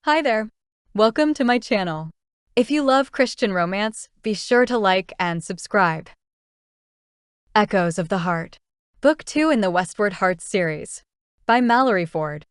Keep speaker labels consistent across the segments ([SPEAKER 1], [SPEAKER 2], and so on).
[SPEAKER 1] Hi there. Welcome to my channel. If you love Christian romance, be sure to like and subscribe. Echoes of the Heart. Book 2 in the Westward Hearts series. By Mallory Ford.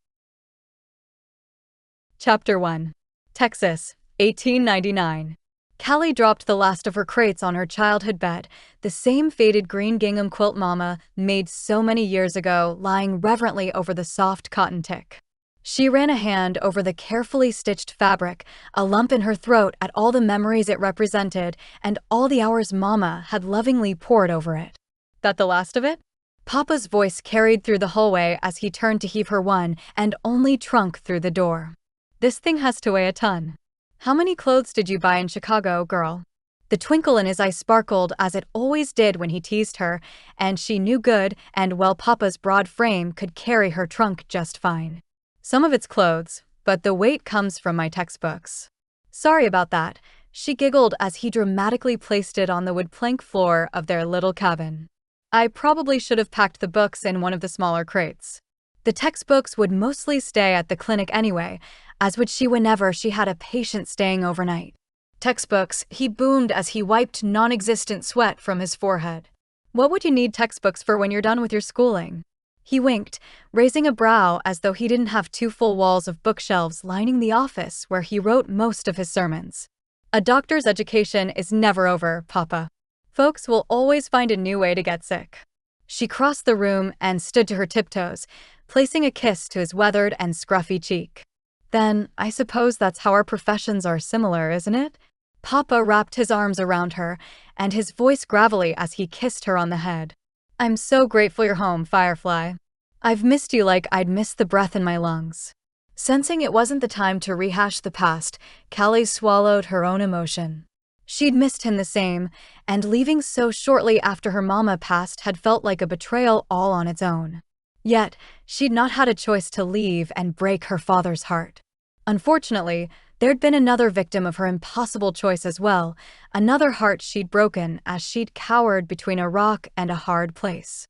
[SPEAKER 1] Chapter 1. Texas, 1899. Callie dropped the last of her crates on her childhood bed, the same faded green gingham quilt Mama made so many years ago, lying reverently over the soft cotton tick. She ran a hand over the carefully stitched fabric, a lump in her throat at all the memories it represented and all the hours Mama had lovingly poured over it. That the last of it? Papa's voice carried through the hallway as he turned to heave her one and only trunk through the door. This thing has to weigh a ton. How many clothes did you buy in Chicago, girl? The twinkle in his eye sparkled as it always did when he teased her, and she knew good and well Papa's broad frame could carry her trunk just fine. Some of it's clothes, but the weight comes from my textbooks. Sorry about that, she giggled as he dramatically placed it on the wood plank floor of their little cabin. I probably should have packed the books in one of the smaller crates. The textbooks would mostly stay at the clinic anyway, as would she whenever she had a patient staying overnight. Textbooks, he boomed as he wiped non-existent sweat from his forehead. What would you need textbooks for when you're done with your schooling? He winked, raising a brow as though he didn't have 2 full walls of bookshelves lining the office where he wrote most of his sermons. A doctor's education is never over, Papa. Folks will always find a new way to get sick. She crossed the room and stood to her tiptoes, placing a kiss to his weathered and scruffy cheek. Then, I suppose that's how our professions are similar, isn't it? Papa wrapped his arms around her, and his voice gravelly as he kissed her on the head. I'm so grateful you're home, Firefly. I've missed you like I'd missed the breath in my lungs. Sensing it wasn't the time to rehash the past, Callie swallowed her own emotion. She'd missed him the same, and leaving so shortly after her mama passed had felt like a betrayal all on its own. Yet, she'd not had a choice to leave and break her father's heart. Unfortunately, there'd been another victim of her impossible choice as well, another heart she'd broken as she'd cowered between a rock and a hard place.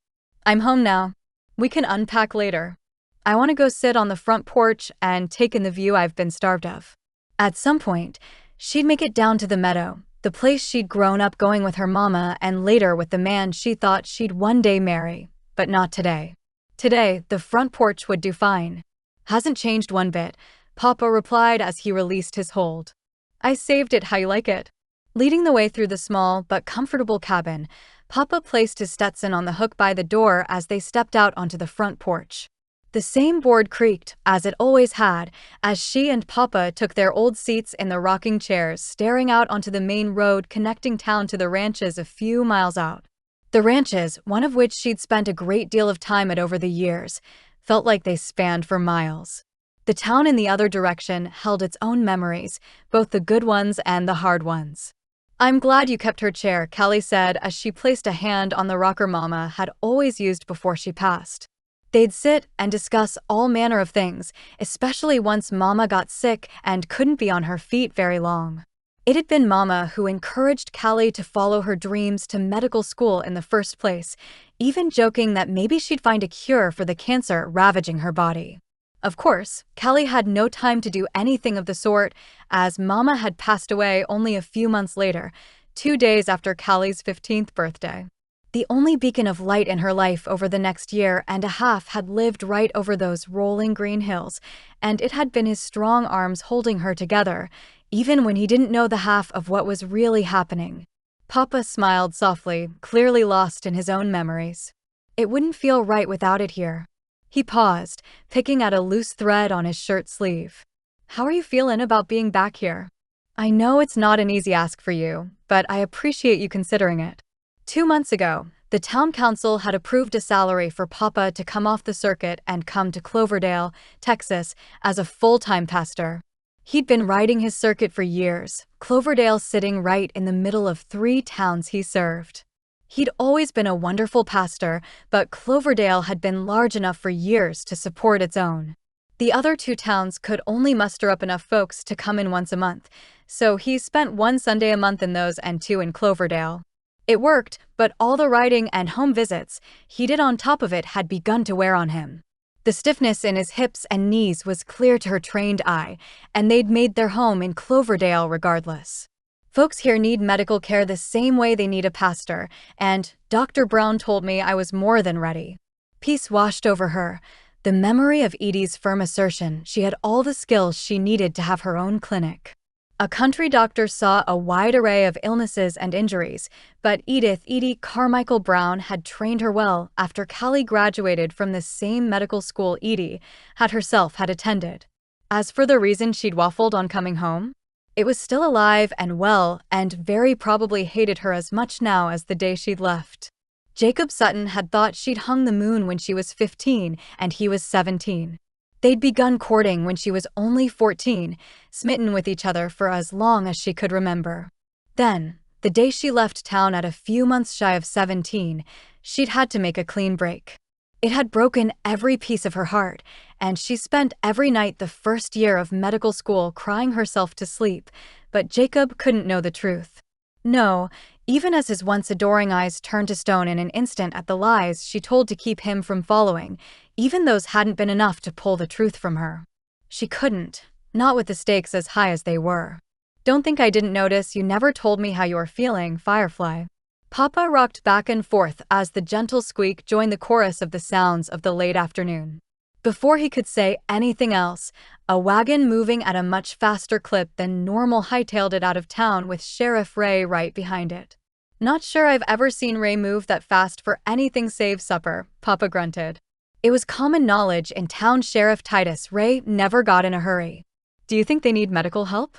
[SPEAKER 1] I'm home now. We can unpack later. I want to go sit on the front porch and take in the view I've been starved of. At some point, she'd make it down to the meadow, the place she'd grown up going with her mama and later with the man she thought she'd one day marry, but not today. Today, the front porch would do fine. Hasn't changed one bit, Papa replied as he released his hold. I saved it how you like it. Leading the way through the small but comfortable cabin, Papa placed his Stetson on the hook by the door as they stepped out onto the front porch. The same board creaked, as it always had, as she and Papa took their old seats in the rocking chairs, staring out onto the main road connecting town to the ranches a few miles out. The ranches, one of which she'd spent a great deal of time at over the years, felt like they spanned for miles. The town in the other direction held its own memories, both the good ones and the hard ones. I'm glad you kept her chair, Callie said as she placed a hand on the rocker Mama had always used before she passed. They'd sit and discuss all manner of things, especially once Mama got sick and couldn't be on her feet very long. It had been Mama who encouraged Callie to follow her dreams to medical school in the first place, even joking that maybe she'd find a cure for the cancer ravaging her body. Of course, Callie had no time to do anything of the sort, as Mama had passed away only a few months later, 2 days after Callie's 15th birthday. The only beacon of light in her life over the next year and a half had lived right over those rolling green hills, and it had been his strong arms holding her together, even when he didn't know the half of what was really happening. Papa smiled softly, clearly lost in his own memories. It wouldn't feel right without it here. He paused, picking at a loose thread on his shirt sleeve. How are you feeling about being back here? I know it's not an easy ask for you, but I appreciate you considering it. 2 months ago, the town council had approved a salary for Papa to come off the circuit and come to Cloverdale, Texas, as a full-time pastor. He'd been riding his circuit for years, Cloverdale sitting right in the middle of 3 towns he served. He'd always been a wonderful pastor, but Cloverdale had been large enough for years to support its own. The other 2 towns could only muster up enough folks to come in once a month, so he spent 1 Sunday a month in those and 2 in Cloverdale. It worked, but all the riding and home visits he did on top of it had begun to wear on him. The stiffness in his hips and knees was clear to her trained eye, and they'd made their home in Cloverdale regardless. Folks here need medical care the same way they need a pastor, and Dr. Brown told me I was more than ready. Peace washed over her, the memory of Edie's firm assertion she had all the skills she needed to have her own clinic. A country doctor saw a wide array of illnesses and injuries, but Edie Carmichael Brown had trained her well after Callie graduated from the same medical school Edie had herself had attended. As for the reason she'd waffled on coming home, it was still alive and well and very probably hated her as much now as the day she'd left. Jacob Sutton had thought she'd hung the moon when she was 15 and he was 17. They'd begun courting when she was only 14, smitten with each other for as long as she could remember. Then, the day she left town at a few months shy of 17, she'd had to make a clean break. It had broken every piece of her heart, and she spent every night the first year of medical school crying herself to sleep, but Jacob couldn't know the truth. No, even as his once adoring eyes turned to stone in an instant at the lies she told to keep him from following, even those hadn't been enough to pull the truth from her. She couldn't, not with the stakes as high as they were. Don't think I didn't notice you never told me how you were feeling, Firefly. Papa rocked back and forth as the gentle squeak joined the chorus of the sounds of the late afternoon. Before he could say anything else, a wagon moving at a much faster clip than normal hightailed it out of town with Sheriff Ray right behind it. Not sure I've ever seen Ray move that fast for anything save supper, Papa grunted. It was common knowledge in town Sheriff Titus Ray never got in a hurry. Do you think they need medical help?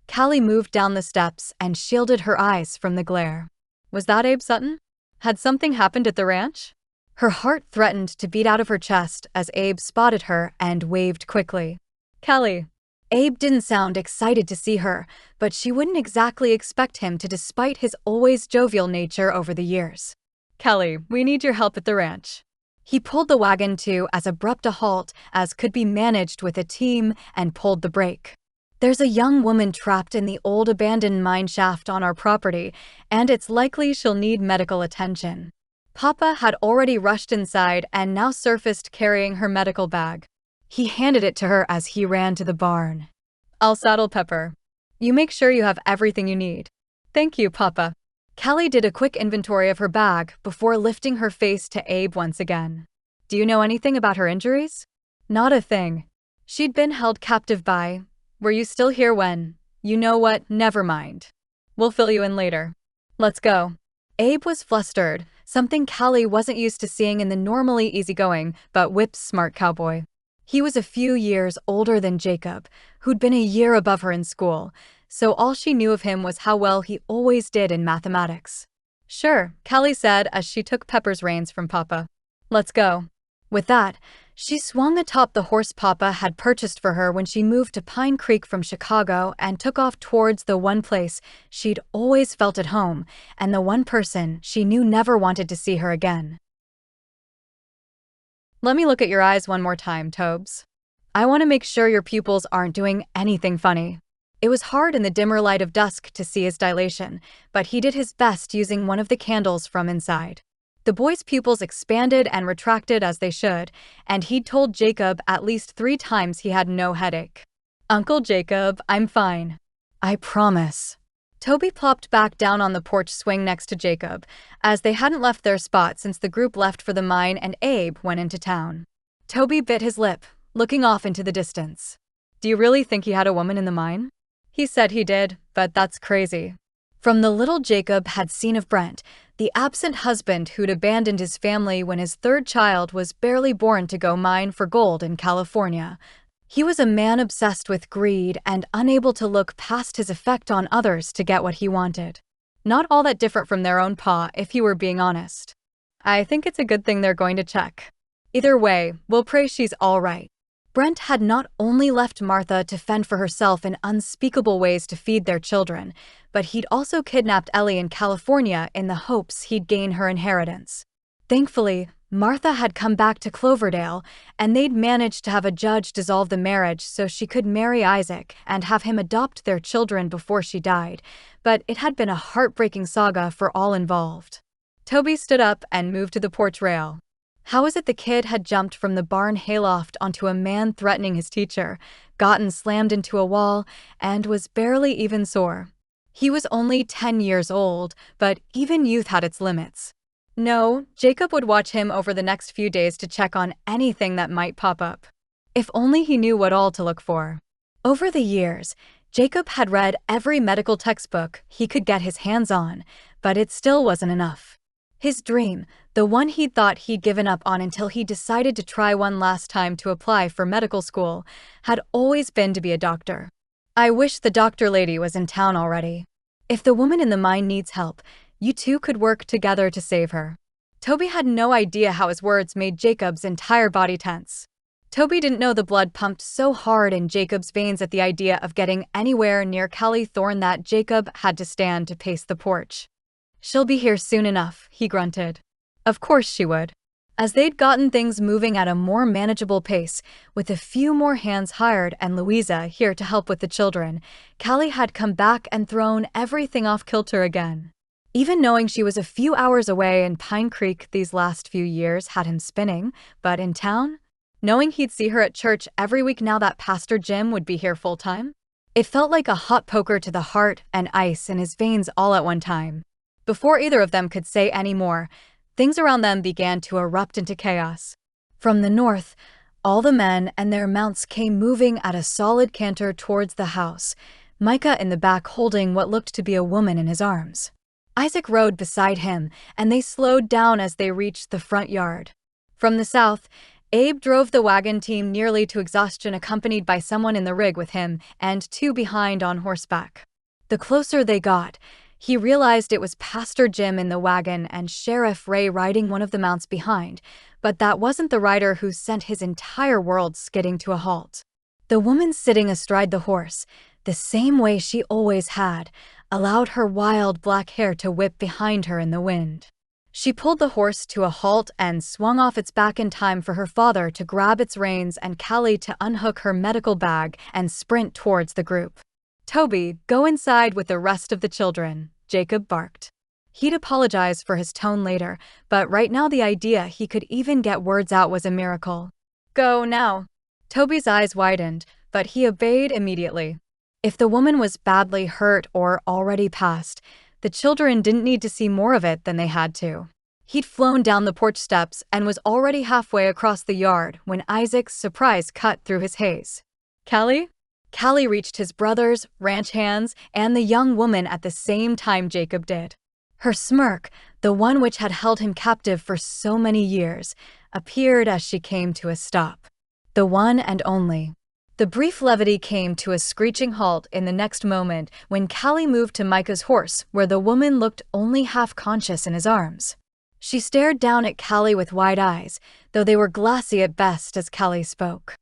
[SPEAKER 1] Callie moved down the steps and shielded her eyes from the glare. Was that Abe Sutton? Had something happened at the ranch? Her heart threatened to beat out of her chest as Abe spotted her and waved quickly. Callie. Abe didn't sound excited to see her, but she wouldn't exactly expect him to despite his always jovial nature over the years. Callie, we need your help at the ranch. He pulled the wagon to as abrupt a halt as could be managed with a team and pulled the brake. There's a young woman trapped in the old abandoned mine shaft on our property, and it's likely she'll need medical attention. Papa had already rushed inside and now surfaced carrying her medical bag. He handed it to her as he ran to the barn. I'll saddle Pepper. You make sure you have everything you need. Thank you, Papa. Callie did a quick inventory of her bag before lifting her face to Abe once again. Do you know anything about her injuries? Not a thing. She'd been held captive by. Were you still here when? You know what, never mind. We'll fill you in later. Let's go. Abe was flustered, something Callie wasn't used to seeing in the normally easygoing but whip-smart cowboy. He was a few years older than Jacob, who'd been a year above her in school, so all she knew of him was how well he always did in mathematics. Sure, Callie said as she took Pepper's reins from Papa. Let's go. With that, she swung atop the horse Papa had purchased for her when she moved to Pine Creek from Chicago and took off towards the one place she'd always felt at home and the one person she knew never wanted to see her again. Let me look at your eyes one more time, Tobes. I want to make sure your pupils aren't doing anything funny. It was hard in the dimmer light of dusk to see his dilation, but he did his best using one of the candles from inside. The boy's pupils expanded and retracted as they should, and he'd told Jacob at least 3 times he had no headache. Uncle Jacob, I'm fine. I promise. Toby plopped back down on the porch swing next to Jacob, as they hadn't left their spot since the group left for the mine and Abe went into town. Toby bit his lip, looking off into the distance. Do you really think he had a woman in the mine? He said he did, but that's crazy. From the little Jacob had seen of Brent, the absent husband who'd abandoned his family when his 3rd child was barely born to go mine for gold in California, he was a man obsessed with greed and unable to look past his effect on others to get what he wanted. Not all that different from their own pa, if he were being honest. I think it's a good thing they're going to check. Either way, we'll pray she's all right. Brent had not only left Martha to fend for herself in unspeakable ways to feed their children, but he'd also kidnapped Ellie in California in the hopes he'd gain her inheritance. Thankfully, Martha had come back to Cloverdale, and they'd managed to have a judge dissolve the marriage so she could marry Isaac and have him adopt their children before she died, but it had been a heartbreaking saga for all involved. Toby stood up and moved to the porch rail. How is it the kid had jumped from the barn hayloft onto a man threatening his teacher, gotten slammed into a wall, and was barely even sore? He was only 10 years old, but even youth had its limits. No, Jacob would watch him over the next few days to check on anything that might pop up. If only he knew what all to look for. Over the years, Jacob had read every medical textbook he could get his hands on, but it still wasn't enough. His dream, the one he'd thought he'd given up on until he decided to try one last time to apply for medical school, had always been to be a doctor. I wish the doctor lady was in town already. If the woman in the mine needs help, you two could work together to save her. Toby had no idea how his words made Jacob's entire body tense. Toby didn't know the blood pumped so hard in Jacob's veins at the idea of getting anywhere near Callie Thorne that Jacob had to stand to pace the porch. "She'll be here soon enough," he grunted. Of course she would. As they'd gotten things moving at a more manageable pace, with a few more hands hired and Louisa here to help with the children, Callie had come back and thrown everything off kilter again. Even knowing she was a few hours away in Pine Creek these last few years had him spinning, but in town? Knowing he'd see her at church every week now that Pastor Jim would be here full-time? It felt like a hot poker to the heart and ice in his veins all at one time. Before either of them could say any more, things around them began to erupt into chaos. From the north, all the men and their mounts came moving at a solid canter towards the house, Micah in the back holding what looked to be a woman in his arms. Isaac rode beside him, and they slowed down as they reached the front yard. From the south, Abe drove the wagon team nearly to exhaustion, accompanied by someone in the rig with him and two behind on horseback. The closer they got, he realized it was Pastor Jim in the wagon and Sheriff Ray riding one of the mounts behind, but that wasn't the rider who sent his entire world skidding to a halt. The woman sitting astride the horse, the same way she always had, allowed her wild black hair to whip behind her in the wind. She pulled the horse to a halt and swung off its back in time for her father to grab its reins and Callie to unhook her medical bag and sprint towards the group. "Toby, go inside with the rest of the children," Jacob barked. He'd apologize for his tone later, but right now the idea he could even get words out was a miracle. "Go now." Toby's eyes widened, but he obeyed immediately. If the woman was badly hurt or already passed, the children didn't need to see more of it than they had to. He'd flown down the porch steps and was already halfway across the yard when Isaac's surprise cut through his haze. "Callie?" Callie reached his brothers, ranch hands, and the young woman at the same time Jacob did. Her smirk, the one which had held him captive for so many years, appeared as she came to a stop. The one and only. The brief levity came to a screeching halt in the next moment when Callie moved to Micah's horse, where the woman looked only half-conscious in his arms. She stared down at Callie with wide eyes, though they were glassy at best as Callie spoke.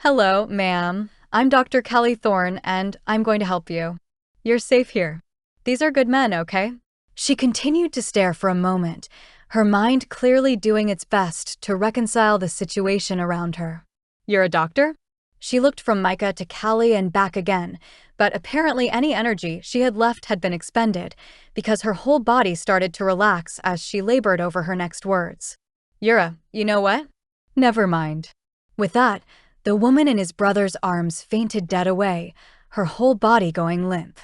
[SPEAKER 1] "Hello, ma'am. I'm Dr. Callie Thorne, and I'm going to help you. You're safe here. These are good men, okay?" She continued to stare for a moment, her mind clearly doing its best to reconcile the situation around her. "You're a doctor?" She looked from Micah to Callie and back again, but apparently any energy she had left had been expended, because her whole body started to relax as she labored over her next words. You know what? Never mind." With that, the woman in his brother's arms fainted dead away, her whole body going limp.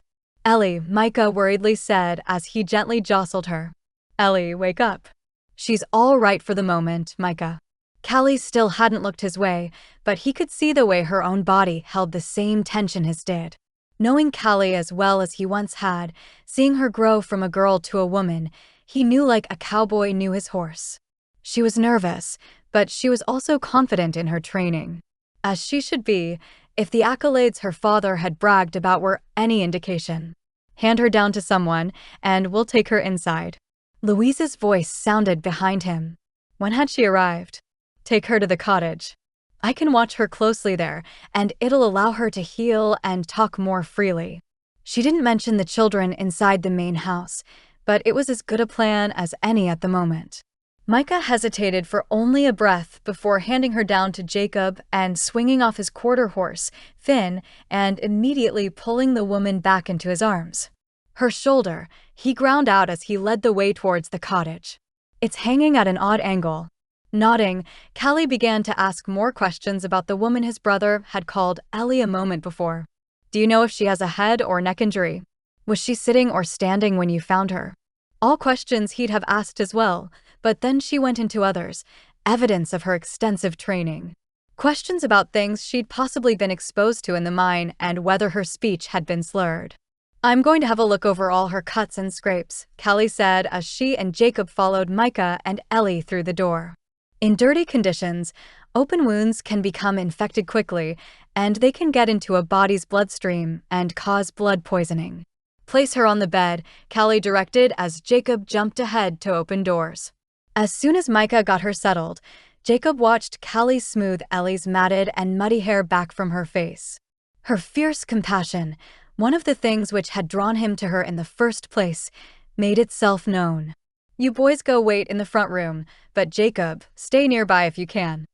[SPEAKER 1] "Ellie," Micah worriedly said as he gently jostled her. "Ellie, wake up." "She's all right for the moment, Micah." Callie still hadn't looked his way, but he could see the way her own body held the same tension his did. Knowing Callie as well as he once had, seeing her grow from a girl to a woman, he knew like a cowboy knew his horse. She was nervous, but she was also confident in her training. As she should be, if the accolades her father had bragged about were any indication. "Hand her down to someone, and we'll take her inside." Louisa's voice sounded behind him. When had she arrived? "Take her to the cottage. I can watch her closely there, and it'll allow her to heal and talk more freely." She didn't mention the children inside the main house, but it was as good a plan as any at the moment. Micah hesitated for only a breath before handing her down to Jacob and swinging off his quarter horse, Finn, and immediately pulling the woman back into his arms. "Her shoulder," he ground out as he led the way towards the cottage. "It's hanging at an odd angle." Nodding, Callie began to ask more questions about the woman his brother had called Ellie a moment before. Do you know if she has a head or neck injury? Was she sitting or standing when you found her? All questions he'd have asked as well, but then she went into others, evidence of her extensive training. Questions about things she'd possibly been exposed to in the mine and whether her speech had been slurred. I'm going to have a look over all her cuts and scrapes, Callie said as she and Jacob followed Micah and Ellie through the door. In dirty conditions, open wounds can become infected quickly, and they can get into a body's bloodstream and cause blood poisoning. Place her on the bed, Callie directed as Jacob jumped ahead to open doors. As soon as Micah got her settled, Jacob watched Callie smooth Ellie's matted and muddy hair back from her face. Her fierce compassion, one of the things which had drawn him to her in the first place, made itself known. You boys go wait in the front room, but Jacob, stay nearby if you can.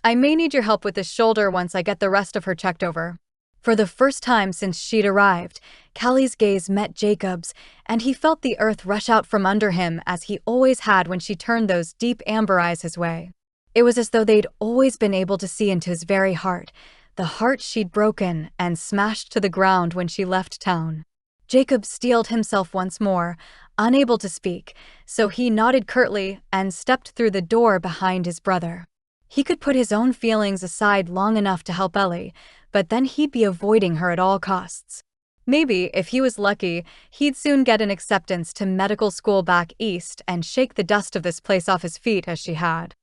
[SPEAKER 1] I may need your help with this shoulder once I get the rest of her checked over. For the first time since she'd arrived, Callie's gaze met Jacob's, and he felt the earth rush out from under him as he always had when she turned those deep amber eyes his way. It was as though they'd always been able to see into his very heart, the heart she'd broken and smashed to the ground when she left town. Jacob steeled himself once more, unable to speak, so he nodded curtly and stepped through the door behind his brother. He could put his own feelings aside long enough to help Ellie, but then he'd be avoiding her at all costs. Maybe, if he was lucky, he'd soon get an acceptance to medical school back east and shake the dust of this place off his feet as she had.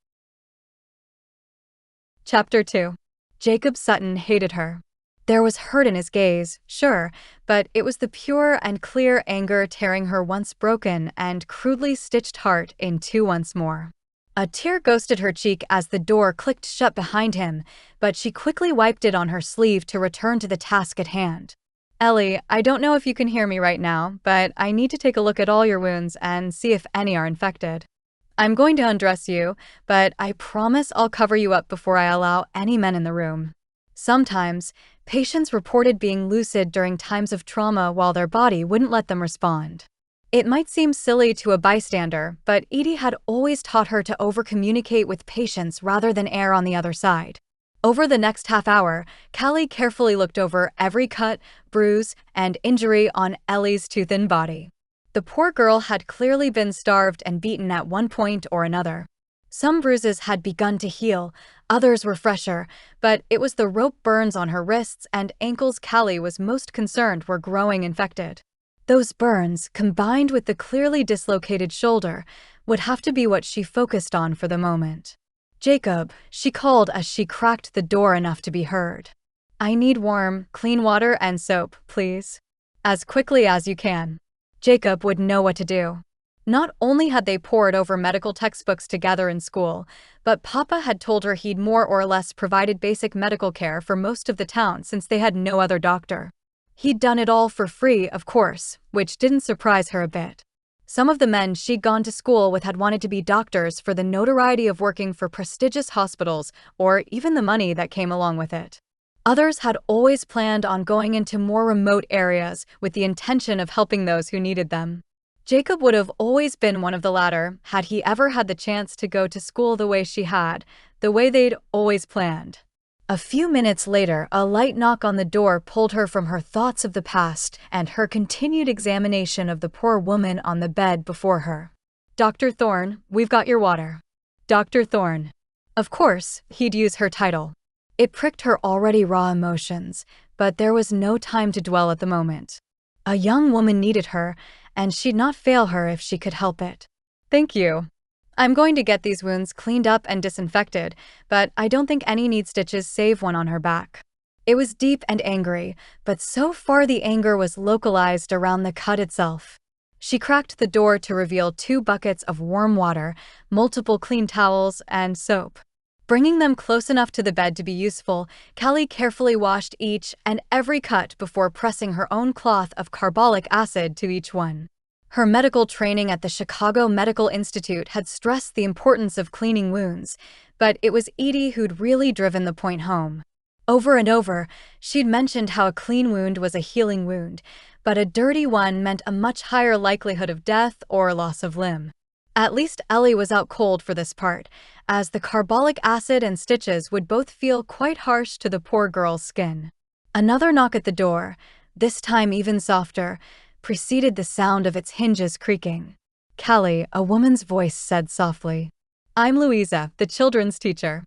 [SPEAKER 1] Chapter 2. Jacob Sutton hated her. There was hurt in his gaze, sure, but it was the pure and clear anger tearing her once broken and crudely stitched heart in two once more. A tear ghosted her cheek as the door clicked shut behind him, but she quickly wiped it on her sleeve to return to the task at hand. Ellie, I don't know if you can hear me right now, but I need to take a look at all your wounds and see if any are infected. I'm going to undress you, but I promise I'll cover you up before I allow any men in the room. Sometimes, patients reported being lucid during times of trauma while their body wouldn't let them respond. It might seem silly to a bystander, but Edie had always taught her to over-communicate with patients rather than err on the other side. Over the next half hour, Callie carefully looked over every cut, bruise, and injury on Ellie's too thin body. The poor girl had clearly been starved and beaten at one point or another. Some bruises had begun to heal, others were fresher, but it was the rope burns on her wrists and ankles Callie was most concerned were growing infected. Those burns, combined with the clearly dislocated shoulder, would have to be what she focused on for the moment. Jacob, she called as she cracked the door enough to be heard. I need warm, clean water and soap, please. As quickly as you can. Jacob would know what to do. Not only had they pored over medical textbooks together in school, but Papa had told her he'd more or less provided basic medical care for most of the town since they had no other doctor. He'd done it all for free, of course, which didn't surprise her a bit. Some of the men she'd gone to school with had wanted to be doctors for the notoriety of working for prestigious hospitals or even the money that came along with it. Others had always planned on going into more remote areas with the intention of helping those who needed them. Jacob would have always been one of the latter had he ever had the chance to go to school the way she had, the way they'd always planned. A few minutes later, a light knock on the door pulled her from her thoughts of the past and her continued examination of the poor woman on the bed before her. Dr. Thorne, we've got your water. Dr. Thorne. Of course, he'd use her title. It pricked her already raw emotions, but there was no time to dwell at the moment. A young woman needed her, and she'd not fail her if she could help it. Thank you. I'm going to get these wounds cleaned up and disinfected, but I don't think any need stitches save one on her back. It was deep and angry, but so far the anger was localized around the cut itself. She cracked the door to reveal 2 buckets of warm water, multiple clean towels, and soap. Bringing them close enough to the bed to be useful, Callie carefully washed each and every cut before pressing her own cloth of carbolic acid to each one. Her medical training at the Chicago Medical Institute had stressed the importance of cleaning wounds, but it was Edie who'd really driven the point home. Over and over, she'd mentioned how a clean wound was a healing wound, but a dirty one meant a much higher likelihood of death or loss of limb. At least Ellie was out cold for this part, as the carbolic acid and stitches would both feel quite harsh to the poor girl's skin. Another knock at the door, this time even softer, preceded the sound of its hinges creaking. "Callie," a woman's voice said softly. "I'm Louisa, the children's teacher.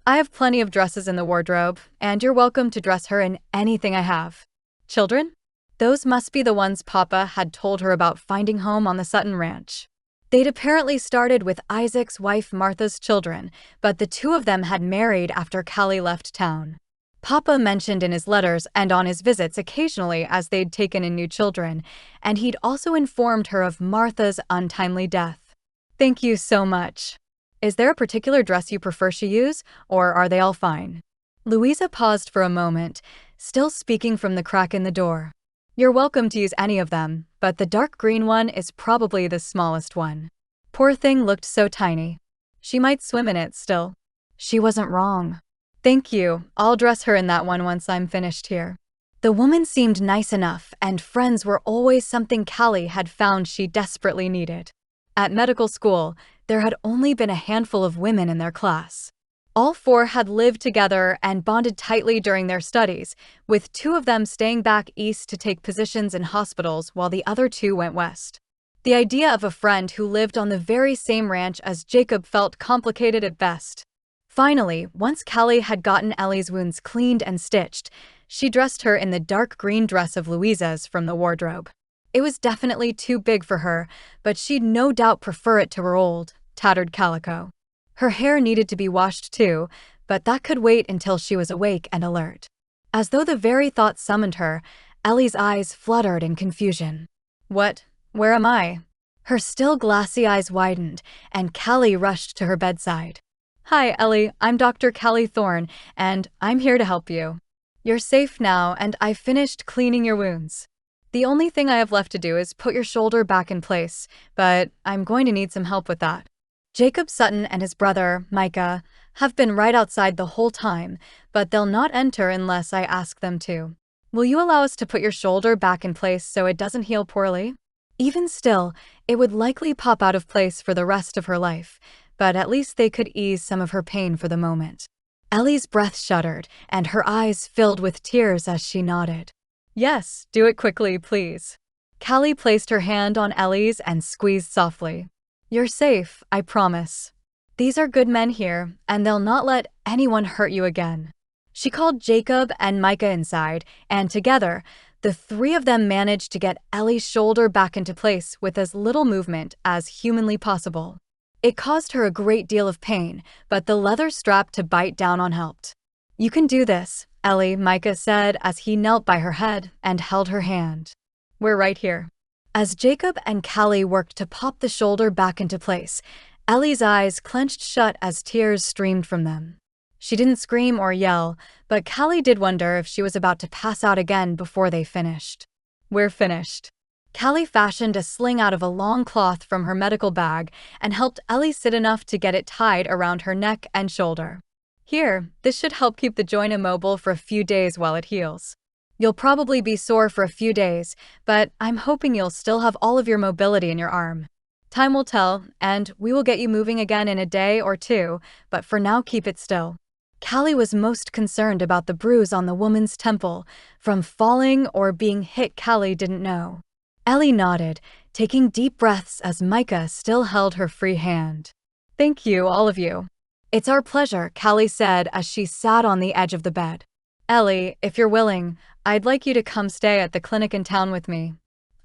[SPEAKER 1] I have plenty of dresses in the wardrobe, and you're welcome to dress her in anything I have." Children? Those must be the ones Papa had told her about finding home on the Sutton ranch. They'd apparently started with Isaac's wife Martha's children, but the two of them had married after Callie left town. Papa mentioned in his letters and on his visits occasionally as they'd taken in new children, and he'd also informed her of Martha's untimely death. "Thank you so much. Is there a particular dress you prefer she use, or are they all fine?" Louisa paused for a moment, still speaking from the crack in the door. "You're welcome to use any of them, but the dark green one is probably the smallest one." Poor thing looked so tiny. She might swim in it still. She wasn't wrong. "Thank you, I'll dress her in that one once I'm finished here." The woman seemed nice enough, and friends were always something Callie had found she desperately needed. At medical school, there had only been a handful of women in their class. All four had lived together and bonded tightly during their studies, with two of them staying back east to take positions in hospitals while the other two went west. The idea of a friend who lived on the very same ranch as Jacob felt complicated at best. Finally, once Callie had gotten Ellie's wounds cleaned and stitched, she dressed her in the dark green dress of Louisa's from the wardrobe. It was definitely too big for her, but she'd no doubt prefer it to her old, tattered calico. Her hair needed to be washed too, but that could wait until she was awake and alert. As though the very thought summoned her, Ellie's eyes fluttered in confusion. "What? Where am I?" Her still glassy eyes widened, and Callie rushed to her bedside. "Hi, Ellie, I'm Dr. Callie Thorne, and I'm here to help you. You're safe now, and I've finished cleaning your wounds. The only thing I have left to do is put your shoulder back in place, but I'm going to need some help with that." Jacob Sutton and his brother, Micah, have been right outside the whole time, but they'll not enter unless I ask them to. "Will you allow us to put your shoulder back in place so it doesn't heal poorly?" Even still, it would likely pop out of place for the rest of her life, but at least they could ease some of her pain for the moment. Ellie's breath shuddered, and her eyes filled with tears as she nodded. "Yes, do it quickly, please." Callie placed her hand on Ellie's and squeezed softly. "You're safe, I promise. These are good men here, and they'll not let anyone hurt you again." She called Jacob and Micah inside, and together, the three of them managed to get Ellie's shoulder back into place with as little movement as humanly possible. It caused her a great deal of pain, but the leather strap to bite down on helped. "You can do this, Ellie," Micah said as he knelt by her head and held her hand. "We're right here." As Jacob and Callie worked to pop the shoulder back into place, Ellie's eyes clenched shut as tears streamed from them. She didn't scream or yell, but Callie did wonder if she was about to pass out again before they finished. "We're finished." Callie fashioned a sling out of a long cloth from her medical bag and helped Ellie sit enough to get it tied around her neck and shoulder. "Here, this should help keep the joint immobile for a few days while it heals. You'll probably be sore for a few days, but I'm hoping you'll still have all of your mobility in your arm. Time will tell, and we will get you moving again in a day or two, but for now keep it still." Callie was most concerned about the bruise on the woman's temple. From falling or being hit, Callie didn't know. Ellie nodded, taking deep breaths as Micah still held her free hand. "Thank you, all of you." "It's our pleasure," Callie said as she sat on the edge of the bed. "Ellie, if you're willing, I'd like you to come stay at the clinic in town with me.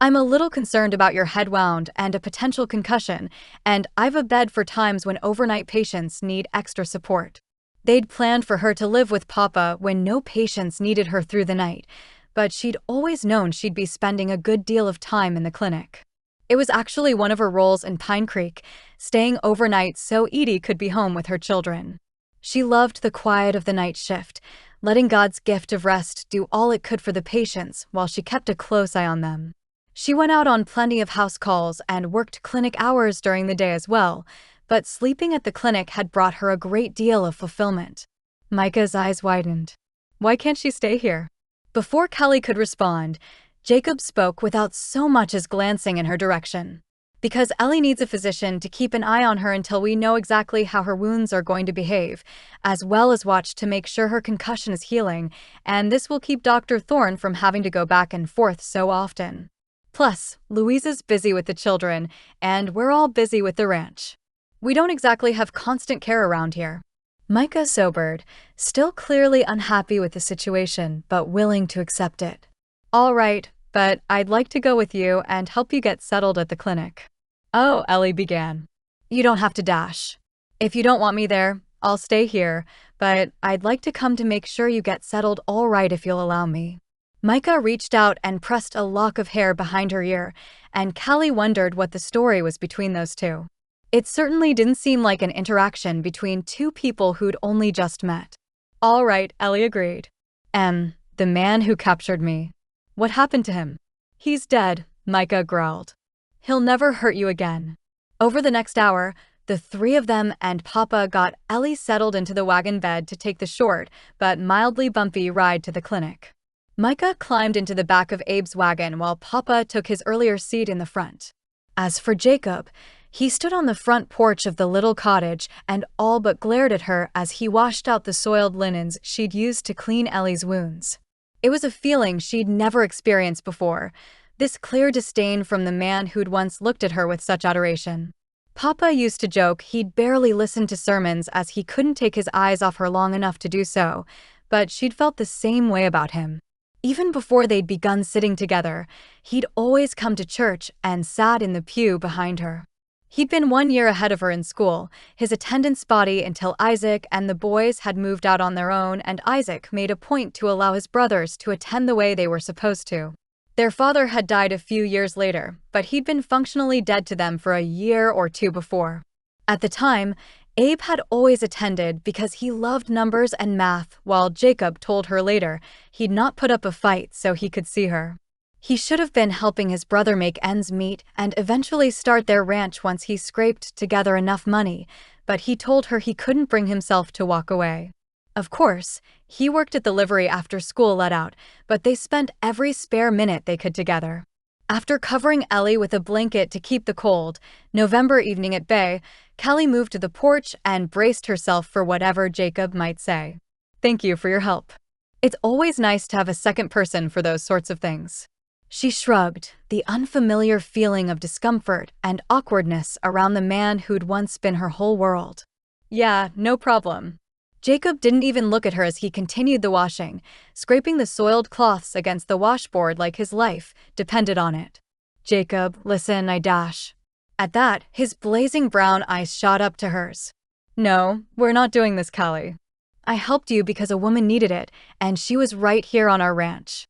[SPEAKER 1] I'm a little concerned about your head wound and a potential concussion, and I've a bed for times when overnight patients need extra support." They'd planned for her to live with Papa when no patients needed her through the night, but she'd always known she'd be spending a good deal of time in the clinic. It was actually one of her roles in Pine Creek, staying overnight so Edie could be home with her children. She loved the quiet of the night shift, letting God's gift of rest do all it could for the patients while she kept a close eye on them. She went out on plenty of house calls and worked clinic hours during the day as well, but sleeping at the clinic had brought her a great deal of fulfillment. Micah's eyes widened. "Why can't she stay here?" Before Callie could respond, Jacob spoke without so much as glancing in her direction. because Ellie needs a physician to keep an eye on her until we know exactly how her wounds are going to behave, as well as watch to make sure her concussion is healing, and this will keep Dr. Thorne from having to go back and forth so often. Plus, Louisa's busy with the children, and we're all busy with the ranch. We don't exactly have constant care around here. Micah sobered, still clearly unhappy with the situation, but willing to accept it. All right, but I'd like to go with you and help you get settled at the clinic. Oh, Ellie began. You don't have to dash. If you don't want me there, I'll stay here, but I'd like to come to make sure you get settled all right if you'll allow me. Micah reached out and pressed a lock of hair behind her ear, and Callie wondered what the story was between those two. It certainly didn't seem like an interaction between two people who'd only just met. All right, Ellie agreed. The man who captured me. What happened to him? He's dead, Micah growled. He'll never hurt you again. Over the next hour, the three of them and Papa got Ellie settled into the wagon bed to take the short, but mildly bumpy ride to the clinic. Micah climbed into the back of Abe's wagon while Papa took his earlier seat in the front. As for Jacob, he stood on the front porch of the little cottage and all but glared at her as he washed out the soiled linens she'd used to clean Ellie's wounds. It was a feeling she'd never experienced before, this clear disdain from the man who'd once looked at her with such adoration. Papa used to joke he'd barely listened to sermons as he couldn't take his eyes off her long enough to do so, but she'd felt the same way about him. Even before they'd begun sitting together, he'd always come to church and sat in the pew behind her. He'd been 1 year ahead of her in school, his attendance spotty until Isaac and the boys had moved out on their own, and Isaac made a point to allow his brothers to attend the way they were supposed to. Their father had died a few years later, but he'd been functionally dead to them for a year or two before. At the time, Abe had always attended because he loved numbers and math, while Jacob told her later he'd not put up a fight so he could see her. He should have been helping his brother make ends meet and eventually start their ranch once he scraped together enough money, but he told her he couldn't bring himself to walk away. Of course, he worked at the livery after school let out, but they spent every spare minute they could together. After covering Ellie with a blanket to keep the cold, November evening at bay, Callie moved to the porch and braced herself for whatever Jacob might say. Thank you for your help. It's always nice to have a second person for those sorts of things. She shrugged, the unfamiliar feeling of discomfort and awkwardness around the man who'd once been her whole world. Yeah, no problem. Jacob didn't even look at her as he continued the washing, scraping the soiled cloths against the washboard like his life depended on it. Jacob, listen, I dash. At that, his blazing brown eyes shot up to hers. No, we're not doing this, Callie. I helped you because a woman needed it, and she was right here on our ranch.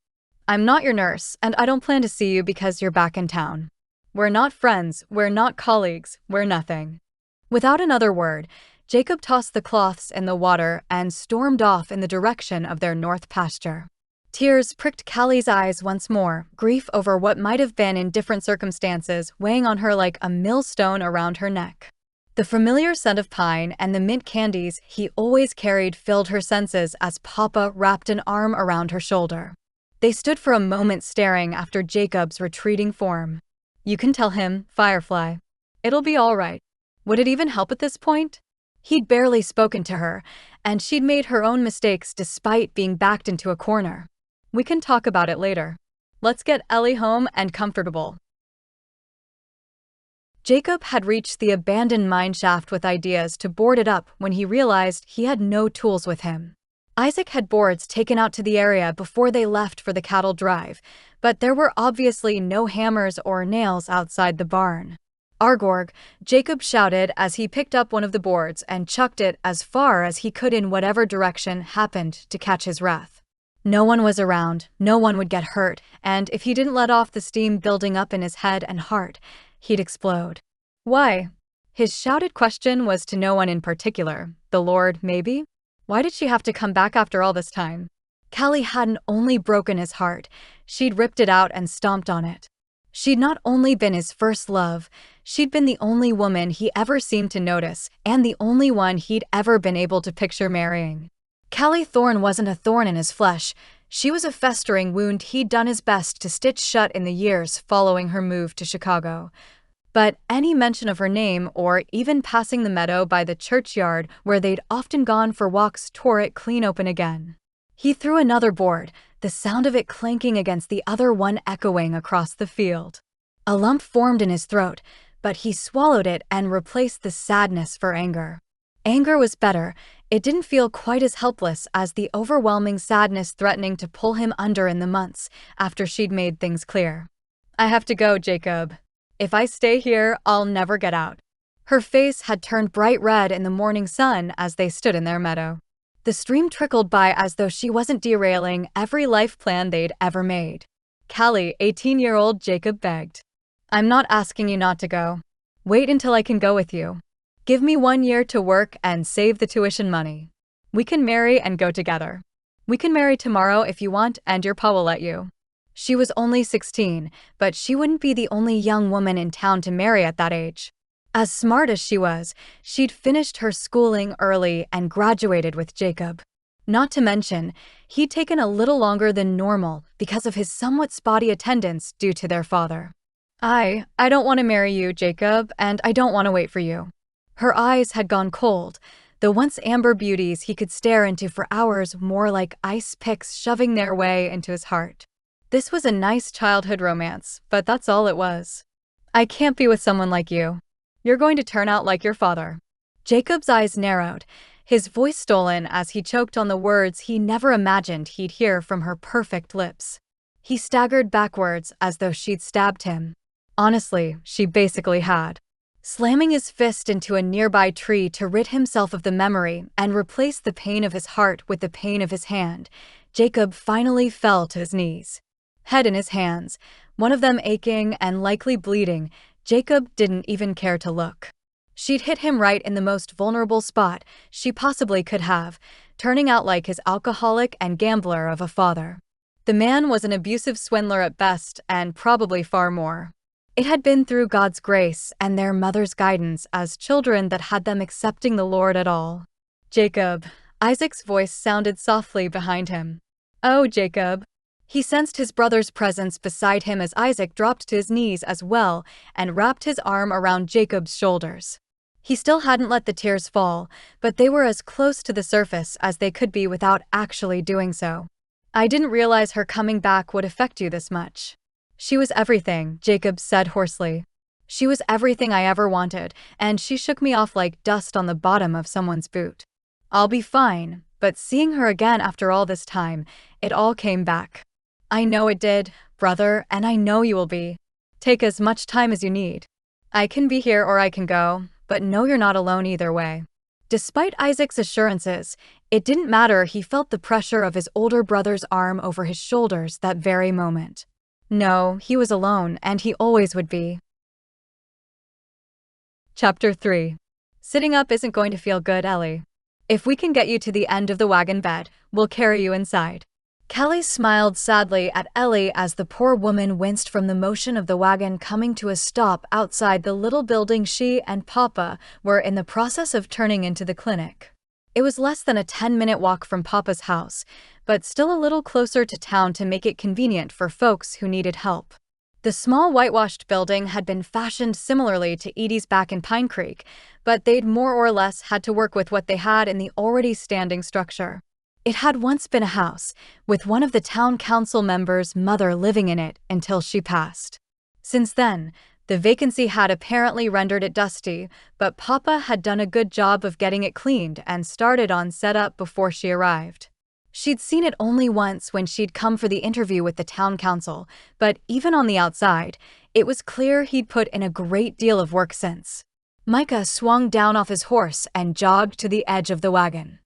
[SPEAKER 1] I'm not your nurse, and I don't plan to see you because you're back in town. We're not friends, we're not colleagues, we're nothing. Without another word, Jacob tossed the cloths in the water and stormed off in the direction of their north pasture. Tears pricked Callie's eyes once more, grief over what might have been in different circumstances weighing on her like a millstone around her neck. The familiar scent of pine and the mint candies he always carried filled her senses as Papa wrapped an arm around her shoulder. They stood for a moment staring after Jacob's retreating form. You can tell him, Firefly. It'll be all right. Would it even help at this point? He'd barely spoken to her, and she'd made her own mistakes despite being backed into a corner. We can talk about it later. Let's get Ellie home and comfortable. Jacob had reached the abandoned mine shaft with ideas to board it up when he realized he had no tools with him. Isaac had boards taken out to the area before they left for the cattle drive, but there were obviously no hammers or nails outside the barn. Argorg, Jacob shouted as he picked up one of the boards and chucked it as far as he could in whatever direction happened to catch his wrath. No one was around, no one would get hurt, and if he didn't let off the steam building up in his head and heart, he'd explode. Why? His shouted question was to no one in particular. The Lord, maybe? Why did she have to come back after all this time? Callie hadn't only broken his heart, she'd ripped it out and stomped on it. She'd not only been his first love, she'd been the only woman he ever seemed to notice, and the only one he'd ever been able to picture marrying. Callie Thorne wasn't a thorn in his flesh, she was a festering wound he'd done his best to stitch shut in the years following her move to Chicago. But any mention of her name or even passing the meadow by the churchyard where they'd often gone for walks tore it clean open again. He threw another board, the sound of it clanking against the other one echoing across the field. A lump formed in his throat, but he swallowed it and replaced the sadness for anger. Anger was better. It didn't feel quite as helpless as the overwhelming sadness threatening to pull him under in the months after she'd made things clear. "I have to go, Jacob. If I stay here, I'll never get out." Her face had turned bright red in the morning sun as they stood in their meadow. The stream trickled by as though she wasn't derailing every life plan they'd ever made. "Callie," 18-year-old Jacob begged. "I'm not asking you not to go. Wait until I can go with you. Give me 1 year to work and save the tuition money. We can marry and go together. We can marry tomorrow if you want, and your pa will let you." She was only 16, but she wouldn't be the only young woman in town to marry at that age. As smart as she was, she'd finished her schooling early and graduated with Jacob. Not to mention, he'd taken a little longer than normal because of his somewhat spotty attendance due to their father. I don't want to marry you, Jacob, and I don't want to wait for you." Her eyes had gone cold, the once amber beauties he could stare into for hours more like ice picks shoving their way into his heart. This was a nice childhood romance, but that's all it was. "I can't be with someone like you. You're going to turn out like your father." Jacob's eyes narrowed, his voice stolen as he choked on the words he never imagined he'd hear from her perfect lips. He staggered backwards as though she'd stabbed him. Honestly, she basically had. Slamming his fist into a nearby tree to rid himself of the memory and replace the pain of his heart with the pain of his hand, Jacob finally fell to his knees. Head in his hands, one of them aching and likely bleeding, Jacob didn't even care to look. She'd hit him right in the most vulnerable spot she possibly could have, turning out like his alcoholic and gambler of a father. The man was an abusive swindler at best and probably far more. It had been through God's grace and their mother's guidance as children that had them accepting the Lord at all. "Jacob." Isaac's voice sounded softly behind him. "Oh, Jacob." He sensed his brother's presence beside him as Isaac dropped to his knees as well and wrapped his arm around Jacob's shoulders. He still hadn't let the tears fall, but they were as close to the surface as they could be without actually doing so. "I didn't realize her coming back would affect you this much." "She was everything," Jacob said hoarsely. "She was everything I ever wanted, and she shook me off like dust on the bottom of someone's boot. I'll be fine," but seeing her again after all this time, it all came back. "I know it did, brother, and I know you will be. Take as much time as you need. I can be here or I can go, but know you're not alone either way." Despite Isaac's assurances, it didn't matter. He felt the pressure of his older brother's arm over his shoulders that very moment. No, he was alone, and he always would be. Chapter 3. Sitting up isn't going to feel good, Ellie. If we can get you to the end of the wagon bed, we'll carry you inside. Callie smiled sadly at Ellie as the poor woman winced from the motion of the wagon coming to a stop outside the little building she and Papa were in the process of turning into the clinic. It was less than a 10-minute walk from Papa's house, but still a little closer to town to make it convenient for folks who needed help. The small whitewashed building had been fashioned similarly to Edie's back in Pine Creek, but they'd more or less had to work with what they had in the already standing structure. It had once been a house, with one of the town council members' mother living in it until she passed. Since then, the vacancy had apparently rendered it dusty, but Papa had done a good job of getting it cleaned and started on setup before she arrived. She'd seen it only once when she'd come for the interview with the town council, but even on the outside, it was clear he'd put in a great deal of work since. Micah swung down off his horse and jogged to the edge of the wagon.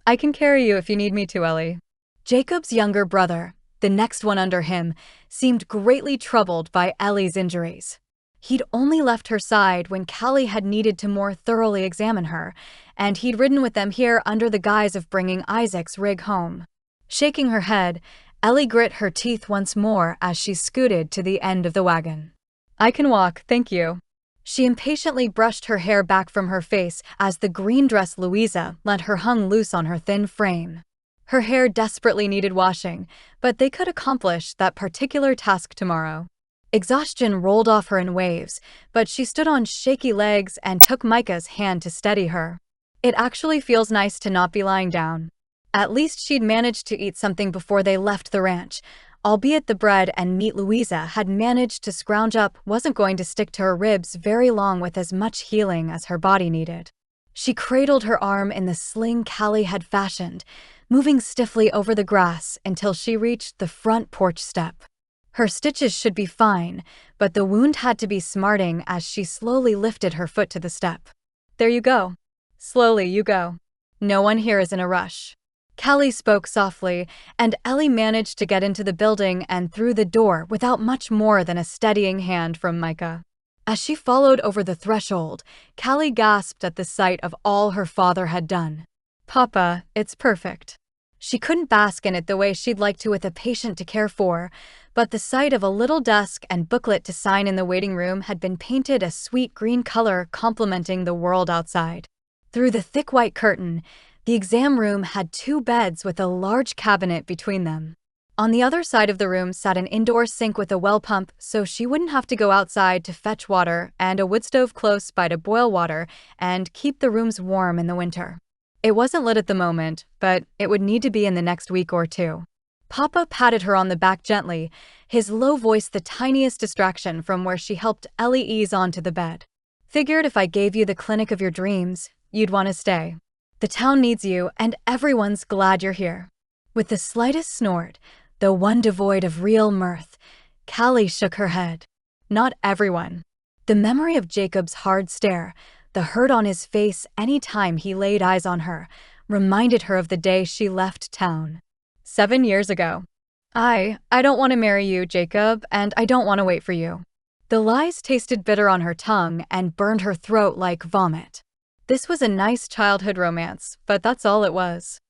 [SPEAKER 1] "I can carry you if you need me to, Ellie." Jacob's younger brother, the next one under him, seemed greatly troubled by Ellie's injuries. He'd only left her side when Callie had needed to more thoroughly examine her, and he'd ridden with them here under the guise of bringing Isaac's rig home. Shaking her head, Ellie grit her teeth once more as she scooted to the end of the wagon. "I can walk, thank you." She impatiently brushed her hair back from her face as the green dress Louisa lent her hung loose on her thin frame. Her hair desperately needed washing, but they could accomplish that particular task tomorrow. Exhaustion rolled off her in waves, but she stood on shaky legs and took Micah's hand to steady her. It actually feels nice to not be lying down. At least she'd managed to eat something before they left the ranch, albeit the bread and meat Louisa had managed to scrounge up wasn't going to stick to her ribs very long with as much healing as her body needed. She cradled her arm in the sling Callie had fashioned, moving stiffly over the grass until she reached the front porch step. Her stitches should be fine, but the wound had to be smarting as she slowly lifted her foot to the step. There you go. Slowly you go. No one here is in a rush. Callie spoke softly, and Ellie managed to get into the building and through the door without much more than a steadying hand from Micah. As she followed over the threshold, Callie gasped at the sight of all her father had done. Papa, it's perfect. She couldn't bask in it the way she'd like to with a patient to care for, but the sight of a little desk and booklet to sign in the waiting room had been painted a sweet green color complementing the world outside. Through the thick white curtain, the exam room had 2 beds with a large cabinet between them. On the other side of the room sat an indoor sink with a well pump so she wouldn't have to go outside to fetch water, and a wood stove close by to boil water and keep the rooms warm in the winter. It wasn't lit at the moment, but it would need to be in the next week or 2. Papa patted her on the back gently, his low voice the tiniest distraction from where she helped Ellie ease onto the bed. Figured if I gave you the clinic of your dreams, you'd want to stay. The town needs you, and everyone's glad you're here. With the slightest snort, though one devoid of real mirth, Callie shook her head. Not everyone. The memory of Jacob's hard stare, the hurt on his face any time he laid eyes on her, reminded her of the day she left town. 7 years ago. I don't want to marry you, Jacob, and I don't want to wait for you. The lies tasted bitter on her tongue and burned her throat like vomit. This was a nice childhood romance, but that's all it was.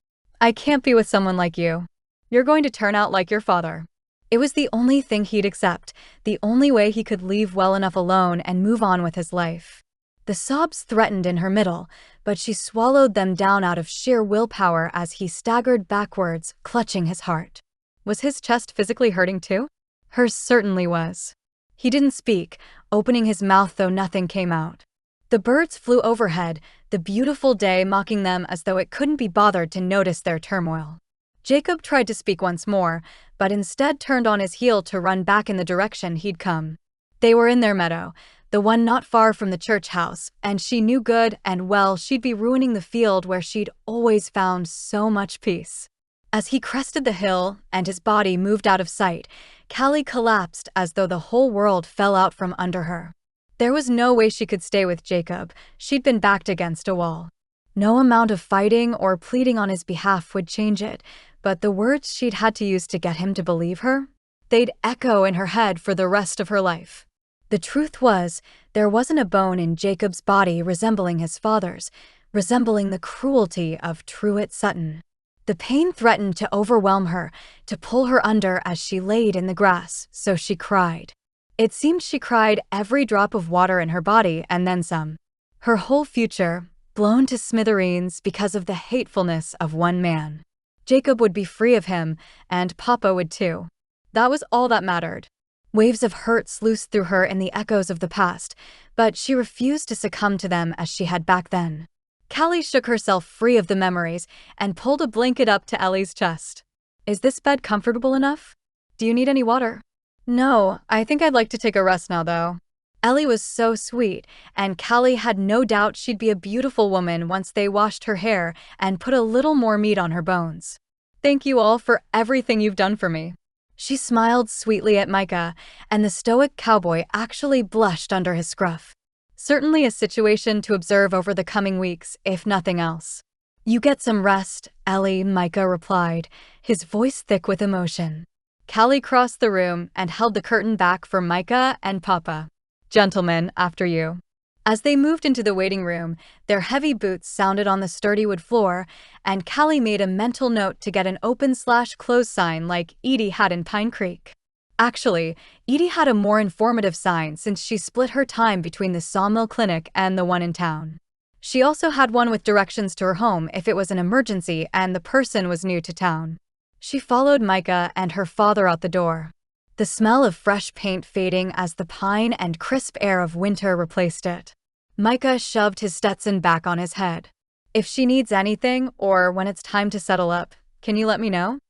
[SPEAKER 1] I can't be with someone like you. You're going to turn out like your father. It was the only thing he'd accept, the only way he could leave well enough alone and move on with his life. The sobs threatened in her middle, but she swallowed them down out of sheer willpower as he staggered backwards, clutching his heart. Was his chest physically hurting too? Hers certainly was. He didn't speak, opening his mouth though nothing came out. The birds flew overhead, the beautiful day mocking them as though it couldn't be bothered to notice their turmoil. Jacob tried to speak once more, but instead turned on his heel to run back in the direction he'd come. They were in their meadow, the one not far from the church house, and she knew good and well she'd be ruining the field where she'd always found so much peace. As he crested the hill and his body moved out of sight, Callie collapsed as though the whole world fell out from under her. There was no way she could stay with Jacob. She'd been backed against a wall. No amount of fighting or pleading on his behalf would change it, but the words she'd had to use to get him to believe her, they'd echo in her head for the rest of her life. The truth was, there wasn't a bone in Jacob's body resembling his father's, resembling the cruelty of Truett Sutton. The pain threatened to overwhelm her, to pull her under as she laid in the grass, so she cried. It seemed she cried every drop of water in her body and then some. Her whole future, blown to smithereens because of the hatefulness of one man. Jacob would be free of him, and Papa would too. That was all that mattered. Waves of hurt sluiced through her in the echoes of the past, but she refused to succumb to them as she had back then. Callie shook herself free of the memories and pulled a blanket up to Ellie's chest. Is this bed comfortable enough? Do you need any water? No, I think I'd like to take a rest now, though. Ellie was so sweet, and Callie had no doubt she'd be a beautiful woman once they washed her hair and put a little more meat on her bones. Thank you all for everything you've done for me. She smiled sweetly at Micah, and the stoic cowboy actually blushed under his scruff. Certainly a situation to observe over the coming weeks, if nothing else. You get some rest, Ellie, Micah replied, his voice thick with emotion. Callie crossed the room and held the curtain back for Micah and Papa. Gentlemen, after you. As they moved into the waiting room, their heavy boots sounded on the sturdy wood floor, and Callie made a mental note to get an open/close sign like Edie had in Pine Creek. Actually, Edie had a more informative sign since she split her time between the sawmill clinic and the one in town. She also had one with directions to her home if it was an emergency and the person was new to town. She followed Micah and her father out the door. the smell of fresh paint fading as the pine and crisp air of winter replaced it. Micah shoved his Stetson back on his head. If she needs anything, or when it's time to settle up, can you let me know?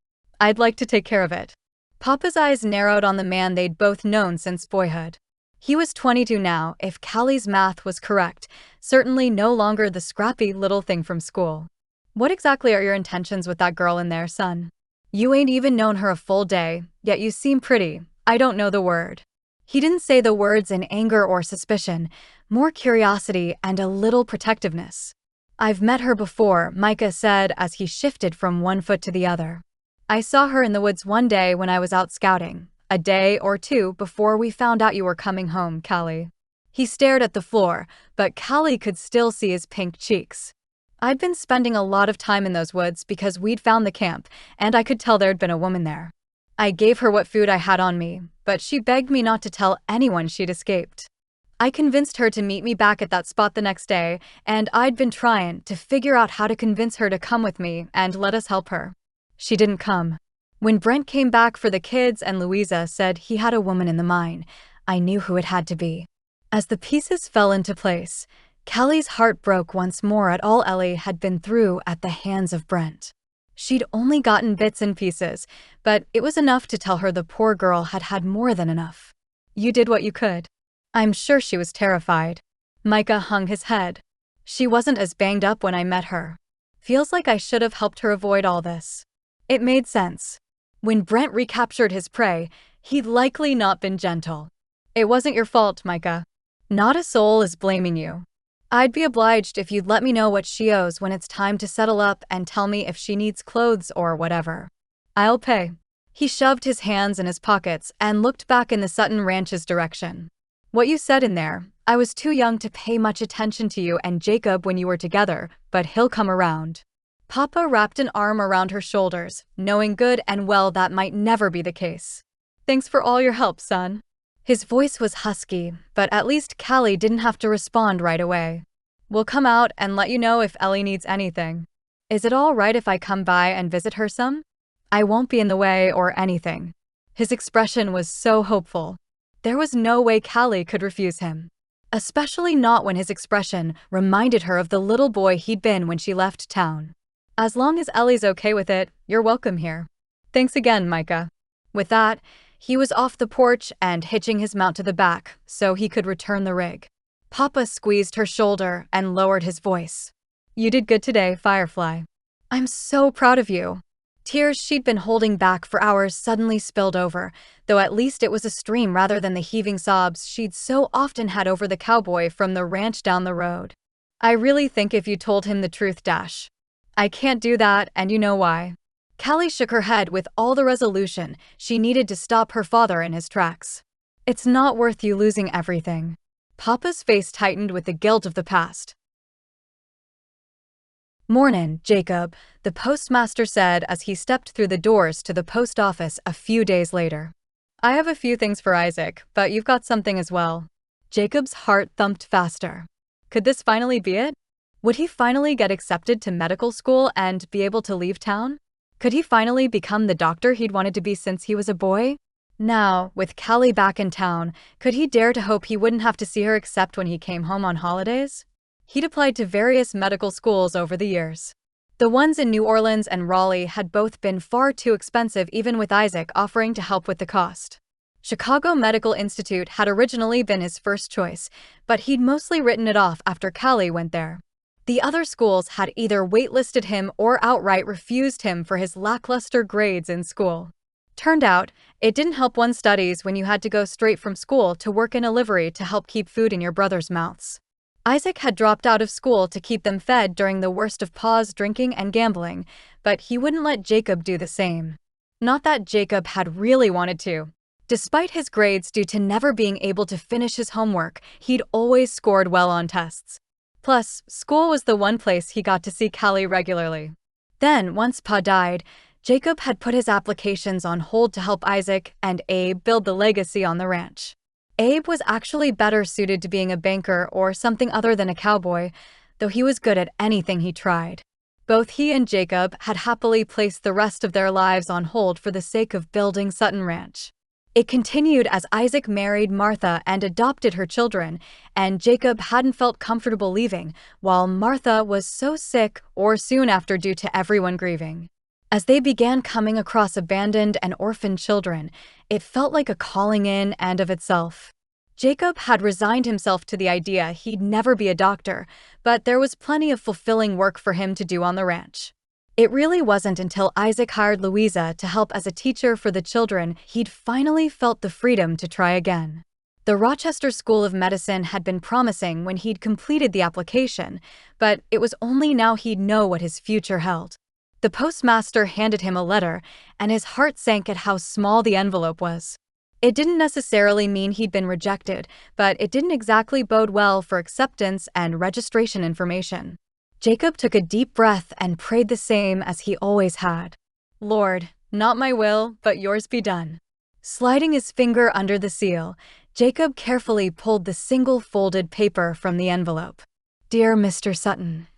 [SPEAKER 1] I'd like to take care of it. Papa's eyes narrowed on the man they'd both known since boyhood. He was 22 now, if Callie's math was correct, certainly no longer the scrappy little thing from school. What exactly are your intentions with that girl in there, son? You ain't even known her a full day, yet you seem pretty. I don't know the word. He didn't say the words in anger or suspicion, more curiosity and a little protectiveness. I've met her before, Micah said as he shifted from one foot to the other. I saw her in the woods one day when I was out scouting, a day or two before we found out you were coming home, Callie. He stared at the floor, but Callie could still see his pink cheeks. I'd been spending a lot of time in those woods because we'd found the camp, and I could tell there'd been a woman there. I gave her what food I had on me, but she begged me not to tell anyone she'd escaped. I convinced her to meet me back at that spot the next day, and I'd been trying to figure out how to convince her to come with me and let us help her. She didn't come. When Brent came back for the kids and Louisa said he had a woman in the mine, I knew who it had to be. As the pieces fell into place, Callie's heart broke once more at all Ellie had been through at the hands of Brent. She'd only gotten bits and pieces, but it was enough to tell her the poor girl had had more than enough. You did what you could. I'm sure she was terrified. Micah hung his head. She wasn't as banged up when I met her. Feels like I should have helped her avoid all this. It made sense. When Brent recaptured his prey, he'd likely not been gentle. It wasn't your fault, Micah. Not a soul is blaming you. I'd be obliged if you'd let me know what she owes when it's time to settle up and tell me if she needs clothes or whatever. I'll pay. He shoved his hands in his pockets and looked back in the Sutton ranch's direction. What you said in there, I was too young to pay much attention to you and Jacob when you were together, but he'll come around. Papa wrapped an arm around her shoulders, knowing good and well that might never be the case. Thanks for all your help, son. His voice was husky, but at least Callie didn't have to respond right away. We'll come out and let you know if Ellie needs anything. Is it all right if I come by and visit her some? I won't be in the way or anything. His expression was so hopeful. There was no way Callie could refuse him. Especially not when his expression reminded her of the little boy he'd been when she left town. As long as Ellie's okay with it, you're welcome here. Thanks again, Micah. With that, he was off the porch and hitching his mount to the back so he could return the rig. Papa squeezed her shoulder and lowered his voice. You did good today, Firefly. I'm so proud of you. Tears she'd been holding back for hours suddenly spilled over, though at least it was a stream rather than the heaving sobs she'd so often had over the cowboy from the ranch down the road. I really think if you told him the truth, Dash. I can't do that, and you know why. Callie shook her head with all the resolution she needed to stop her father in his tracks. It's not worth you losing everything. Papa's face tightened with the guilt of the past. Mornin', Jacob, the postmaster said as he stepped through the doors to the post office a few days later. I have a few things for Isaac, but you've got something as well. Jacob's heart thumped faster. Could this finally be it? Would he finally get accepted to medical school and be able to leave town? Could he finally become the doctor he'd wanted to be since he was a boy? Now, with Callie back in town, could he dare to hope he wouldn't have to see her except when he came home on holidays? He'd applied to various medical schools over the years. The ones in New Orleans and Raleigh had both been far too expensive even with Isaac offering to help with the cost. Chicago Medical Institute had originally been his first choice, but he'd mostly written it off after Callie went there. The other schools had either waitlisted him or outright refused him for his lackluster grades in school. Turned out, it didn't help one's studies when you had to go straight from school to work in a livery to help keep food in your brothers' mouths. Isaac had dropped out of school to keep them fed during the worst of Pa's drinking and gambling, but he wouldn't let Jacob do the same. Not that Jacob had really wanted to. Despite his grades due to never being able to finish his homework, he'd always scored well on tests. Plus, school was the one place he got to see Callie regularly. Then, once Pa died, Jacob had put his applications on hold to help Isaac and Abe build the legacy on the ranch. Abe was actually better suited to being a banker or something other than a cowboy, though he was good at anything he tried. Both he and Jacob had happily placed the rest of their lives on hold for the sake of building Sutton Ranch. It continued as Isaac married Martha and adopted her children, and Jacob hadn't felt comfortable leaving, while Martha was so sick or soon after due to everyone grieving. As they began coming across abandoned and orphaned children, it felt like a calling in and of itself. Jacob had resigned himself to the idea he'd never be a doctor, but there was plenty of fulfilling work for him to do on the ranch. It really wasn't until Isaac hired Louisa to help as a teacher for the children he'd finally felt the freedom to try again. The Rochester School of Medicine had been promising when he'd completed the application, but it was only now he'd know what his future held. The postmaster handed him a letter, and his heart sank at how small the envelope was. It didn't necessarily mean he'd been rejected, but it didn't exactly bode well for acceptance and registration information. Jacob took a deep breath and prayed the same as he always had. "Lord, not my will, but yours be done." Sliding his finger under the seal, Jacob carefully pulled the single folded paper from the envelope. "Dear Mr. Sutton,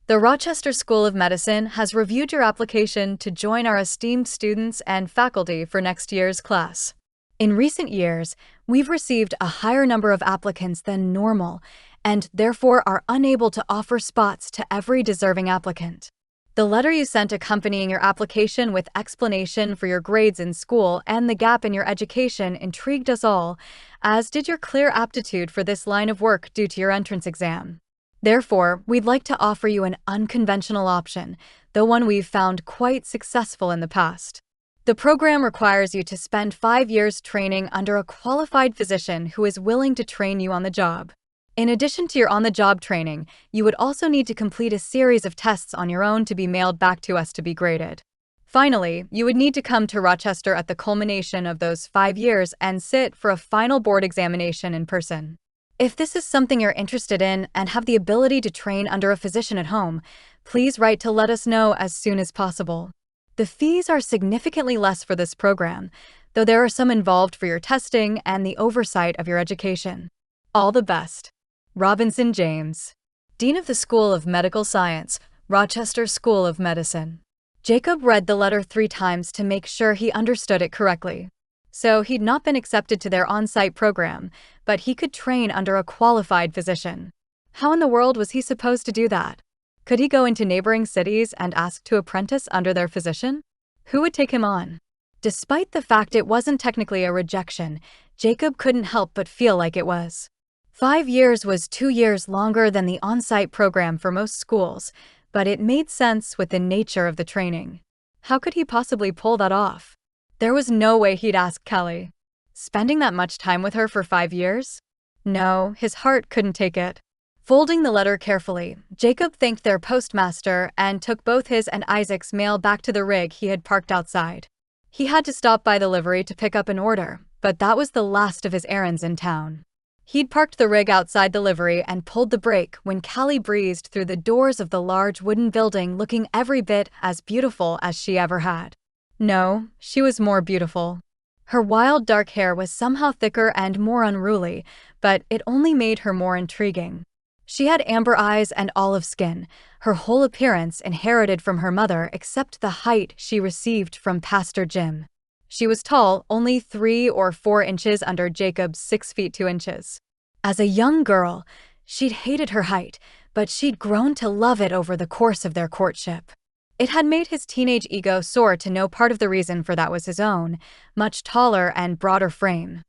[SPEAKER 1] the Rochester School of Medicine has reviewed your application to join our esteemed students and faculty for next year's class. In recent years, we've received a higher number of applicants than normal, and therefore are unable to offer spots to every deserving applicant. The letter you sent accompanying your application with explanation for your grades in school and the gap in your education intrigued us all, as did your clear aptitude for this line of work due to your entrance exam. Therefore, we'd like to offer you an unconventional option, though one we've found quite successful in the past. The program requires you to spend 5 years training under a qualified physician who is willing to train you on the job. In addition to your on-the-job training, you would also need to complete a series of tests on your own to be mailed back to us to be graded. Finally, you would need to come to Rochester at the culmination of those 5 years and sit for a final board examination in person. If this is something you're interested in and have the ability to train under a physician at home, please write to let us know as soon as possible. The fees are significantly less for this program, though there are some involved for your testing and the oversight of your education. All the best. Robinson James, Dean of the School of Medical Science, Rochester School of Medicine. Jacob read the letter 3 times to make sure he understood it correctly. So he'd not been accepted to their on-site program, but he could train under a qualified physician. How in the world was he supposed to do that? Could he go into neighboring cities and ask to apprentice under their physician? Who would take him on? Despite the fact it wasn't technically a rejection, Jacob couldn't help but feel like it was. 5 years was 2 years longer than the on-site program for most schools, but it made sense with the nature of the training. How could he possibly pull that off? There was no way he'd ask Callie. Spending that much time with her for 5 years? No, his heart couldn't take it. Folding the letter carefully, Jacob thanked their postmaster and took both his and Isaac's mail back to the rig he had parked outside. He had to stop by the livery to pick up an order, but that was the last of his errands in town. He'd parked the rig outside the livery and pulled the brake when Callie breezed through the doors of the large wooden building looking every bit as beautiful as she ever had. No, she was more beautiful. Her wild dark hair was somehow thicker and more unruly, but it only made her more intriguing. She had amber eyes and olive skin, her whole appearance inherited from her mother except the height she received from Pastor Jim. She was tall, only 3 or 4 inches under Jacob's 6 feet 2 inches. As a young girl, she'd hated her height, but she'd grown to love it over the course of their courtship. It had made his teenage ego soar to know part of the reason for that was his own, much taller and broader frame.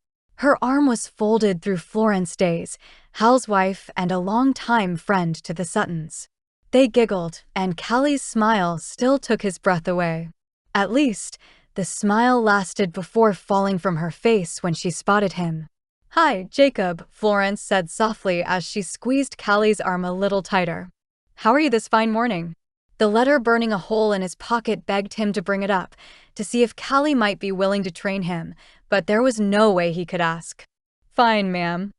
[SPEAKER 1] Her arm was folded through Florence Days, Hal's wife and a long-time friend to the Suttons. They giggled, and Callie's smile still took his breath away. At least, the smile lasted before falling from her face when she spotted him. "Hi, Jacob," Florence said softly as she squeezed Callie's arm a little tighter. "How are you this fine morning?" The letter burning a hole in his pocket begged him to bring it up, to see if Callie might be willing to train him, but there was no way he could ask. "Fine, ma'am.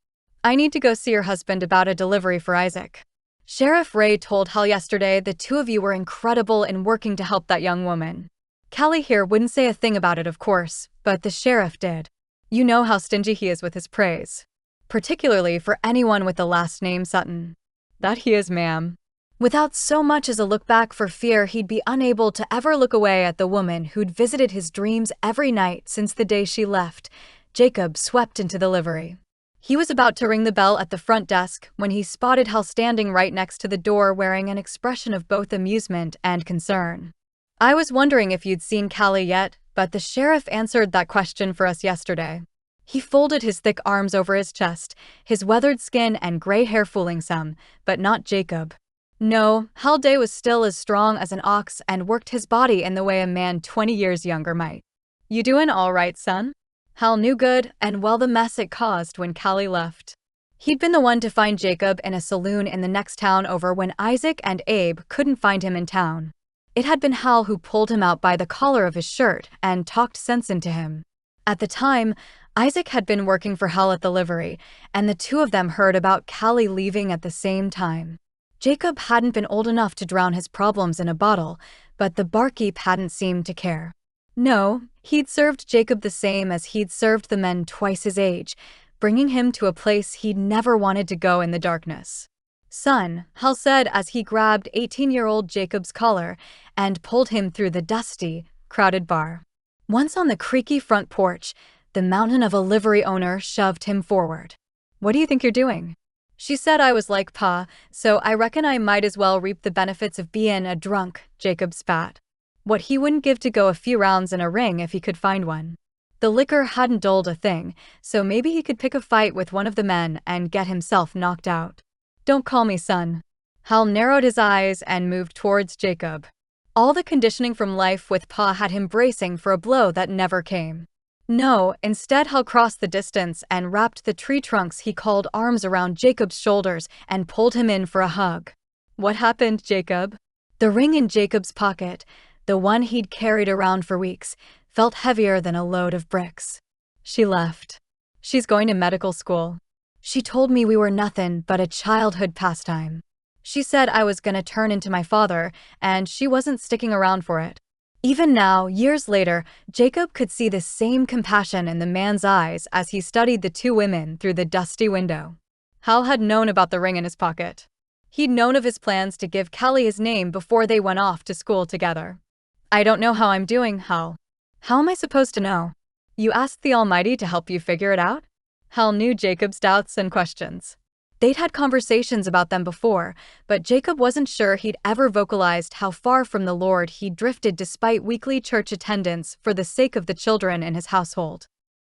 [SPEAKER 1] I need to go see your husband about a delivery for Isaac. Sheriff Ray told Hal yesterday the 2 of you were incredible in working to help that young woman. Callie here wouldn't say a thing about it, of course, but the sheriff did. You know how stingy he is with his praise, particularly for anyone with the last name Sutton." "That he is, ma'am." without so much as a look back for fear he'd be unable to ever look away at the woman who'd visited his dreams every night since the day she left. Jacob swept into the livery. He was about to ring the bell at the front desk when he spotted Hal standing right next to the door wearing an expression of both amusement and concern. "I was wondering if you'd seen Callie yet, but the sheriff answered that question for us yesterday." He folded his thick arms over his chest, his weathered skin and gray hair fooling some, but not Jacob. No, Hal Day was still as strong as an ox and worked his body in the way a man 20 years younger might. "You doin' all right, son?" Hal knew good and well the mess it caused when Callie left. He'd been the one to find Jacob in a saloon in the next town over when Isaac and Abe couldn't find him in town. It had been Hal who pulled him out by the collar of his shirt and talked sense into him. At the time, Isaac had been working for Hal at the livery, and the two of them heard about Callie leaving at the same time. Jacob hadn't been old enough to drown his problems in a bottle, but the barkeep hadn't seemed to care. No, he'd served Jacob the same as he'd served the men twice his age, bringing him to a place he'd never wanted to go in the darkness. "Son," Hal said as he grabbed 18-year-old Jacob's collar and pulled him through the dusty, crowded bar. Once on the creaky front porch, the mountain of a livery owner shoved him forward. "What do you think you're doing?" "She said I was like Pa, so I reckon I might as well reap the benefits of bein' a drunk," Jacob spat. What he wouldn't give to go a few rounds in a ring if he could find one. The liquor hadn't dulled a thing, so maybe he could pick a fight with one of the men and get himself knocked out. "Don't call me son." Hal narrowed his eyes and moved towards Jacob. All the conditioning from life with Pa had him bracing for a blow that never came. No, instead Hal crossed the distance and wrapped the tree trunks he called arms around Jacob's shoulders and pulled him in for a hug. "What happened, Jacob?" The ring in Jacob's pocket, the one he'd carried around for weeks, felt heavier than a load of bricks. "She left. She's going to medical school. She told me we were nothing but a childhood pastime. She said I was gonna turn into my father, and she wasn't sticking around for it." Even now, years later, Jacob could see the same compassion in the man's eyes as he studied the two women through the dusty window. Hal had known about the ring in his pocket. He'd known of his plans to give Callie his name before they went off to school together. "I don't know how I'm doing, Hal." "How am I supposed to know? You asked the Almighty to help you figure it out?" Hal knew Jacob's doubts and questions. They'd had conversations about them before, but Jacob wasn't sure he'd ever vocalized how far from the Lord he'd drifted despite weekly church attendance for the sake of the children in his household.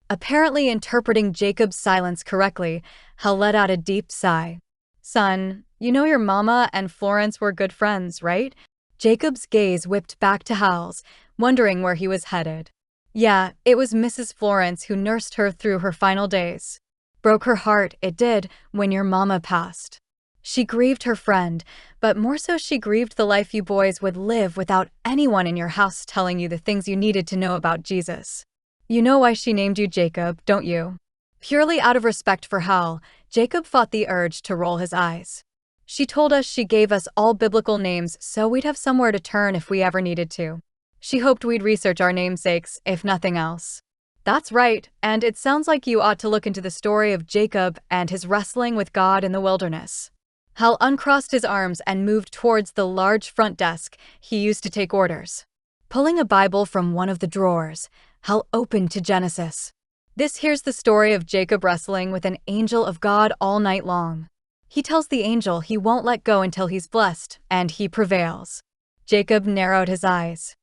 [SPEAKER 1] Apparently interpreting Jacob's silence correctly, Hal let out a deep sigh. "Son, you know your mama and Florence were good friends, right?" Jacob's gaze whipped back to Hal's, wondering where he was headed. "Yeah, it was Mrs. Florence who nursed her through her final days. Broke her heart, it did, when your mama passed. She grieved her friend, but more so she grieved the life you boys would live without anyone in your house telling you the things you needed to know about Jesus. You know why she named you Jacob, don't you?" Purely out of respect for Hal, Jacob fought the urge to roll his eyes. "She told us she gave us all biblical names so we'd have somewhere to turn if we ever needed to. She hoped we'd research our namesakes, if nothing else." "That's right, and it sounds like you ought to look into the story of Jacob and his wrestling with God in the wilderness." Hal uncrossed his arms and moved towards the large front desk he used to take orders. Pulling a Bible from one of the drawers, Hal opened to Genesis. "This here's the story of Jacob wrestling with an angel of God all night long. He tells the angel he won't let go until he's blessed, and he prevails." Jacob narrowed his eyes.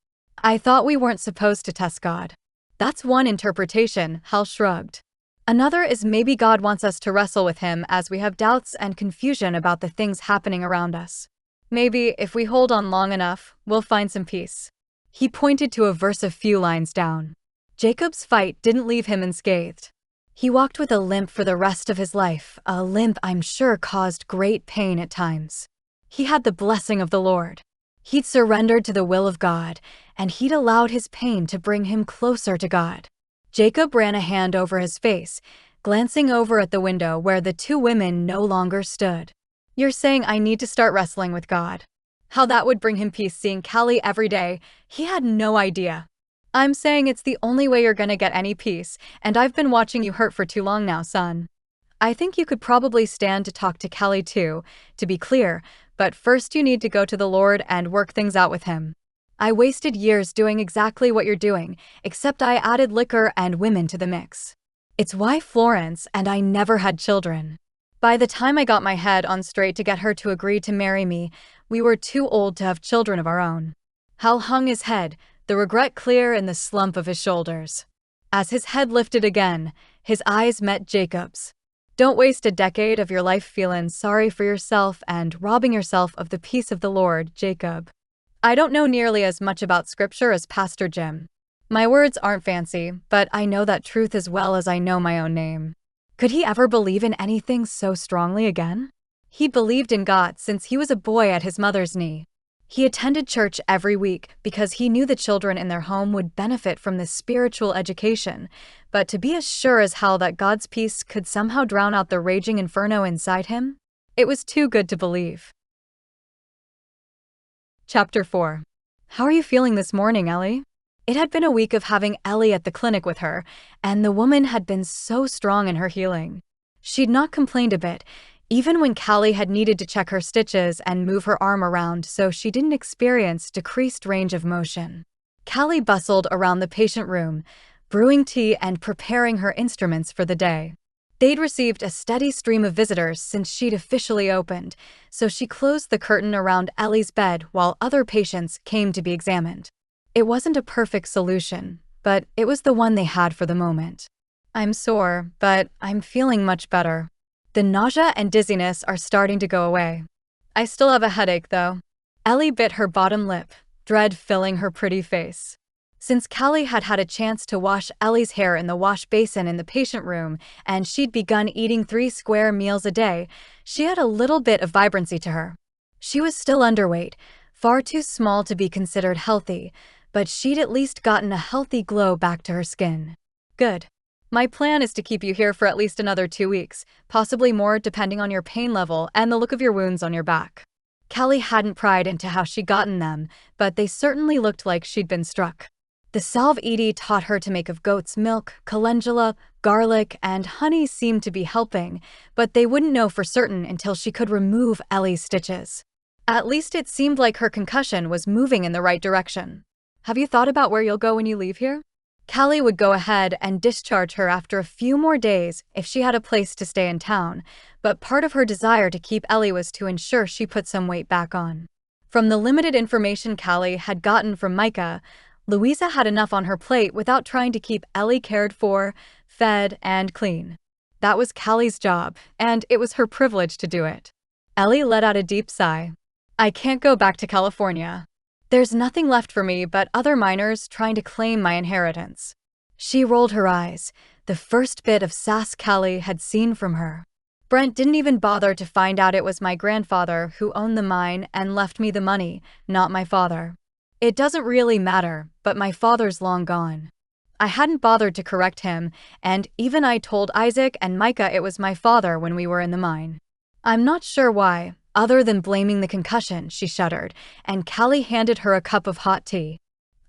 [SPEAKER 1] "I thought we weren't supposed to test God." "That's one interpretation," Hal shrugged. "Another is maybe God wants us to wrestle with him as we have doubts and confusion about the things happening around us. Maybe, if we hold on long enough, we'll find some peace." He pointed to a verse a few lines down. Jacob's fight didn't leave him unscathed. He walked with a limp for the rest of his life, a limp I'm sure caused great pain at times. He had the blessing of the Lord. He'd surrendered to the will of God, and he'd allowed his pain to bring him closer to God. Jacob ran a hand over his face, glancing over at the window where the two women no longer stood. "You're saying I need to start wrestling with God?" How that would bring him peace seeing Callie every day, he had no idea. "I'm saying it's the only way you're gonna get any peace, and I've been watching you hurt for too long now, son. I think you could probably stand to talk to Callie too, to be clear, but first you need to go to the Lord and work things out with him. I wasted years doing exactly what you're doing, except I added liquor and women to the mix. It's why Florence and I never had children. By the time I got my head on straight to get her to agree to marry me, we were too old to have children of our own." Hal hung his head, the regret clear in the slump of his shoulders. As his head lifted again, his eyes met Jacob's. "Don't waste a decade of your life feeling sorry for yourself and robbing yourself of the peace of the Lord, Jacob. I don't know nearly as much about scripture as Pastor Jim. My words aren't fancy, but I know that truth as well as I know my own name." Could he ever believe in anything so strongly again? He believed in God since he was a boy at his mother's knee. He attended church every week because he knew the children in their home would benefit from this spiritual education, but to be as sure as hell that God's peace could somehow drown out the raging inferno inside him? It was too good to believe. Chapter 4. How are you feeling this morning, Ellie? It had been a week of having Ellie at the clinic with her, and the woman had been so strong in her healing. She'd not complained a bit, even when Callie had needed to check her stitches and move her arm around so she didn't experience decreased range of motion. Callie bustled around the patient room, brewing tea and preparing her instruments for the day. They'd received a steady stream of visitors since she'd officially opened, so she closed the curtain around Ellie's bed while other patients came to be examined. It wasn't a perfect solution, but it was the one they had for the moment. "I'm sore, but I'm feeling much better. The nausea and dizziness are starting to go away. I still have a headache, though." Ellie bit her bottom lip, dread filling her pretty face. Since Callie had had a chance to wash Ellie's hair in the wash basin in the patient room and she'd begun eating 3 square meals a day, she had a little bit of vibrancy to her. She was still underweight, far too small to be considered healthy, but she'd at least gotten a healthy glow back to her skin. "Good. My plan is to keep you here for at least another 2 weeks, possibly more depending on your pain level and the look of your wounds on your back." Callie hadn't pried into how she'd gotten them, but they certainly looked like she'd been struck. The salve Edie taught her to make of goat's milk, calendula, garlic, and honey seemed to be helping, but they wouldn't know for certain until she could remove Ellie's stitches. At least it seemed like her concussion was moving in the right direction. "Have you thought about where you'll go when you leave here?" Callie would go ahead and discharge her after a few more days if she had a place to stay in town, but part of her desire to keep Ellie was to ensure she put some weight back on. From the limited information Callie had gotten from Micah, Louisa had enough on her plate without trying to keep Ellie cared for, fed, and clean. That was Callie's job, and it was her privilege to do it. Ellie let out a deep sigh. "I can't go back to California. There's nothing left for me but other minors trying to claim my inheritance." She rolled her eyes, the first bit of sass Callie had seen from her. "Brent didn't even bother to find out it was my grandfather who owned the mine and left me the money, not my father. It doesn't really matter, but my father's long gone." I hadn't bothered to correct him, and even I told Isaac and Micah it was my father when we were in the mine. "I'm not sure why. Other than blaming the concussion," she shuddered, and Callie handed her a cup of hot tea.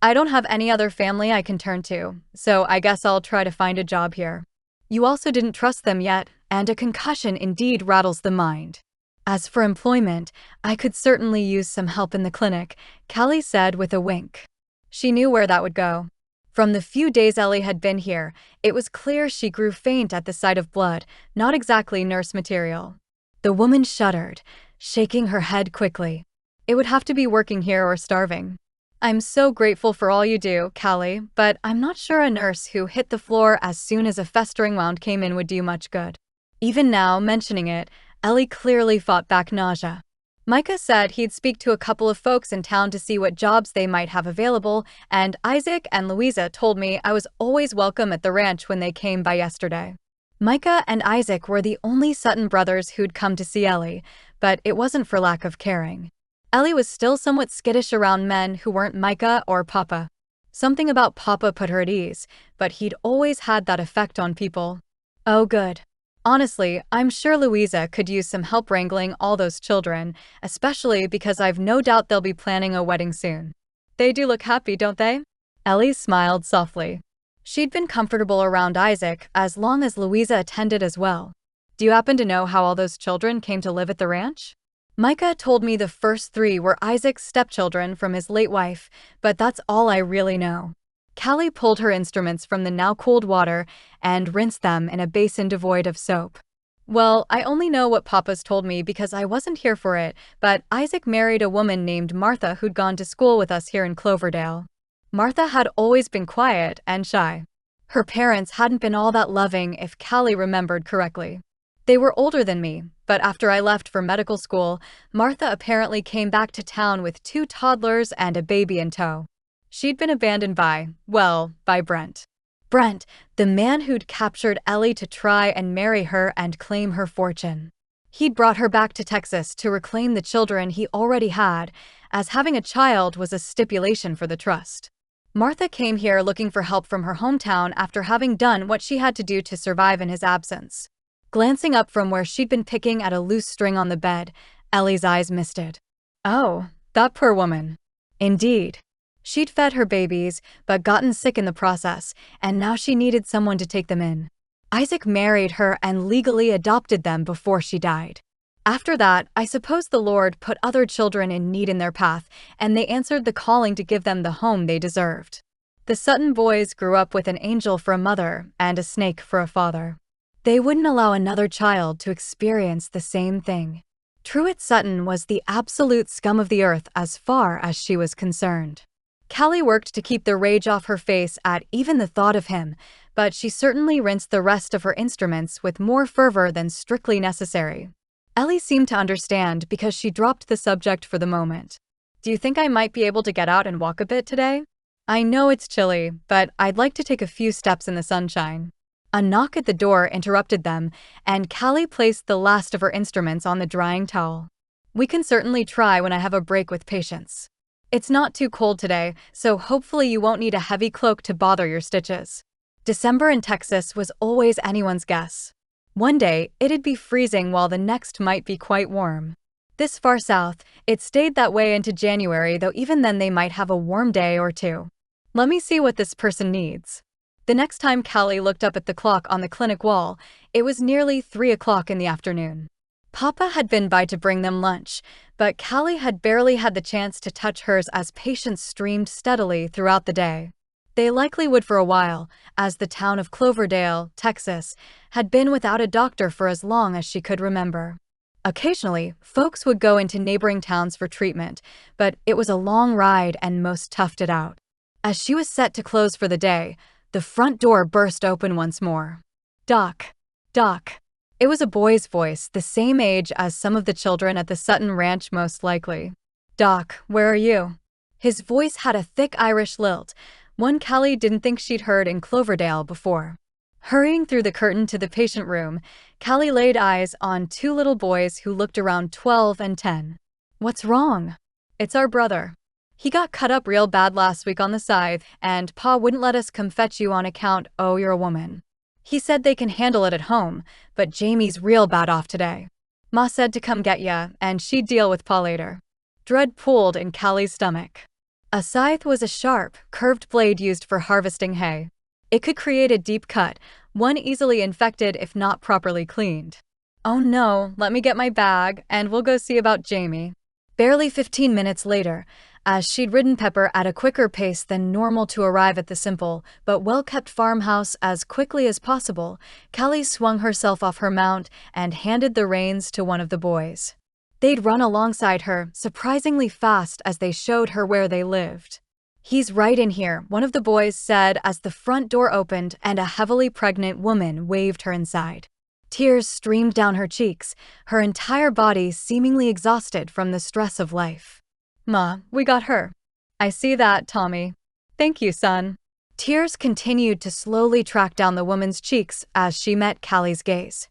[SPEAKER 1] "I don't have any other family I can turn to, so I guess I'll try to find a job here." You also didn't trust them yet, and a concussion indeed rattles the mind. "As for employment, I could certainly use some help in the clinic," Callie said with a wink. She knew where that would go. From the few days Ellie had been here, it was clear she grew faint at the sight of blood, not exactly nurse material. The woman shuddered, shaking her head quickly. "It would have to be working here or starving." "I'm so grateful for all you do, Callie, but I'm not sure a nurse who hit the floor as soon as a festering wound came in would do much good." Even now, mentioning it, Ellie clearly fought back nausea. "Micah said he'd speak to a couple of folks in town to see what jobs they might have available, and Isaac and Louisa told me I was always welcome at the ranch when they came by yesterday." Micah and Isaac were the only Sutton brothers who'd come to see Ellie, but it wasn't for lack of caring. Ellie was still somewhat skittish around men who weren't Micah or Papa. Something about Papa put her at ease, but he'd always had that effect on people. "Oh good. Honestly, I'm sure Louisa could use some help wrangling all those children, especially because I've no doubt they'll be planning a wedding soon." "They do look happy, don't they?" Ellie smiled softly. She'd been comfortable around Isaac as long as Louisa attended as well. "Do you happen to know how all those children came to live at the ranch?" Micah told me the first three were Isaac's stepchildren from his late wife, but that's all I really know. Callie pulled her instruments from the now cooled water and rinsed them in a basin devoid of soap. Well, I only know what Papa's told me because I wasn't here for it, but Isaac married a woman named Martha who'd gone to school with us here in Cloverdale. Martha had always been quiet and shy. Her parents hadn't been all that loving if Callie remembered correctly. They were older than me, but after I left for medical school, Martha apparently came back to town with 2 toddlers and a baby in tow. She'd been abandoned by Brent. Brent, the man who'd captured Ellie to try and marry her and claim her fortune. He'd brought her back to Texas to reclaim the children he already had, as having a child was a stipulation for the trust. Martha came here looking for help from her hometown after having done what she had to do to survive in his absence. Glancing up from where she'd been picking at a loose string on the bed, Ellie's eyes misted. Oh, that poor woman. Indeed. She'd fed her babies, but gotten sick in the process, and now she needed someone to take them in. Isaac married her and legally adopted them before she died. After that, I suppose the Lord put other children in need in their path, and they answered the calling to give them the home they deserved. The Sutton boys grew up with an angel for a mother and a snake for a father. They wouldn't allow another child to experience the same thing. Truett Sutton was the absolute scum of the earth as far as she was concerned. Callie worked to keep the rage off her face at even the thought of him, but she certainly rinsed the rest of her instruments with more fervor than strictly necessary. Ellie seemed to understand because she dropped the subject for the moment. Do you think I might be able to get out and walk a bit today? I know it's chilly, but I'd like to take a few steps in the sunshine. A knock at the door interrupted them, and Callie placed the last of her instruments on the drying towel. We can certainly try when I have a break with patience. It's not too cold today, so hopefully you won't need a heavy cloak to bother your stitches. December in Texas was always anyone's guess. One day, it'd be freezing while the next might be quite warm. This far south, it stayed that way into January, though even then they might have a warm day or two. Let me see what this person needs. The next time Callie looked up at the clock on the clinic wall, it was nearly 3 o'clock in the afternoon. Papa had been by to bring them lunch, but Callie had barely had the chance to touch hers as patients streamed steadily throughout the day. They likely would for a while, as the town of Cloverdale, Texas, had been without a doctor for as long as she could remember. Occasionally, folks would go into neighboring towns for treatment, but it was a long ride and most toughed it out. As she was set to close for the day, the front door burst open once more. Doc. Doc. It was a boy's voice, the same age as some of the children at the Sutton ranch most likely. Doc, where are you? His voice had a thick Irish lilt, one Callie didn't think she'd heard in Cloverdale before. Hurrying through the curtain to the patient room, Callie laid eyes on 2 little boys who looked around 12 and 10. What's wrong? It's our brother. He got cut up real bad last week on the scythe, and Pa wouldn't let us come fetch you on account, oh, you're a woman. He said they can handle it at home, but Jamie's real bad off today. Ma said to come get ya, and she'd deal with Pa later. Dread pooled in Callie's stomach. A scythe was a sharp, curved blade used for harvesting hay. It could create a deep cut, one easily infected if not properly cleaned. Oh no, let me get my bag, and we'll go see about Jamie. Barely 15 minutes later, as she'd ridden Pepper at a quicker pace than normal to arrive at the simple but well-kept farmhouse as quickly as possible, Callie swung herself off her mount and handed the reins to one of the boys. They'd run alongside her, surprisingly fast as they showed her where they lived. He's right in here, one of the boys said as the front door opened and a heavily pregnant woman waved her inside. Tears streamed down her cheeks, her entire body seemingly exhausted from the stress of life. Ma, we got her. I see that, Tommy. Thank you, son. Tears continued to slowly track down the woman's cheeks as she met Callie's gaze.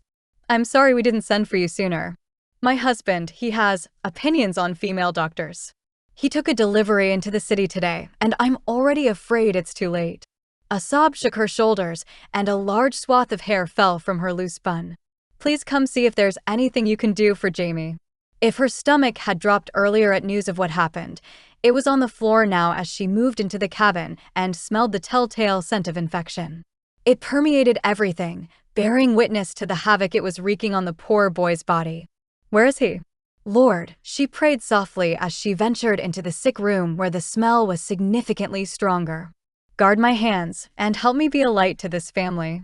[SPEAKER 1] I'm sorry we didn't send for you sooner. My husband, he has opinions on female doctors. He took a delivery into the city today, and I'm already afraid it's too late. A sob shook her shoulders, and a large swath of hair fell from her loose bun. Please come see if there's anything you can do for Jamie. If her stomach had dropped earlier at news of what happened, it was on the floor now as she moved into the cabin and smelled the telltale scent of infection. It permeated everything, bearing witness to the havoc it was wreaking on the poor boy's body. Where is he? Lord, she prayed softly as she ventured into the sick room where the smell was significantly stronger. Guard my hands and help me be a light to this family.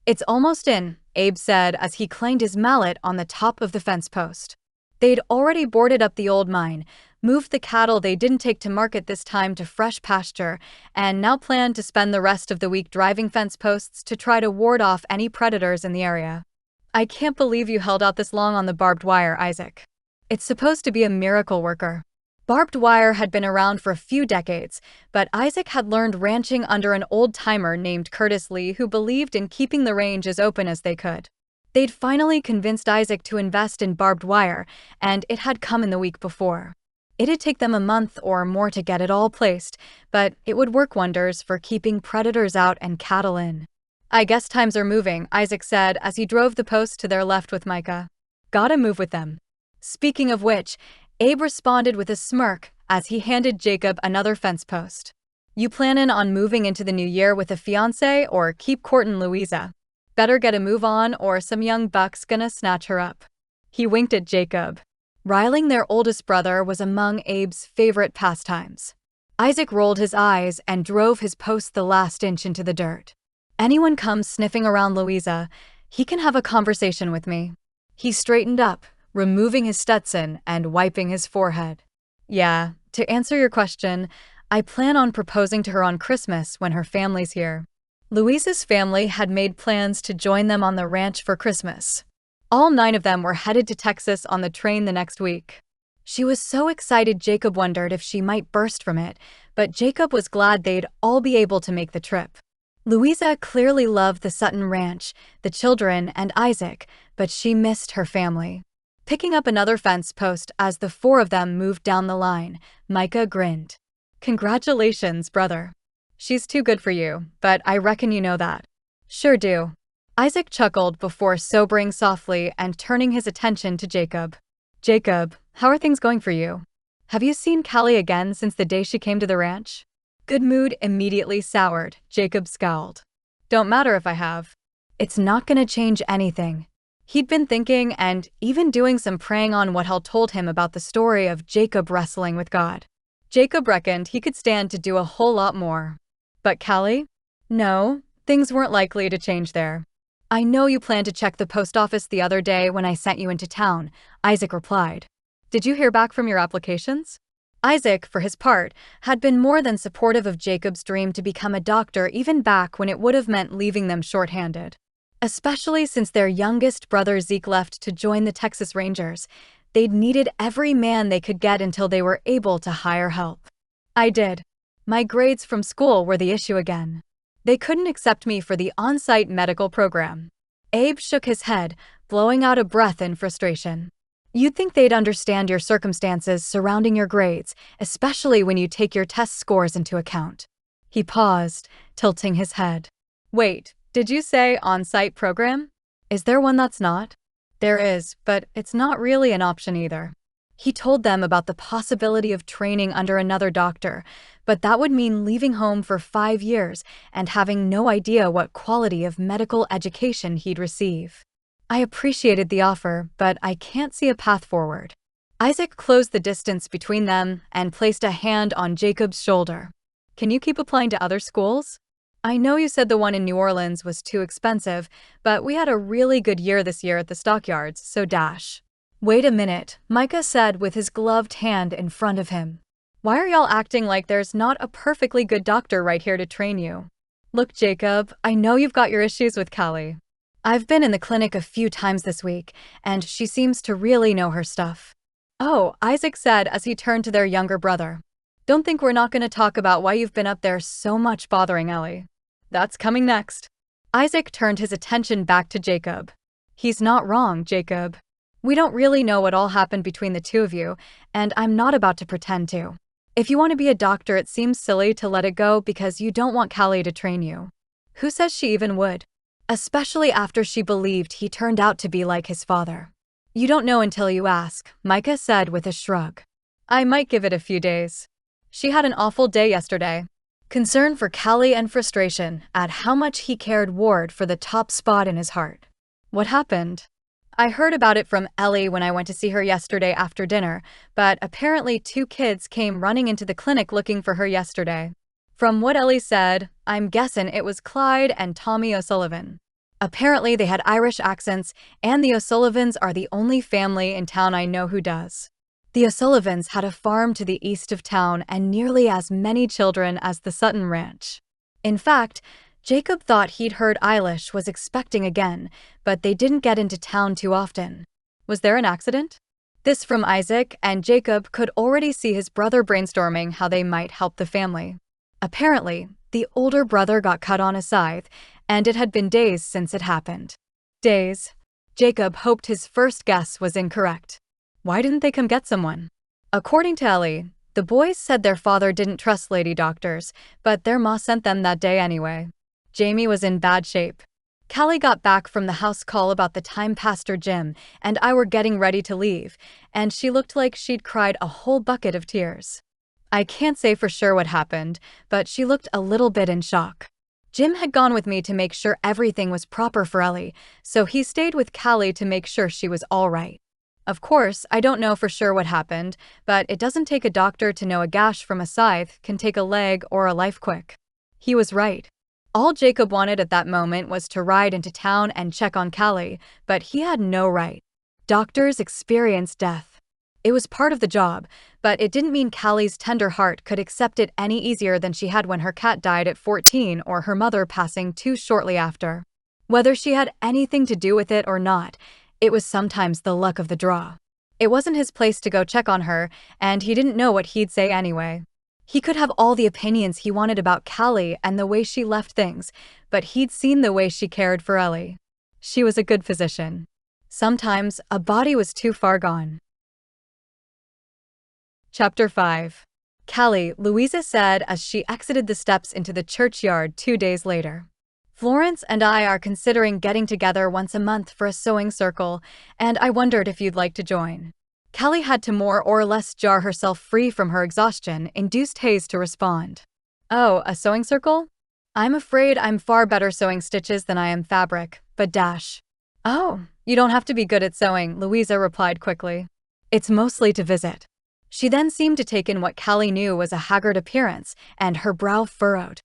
[SPEAKER 1] It's almost in, Abe said as he clanged his mallet on the top of the fence post. They'd already boarded up the old mine, moved the cattle they didn't take to market this time to fresh pasture, and now planned to spend the rest of the week driving fence posts to try to ward off any predators in the area. I can't believe you held out this long on the barbed wire, Isaac. It's supposed to be a miracle worker. Barbed wire had been around for a few decades, but Isaac had learned ranching under an old-timer named Curtis Lee who believed in keeping the range as open as they could. They'd finally convinced Isaac to invest in barbed wire, and it had come in the week before. It'd take them a month or more to get it all placed, but it would work wonders for keeping predators out and cattle in. I guess times are moving, Isaac said as he drove the post to their left with Micah. Gotta move with them. Speaking of which, Abe responded with a smirk as he handed Jacob another fence post. You plannin' on moving into the new year with a fiancé or keep courtin' Louisa? Better get a move on or some young buck's gonna snatch her up. He winked at Jacob. Riling their oldest brother was among Abe's favorite pastimes. Isaac rolled his eyes and drove his post the last inch into the dirt. Anyone comes sniffing around Louisa, he can have a conversation with me. He straightened up, removing his Stetson and wiping his forehead. Yeah, to answer your question, I plan on proposing to her on Christmas when her family's here. Louisa's family had made plans to join them on the ranch for Christmas. All 9 of them were headed to Texas on the train the next week. She was so excited Jacob wondered if she might burst from it, but Jacob was glad they'd all be able to make the trip. Louisa clearly loved the Sutton ranch, the children, and Isaac, but she missed her family. Picking up another fence post as the 4 of them moved down the line, Micah grinned. Congratulations, brother. She's too good for you, but I reckon you know that. Sure do. Isaac chuckled before sobering softly and turning his attention to Jacob. Jacob, how are things going for you? Have you seen Callie again since the day she came to the ranch? Good mood immediately soured, Jacob scowled. Don't matter if I have. It's not gonna change anything. He'd been thinking and even doing some praying on what Hal told him about the story of Jacob wrestling with God. Jacob reckoned he could stand to do a whole lot more. But Callie? No, things weren't likely to change there. I know you planned to check the post office the other day when I sent you into town, Isaac replied. Did you hear back from your applications? Isaac, for his part, had been more than supportive of Jacob's dream to become a doctor even back when it would have meant leaving them short-handed. Especially since their youngest brother Zeke left to join the Texas Rangers, they'd needed every man they could get until they were able to hire help. I did. My grades from school were the issue again. They couldn't accept me for the on-site medical program. Abe shook his head, blowing out a breath in frustration. You'd think they'd understand your circumstances surrounding your grades, especially when you take your test scores into account. He paused, tilting his head. Wait, did you say on-site program? Is there one that's not? There is, but it's not really an option either. He told them about the possibility of training under another doctor, but that would mean leaving home for 5 years and having no idea what quality of medical education he'd receive. I appreciated the offer, but I can't see a path forward. Isaac closed the distance between them and placed a hand on Jacob's shoulder. Can you keep applying to other schools? I know you said the one in New Orleans was too expensive, but we had a really good year this year at the stockyards, so dash. Wait a minute, Micah said with his gloved hand in front of him. Why are y'all acting like there's not a perfectly good doctor right here to train you? Look, Jacob, I know you've got your issues with Callie. I've been in the clinic a few times this week, and she seems to really know her stuff. Oh, Isaac said as he turned to their younger brother. Don't think we're not going to talk about why you've been up there so much bothering Ellie. That's coming next. Isaac turned his attention back to Jacob. He's not wrong, Jacob. We don't really know what all happened between the 2 of you, and I'm not about to pretend to. If you want to be a doctor, it seems silly to let it go because you don't want Callie to train you. Who says she even would? Especially after she believed he turned out to be like his father. You don't know until you ask, Micah said with a shrug. I might give it a few days. She had an awful day yesterday. Concern for Callie and frustration at how much he cared Ward for the top spot in his heart. What happened? I heard about it from Ellie when I went to see her yesterday after dinner, but apparently 2 kids came running into the clinic looking for her yesterday. From what Ellie said, I'm guessing it was Clyde and Tommy O'Sullivan. Apparently they had Irish accents, and the O'Sullivans are the only family in town I know who does. The O'Sullivans had a farm to the east of town and nearly as many children as the Sutton ranch. In fact, Jacob thought he'd heard Eilish was expecting again, but they didn't get into town too often. Was there an accident? This from Isaac, and Jacob could already see his brother brainstorming how they might help the family. Apparently, the older brother got cut on a scythe, and it had been days since it happened. Days. Jacob hoped his first guess was incorrect. Why didn't they come get someone? According to Ellie, the boys said their father didn't trust lady doctors, but their ma sent them that day anyway. Jamie was in bad shape. Callie got back from the house call about the time Pastor Jim and I were getting ready to leave, and she looked like she'd cried a whole bucket of tears. I can't say for sure what happened, but she looked a little bit in shock. Jim had gone with me to make sure everything was proper for Ellie, so he stayed with Callie to make sure she was all right. Of course, I don't know for sure what happened, but it doesn't take a doctor to know a gash from a scythe can take a leg or a life quick. He was right. All Jacob wanted at that moment was to ride into town and check on Callie, but he had no right. Doctors experience death. It was part of the job, but it didn't mean Callie's tender heart could accept it any easier than she had when her cat died at 14 or her mother passing too shortly after. Whether she had anything to do with it or not, it was sometimes the luck of the draw. It wasn't his place to go check on her, and he didn't know what he'd say anyway. He could have all the opinions he wanted about Callie and the way she left things, but he'd seen the way she cared for Ellie. She was a good physician. Sometimes a body was too far gone. Chapter 5. Callie, Louisa said as she exited the steps into the churchyard 2 days later. Florence and I are considering getting together once a month for a sewing circle, and I wondered if you'd like to join. Callie had to more or less jar herself free from her exhaustion-induced haze to respond. Oh, a sewing circle? I'm afraid I'm far better sewing stitches than I am fabric, but dash. Oh, you don't have to be good at sewing, Louisa replied quickly. It's mostly to visit. She then seemed to take in what Callie knew was a haggard appearance, and her brow furrowed.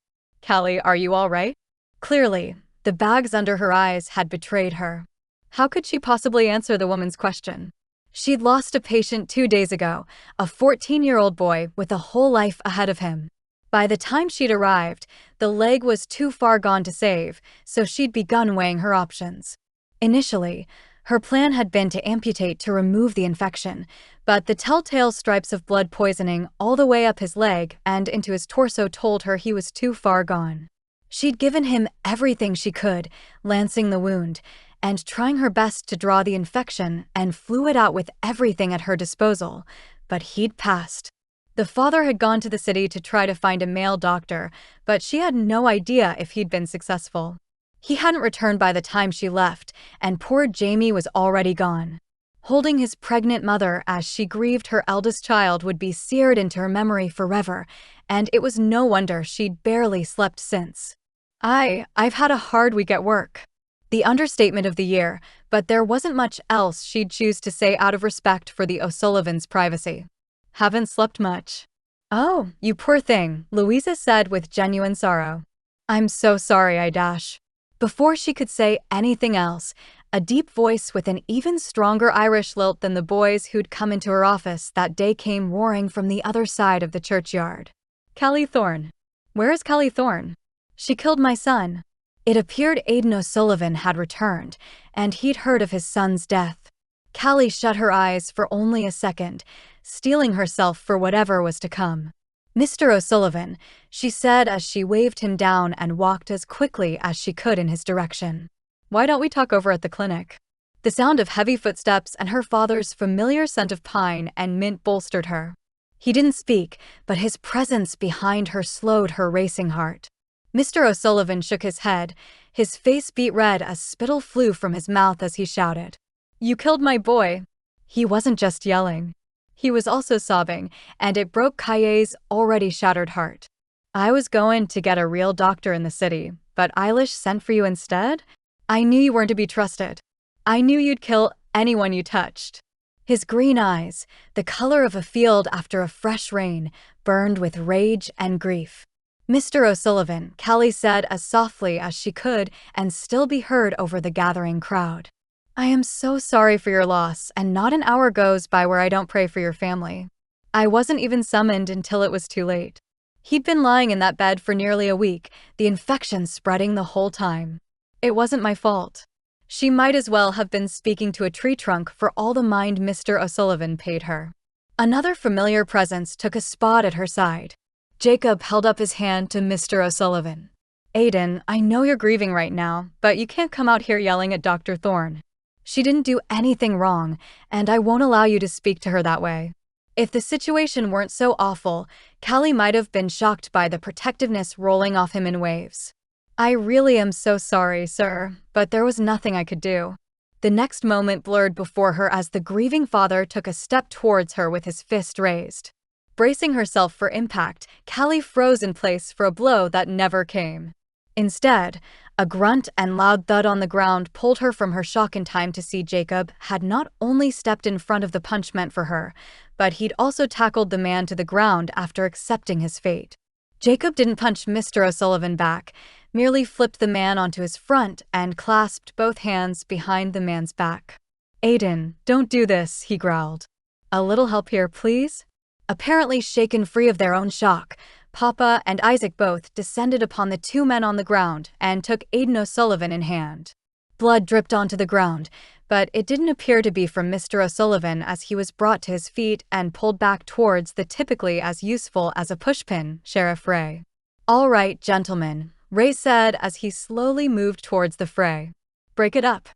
[SPEAKER 1] Callie, are you all right? Clearly, the bags under her eyes had betrayed her. How could she possibly answer the woman's question? She'd lost a patient 2 days ago, a 14-year-old boy with a whole life ahead of him. By the time she'd arrived, the leg was too far gone to save, so she'd begun weighing her options. Initially, her plan had been to amputate to remove the infection, but the telltale stripes of blood poisoning all the way up his leg and into his torso told her he was too far gone. She'd given him everything she could, lancing the wound, and trying her best to draw the infection and fluid out with everything at her disposal, but he'd passed. The father had gone to the city to try to find a male doctor, but she had no idea if he'd been successful. He hadn't returned by the time she left, and poor Jamie was already gone. Holding his pregnant mother as she grieved her eldest child would be seared into her memory forever, and it was no wonder she'd barely slept since. I've had a hard week at work. The understatement of the year, but there wasn't much else she'd choose to say out of respect for the O'Sullivans' privacy. Haven't slept much. Oh, you poor thing, Louisa said with genuine sorrow. I'm so sorry, I dash. Before she could say anything else, a deep voice with an even stronger Irish lilt than the boys who'd come into her office that day came roaring from the other side of the churchyard. Callie Thorne. Where is Callie Thorne? She killed my son. It appeared Aidan O'Sullivan had returned, and he'd heard of his son's death. Callie shut her eyes for only a second, steeling herself for whatever was to come. Mr. O'Sullivan, she said as she waved him down and walked as quickly as she could in his direction. Why don't we talk over at the clinic? The sound of heavy footsteps and her father's familiar scent of pine and mint bolstered her. He didn't speak, but his presence behind her slowed her racing heart. Mr. O'Sullivan shook his head, his face beet red as spittle flew from his mouth as he shouted. You killed my boy. He wasn't just yelling. He was also sobbing, and it broke Kallie's already shattered heart. I was going to get a real doctor in the city, but Eilish sent for you instead? I knew you weren't to be trusted. I knew you'd kill anyone you touched. His green eyes, the color of a field after a fresh rain, burned with rage and grief. "Mr. O'Sullivan," Callie said as softly as she could and still be heard over the gathering crowd. "I am so sorry for your loss, and not an hour goes by where I don't pray for your family. I wasn't even summoned until it was too late." He'd been lying in that bed for nearly a week, the infection spreading the whole time. "It wasn't my fault." She might as well have been speaking to a tree trunk for all the mind Mr. O'Sullivan paid her. Another familiar presence took a spot at her side. Jacob held up his hand to Mr. O'Sullivan. "Aiden, I know you're grieving right now, but you can't come out here yelling at Dr. Thorne. She didn't do anything wrong, and I won't allow you to speak to her that way." If the situation weren't so awful, Callie might have been shocked by the protectiveness rolling off him in waves. "I really am so sorry, sir, but there was nothing I could do." The next moment blurred before her as the grieving father took a step towards her with his fist raised. Bracing herself for impact, Callie froze in place for a blow that never came. Instead, a grunt and loud thud on the ground pulled her from her shock in time to see Jacob had not only stepped in front of the punch meant for her, but he'd also tackled the man to the ground after accepting his fate. Jacob didn't punch Mr. O'Sullivan back, merely flipped the man onto his front and clasped both hands behind the man's back. "Aiden, don't do this," he growled. "A little help here, please?" Apparently shaken free of their own shock, Papa and Isaac both descended upon the two men on the ground and took Aiden O'Sullivan in hand. Blood dripped onto the ground, but it didn't appear to be from Mr. O'Sullivan as he was brought to his feet and pulled back towards the typically as useful as a pushpin, Sheriff Ray. "All right, gentlemen," Ray said as he slowly moved towards the fray. "Break it up."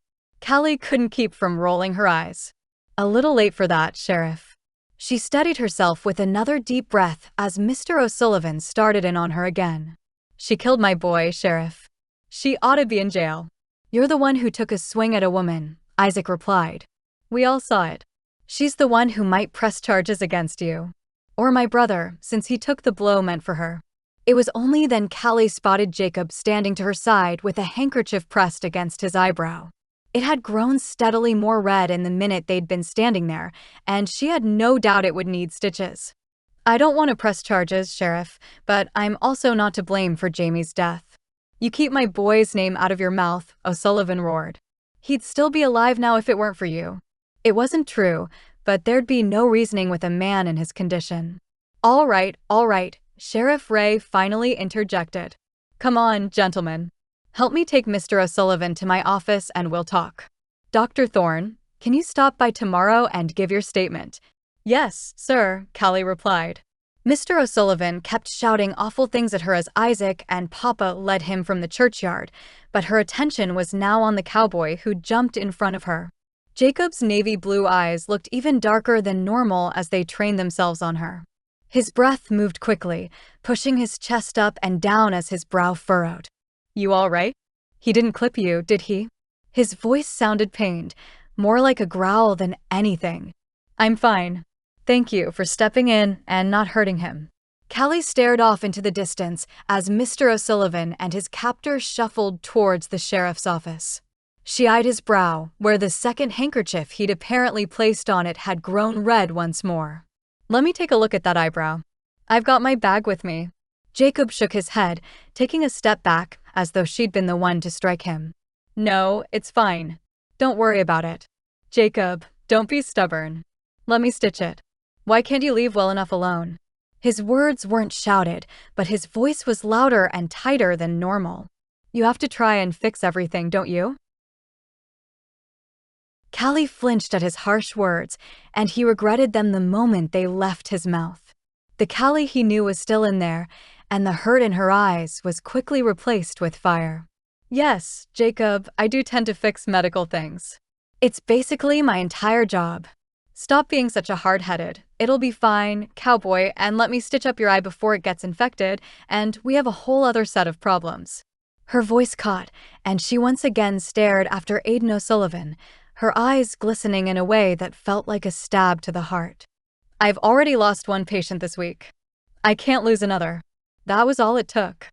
[SPEAKER 1] Callie couldn't keep from rolling her eyes. "A little late for that, Sheriff." She steadied herself with another deep breath as Mr. O'Sullivan started in on her again. "She killed my boy, Sheriff. She ought to be in jail." "You're the one who took a swing at a woman," Isaac replied. "We all saw it. She's the one who might press charges against you. Or my brother, since he took the blow meant for her." It was only then Callie spotted Jacob standing to her side with a handkerchief pressed against his eyebrow. It had grown steadily more red in the minute they'd been standing there, and she had no doubt it would need stitches. "I don't want to press charges, Sheriff, but I'm also not to blame for Jamie's death." "You keep my boy's name out of your mouth," O'Sullivan roared. "He'd still be alive now if it weren't for you." It wasn't true, but there'd be no reasoning with a man in his condition. All right, Sheriff Ray finally interjected. "Come on, gentlemen. Help me take Mr. O'Sullivan to my office and we'll talk. Dr. Thorne, can you stop by tomorrow and give your statement?" "Yes, sir," Callie replied. Mr. O'Sullivan kept shouting awful things at her as Isaac and Papa led him from the churchyard, but her attention was now on the cowboy who jumped in front of her. Jacob's navy blue eyes looked even darker than normal as they trained themselves on her. His breath moved quickly, pushing his chest up and down as his brow furrowed. "You all right? He didn't clip you, did he?" His voice sounded pained, more like a growl than anything. "I'm fine. Thank you for stepping in and not hurting him." Callie stared off into the distance as Mr. O'Sullivan and his captor shuffled towards the sheriff's office. She eyed his brow, where the second handkerchief he'd apparently placed on it had grown red once more. "Let me take a look at that eyebrow. I've got my bag with me." Jacob shook his head, taking a step back as though she'd been the one to strike him. "No, it's fine. Don't worry about it. Jacob, don't be stubborn. Let me stitch it. Why can't you leave well enough alone?" His words weren't shouted, but his voice was louder and tighter than normal. "You have to try and fix everything, don't you?" Callie flinched at his harsh words, and he regretted them the moment they left his mouth. The Callie he knew was still in there, and the hurt in her eyes was quickly replaced with fire. "Yes, Jacob, I do tend to fix medical things. It's basically my entire job. Stop being such a hard-headed. It'll be fine, cowboy, and let me stitch up your eye before it gets infected, and we have a whole other set of problems." Her voice caught, and she once again stared after Aiden O'Sullivan, her eyes glistening in a way that felt like a stab to the heart. "I've already lost one patient this week. I can't lose another." That was all it took.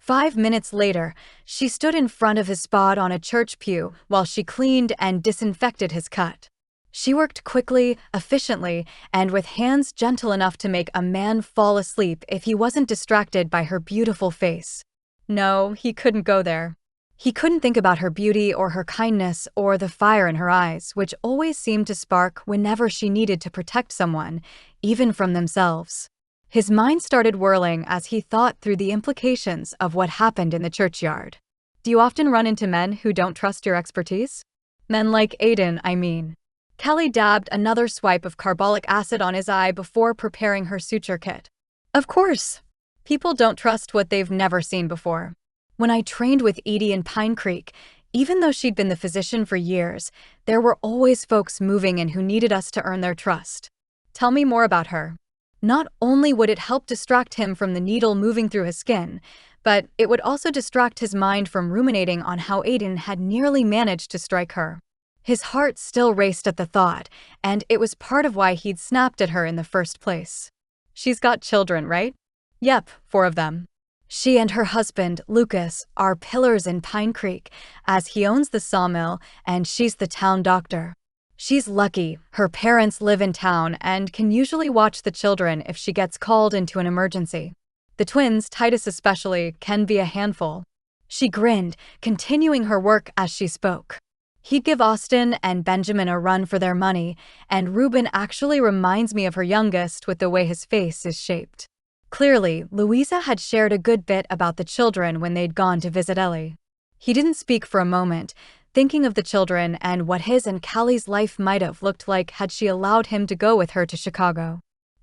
[SPEAKER 1] 5 minutes later, she stood in front of his spot on a church pew while she cleaned and disinfected his cut. She worked quickly, efficiently, and with hands gentle enough to make a man fall asleep if he wasn't distracted by her beautiful face. No, he couldn't go there. He couldn't think about her beauty or her kindness or the fire in her eyes, which always seemed to spark whenever she needed to protect someone, even from themselves. His mind started whirling as he thought through the implications of what happened in the churchyard. Do you often run into men who don't trust your expertise? Men like Aiden, I mean. Callie dabbed another swipe of carbolic acid on his eye before preparing her suture kit. Of course. People don't trust what they've never seen before. When I trained with Edie in Pine Creek, even though she'd been the physician for years, there were always folks moving in who needed us to earn their trust. Tell me more about her. Not only would it help distract him from the needle moving through his skin, but it would also distract his mind from ruminating on how Aiden had nearly managed to strike her. His heart still raced at the thought, and it was part of why he'd snapped at her in the first place. She's got children, right? Yep, 4 of them. She and her husband, Lucas, are pillars in Pine Creek, as he owns the sawmill and she's the town doctor. She's lucky, her parents live in town and can usually watch the children if she gets called into an emergency. The twins, Titus especially, can be a handful. She grinned, continuing her work as she spoke. He'd give Austin and Benjamin a run for their money, and Reuben actually reminds me of her youngest with the way his face is shaped. Clearly, Louisa had shared a good bit about the children when they'd gone to visit Ellie. He didn't speak for a moment, thinking of the children and what his and Callie's life might have looked like had she allowed him to go with her to Chicago.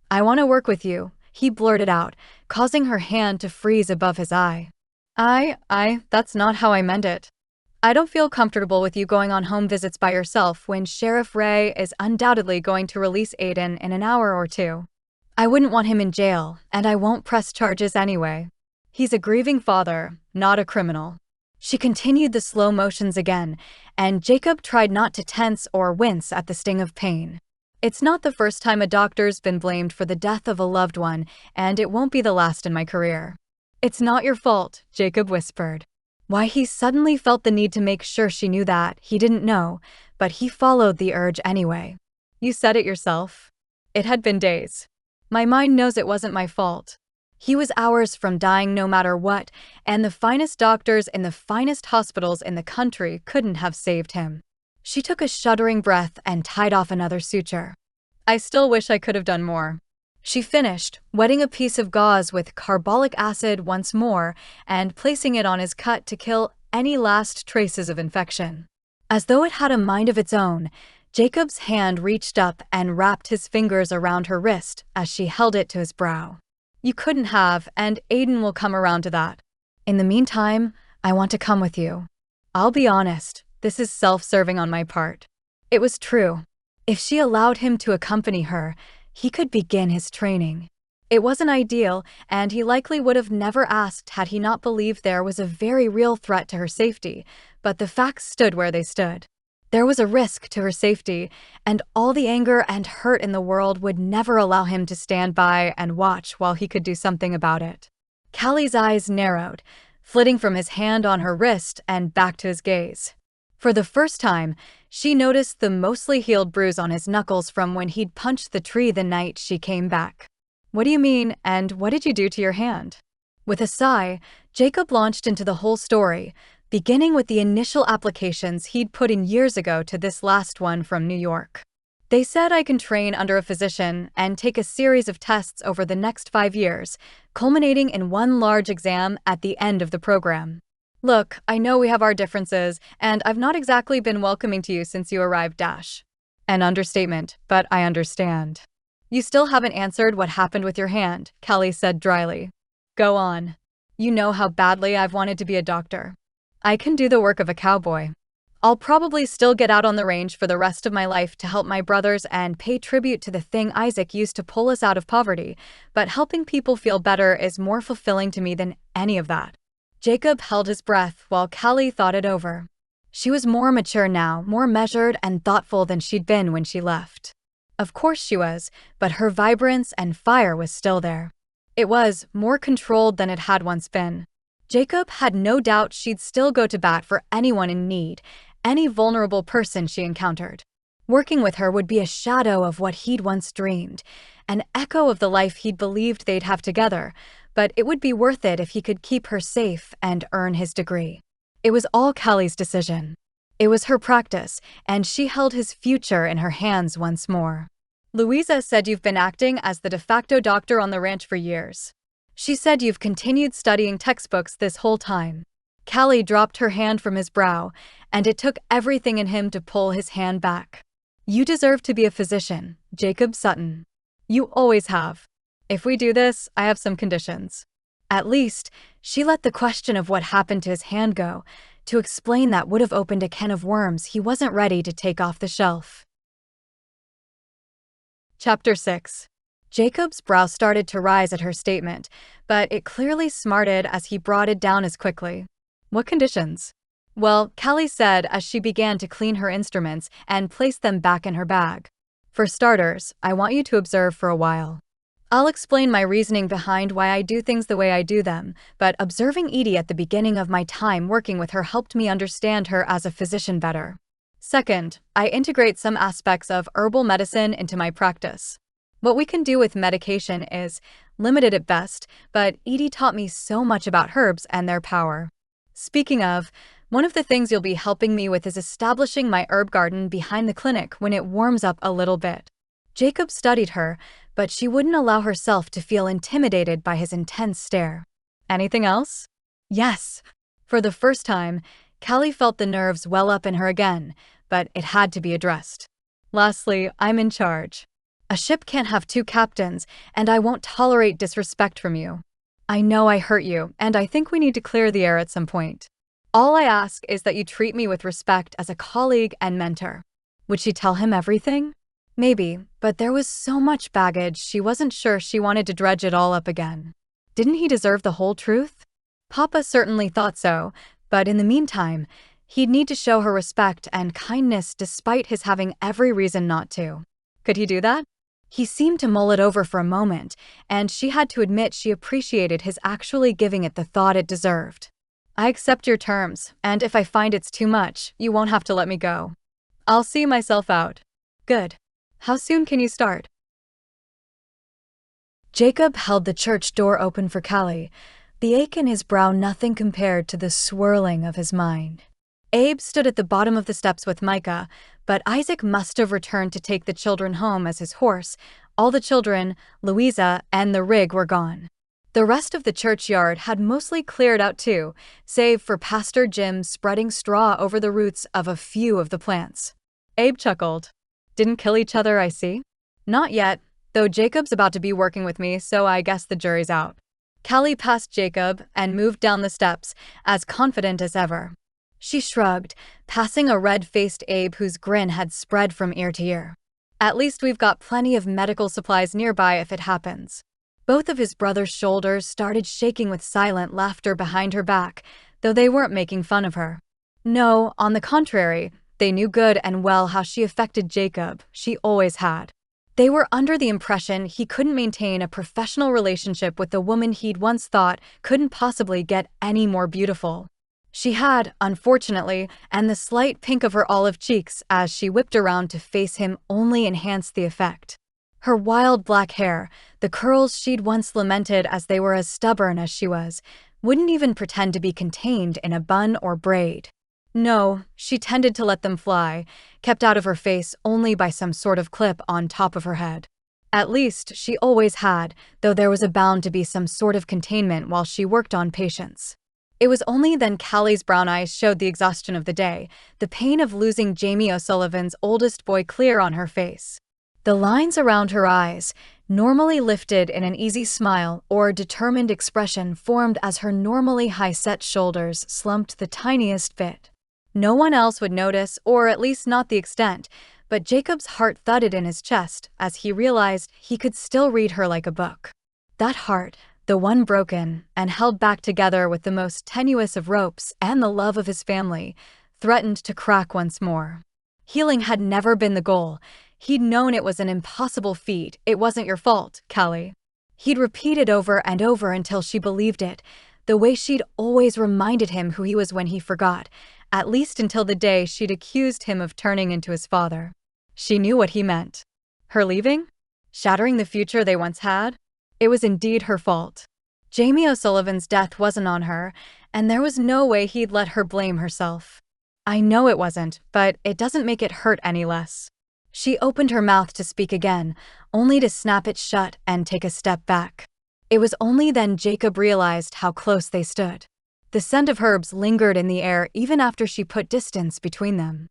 [SPEAKER 1] I want to work with you, he blurted out, causing her hand to freeze above his eye. That's not how I meant it. I don't feel comfortable with you going on home visits by yourself when Sheriff Ray is undoubtedly going to release Aiden in an hour or 2. I wouldn't want him in jail, and I won't press charges anyway. He's a grieving father, not a criminal. She continued the slow motions again, and Jacob tried not to tense or wince at the sting of pain. It's not the first time a doctor's been blamed for the death of a loved one, and it won't be the last in my career. It's not your fault, Jacob whispered. Why he suddenly felt the need to make sure she knew that, he didn't know, but he followed the urge anyway. You said it yourself. It had been days. My mind knows it wasn't my fault. He was hours from dying no matter what, and the finest doctors in the finest hospitals in the country couldn't have saved him. She took a shuddering breath and tied off another suture. I still wish I could have done more. She finished, wetting a piece of gauze with carbolic acid once more and placing it on his cut to kill any last traces of infection. As though it had a mind of its own, Jacob's hand reached up and wrapped his fingers around her wrist as she held it to his brow. You couldn't have, and Aiden will come around to that. In the meantime, I want to come with you. I'll be honest, this is self-serving on my part. It was true. If she allowed him to accompany her, he could begin his training. It wasn't ideal, and he likely would have never asked had he not believed there was a very real threat to her safety, but the facts stood where they stood. There was a risk to her safety, and all the anger and hurt in the world would never allow him to stand by and watch while he could do something about it. Callie's eyes narrowed, flitting from his hand on her wrist and back to his gaze. For the first time, she noticed the mostly healed bruise on his knuckles from when he'd punched the tree the night she came back. What do you mean, and what did you do to your hand? With a sigh, Jacob launched into the whole story, beginning with the initial applications he'd put in years ago to this last one from New York. They said I can train under a physician and take a series of tests over the next 5 years, culminating in one large exam at the end of the program. Look, I know we have our differences, and I've not exactly been welcoming to you since you arrived, An understatement, but I understand. You still haven't answered what happened with your hand, Callie said dryly. Go on. You know how badly I've wanted to be a doctor. I can do the work of a cowboy. I'll probably still get out on the range for the rest of my life to help my brothers and pay tribute to the thing Isaac used to pull us out of poverty, but helping people feel better is more fulfilling to me than any of that. Jacob held his breath while Callie thought it over. She was more mature now, more measured and thoughtful than she'd been when she left. Of course she was, but her vibrance and fire was still there. It was more controlled than it had once been. Jacob had no doubt she'd still go to bat for anyone in need, any vulnerable person she encountered. Working with her would be a shadow of what he'd once dreamed, an echo of the life he'd believed they'd have together, but it would be worth it if he could keep her safe and earn his degree. It was all Callie's decision. It was her practice, and she held his future in her hands once more. Louisa said you've been acting as the de facto doctor on the ranch for years. She said you've continued studying textbooks this whole time. Callie dropped her hand from his brow, and it took everything in him to pull his hand back. You deserve to be a physician, Jacob Sutton. You always have. If we do this, I have some conditions. At least, she let the question of what happened to his hand go. To explain that would have opened a can of worms he wasn't ready to take off the shelf. Chapter 6. Jacob's brow started to rise at her statement, but it clearly smarted as he brought it down as quickly. What conditions? Well, Callie said as she began to clean her instruments and place them back in her bag. For starters, I want you to observe for a while. I'll explain my reasoning behind why I do things the way I do them, but observing Edie at the beginning of my time working with her helped me understand her as a physician better. Second, I integrate some aspects of herbal medicine into my practice. What we can do with medication is limited at best, but Edie taught me so much about herbs and their power. Speaking of, one of the things you'll be helping me with is establishing my herb garden behind the clinic when it warms up a little bit. Jacob studied her, but she wouldn't allow herself to feel intimidated by his intense stare. Anything else? Yes. For the first time, Callie felt the nerves well up in her again, but it had to be addressed. Lastly, I'm in charge. A ship can't have two captains, and I won't tolerate disrespect from you. I know I hurt you, and I think we need to clear the air at some point. All I ask is that you treat me with respect as a colleague and mentor. Would she tell him everything? Maybe, but there was so much baggage she wasn't sure she wanted to dredge it all up again. Didn't he deserve the whole truth? Papa certainly thought so, but in the meantime, he'd need to show her respect and kindness despite his having every reason not to. Could he do that? He seemed to mull it over for a moment, and she had to admit she appreciated his actually giving it the thought it deserved. I accept your terms, and if I find it's too much, you won't have to let me go. I'll see myself out. Good. How soon can you start? Jacob held the church door open for Callie, the ache in his brow nothing compared to the swirling of his mind. Abe stood at the bottom of the steps with Micah, but Isaac must have returned to take the children home as his horse. All the children, Louisa, and the rig were gone. The rest of the churchyard had mostly cleared out too, save for Pastor Jim spreading straw over the roots of a few of the plants. Abe chuckled. Didn't kill each other, I see. Not yet, though Jacob's about to be working with me, so I guess the jury's out. Callie passed Jacob and moved down the steps, as confident as ever. She shrugged, passing a red-faced Abe whose grin had spread from ear to ear. At least we've got plenty of medical supplies nearby if it happens. Both of his brother's shoulders started shaking with silent laughter behind her back, though they weren't making fun of her. No, on the contrary, they knew good and well how she affected Jacob. She always had. They were under the impression he couldn't maintain a professional relationship with the woman he'd once thought couldn't possibly get any more beautiful. She had, unfortunately, and the slight pink of her olive cheeks as she whipped around to face him only enhanced the effect. Her wild black hair, the curls she'd once lamented as they were as stubborn as she was, wouldn't even pretend to be contained in a bun or braid. No, she tended to let them fly, kept out of her face only by some sort of clip on top of her head. At least, she always had, though there was bound to be some sort of containment while she worked on patients. It was only then Callie's brown eyes showed the exhaustion of the day, the pain of losing Jamie O'Sullivan's oldest boy clear on her face. The lines around her eyes, normally lifted in an easy smile or determined expression, formed as her normally high-set shoulders slumped the tiniest bit. No one else would notice, or at least not the extent, but Jacob's heart thudded in his chest as he realized he could still read her like a book. That heart, the one broken and held back together with the most tenuous of ropes and the love of his family, threatened to crack once more. Healing had never been the goal. He'd known it was an impossible feat. It wasn't your fault, Callie. He'd repeat it over and over until she believed it, the way she'd always reminded him who he was when he forgot, at least until the day she'd accused him of turning into his father. She knew what he meant. Her leaving? Shattering the future they once had? It was indeed her fault. Jamie O'Sullivan's death wasn't on her, and there was no way he'd let her blame herself. I know it wasn't, but it doesn't make it hurt any less. She opened her mouth to speak again, only to snap it shut and take a step back. It was only then Jacob realized how close they stood. The scent of herbs lingered in the air even after she put distance between them.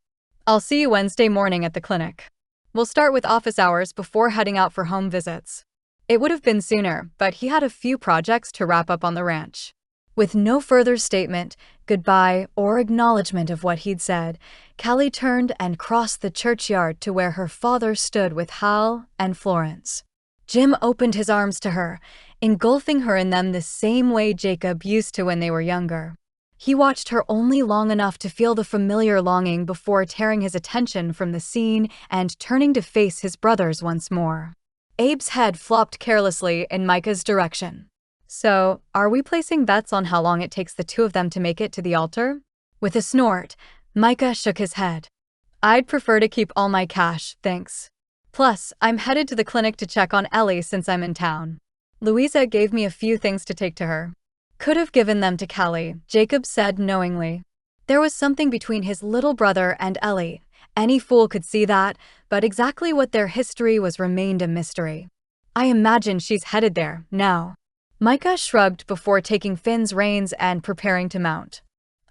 [SPEAKER 1] I'll see you Wednesday morning at the clinic. We'll start with office hours before heading out for home visits. It would have been sooner, but he had a few projects to wrap up on the ranch. With no further statement, goodbye, or acknowledgement of what he'd said, Callie turned and crossed the churchyard to where her father stood with Hal and Florence. Jim opened his arms to her, engulfing her in them the same way Jacob used to when they were younger. He watched her only long enough to feel the familiar longing before tearing his attention from the scene and turning to face his brothers once more. Abe's head flopped carelessly in Micah's direction. So, are we placing bets on how long it takes the two of them to make it to the altar? With a snort, Micah shook his head. I'd prefer to keep all my cash, thanks. Plus, I'm headed to the clinic to check on Ellie since I'm in town. Louisa gave me a few things to take to her. Could have given them to Callie, Jacob said knowingly. There was something between his little brother and Ellie. Any fool could see that, but exactly what their history was remained a mystery. I imagine she's headed there, now. Micah shrugged before taking Finn's reins and preparing to mount.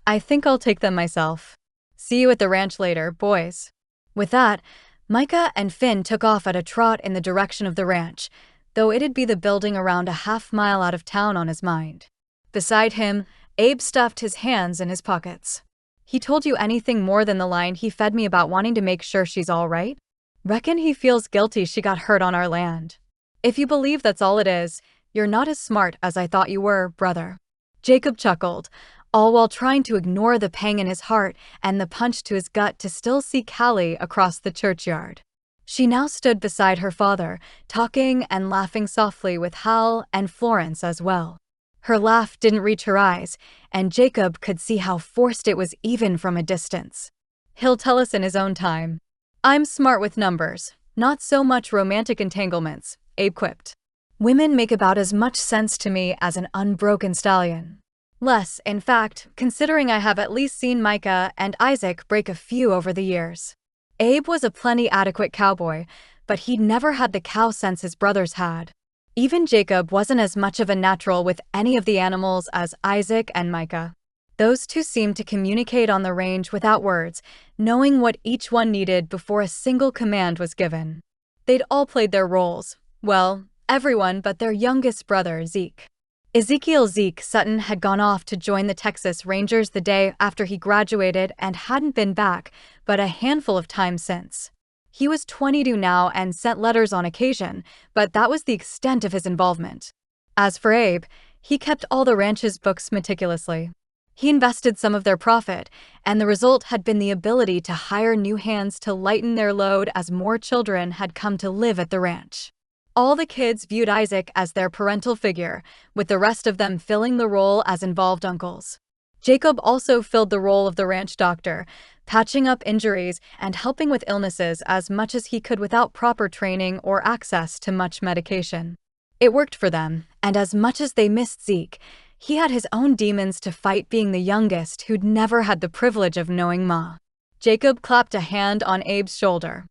[SPEAKER 1] I think I'll take them myself. See you at the ranch later, boys. With that, Micah and Finn took off at a trot in the direction of the ranch, though it'd be the building around a half-mile out of town on his mind. Beside him, Abe stuffed his hands in his pockets. He told you anything more than the line he fed me about wanting to make sure she's all right? Reckon he feels guilty she got hurt on our land. If you believe that's all it is, you're not as smart as I thought you were, brother. Jacob chuckled, all while trying to ignore the pang in his heart and the punch to his gut to still see Callie across the churchyard. She now stood beside her father, talking and laughing softly with Hal and Florence as well. Her laugh didn't reach her eyes, and Jacob could see how forced it was even from a distance. He'll tell us in his own time. I'm smart with numbers, not so much romantic entanglements, Abe quipped. Women make about as much sense to me as an unbroken stallion. Less, in fact, considering I have at least seen Micah and Isaac break a few over the years. Abe was a plenty adequate cowboy, but he'd never had the cow sense his brothers had. Even Jacob wasn't as much of a natural with any of the animals as Isaac and Micah. Those two seemed to communicate on the range without words, knowing what each one needed before a single command was given. They'd all played their roles. Well, everyone but their youngest brother, Zeke. Ezekiel Zeke Sutton had gone off to join the Texas Rangers the day after he graduated and hadn't been back but a handful of times since. He was 22 now and sent letters on occasion, but that was the extent of his involvement. As for Abe, he kept all the ranch's books meticulously. He invested some of their profit, and the result had been the ability to hire new hands to lighten their load as more children had come to live at the ranch. All the kids viewed Isaac as their parental figure, with the rest of them filling the role as involved uncles. Jacob also filled the role of the ranch doctor, patching up injuries and helping with illnesses as much as he could without proper training or access to much medication. It worked for them, and as much as they missed Zeke, he had his own demons to fight being the youngest who'd never had the privilege of knowing Ma. Jacob clapped a hand on Abe's shoulder.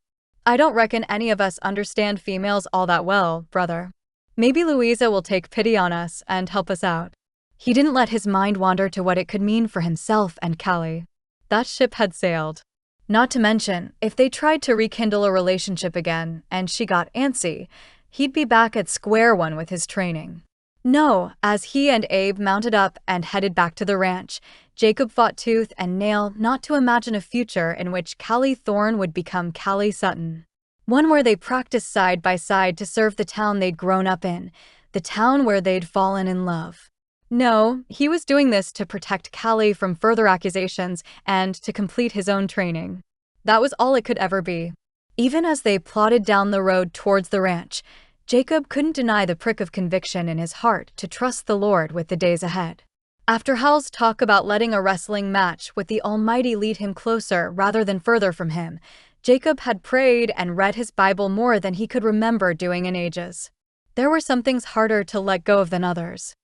[SPEAKER 1] I don't reckon any of us understand females all that well, brother. Maybe Louisa will take pity on us and help us out. He didn't let his mind wander to what it could mean for himself and Callie. That ship had sailed. Not to mention, if they tried to rekindle a relationship again and she got antsy, he'd be back at square one with his training. No, as he and Abe mounted up and headed back to the ranch, Jacob fought tooth and nail not to imagine a future in which Callie Thorne would become Callie Sutton. One where they practiced side by side to serve the town they'd grown up in, the town where they'd fallen in love. No, he was doing this to protect Callie from further accusations and to complete his own training. That was all it could ever be. Even as they plodded down the road towards the ranch, Jacob couldn't deny the prick of conviction in his heart to trust the Lord with the days ahead. After Hal's talk about letting a wrestling match with the Almighty lead him closer rather than further from him, Jacob had prayed and read his Bible more than he could remember doing in ages. There were some things harder to let go of than others.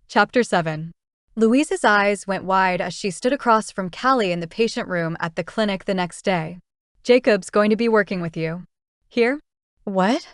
[SPEAKER 1] Chapter 7. Louise's eyes went wide as she stood across from Callie in the patient room at the clinic the next day. "Jacob's going to be working with you." "Here?" "What?"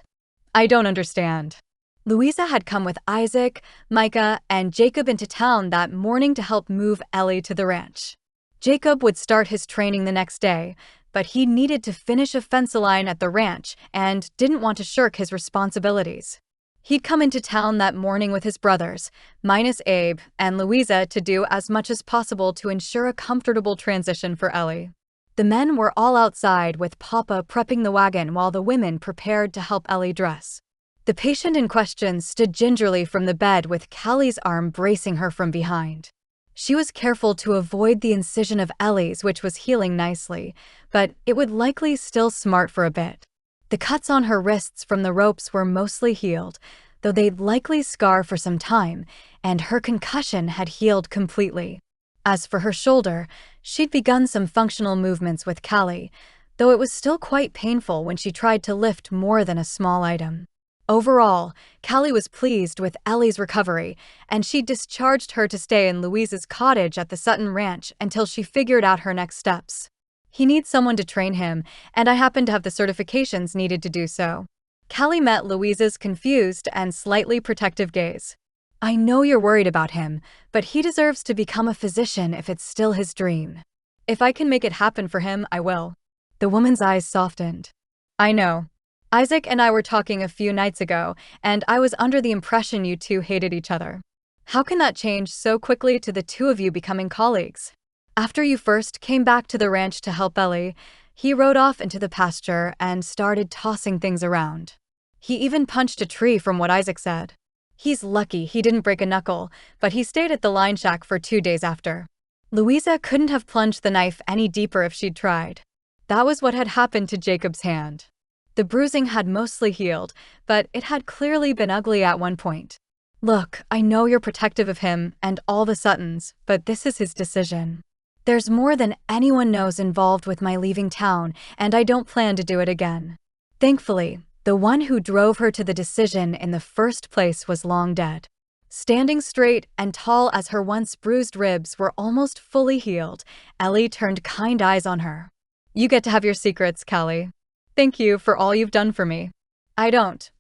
[SPEAKER 1] "I don't understand." Louisa had come with Isaac, Micah, and Jacob into town that morning to help move Ellie to the ranch. Jacob would start his training the next day, but he needed to finish a fence line at the ranch and didn't want to shirk his responsibilities. He'd come into town that morning with his brothers, minus Abe, and Louisa to do as much as possible to ensure a comfortable transition for Ellie. The men were all outside with Papa prepping the wagon while the women prepared to help Ellie dress. The patient in question stood gingerly from the bed with Callie's arm bracing her from behind. She was careful to avoid the incision of Ellie's, which was healing nicely, but it would likely still smart for a bit. The cuts on her wrists from the ropes were mostly healed, though they'd likely scar for some time, and her concussion had healed completely. As for her shoulder, she'd begun some functional movements with Callie, though it was still quite painful when she tried to lift more than a small item. Overall, Callie was pleased with Ellie's recovery, and she discharged her to stay in Louise's cottage at the Sutton ranch until she figured out her next steps. "He needs someone to train him, and I happen to have the certifications needed to do so." Callie met Louise's confused and slightly protective gaze. "I know you're worried about him, but he deserves to become a physician if it's still his dream. If I can make it happen for him, I will." The woman's eyes softened. "I know. Isaac and I were talking a few nights ago, and I was under the impression you two hated each other. How can that change so quickly to the two of you becoming colleagues? After you first came back to the ranch to help Ellie, he rode off into the pasture and started tossing things around. He even punched a tree from what Isaac said. He's lucky he didn't break a knuckle, but he stayed at the line shack for 2 days after." Louisa couldn't have plunged the knife any deeper if she'd tried. That was what had happened to Jacob's hand. The bruising had mostly healed, but it had clearly been ugly at one point. "Look, I know you're protective of him and all the Suttons, but this is his decision. There's more than anyone knows involved with my leaving town, and I don't plan to do it again." Thankfully, the one who drove her to the decision in the first place was long dead. Standing straight and tall as her once bruised ribs were almost fully healed, Ellie turned kind eyes on her. "You get to have your secrets, Callie. Thank you for all you've done for me. I don't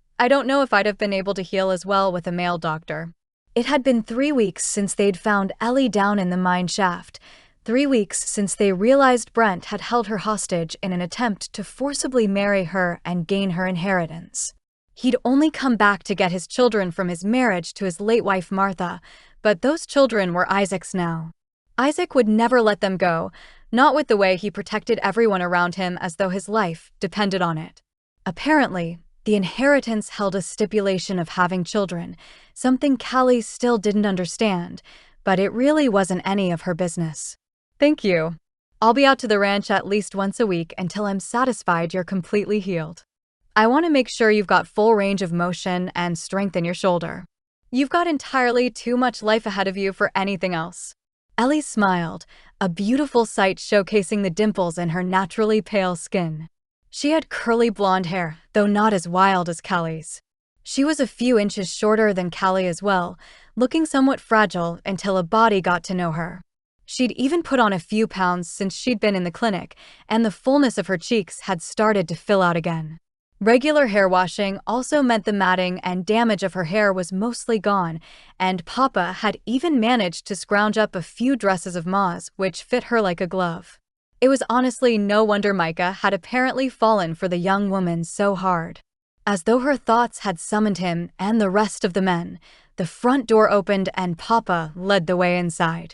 [SPEAKER 1] know if I'd have been able to heal as well with a male doctor." It had been 3 weeks since they'd found Ellie down in the mine shaft, 3 weeks since they realized Brent had held her hostage in an attempt to forcibly marry her and gain her inheritance. He'd only come back to get his children from his marriage to his late wife Martha, but those children were Isaac's now. Isaac would never let them go, not with the way he protected everyone around him as though his life depended on it. Apparently, the inheritance held a stipulation of having children, something Callie still didn't understand, but it really wasn't any of her business. "Thank you. I'll be out to the ranch at least once a week until I'm satisfied you're completely healed. I want to make sure you've got full range of motion and strength in your shoulder. You've got entirely too much life ahead of you for anything else." Ellie smiled, a beautiful sight showcasing the dimples in her naturally pale skin. She had curly blonde hair, though not as wild as Callie's. She was a few inches shorter than Callie as well, looking somewhat fragile until a body got to know her. She'd even put on a few pounds since she'd been in the clinic, and the fullness of her cheeks had started to fill out again. Regular hair washing also meant the matting and damage of her hair was mostly gone, and Papa had even managed to scrounge up a few dresses of Ma's, which fit her like a glove. It was honestly no wonder Micah had apparently fallen for the young woman so hard. As though her thoughts had summoned him and the rest of the men, the front door opened and Papa led the way inside.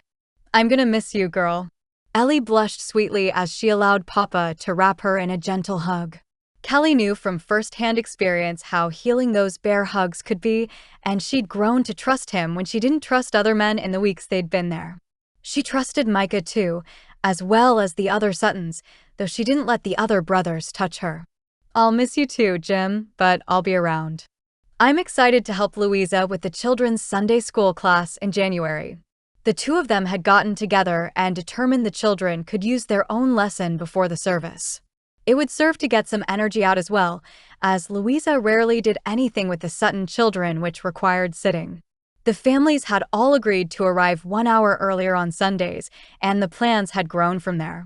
[SPEAKER 1] "I'm gonna miss you, girl." Ellie blushed sweetly as she allowed Papa to wrap her in a gentle hug. Callie knew from first-hand experience how healing those bear hugs could be, and she'd grown to trust him when she didn't trust other men in the weeks they'd been there. She trusted Micah too, as well as the other Suttons, though she didn't let the other brothers touch her. "I'll miss you too, Jim, but I'll be around." I'm excited to help Louisa with the children's Sunday school class in January. The two of them had gotten together and determined the children could use their own lesson before the service. It would serve to get some energy out as well, as Louisa rarely did anything with the Sutton children which required sitting. The families had all agreed to arrive 1 hour earlier on Sundays, and the plans had grown from there.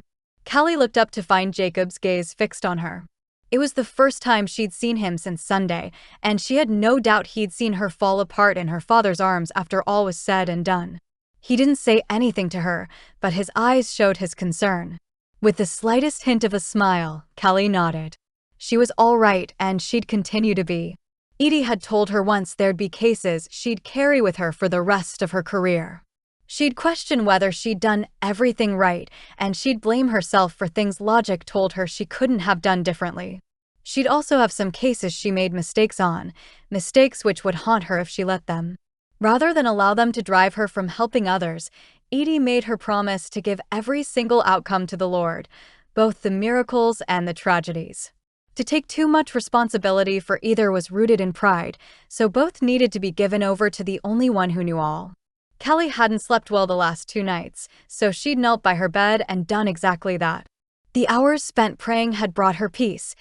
[SPEAKER 1] Callie looked up to find Jacob's gaze fixed on her. It was the first time she'd seen him since Sunday, and she had no doubt he'd seen her fall apart in her father's arms after all was said and done. He didn't say anything to her, but his eyes showed his concern. With the slightest hint of a smile, Callie nodded. She was all right, and she'd continue to be. Edie had told her once there'd be cases she'd carry with her for the rest of her career. She'd question whether she'd done everything right, and she'd blame herself for things logic told her she couldn't have done differently. She'd also have some cases she made mistakes on, mistakes which would haunt her if she let them. Rather than allow them to drive her from helping others, Edie made her promise to give every single outcome to the Lord, both the miracles and the tragedies. To take too much responsibility for either was rooted in pride, so both needed to be given over to the only one who knew all. Callie hadn't slept well the last 2 nights, so she'd knelt by her bed and done exactly that. The hours spent praying had brought her peace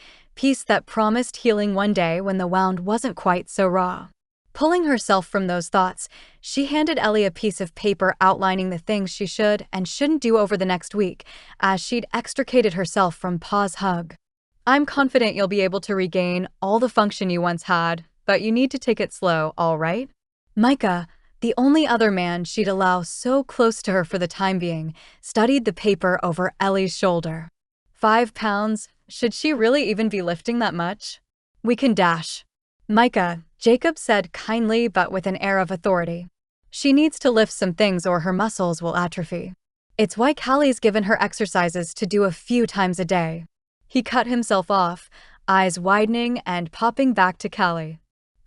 [SPEAKER 1] that promised healing one day when the wound wasn't quite so raw. Pulling herself from those thoughts, she handed Ellie a piece of paper outlining the things she should and shouldn't do over the next week, as she'd extricated herself from Pa's hug. I'm confident you'll be able to regain all the function you once had, but you need to take it slow, all right? Micah, the only other man she'd allow so close to her for the time being, studied the paper over Ellie's shoulder. 5 pounds? Should she really even be lifting that much? We can dash. Micah, Jacob said kindly but with an air of authority. She needs to lift some things or her muscles will atrophy. It's why Callie's given her exercises to do a few times a day. He cut himself off, eyes widening and popping back to Callie.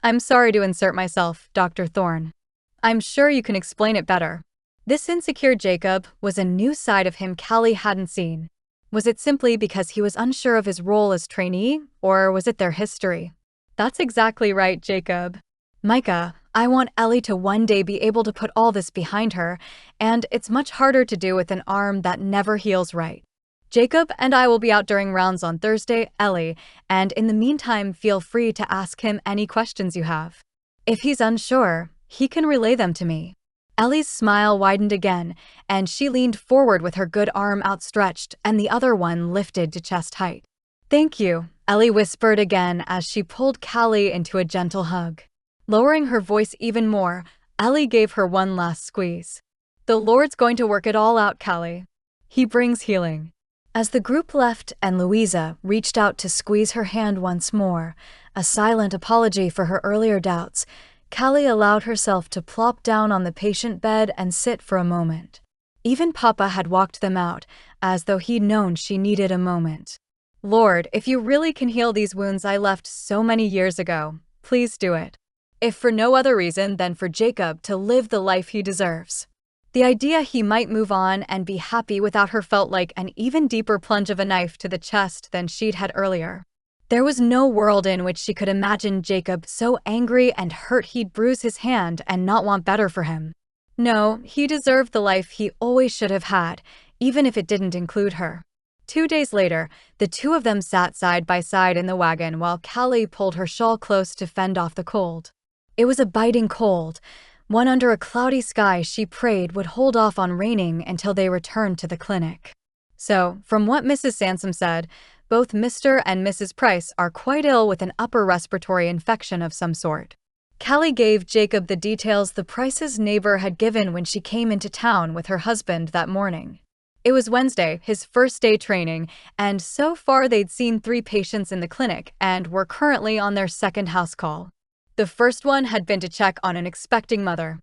[SPEAKER 1] I'm sorry to insert myself, Dr. Thorne. I'm sure you can explain it better. This insecure Jacob was a new side of him Callie hadn't seen. Was it simply because he was unsure of his role as trainee, or was it their history? That's exactly right, Jacob. Micah, I want Ellie to one day be able to put all this behind her, and it's much harder to do with an arm that never heals right. Jacob and I will be out during rounds on Thursday, Ellie, and in the meantime feel free to ask him any questions you have. If he's unsure, he can relay them to me. Ellie's smile widened again, and she leaned forward with her good arm outstretched and the other one lifted to chest height. Thank you, Ellie whispered again as she pulled Callie into a gentle hug. Lowering her voice even more, Ellie gave her one last squeeze. The Lord's going to work it all out, Callie. He brings healing. As the group left and Louisa reached out to squeeze her hand once more, a silent apology for her earlier doubts, Callie allowed herself to plop down on the patient bed and sit for a moment. Even Papa had walked them out, as though he'd known she needed a moment. Lord, if you really can heal these wounds I left so many years ago, please do it. If for no other reason than for Jacob to live the life he deserves. The idea he might move on and be happy without her felt like an even deeper plunge of a knife to the chest than she'd had earlier. There was no world in which she could imagine Jacob so angry and hurt he'd bruise his hand and not want better for him. No, he deserved the life he always should have had, even if it didn't include her. 2 days later, the two of them sat side by side in the wagon while Callie pulled her shawl close to fend off the cold. It was a biting cold, one under a cloudy sky she prayed would hold off on raining until they returned to the clinic. So, from what Mrs. Sansom said, both Mr. and Mrs. Price are quite ill with an upper respiratory infection of some sort. Callie gave Jacob the details the Price's neighbor had given when she came into town with her husband that morning. It was Wednesday, his first day training, and so far they'd seen 3 patients in the clinic and were currently on their second house call. The first one had been to check on an expecting mother.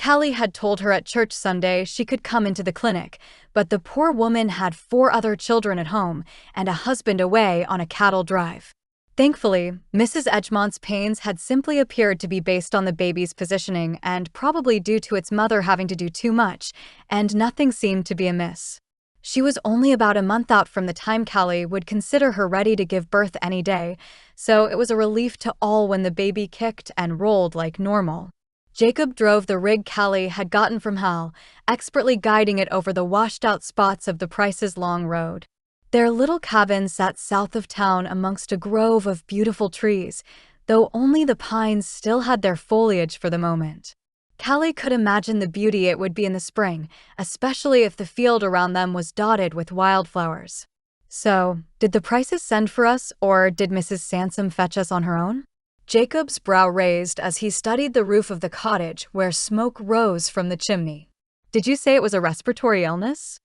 [SPEAKER 1] Callie had told her at church Sunday she could come into the clinic, but the poor woman had 4 other children at home and a husband away on a cattle drive. Thankfully, Mrs. Edgemont's pains had simply appeared to be based on the baby's positioning and probably due to its mother having to do too much, and nothing seemed to be amiss. She was only about a month out from the time Callie would consider her ready to give birth any day, so it was a relief to all when the baby kicked and rolled like normal. Jacob drove the rig Callie had gotten from Hal, expertly guiding it over the washed-out spots of the Price's long road. Their little cabin sat south of town amongst a grove of beautiful trees, though only the pines still had their foliage for the moment. Callie could imagine the beauty it would be in the spring, especially if the field around them was dotted with wildflowers. So, did the Prices send for us, or did Mrs. Sansom fetch us on her own? Jacob's brow raised as he studied the roof of the cottage where smoke rose from the chimney. Did you say it was a respiratory illness?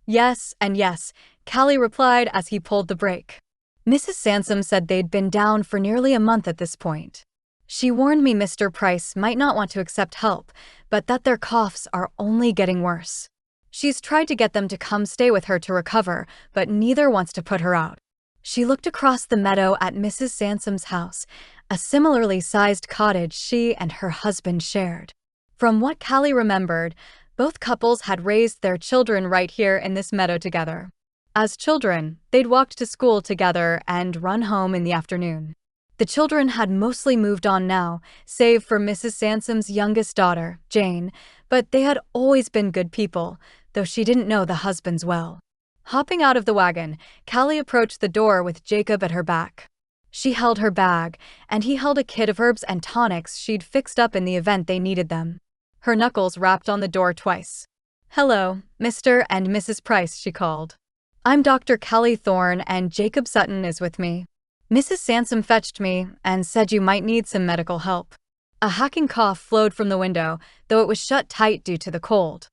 [SPEAKER 1] Yes, and yes, Callie replied as he pulled the brake. Mrs. Sansom said they'd been down for nearly a month at this point. She warned me Mr. Price might not want to accept help, but that their coughs are only getting worse. She's tried to get them to come stay with her to recover, but neither wants to put her out. She looked across the meadow at Mrs. Sansom's house, a similarly sized cottage she and her husband shared. From what Callie remembered, both couples had raised their children right here in this meadow together. As children, they'd walked to school together and run home in the afternoon. The children had mostly moved on now, save for Mrs. Sansom's youngest daughter, Jane, but they had always been good people, though she didn't know the husbands well. Hopping out of the wagon, Callie approached the door with Jacob at her back. She held her bag, and he held a kit of herbs and tonics she'd fixed up in the event they needed them. Her knuckles rapped on the door twice. "Hello, Mr. and Mrs. Price," she called. "I'm Dr. Callie Thorne, and Jacob Sutton is with me. Mrs. Sansom fetched me and said you might need some medical help." A hacking cough flowed from the window, though it was shut tight due to the cold.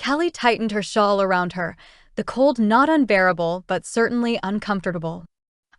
[SPEAKER 1] Callie tightened her shawl around her, the cold not unbearable but certainly uncomfortable.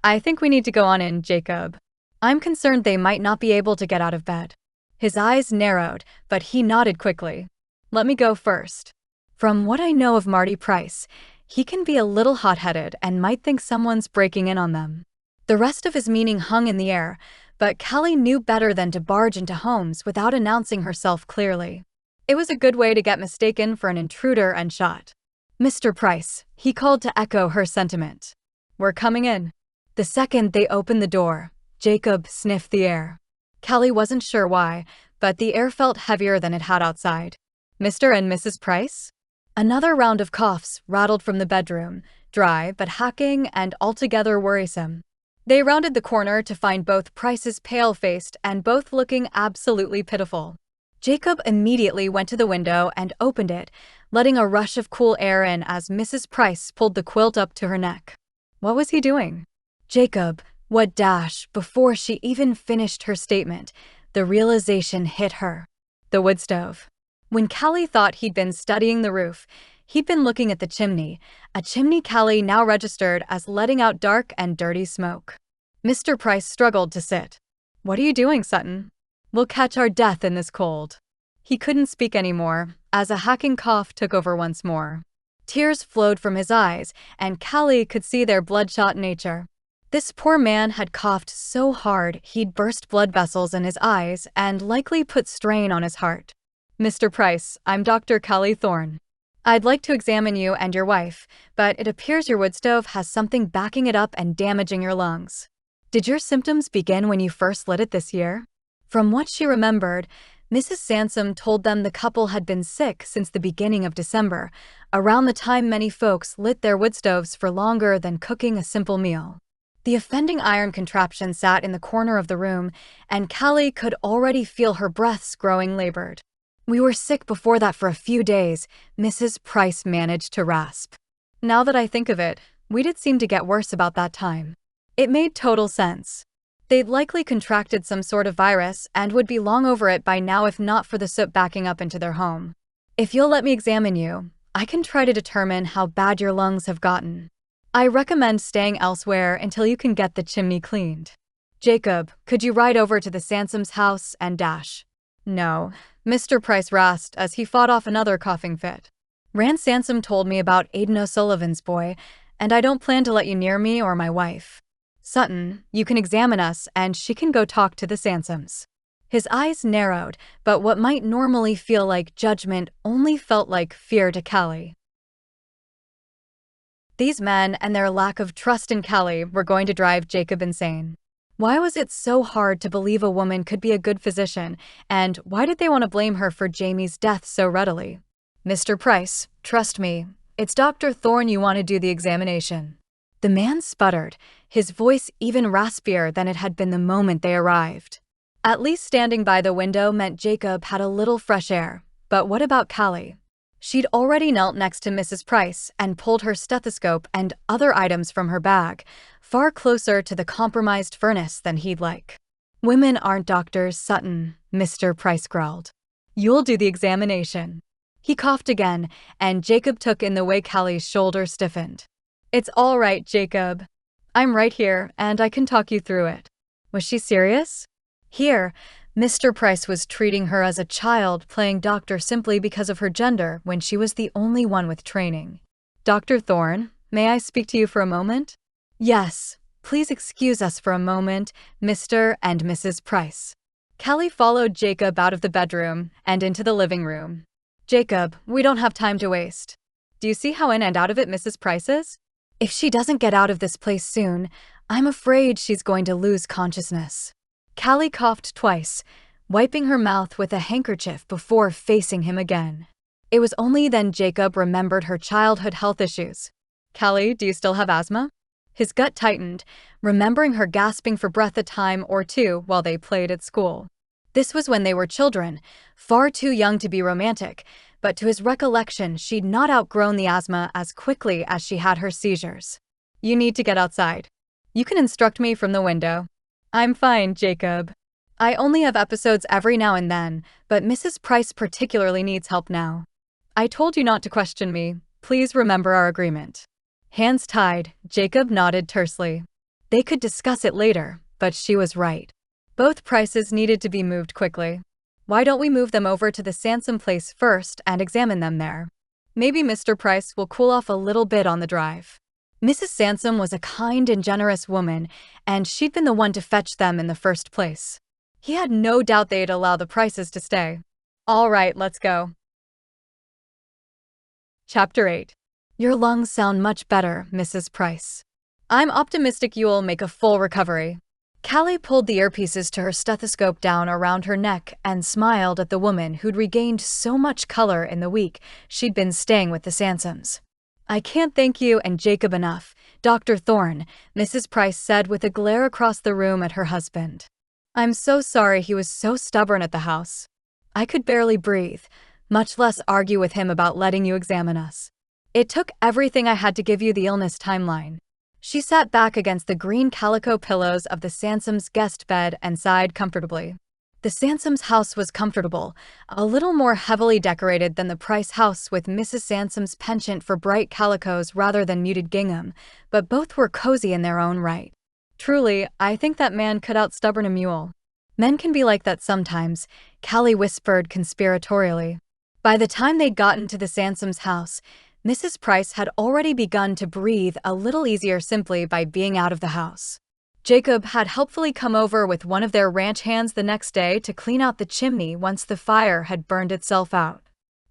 [SPEAKER 1] "I think we need to go on in, Jacob. I'm concerned they might not be able to get out of bed." His eyes narrowed, but he nodded quickly. "Let me go first. From what I know of Marty Price, he can be a little hot-headed and might think someone's breaking in on them." The rest of his meaning hung in the air, but Callie knew better than to barge into homes without announcing herself clearly. It was a good way to get mistaken for an intruder and shot. "Mr. Price," he called to echo her sentiment. "We're coming in." The second they opened the door, Jacob sniffed the air. Callie wasn't sure why, but the air felt heavier than it had outside. "Mr. and Mrs. Price?" Another round of coughs rattled from the bedroom, dry but hacking and altogether worrisome. They rounded the corner to find both Prices pale-faced and both looking absolutely pitiful. Jacob immediately went to the window and opened it, letting a rush of cool air in as Mrs. Price pulled the quilt up to her neck. What was he doing? Jacob, what dash, before she even finished her statement, the realization hit her. The wood stove. When Callie thought he'd been studying the roof, he'd been looking at the chimney, a chimney Callie now registered as letting out dark and dirty smoke. Mr. Price struggled to sit. "What are you doing, Sutton? We'll catch our death in this cold." He couldn't speak anymore, as a hacking cough took over once more. Tears flowed from his eyes, and Callie could see their bloodshot nature. This poor man had coughed so hard he'd burst blood vessels in his eyes and likely put strain on his heart. "Mr. Price, I'm Dr. Callie Thorne. I'd like to examine you and your wife, but it appears your wood stove has something backing it up and damaging your lungs. Did your symptoms begin when you first lit it this year?" From what she remembered, Mrs. Sansom told them the couple had been sick since the beginning of December, around the time many folks lit their wood stoves for longer than cooking a simple meal. The offending iron contraption sat in the corner of the room, and Callie could already feel her breaths growing labored. "We were sick before that for a few days," Mrs. Price managed to rasp. "Now that I think of it, we did seem to get worse about that time." It made total sense. They'd likely contracted some sort of virus and would be long over it by now if not for the soot backing up into their home. "If you'll let me examine you, I can try to determine how bad your lungs have gotten. I recommend staying elsewhere until you can get the chimney cleaned. Jacob, could you ride over to the Sansom's house and dash?" "No," Mr. Price rasped as he fought off another coughing fit. "Rand Sansom told me about Aidan O'Sullivan's boy, and I don't plan to let you near me or my wife. Sutton, you can examine us, and she can go talk to the Sansoms." His eyes narrowed, but what might normally feel like judgment only felt like fear to Callie. These men and their lack of trust in Callie were going to drive Jacob insane. Why was it so hard to believe a woman could be a good physician, and why did they want to blame her for Jamie's death so readily? Mr. Price, trust me, it's Dr. Thorne you want to do the examination. The man sputtered, his voice even raspier than it had been the moment they arrived. At least standing by the window meant Jacob had a little fresh air. But what about Callie? She'd already knelt next to Mrs. Price and pulled her stethoscope and other items from her bag, far closer to the compromised furnace than he'd like. Women aren't doctors, Sutton, Mr. Price growled. You'll do the examination. He coughed again, and Jacob took in the way Callie's shoulder stiffened. It's all right, Jacob. I'm right here, and I can talk you through it. Was she serious? Here, Mr. Price was treating her as a child playing doctor simply because of her gender when she was the only one with training. Dr. Thorne, may I speak to you for a moment? Yes, please excuse us for a moment, Mr. and Mrs. Price. Callie followed Jacob out of the bedroom and into the living room. Jacob, we don't have time to waste. Do you see how in and out of it Mrs. Price is? If she doesn't get out of this place soon, I'm afraid she's going to lose consciousness. Callie coughed twice, wiping her mouth with a handkerchief before facing him again. It was only then Jacob remembered her childhood health issues. Callie, do you still have asthma? His gut tightened, remembering her gasping for breath a time or two while they played at school. This was when they were children, far too young to be romantic, but to his recollection she'd not outgrown the asthma as quickly as she had her seizures. You need to get outside. You can instruct me from the window. I'm fine, Jacob. I only have episodes every now and then, but Mrs. Price particularly needs help now. I told you not to question me. Please remember our agreement. Hands tied, Jacob nodded tersely. They could discuss it later, but she was right. Both Prices needed to be moved quickly. Why don't we move them over to the Sansom place first and examine them there? Maybe Mr. Price will cool off a little bit on the drive. Mrs. Sansom was a kind and generous woman, and she'd been the one to fetch them in the first place. He had no doubt they'd allow the Prices to stay. All right, let's go. Chapter 8. Your lungs sound much better, Mrs. Price. I'm optimistic you'll make a full recovery. Callie pulled the earpieces to her stethoscope down around her neck and smiled at the woman who'd regained so much color in the week she'd been staying with the Sansoms. I can't thank you and Jacob enough, Dr. Thorne, Mrs. Price said with a glare across the room at her husband. I'm so sorry he was so stubborn at the house. I could barely breathe, much less argue with him about letting you examine us. It took everything I had to give you the illness timeline. She sat back against the green calico pillows of the Sansoms' guest bed and sighed comfortably. The Sansoms' house was comfortable, a little more heavily decorated than the Price house with Mrs. Sansom's penchant for bright calicos rather than muted gingham, but both were cozy in their own right. Truly, I think that man could outstubborn a mule. Men can be like that sometimes, Callie whispered conspiratorially. By the time they'd gotten to the Sansoms' house, Mrs. Price had already begun to breathe a little easier simply by being out of the house. Jacob had helpfully come over with one of their ranch hands the next day to clean out the chimney once the fire had burned itself out.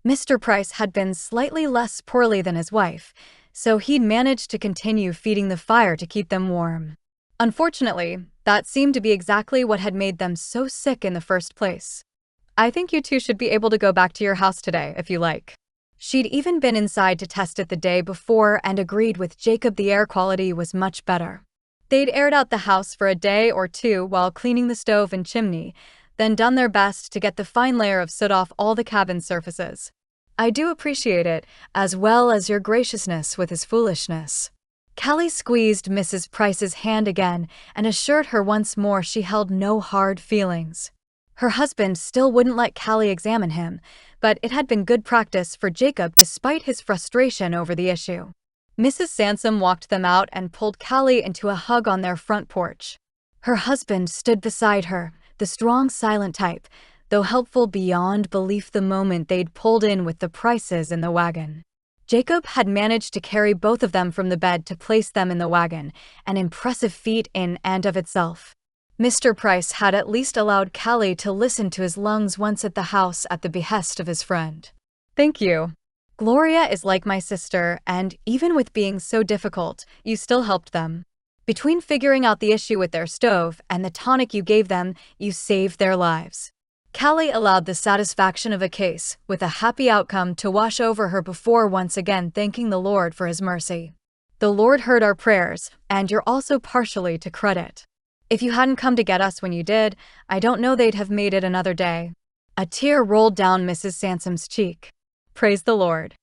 [SPEAKER 1] Mr. Price had been slightly less poorly than his wife, so he'd managed to continue feeding the fire to keep them warm. Unfortunately, that seemed to be exactly what had made them so sick in the first place. I think you two should be able to go back to your house today, if you like. She'd even been inside to test it the day before and agreed with Jacob the air quality was much better. They'd aired out the house for a day or two while cleaning the stove and chimney, then done their best to get the fine layer of soot off all the cabin surfaces. I do appreciate it, as well as your graciousness with his foolishness. Callie squeezed Mrs. Price's hand again and assured her once more she held no hard feelings. Her husband still wouldn't let Callie examine him, but it had been good practice for Jacob despite his frustration over the issue. Mrs. Sansom walked them out and pulled Callie into a hug on their front porch. Her husband stood beside her, the strong, silent type, though helpful beyond belief the moment they'd pulled in with the Prices in the wagon. Jacob had managed to carry both of them from the bed to place them in the wagon, an impressive feat in and of itself. Mr. Price had at least allowed Callie to listen to his lungs once at the house at the behest of his friend. Thank you. Gloria is like my sister, and even with being so difficult, you still helped them. Between figuring out the issue with their stove and the tonic you gave them, you saved their lives. Callie allowed the satisfaction of a case, with a happy outcome, to wash over her before once again thanking the Lord for his mercy. The Lord heard our prayers, and you're also partially to credit. If you hadn't come to get us when you did, I don't know they'd have made it another day. A tear rolled down Mrs. Sansom's cheek. Praise the Lord.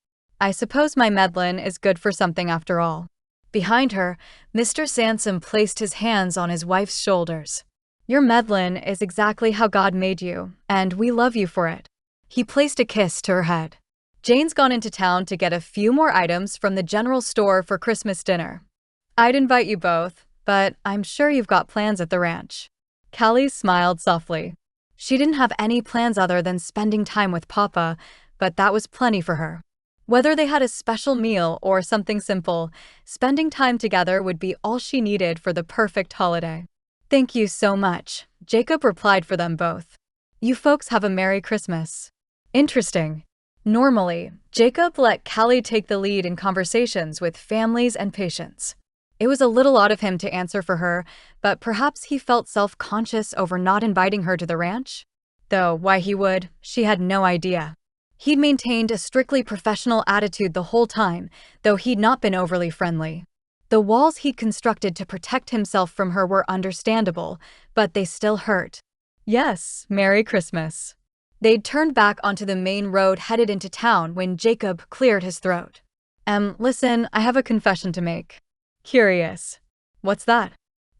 [SPEAKER 1] I suppose my Medlin is good for something after all. Behind her, Mr. Sansom placed his hands on his wife's shoulders. Your Medlin is exactly how God made you, and we love you for it. He placed a kiss to her head. Jane's gone into town to get a few more items from the general store for Christmas dinner. I'd invite you both, but I'm sure you've got plans at the ranch. Callie smiled softly. She didn't have any plans other than spending time with Papa, but that was plenty for her. Whether they had a special meal or something simple, spending time together would be all she needed for the perfect holiday. Thank you so much, Jacob replied for them both. You folks have a Merry Christmas. Interesting. Normally, Jacob let Callie take the lead in conversations with families and patients. It was a little odd of him to answer for her, but perhaps he felt self-conscious over not inviting her to the ranch? Though why he would, she had no idea. He'd maintained a strictly professional attitude the whole time, though he'd not been overly friendly. The walls he'd constructed to protect himself from her were understandable, but they still hurt. Yes, Merry Christmas. They'd turned back onto the main road headed into town when Jacob cleared his throat. Listen, I have a confession to make. Curious. What's that?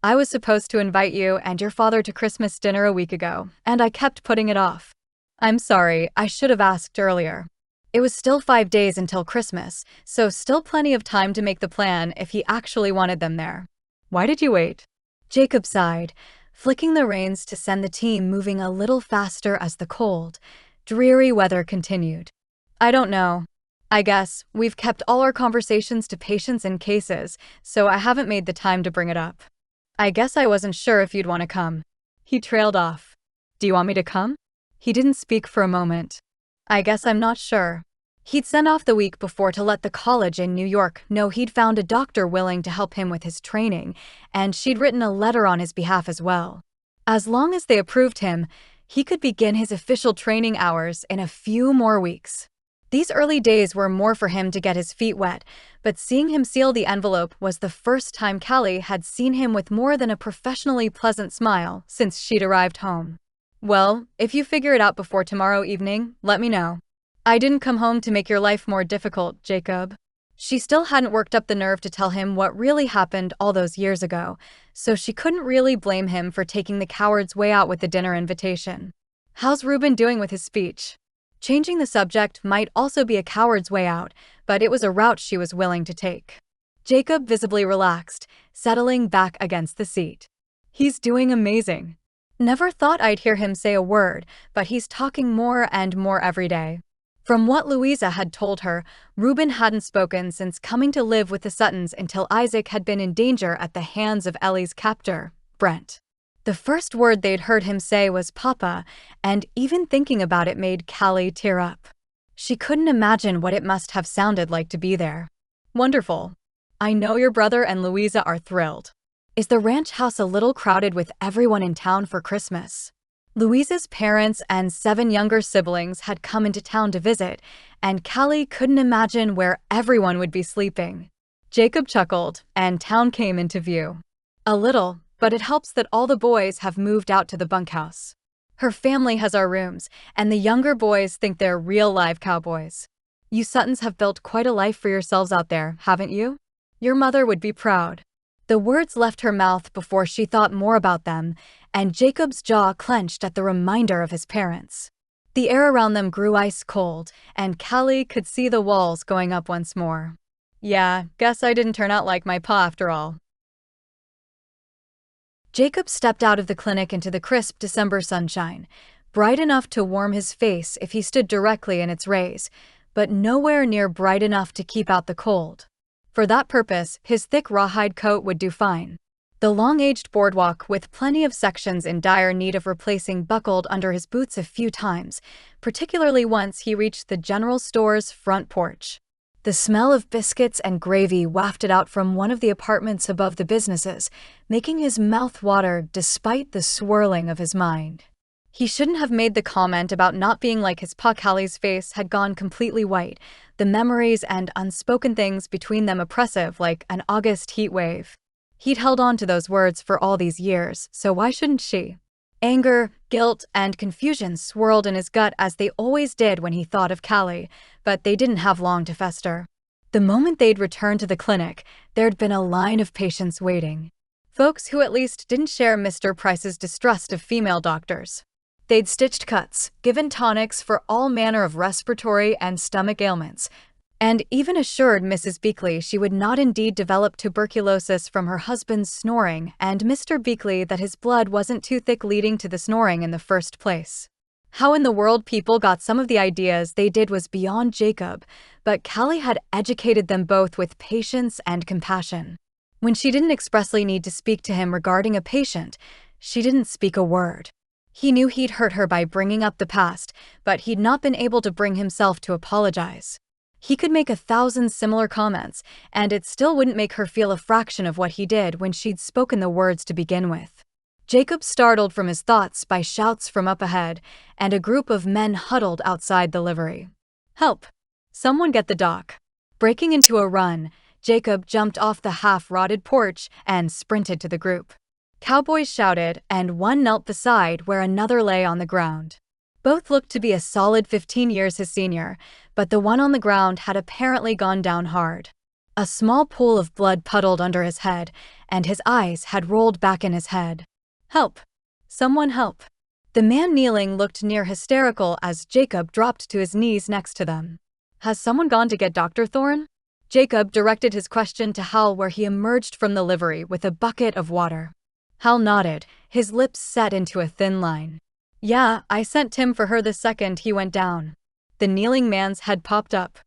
[SPEAKER 1] I was supposed to invite you and your father to Christmas dinner a week ago, and I kept putting it off. I'm sorry, I should have asked earlier. It was still 5 days until Christmas, so still plenty of time to make the plan if he actually wanted them there. Why did you wait? Jacob sighed, flicking the reins to send the team moving a little faster as the cold, dreary weather continued. I don't know. I guess we've kept all our conversations to patients and cases, so I haven't made the time to bring it up. I guess I wasn't sure if you'd want to come. He trailed off. Do you want me to come? He didn't speak for a moment. I guess I'm not sure. He'd sent off the week before to let the college in New York know he'd found a doctor willing to help him with his training, and she'd written a letter on his behalf as well. As long as they approved him, he could begin his official training hours in a few more weeks. These early days were more for him to get his feet wet, but seeing him seal the envelope was the first time Callie had seen him with more than a professionally pleasant smile since she'd arrived home. Well, if you figure it out before tomorrow evening, let me know. I didn't come home to make your life more difficult, Jacob. She still hadn't worked up the nerve to tell him what really happened all those years ago, so she couldn't really blame him for taking the coward's way out with the dinner invitation. How's Reuben doing with his speech? Changing the subject might also be a coward's way out, but it was a route she was willing to take. Jacob visibly relaxed, settling back against the seat. He's doing amazing. Never thought I'd hear him say a word, but he's talking more and more every day. From what Louisa had told her, Reuben hadn't spoken since coming to live with the Suttons until Isaac had been in danger at the hands of Ellie's captor, Brent. The first word they'd heard him say was Papa, and even thinking about it made Callie tear up. She couldn't imagine what it must have sounded like to be there. Wonderful. I know your brother and Louisa are thrilled. Is the ranch house a little crowded with everyone in town for Christmas? Louisa's parents and 7 younger siblings had come into town to visit, and Callie couldn't imagine where everyone would be sleeping. Jacob chuckled, and town came into view. A little, but it helps that all the boys have moved out to the bunkhouse. Her family has our rooms, and the younger boys think they're real live cowboys. You Suttons have built quite a life for yourselves out there, haven't you? Your mother would be proud. The words left her mouth before she thought more about them, and Jacob's jaw clenched at the reminder of his parents. The air around them grew ice cold, and Callie could see the walls going up once more. Yeah, guess I didn't turn out like my pa after all. Jacob stepped out of the clinic into the crisp December sunshine, bright enough to warm his face if he stood directly in its rays, but nowhere near bright enough to keep out the cold. For that purpose, his thick rawhide coat would do fine. The long-aged boardwalk, with plenty of sections in dire need of replacing, buckled under his boots a few times, particularly once he reached the general store's front porch. The smell of biscuits and gravy wafted out from one of the apartments above the businesses, making his mouth water despite the swirling of his mind. He shouldn't have made the comment about not being like his pa. Callie's face had gone completely white, the memories and unspoken things between them oppressive like an August heat wave. He'd held on to those words for all these years, so why shouldn't she? Anger, guilt, and confusion swirled in his gut as they always did when he thought of Callie, but they didn't have long to fester. The moment they'd returned to the clinic, there'd been a line of patients waiting. Folks who at least didn't share Mr. Price's distrust of female doctors. They'd stitched cuts, given tonics for all manner of respiratory and stomach ailments, and even assured Mrs. Beakley she would not indeed develop tuberculosis from her husband's snoring, and Mr. Beakley that his blood wasn't too thick leading to the snoring in the first place. How in the world people got some of the ideas they did was beyond Jacob, but Callie had educated them both with patience and compassion. When she didn't expressly need to speak to him regarding a patient, she didn't speak a word. He knew he'd hurt her by bringing up the past, but he'd not been able to bring himself to apologize. He could make 1,000 similar comments, and it still wouldn't make her feel a fraction of what he did when she'd spoken the words to begin with. Jacob startled from his thoughts by shouts from up ahead, and a group of men huddled outside the livery. "Help! Someone get the doc!" Breaking into a run, Jacob jumped off the half-rotted porch and sprinted to the group. Cowboys shouted, and one knelt beside where another lay on the ground. Both looked to be a solid 15 years his senior, but the one on the ground had apparently gone down hard. A small pool of blood puddled under his head, and his eyes had rolled back in his head. "Help! Someone help!" The man kneeling looked near hysterical as Jacob dropped to his knees next to them. "Has someone gone to get Dr. Thorne?" Jacob directed his question to Hal where he emerged from the livery with a bucket of water. Hal nodded, his lips set into a thin line. "Yeah, I sent Tim for her the second he went down." The kneeling man's head popped up.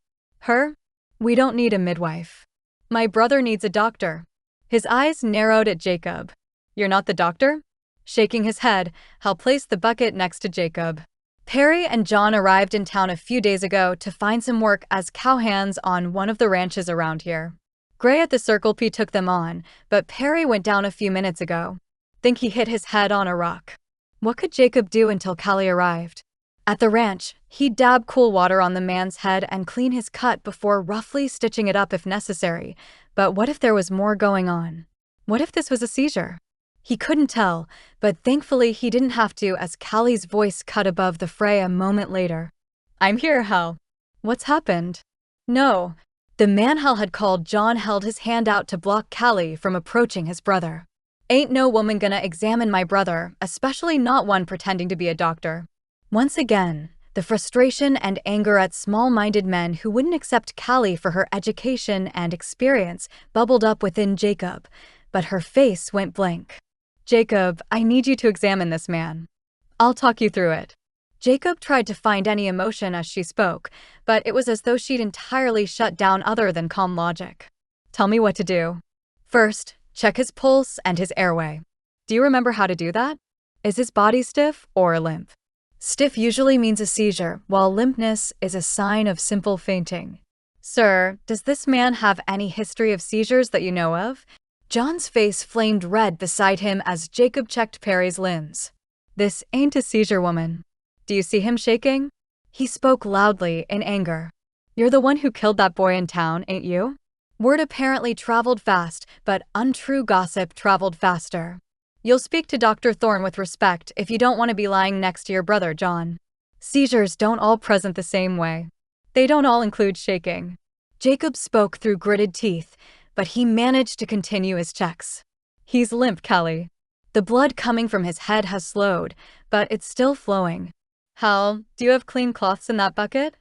[SPEAKER 1] "Her? We don't need a midwife. My brother needs a doctor." His eyes narrowed at Jacob. "You're not the doctor?" Shaking his head, Hal placed the bucket next to Jacob. Perry and John arrived in town a few days ago to find some work as cowhands on one of the ranches around here. Gray at the Circle P took them on, but Perry went down a few minutes ago. Think he hit his head on a rock. What could Jacob do until Callie arrived? At the ranch, he'd dab cool water on the man's head and clean his cut before roughly stitching it up if necessary. But what if there was more going on? What if this was a seizure? He couldn't tell, but thankfully he didn't have to as Callie's voice cut above the fray a moment later. "I'm here, Hal. What's happened?" "No." The man Hal had called John held his hand out to block Callie from approaching his brother. "Ain't no woman gonna examine my brother, especially not one pretending to be a doctor." Once again, the frustration and anger at small-minded men who wouldn't accept Callie for her education and experience bubbled up within Jacob, but her face went blank. "Jacob, I need you to examine this man. I'll talk you through it." Jacob tried to find any emotion as she spoke, but it was as though she'd entirely shut down other than calm logic. "Tell me what to do. First, check his pulse and his airway. Do you remember how to do that? Is his body stiff or limp?" Stiff usually means a seizure, while limpness is a sign of simple fainting. "Sir, does this man have any history of seizures that you know of?" John's face flamed red beside him as Jacob checked Perry's limbs. "This ain't a seizure, woman. Do you see him shaking?" He spoke loudly in anger. "You're the one who killed that boy in town, ain't you?" Word apparently traveled fast, but untrue gossip traveled faster. "You'll speak to Dr. Thorne with respect if you don't want to be lying next to your brother, John. Seizures don't all present the same way. They don't all include shaking." Jacob spoke through gritted teeth, but he managed to continue his checks. "He's limp, Callie. The blood coming from his head has slowed, but it's still flowing. Hal, do you have clean cloths in that bucket?"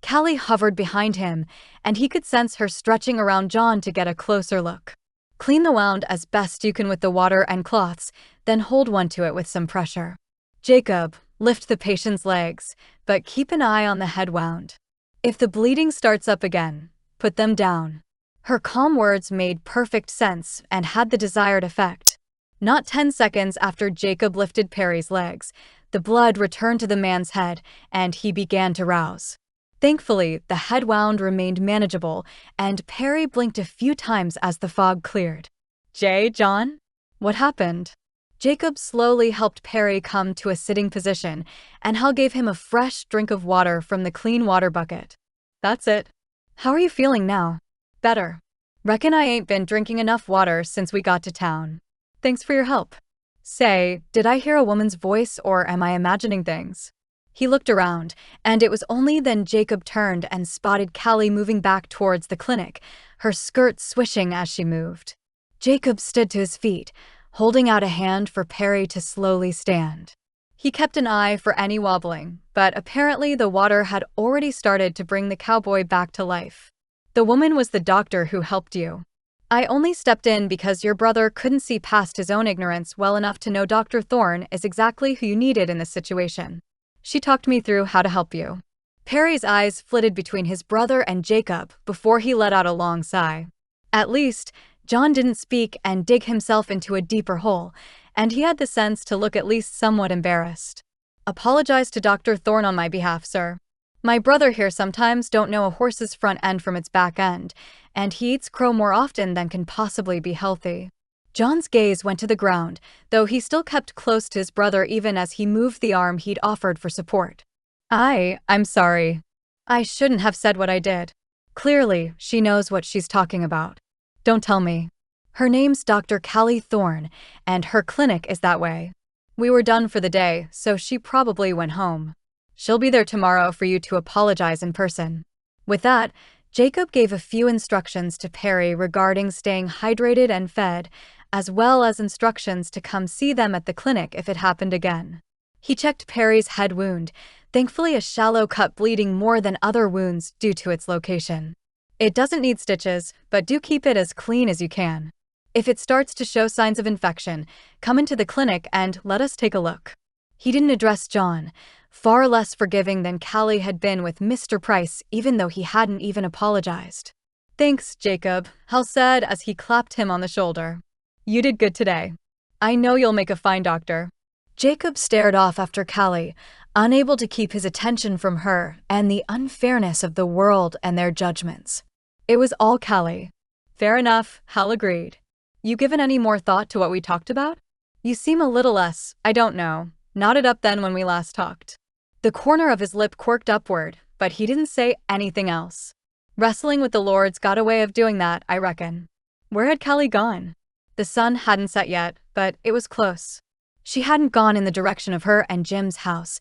[SPEAKER 1] Callie hovered behind him, and he could sense her stretching around John to get a closer look. "Clean the wound as best you can with the water and cloths, then hold one to it with some pressure. Jacob, lift the patient's legs, but keep an eye on the head wound. If the bleeding starts up again, put them down." Her calm words made perfect sense and had the desired effect. Not 10 seconds after Jacob lifted Perry's legs, the blood returned to the man's head, and he began to rouse. Thankfully, the head wound remained manageable, and Perry blinked a few times as the fog cleared. John? What happened? Jacob slowly helped Perry come to a sitting position, and Hal gave him a fresh drink of water from the clean water bucket. That's it. How are you feeling now? Better. Reckon I ain't been drinking enough water since we got to town. Thanks for your help. Say, did I hear a woman's voice or am I imagining things? He looked around, and it was only then Jacob turned and spotted Callie moving back towards the clinic, her skirt swishing as she moved. Jacob stood to his feet, holding out a hand for Perry to slowly stand. He kept an eye for any wobbling, but apparently the water had already started to bring the cowboy back to life. The woman was the doctor who helped you. I only stepped in because your brother couldn't see past his own ignorance well enough to know Dr. Thorne is exactly who you needed in this situation. She talked me through how to help you. Perry's eyes flitted between his brother and Jacob before he let out a long sigh. At least, John didn't speak and dig himself into a deeper hole, and he had the sense to look at least somewhat embarrassed. Apologize to Dr. Thorne on my behalf, sir. My brother here sometimes don't know a horse's front end from its back end, and he eats crow more often than can possibly be healthy. John's gaze went to the ground, though he still kept close to his brother even as he moved the arm he'd offered for support. I'm sorry. I shouldn't have said what I did. Clearly, she knows what she's talking about. Don't tell me. Her name's Dr. Callie Thorne, and her clinic is that way. We were done for the day, so she probably went home. She'll be there tomorrow for you to apologize in person. With that, Jacob gave a few instructions to Perry regarding staying hydrated and fed, as well as instructions to come see them at the clinic if it happened again. He checked Perry's head wound, thankfully a shallow cut bleeding more than other wounds due to its location. It doesn't need stitches, but do keep it as clean as you can. If it starts to show signs of infection, come into the clinic and let us take a look. He didn't address John, far less forgiving than Callie had been with Mr. Price, even though he hadn't even apologized. Thanks, Jacob, Hal said as he clapped him on the shoulder. You did good today. I know you'll make a fine doctor. Jacob stared off after Callie, unable to keep his attention from her and the unfairness of the world and their judgments. It was all Callie. Fair enough, Hal agreed. You given any more thought to what we talked about? You seem a little less, I don't know, knotted up than when we last talked. The corner of his lip quirked upward, but he didn't say anything else. Wrestling with the Lords got a way of doing that, I reckon. Where had Callie gone? The sun hadn't set yet, but it was close. She hadn't gone in the direction of her and Jim's house,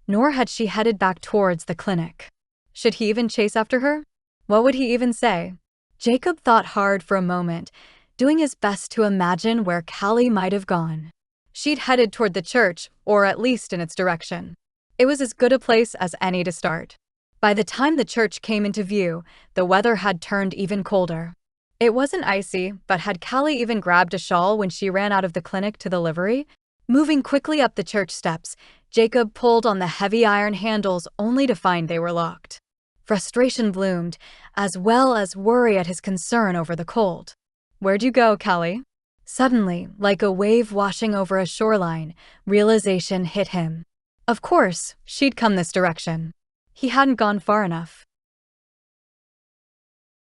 [SPEAKER 1] nor had she headed back towards the clinic. Should he even chase after her? What would he even say? Jacob thought hard for a moment, doing his best to imagine where Callie might have gone. She'd headed toward the church, or at least in its direction. It was as good a place as any to start. By the time the church came into view, the weather had turned even colder. It wasn't icy, but had Callie even grabbed a shawl when she ran out of the clinic to the livery? Moving quickly up the church steps, Jacob pulled on the heavy iron handles only to find they were locked. Frustration bloomed, as well as worry at his concern over the cold. Where'd you go, Callie? Suddenly, like a wave washing over a shoreline, realization hit him. Of course, she'd come this direction. He hadn't gone far enough.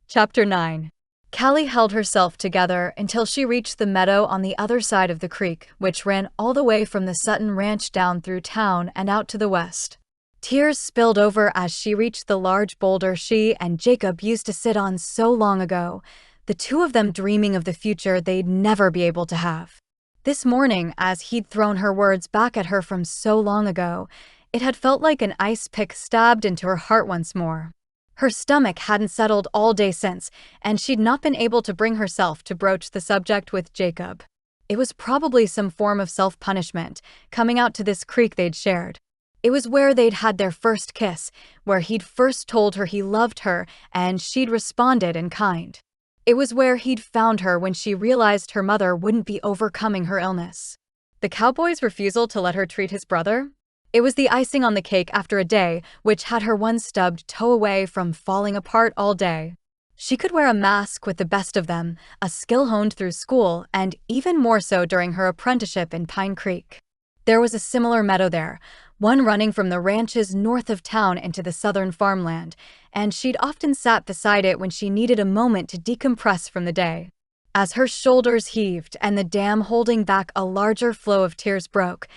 [SPEAKER 1] Chapter 9. Callie held herself together until she reached the meadow on the other side of the creek, which ran all the way from the Sutton ranch down through town and out to the west. Tears spilled over as she reached the large boulder she and Jacob used to sit on so long ago, the two of them dreaming of the future they'd never be able to have. This morning, as he'd thrown her words back at her from so long ago, it had felt like an ice pick stabbed into her heart once more. Her stomach hadn't settled all day since, and she'd not been able to bring herself to broach the subject with Jacob. It was probably some form of self-punishment, coming out to this creek they'd shared. It was where they'd had their first kiss, where he'd first told her he loved her, and she'd responded in kind. It was where he'd found her when she realized her mother wouldn't be overcoming her illness. The cowboy's refusal to let her treat his brother? It was the icing on the cake after a day which had her one stubbed toe away from falling apart all day. She could wear a mask with the best of them, a skill honed through school, and even more so during her apprenticeship in Pine Creek. There was a similar meadow there, one running from the ranches north of town into the southern farmland, and she'd often sat beside it when she needed a moment to decompress from the day. As her shoulders heaved and the dam holding back a larger flow of tears broke,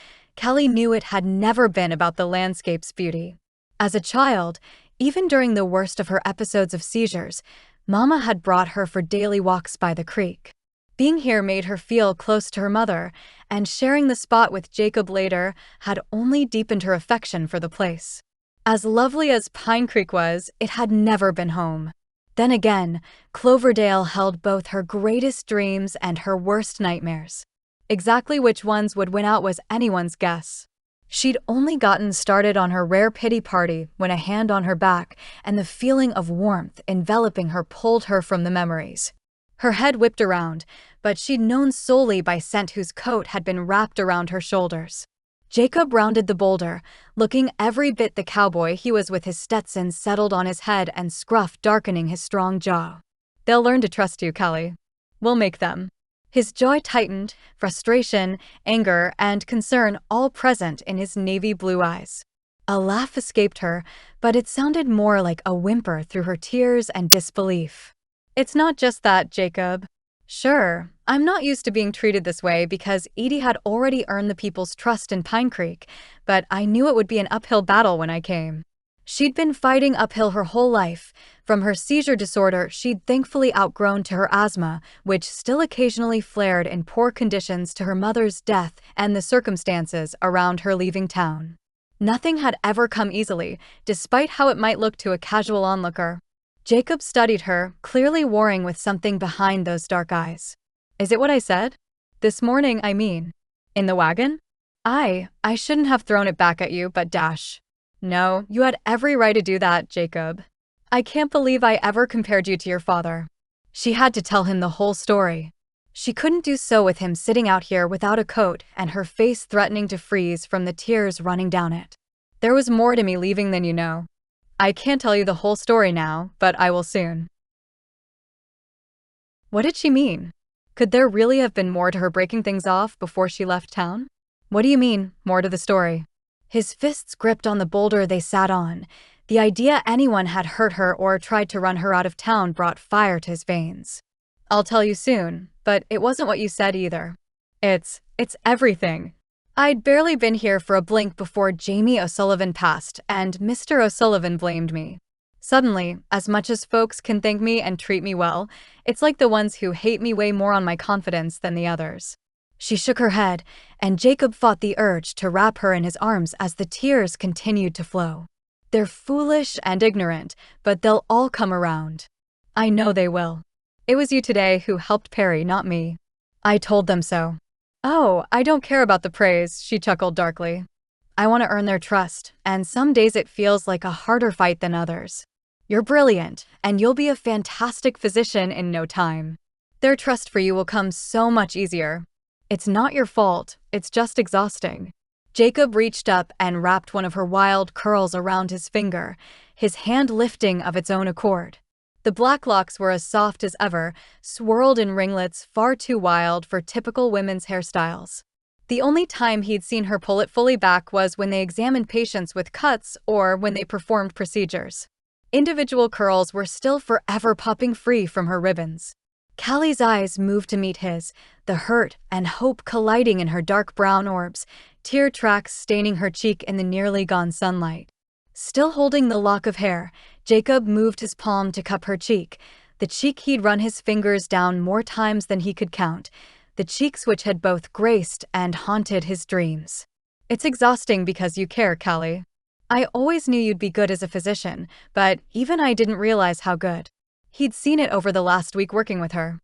[SPEAKER 1] Callie knew it had never been about the landscape's beauty. As a child, even during the worst of her episodes of seizures, Mama had brought her for daily walks by the creek. Being here made her feel close to her mother, and sharing the spot with Jacob later had only deepened her affection for the place. As lovely as Pine Creek was, it had never been home. Then again, Cloverdale held both her greatest dreams and her worst nightmares. Exactly which ones would win out was anyone's guess. She'd only gotten started on her rare pity party when a hand on her back and the feeling of warmth enveloping her pulled her from the memories. Her head whipped around, but she'd known solely by scent whose coat had been wrapped around her shoulders. Jacob rounded the boulder, looking every bit the cowboy he was with his Stetson settled on his head and scruff darkening his strong jaw. "They'll learn to trust you, Callie. We'll make them." His jaw tightened, frustration, anger, and concern all present in his navy blue eyes. A laugh escaped her, but it sounded more like a whimper through her tears and disbelief. "It's not just that, Jacob. Sure, I'm not used to being treated this way because Edie had already earned the people's trust in Pine Creek, but I knew it would be an uphill battle when I came." She'd been fighting uphill her whole life. From her seizure disorder, she'd thankfully outgrown to her asthma, which still occasionally flared in poor conditions, to her mother's death and the circumstances around her leaving town. Nothing had ever come easily, despite how it might look to a casual onlooker. Jacob studied her, clearly warring with something behind those dark eyes. "Is it what I said? This morning, I mean. In the wagon? I shouldn't have thrown it back at you, but dash. No, you had every right to do that, Jacob. I can't believe I ever compared you to your father." She had to tell him the whole story. She couldn't do so with him sitting out here without a coat and her face threatening to freeze from the tears running down it. "There was more to me leaving than you know. I can't tell you the whole story now, but I will soon." What did she mean? Could there really have been more to her breaking things off before she left town? "What do you mean, more to the story?" His fists gripped on the boulder they sat on. The idea anyone had hurt her or tried to run her out of town brought fire to his veins. "I'll tell you soon, but it wasn't what you said either. It's everything. I'd barely been here for a blink before Jamie O'Sullivan passed, and Mr. O'Sullivan blamed me. Suddenly, as much as folks can thank me and treat me well, it's like the ones who hate me weigh more on my confidence than the others." She shook her head, and Jacob fought the urge to wrap her in his arms as the tears continued to flow. "They're foolish and ignorant, but they'll all come around. I know they will. It was you today who helped Perry, not me. I told them so." "Oh, I don't care about the praise," she chuckled darkly. "I want to earn their trust, and some days it feels like a harder fight than others. You're brilliant, and you'll be a fantastic physician in no time. Their trust for you will come so much easier. It's not your fault, it's just exhausting." Jacob reached up and wrapped one of her wild curls around his finger, his hand lifting of its own accord. The black locks were as soft as ever, swirled in ringlets far too wild for typical women's hairstyles. The only time he'd seen her pull it fully back was when they examined patients with cuts or when they performed procedures. Individual curls were still forever popping free from her ribbons. Callie's eyes moved to meet his, the hurt and hope colliding in her dark brown orbs, tear tracks staining her cheek in the nearly gone sunlight. Still holding the lock of hair, Jacob moved his palm to cup her cheek, the cheek he'd run his fingers down more times than he could count, the cheeks which had both graced and haunted his dreams. "It's exhausting because you care, Callie. I always knew you'd be good as a physician, but even I didn't realize how good." He'd seen it over the last week working with her.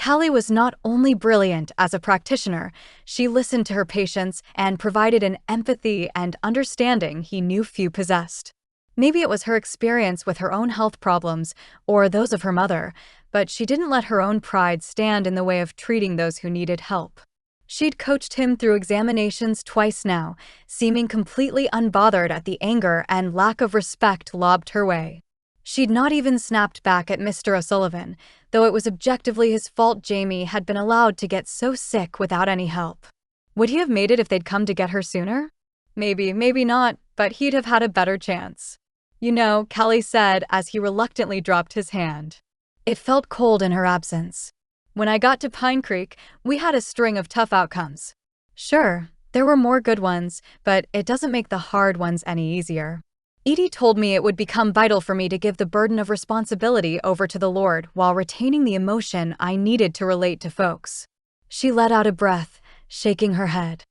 [SPEAKER 1] Callie was not only brilliant as a practitioner, she listened to her patients and provided an empathy and understanding he knew few possessed. Maybe it was her experience with her own health problems or those of her mother, but she didn't let her own pride stand in the way of treating those who needed help. She'd coached him through examinations twice now, seeming completely unbothered at the anger and lack of respect lobbed her way. She'd not even snapped back at Mr. O'Sullivan, though it was objectively his fault Jamie had been allowed to get so sick without any help. Would he have made it if they'd come to get her sooner? Maybe, maybe not, but he'd have had a better chance. You know, Callie said as he reluctantly dropped his hand. It felt cold in her absence. When I got to Pine Creek, we had a string of tough outcomes. Sure, there were more good ones, but it doesn't make the hard ones any easier. Edie told me it would become vital for me to give the burden of responsibility over to the Lord while retaining the emotion I needed to relate to folks. She let out a breath, shaking her head.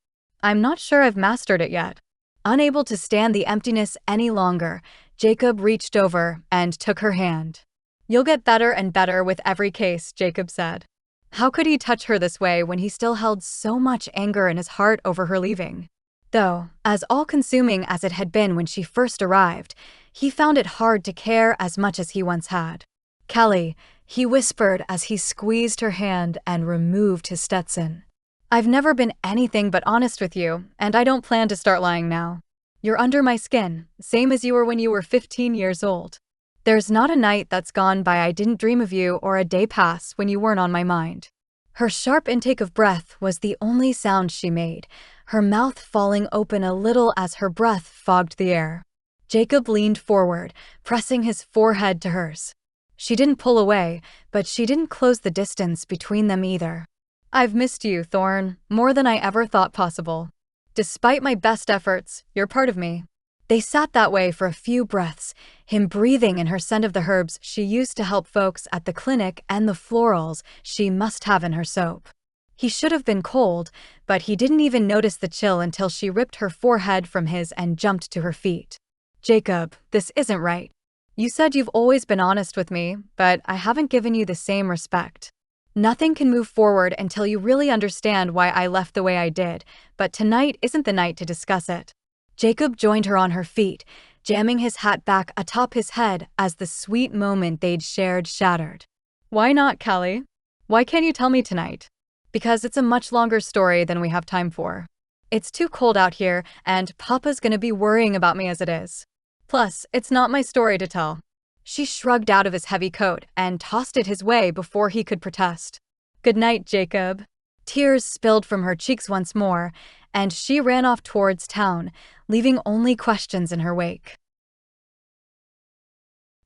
[SPEAKER 1] I'm not sure I've mastered it yet. Unable to stand the emptiness any longer, Jacob reached over and took her hand. You'll get better and better with every case, Jacob said. How could he touch her this way when he still held so much anger in his heart over her leaving? Though, as all-consuming as it had been when she first arrived, he found it hard to care as much as he once had. Callie, he whispered as he squeezed her hand and removed his Stetson. I've never been anything but honest with you, and I don't plan to start lying now. You're under my skin, same as you were when you were 15 years old. There's not a night that's gone by I didn't dream of you or a day pass when you weren't on my mind. Her sharp intake of breath was the only sound she made, her mouth falling open a little as her breath fogged the air. Jacob leaned forward, pressing his forehead to hers. She didn't pull away, but she didn't close the distance between them either. I've missed you, Thorn, more than I ever thought possible. Despite my best efforts, you're part of me. They sat that way for a few breaths, him breathing in her scent of the herbs she used to help folks at the clinic and the florals she must have in her soap. He should have been cold, but he didn't even notice the chill until she ripped her forehead from his and jumped to her feet. Jacob, this isn't right. You said you've always been honest with me, but I haven't given you the same respect. Nothing can move forward until you really understand why I left the way I did, but tonight isn't the night to discuss it. Jacob joined her on her feet, jamming his hat back atop his head as the sweet moment they'd shared shattered. Why not, Callie? Why can't you tell me tonight? Because it's a much longer story than we have time for. It's too cold out here, and Papa's gonna be worrying about me as it is. Plus, it's not my story to tell. She shrugged out of his heavy coat and tossed it his way before he could protest. Good night, Jacob. Tears spilled from her cheeks once more, and she ran off towards town, leaving only questions in her wake.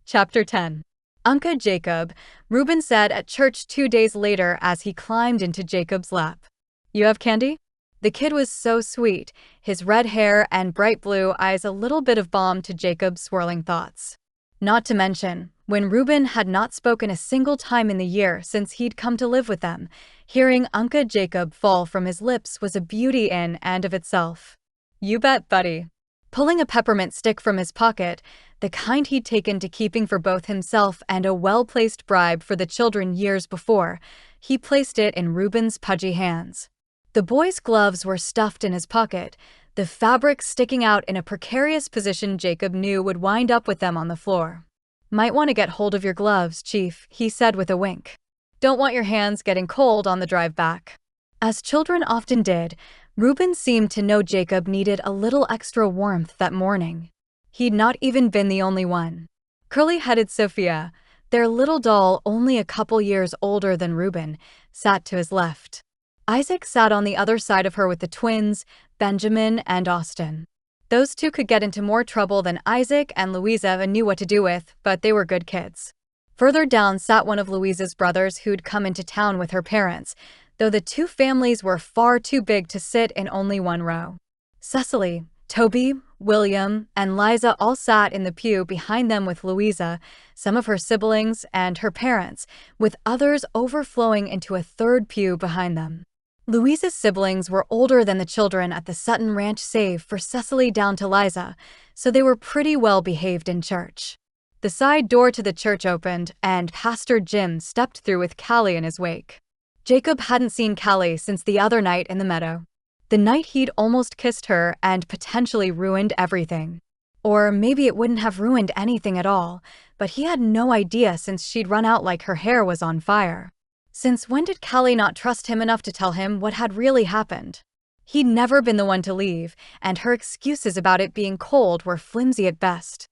[SPEAKER 1] Chapter 10. Uncle Jacob, Reuben said at church 2 days later as he climbed into Jacob's lap. You have candy? The kid was so sweet, his red hair and bright blue eyes a little bit of balm to Jacob's swirling thoughts. Not to mention, when Reuben had not spoken a single time in the year since he'd come to live with them, hearing Uncle Jacob fall from his lips was a beauty in and of itself. You bet, buddy. Pulling a peppermint stick from his pocket, the kind he'd taken to keeping for both himself and a well-placed bribe for the children years before, he placed it in Reuben's pudgy hands. The boy's gloves were stuffed in his pocket, the fabric sticking out in a precarious position Jacob knew would wind up with them on the floor. Might want to get hold of your gloves, Chief, he said with a wink. Don't want your hands getting cold on the drive back. As children often did, Reuben seemed to know Jacob needed a little extra warmth that morning. He'd not even been the only one. Curly-headed Sophia, their little doll only a couple years older than Reuben, sat to his left. Isaac sat on the other side of her with the twins, Benjamin and Austin. Those two could get into more trouble than Isaac and Louisa knew what to do with, but they were good kids. Further down sat one of Louisa's brothers who'd come into town with her parents, though the two families were far too big to sit in only one row. Cecily, Toby, William, and Liza all sat in the pew behind them with Louisa, some of her siblings, and her parents, with others overflowing into a third pew behind them. Louisa's siblings were older than the children at the Sutton ranch save for Cecily down to Liza, so they were pretty well behaved in church. The side door to the church opened, and Pastor Jim stepped through with Callie in his wake. Jacob hadn't seen Callie since the other night in the meadow. The night he'd almost kissed her and potentially ruined everything. Or maybe it wouldn't have ruined anything at all, but he had no idea since she'd run out like her hair was on fire. Since when did Callie not trust him enough to tell him what had really happened? He'd never been the one to leave, and her excuses about it being cold were flimsy at best.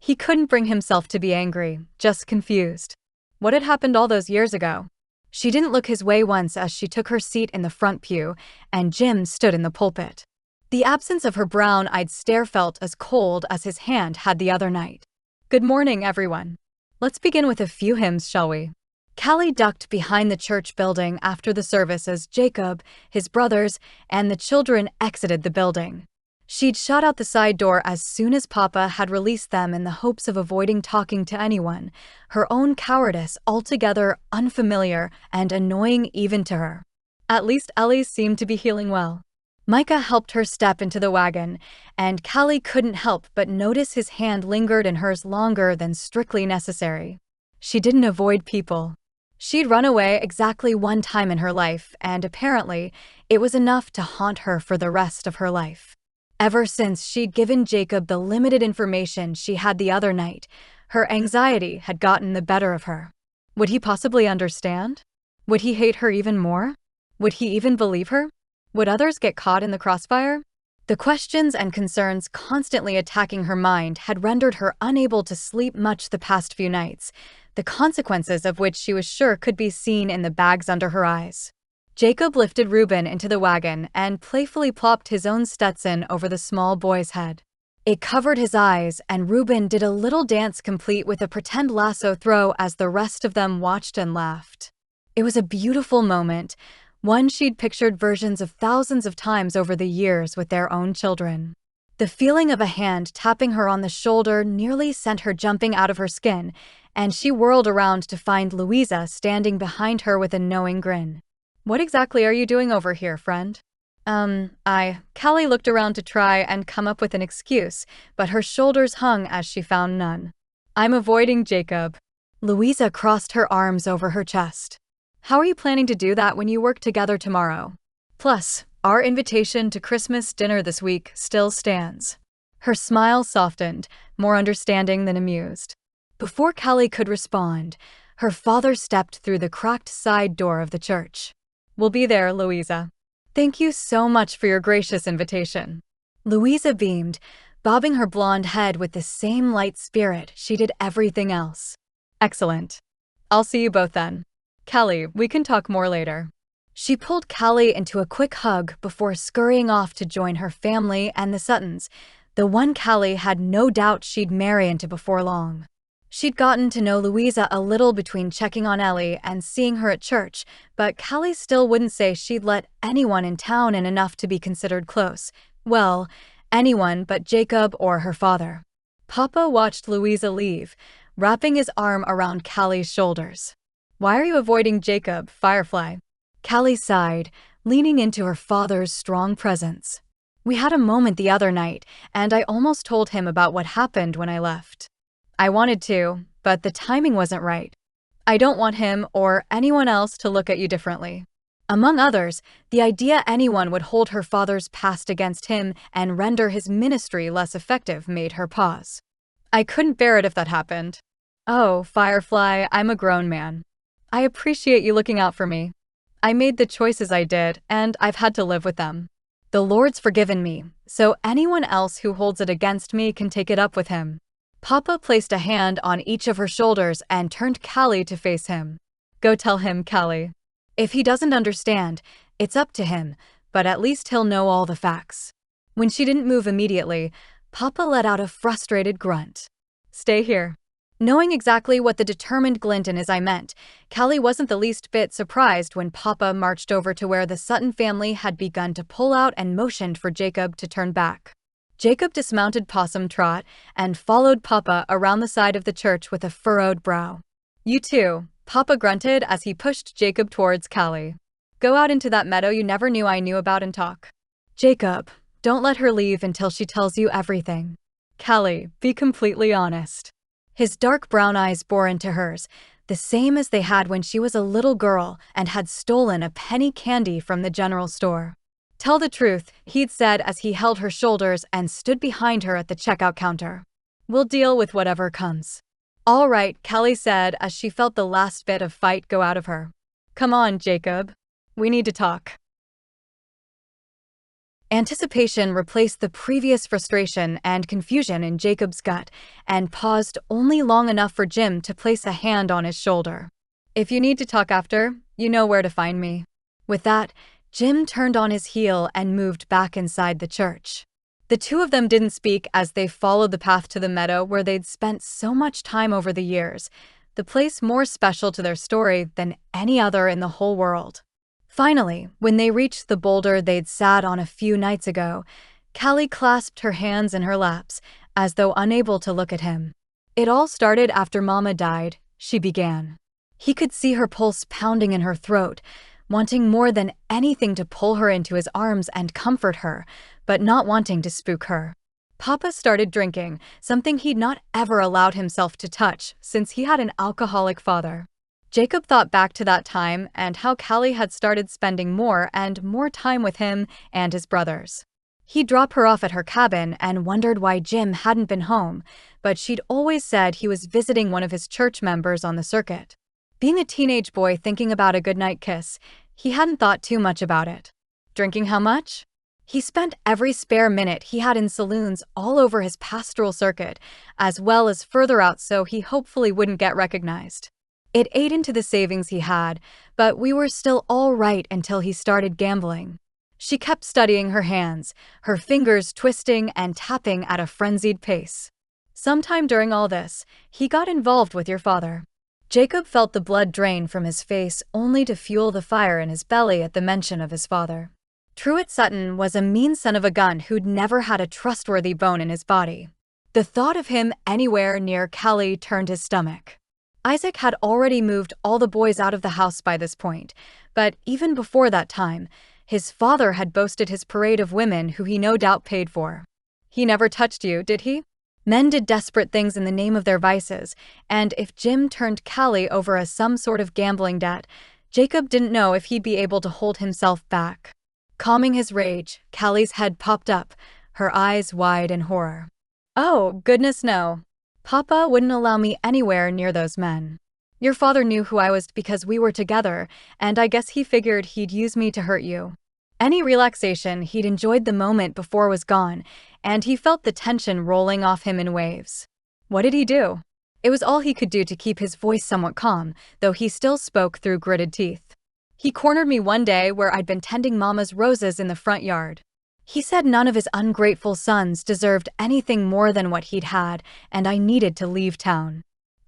[SPEAKER 1] He couldn't bring himself to be angry, just confused. What had happened all those years ago? She didn't look his way once as she took her seat in the front pew, and Jim stood in the pulpit. The absence of her brown-eyed stare felt as cold as his hand had the other night. Good morning, everyone. Let's begin with a few hymns, shall we? Callie ducked behind the church building after the service as Jacob, his brothers, and the children exited the building. She'd shut out the side door as soon as Papa had released them in the hopes of avoiding talking to anyone, her own cowardice altogether unfamiliar and annoying even to her. At least Ellie seemed to be healing well. Micah helped her step into the wagon, and Callie couldn't help but notice his hand lingered in hers longer than strictly necessary. She didn't avoid people. She'd run away exactly one time in her life, and apparently, it was enough to haunt her for the rest of her life. Ever since she'd given Jacob the limited information she had the other night, her anxiety had gotten the better of her. Would he possibly understand? Would he hate her even more? Would he even believe her? Would others get caught in the crossfire? The questions and concerns constantly attacking her mind had rendered her unable to sleep much the past few nights, the consequences of which she was sure could be seen in the bags under her eyes. Jacob lifted Reuben into the wagon and playfully plopped his own Stetson over the small boy's head. It covered his eyes, and Reuben did a little dance complete with a pretend lasso throw as the rest of them watched and laughed. It was a beautiful moment, one she'd pictured versions of thousands of times over the years with their own children. The feeling of a hand tapping her on the shoulder nearly sent her jumping out of her skin, and she whirled around to find Louisa standing behind her with a knowing grin. What exactly are you doing over here, friend? Callie looked around to try and come up with an excuse, but her shoulders hung as she found none. I'm avoiding Jacob. Louisa crossed her arms over her chest. How are you planning to do that when you work together tomorrow? Plus, our invitation to Christmas dinner this week still stands. Her smile softened, more understanding than amused. Before Callie could respond, her father stepped through the cracked side door of the church. We'll be there, Louisa. Thank you so much for your gracious invitation. Louisa beamed, bobbing her blonde head with the same light spirit she did everything else. Excellent. I'll see you both then. Callie, we can talk more later. She pulled Callie into a quick hug before scurrying off to join her family and the Suttons, the one Callie had no doubt she'd marry into before long. She'd gotten to know Louisa a little between checking on Ellie and seeing her at church, but Callie still wouldn't say she'd let anyone in town in enough to be considered close. Well, anyone but Jacob or her father. Papa watched Louisa leave, wrapping his arm around Callie's shoulders. Why are you avoiding Jacob, Firefly? Callie sighed, leaning into her father's strong presence. We had a moment the other night, and I almost told him about what happened when I left. I wanted to, but the timing wasn't right. I don't want him or anyone else to look at you differently. Among others, the idea anyone would hold her father's past against him and render his ministry less effective made her pause. I couldn't bear it if that happened. Oh, Firefly, I'm a grown man. I appreciate you looking out for me. I made the choices I did, and I've had to live with them. The Lord's forgiven me, so anyone else who holds it against me can take it up with him. Papa placed a hand on each of her shoulders and turned Callie to face him. Go tell him, Callie. If he doesn't understand, it's up to him, but at least he'll know all the facts. When she didn't move immediately, Papa let out a frustrated grunt. Stay here. Knowing exactly what the determined glint in his eye meant, Callie wasn't the least bit surprised when Papa marched over to where the Sutton family had begun to pull out and motioned for Jacob to turn back. Jacob dismounted Possum Trot and followed Papa around the side of the church with a furrowed brow. You too, Papa grunted as he pushed Jacob towards Callie. Go out into that meadow you never knew I knew about and talk. Jacob, don't let her leave until she tells you everything. Callie, be completely honest. His dark brown eyes bore into hers, the same as they had when she was a little girl and had stolen a penny candy from the general store. Tell the truth, he'd said as he held her shoulders and stood behind her at the checkout counter. We'll deal with whatever comes. All right, Callie said as she felt the last bit of fight go out of her. Come on, Jacob. We need to talk. Anticipation replaced the previous frustration and confusion in Jacob's gut and paused only long enough for Jim to place a hand on his shoulder. "If you need to talk after, you know where to find me." With that, Jim turned on his heel and moved back inside the church. The two of them didn't speak as they followed the path to the meadow where they'd spent so much time over the years, the place more special to their story than any other in the whole world. Finally, when they reached the boulder they'd sat on a few nights ago, Callie clasped her hands in her laps, as though unable to look at him. "It all started after Mama died," she began. He could see her pulse pounding in her throat, wanting more than anything to pull her into his arms and comfort her, but not wanting to spook her. Papa started drinking, something he'd not ever allowed himself to touch since he had an alcoholic father. Jacob thought back to that time and how Callie had started spending more and more time with him and his brothers. He'd drop her off at her cabin and wondered why Jim hadn't been home, but she'd always said he was visiting one of his church members on the circuit. Being a teenage boy thinking about a goodnight kiss, he hadn't thought too much about it. Drinking how much? He spent every spare minute he had in saloons all over his pastoral circuit, as well as further out so he hopefully wouldn't get recognized. It ate into the savings he had, but we were still all right until he started gambling. She kept studying her hands, her fingers twisting and tapping at a frenzied pace. Sometime during all this, he got involved with your father. Jacob felt the blood drain from his face only to fuel the fire in his belly at the mention of his father. Truett Sutton was a mean son of a gun who'd never had a trustworthy bone in his body. The thought of him anywhere near Callie turned his stomach. Isaac had already moved all the boys out of the house by this point, but even before that time, his father had boasted his parade of women who he no doubt paid for. "He never touched you, did he?" Men did desperate things in the name of their vices, and if Jim turned Callie over as some sort of gambling debt, Jacob didn't know if he'd be able to hold himself back. Calming his rage, Callie's head popped up, her eyes wide in horror. "Oh, goodness no. Papa wouldn't allow me anywhere near those men. Your father knew who I was because we were together, and I guess he figured he'd use me to hurt you." Any relaxation he'd enjoyed the moment before was gone, and he felt the tension rolling off him in waves. What did he do? It was all he could do to keep his voice somewhat calm, though he still spoke through gritted teeth. "He cornered me one day where I'd been tending Mama's roses in the front yard. He said none of his ungrateful sons deserved anything more than what he'd had, and I needed to leave town.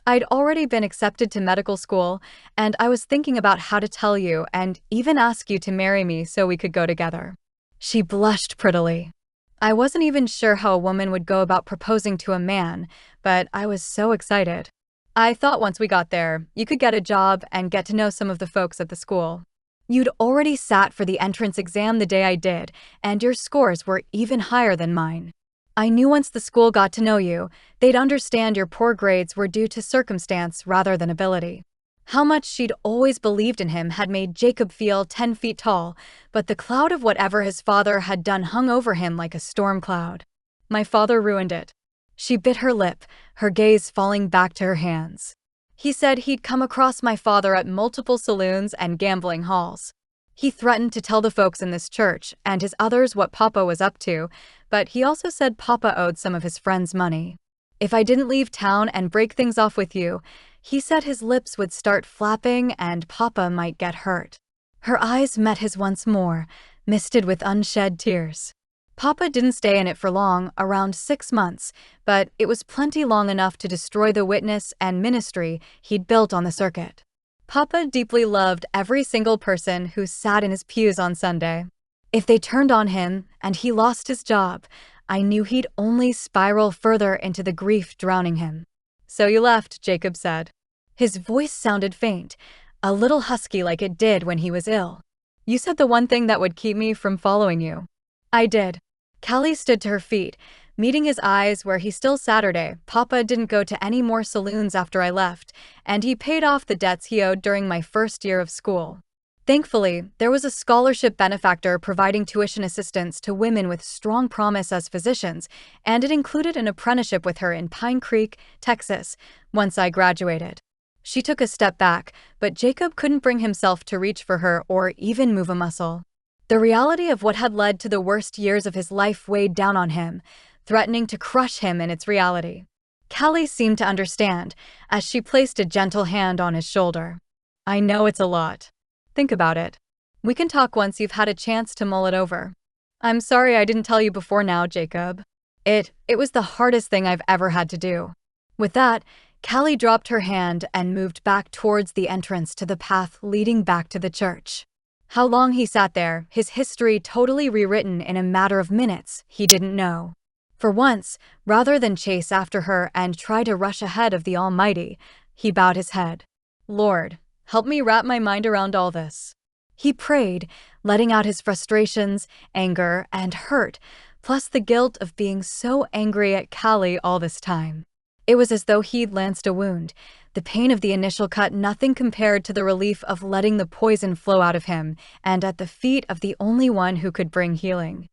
[SPEAKER 1] I'd already been accepted to medical school, and I was thinking about how to tell you and even ask you to marry me so we could go together." She blushed prettily. "I wasn't even sure how a woman would go about proposing to a man, but I was so excited. I thought once we got there, you could get a job and get to know some of the folks at the school. You'd already sat for the entrance exam the day I did, and your scores were even higher than mine. I knew once the school got to know you, they'd understand your poor grades were due to circumstance rather than ability." How much she'd always believed in him had made Jacob feel 10 feet tall, but the cloud of whatever his father had done hung over him like a storm cloud. "My father ruined it." She bit her lip, her gaze falling back to her hands. "He said he'd come across my father at multiple saloons and gambling halls. He threatened to tell the folks in this church and his others what Papa was up to, but he also said Papa owed some of his friends money. If I didn't leave town and break things off with you, he said his lips would start flapping and Papa might get hurt." Her eyes met his once more, misted with unshed tears. Papa didn't stay in it for long, around 6 months, but it was plenty long enough to destroy the witness and ministry he'd built on the circuit. Papa deeply loved every single person who sat in his pews on Sunday. If they turned on him and he lost his job, I knew he'd only spiral further into the grief drowning him. "So you left," Jacob said. His voice sounded faint, a little husky like it did when he was ill. "You said the one thing that would keep me from following you." "I did." Callie stood to her feet, meeting his eyes where he still Saturday. "Papa didn't go to any more saloons after I left, and he paid off the debts he owed during my first year of school. Thankfully, there was a scholarship benefactor providing tuition assistance to women with strong promise as physicians, and it included an apprenticeship with her in Pine Creek, Texas, once I graduated." She took a step back, but Jacob couldn't bring himself to reach for her or even move a muscle. The reality of what had led to the worst years of his life weighed down on him, threatening to crush him in its reality. Callie seemed to understand, as she placed a gentle hand on his shoulder. I know it's a lot. Think about it. We can talk once you've had a chance to mull it over. I'm sorry I didn't tell you before now, Jacob. It was the hardest thing I've ever had to do. With that, Callie dropped her hand and moved back towards the entrance to the path leading back to the church. How long he sat there, his history totally rewritten in a matter of minutes, he didn't know. For once, rather than chase after her and try to rush ahead of the Almighty, he bowed his head. Lord, help me wrap my mind around all this. He prayed, letting out his frustrations, anger, and hurt, plus the guilt of being so angry at Callie all this time. It was as though he'd lanced a wound, the pain of the initial cut nothing compared to the relief of letting the poison flow out of him, and at the feet of the only one who could bring healing.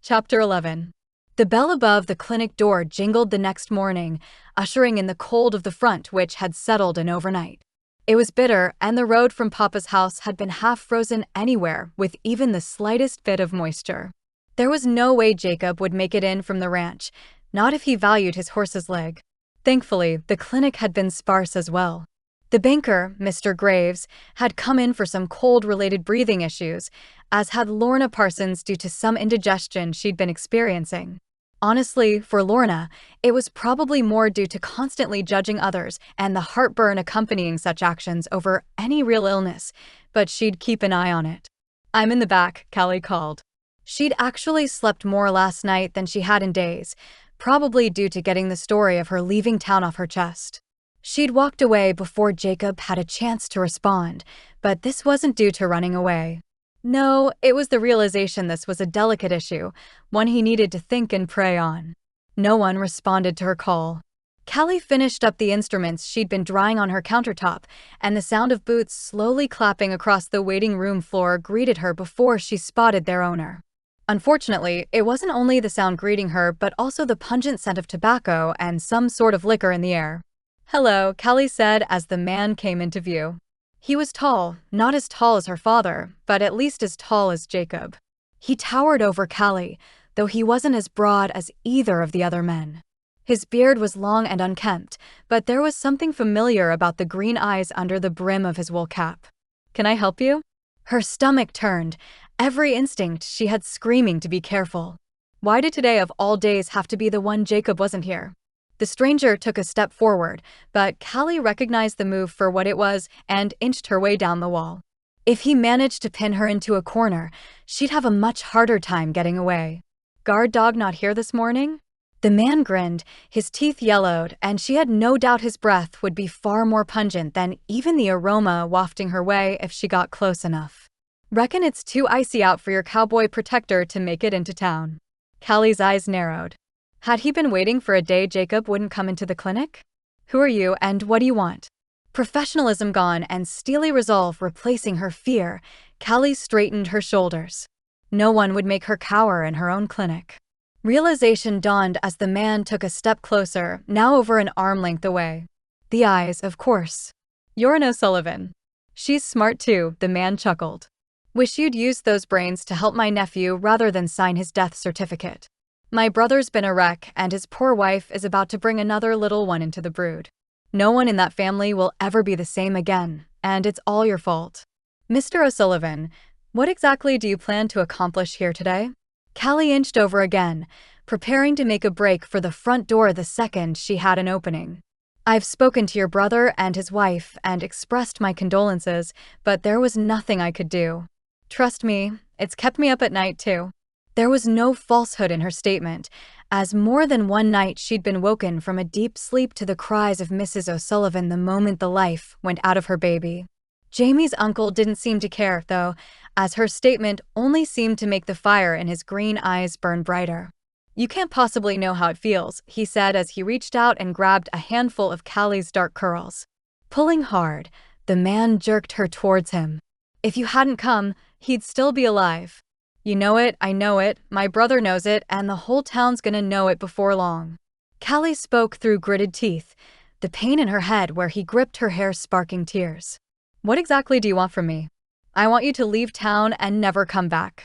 [SPEAKER 1] Chapter 11. The bell above the clinic door jingled the next morning, ushering in the cold of the front which had settled in overnight. It was bitter, and the road from Papa's house had been half frozen anywhere with even the slightest bit of moisture. There was no way Jacob would make it in from the ranch, not if he valued his horse's leg. Thankfully, the clinic had been sparse as well. The banker, Mr. Graves, had come in for some cold-related breathing issues, as had Lorna Parsons due to some indigestion she'd been experiencing. Honestly, for Lorna, it was probably more due to constantly judging others and the heartburn accompanying such actions over any real illness, but she'd keep an eye on it. I'm in the back, Callie called. She'd actually slept more last night than she had in days, probably due to getting the story of her leaving town off her chest. She'd walked away before Jacob had a chance to respond, but this wasn't due to running away. No, it was the realization this was a delicate issue, one he needed to think and pray on. No one responded to her call. Callie finished up the instruments she'd been drying on her countertop, and the sound of boots slowly clapping across the waiting room floor greeted her before she spotted their owner. Unfortunately, it wasn't only the sound greeting her, but also the pungent scent of tobacco and some sort of liquor in the air. Hello, Callie said as the man came into view. He was tall, not as tall as her father, but at least as tall as Jacob. He towered over Callie, though he wasn't as broad as either of the other men. His beard was long and unkempt, but there was something familiar about the green eyes under the brim of his wool cap. Can I help you? Her stomach turned, every instinct she had screaming to be careful. Why did today of all days have to be the one Jacob wasn't here? The stranger took a step forward, but Callie recognized the move for what it was and inched her way down the wall. If he managed to pin her into a corner, she'd have a much harder time getting away. Guard dog not here this morning? The man grinned, his teeth yellowed, and she had no doubt his breath would be far more pungent than even the aroma wafting her way if she got close enough. Reckon it's too icy out for your cowboy protector to make it into town. Callie's eyes narrowed. Had he been waiting for a day Jacob wouldn't come into the clinic? Who are you and what do you want? Professionalism gone and steely resolve replacing her fear, Callie straightened her shoulders. No one would make her cower in her own clinic. Realization dawned as the man took a step closer, now over an arm length away. The eyes, of course. You're an O'Sullivan. She's smart too, the man chuckled. Wish you'd used those brains to help my nephew rather than sign his death certificate. My brother's been a wreck and his poor wife is about to bring another little one into the brood. No one in that family will ever be the same again, and it's all your fault. Mr. O'Sullivan, what exactly do you plan to accomplish here today? Callie inched over again, preparing to make a break for the front door the second she had an opening. I've spoken to your brother and his wife and expressed my condolences, but there was nothing I could do. Trust me, it's kept me up at night too. There was no falsehood in her statement, as more than one night she'd been woken from a deep sleep to the cries of Mrs. O'Sullivan the moment the life went out of her baby. Jamie's uncle didn't seem to care, though, as her statement only seemed to make the fire in his green eyes burn brighter. You can't possibly know how it feels, he said as he reached out and grabbed a handful of Callie's dark curls. Pulling hard, the man jerked her towards him. If you hadn't come, he'd still be alive. You know it, I know it, my brother knows it, and the whole town's gonna know it before long. Callie spoke through gritted teeth, the pain in her head where he gripped her hair sparking tears. What exactly do you want from me? I want you to leave town and never come back.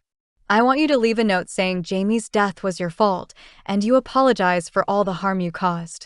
[SPEAKER 1] I want you to leave a note saying Jamie's death was your fault, and you apologize for all the harm you caused.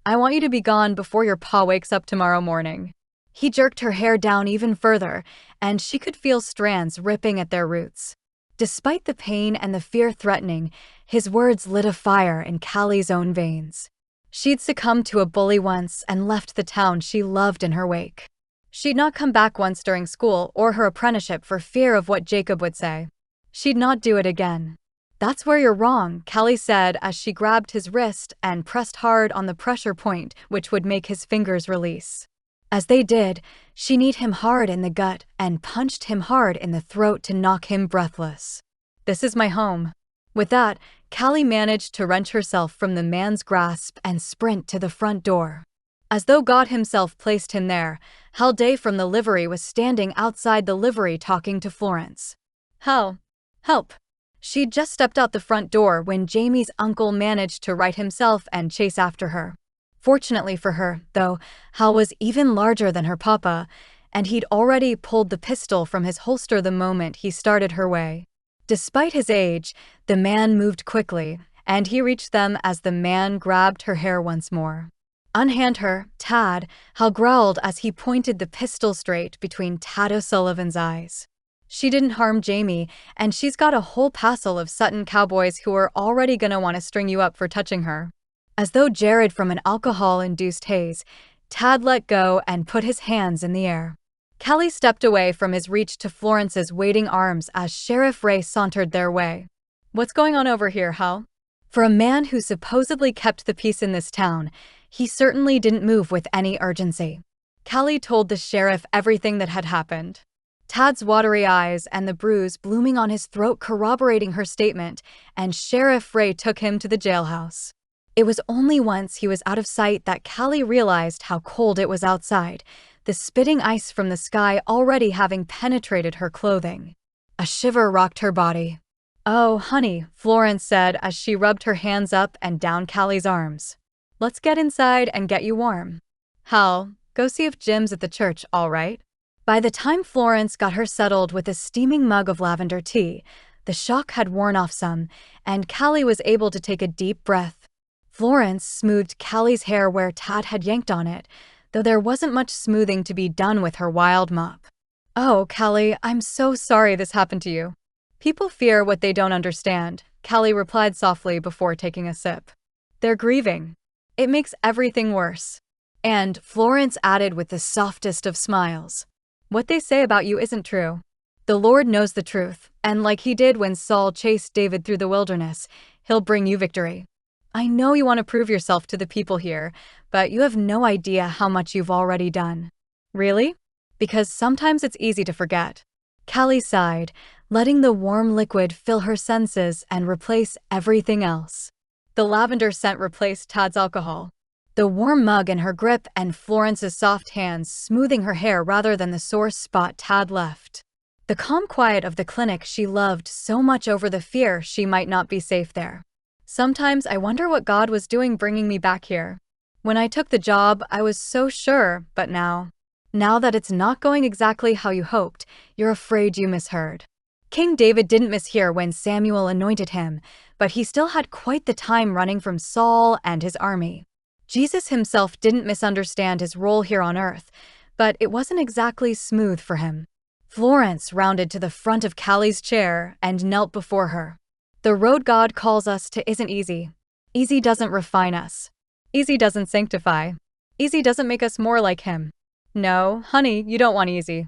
[SPEAKER 1] I want you to be gone before your pa wakes up tomorrow morning." He jerked her hair down even further, and she could feel strands ripping at their roots. Despite the pain and the fear threatening, his words lit a fire in Callie's own veins. She'd succumbed to a bully once and left the town she loved in her wake. She'd not come back once during school or her apprenticeship for fear of what Jacob would say. She'd not do it again. "That's where you're wrong," Callie said as she grabbed his wrist and pressed hard on the pressure point, which would make his fingers release. As they did, she kneed him hard in the gut and punched him hard in the throat to knock him breathless. "This is my home." With that, Callie managed to wrench herself from the man's grasp and sprint to the front door. As though God himself placed him there, Hal Day from the livery was standing outside the livery talking to Florence. "Hal, help." She'd just stepped out the front door when Jamie's uncle managed to right himself and chase after her. Fortunately for her, though, Hal was even larger than her papa, and he'd already pulled the pistol from his holster the moment he started her way. Despite his age, the man moved quickly, and he reached them as the man grabbed her hair once more. "Unhand her, Tad," Hal growled as he pointed the pistol straight between Tad O'Sullivan's eyes. "She didn't harm Jamie, and she's got a whole passel of Sutton cowboys who are already gonna want to string you up for touching her." As though jarred from an alcohol-induced haze, Tad let go and put his hands in the air. Callie stepped away from his reach to Florence's waiting arms as Sheriff Ray sauntered their way. "What's going on over here, Hal?" For a man who supposedly kept the peace in this town, he certainly didn't move with any urgency. Callie told the sheriff everything that had happened. Tad's watery eyes and the bruise blooming on his throat corroborating her statement, and Sheriff Ray took him to the jailhouse. It was only once he was out of sight that Callie realized how cold it was outside, the spitting ice from the sky already having penetrated her clothing. A shiver rocked her body. "Oh, honey," Florence said as she rubbed her hands up and down Callie's arms. "Let's get inside and get you warm. Hal, go see if Jim's at the church, all right?" By the time Florence got her settled with a steaming mug of lavender tea, the shock had worn off some, and Callie was able to take a deep breath. Florence smoothed Callie's hair where Tad had yanked on it, though there wasn't much smoothing to be done with her wild mop. "Oh, Callie, I'm so sorry this happened to you." "People fear what they don't understand," Callie replied softly before taking a sip. "They're grieving. It makes everything worse." And Florence added with the softest of smiles, "What they say about you isn't true. The Lord knows the truth, and like he did when Saul chased David through the wilderness, he'll bring you victory. I know you want to prove yourself to the people here, but you have no idea how much you've already done." "Really?" "Because sometimes it's easy to forget." Callie sighed, letting the warm liquid fill her senses and replace everything else. The lavender scent replaced Tad's alcohol. The warm mug in her grip and Florence's soft hands smoothing her hair rather than the sore spot Tad left. The calm quiet of the clinic she loved so much over the fear she might not be safe there. "Sometimes I wonder what God was doing bringing me back here. When I took the job, I was so sure, but now that it's not going exactly how you hoped, you're afraid you misheard." King David didn't mishear when Samuel anointed him, but he still had quite the time running from Saul and his army. Jesus himself didn't misunderstand his role here on earth, but it wasn't exactly smooth for him. Florence rounded to the front of Callie's chair and knelt before her. "The road God calls us to isn't easy. Easy doesn't refine us. Easy doesn't sanctify. Easy doesn't make us more like him. No, honey, you don't want easy.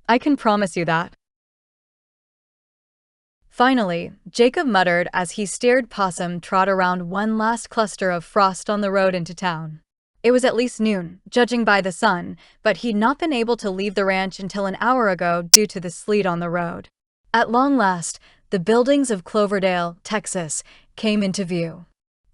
[SPEAKER 1] I can promise you that." Finally, Jacob muttered as he steered Possum trot around one last cluster of frost on the road into town. It was at least noon, judging by the sun, but he'd not been able to leave the ranch until an hour ago due to the sleet on the road. At long last, the buildings of Cloverdale, Texas, came into view.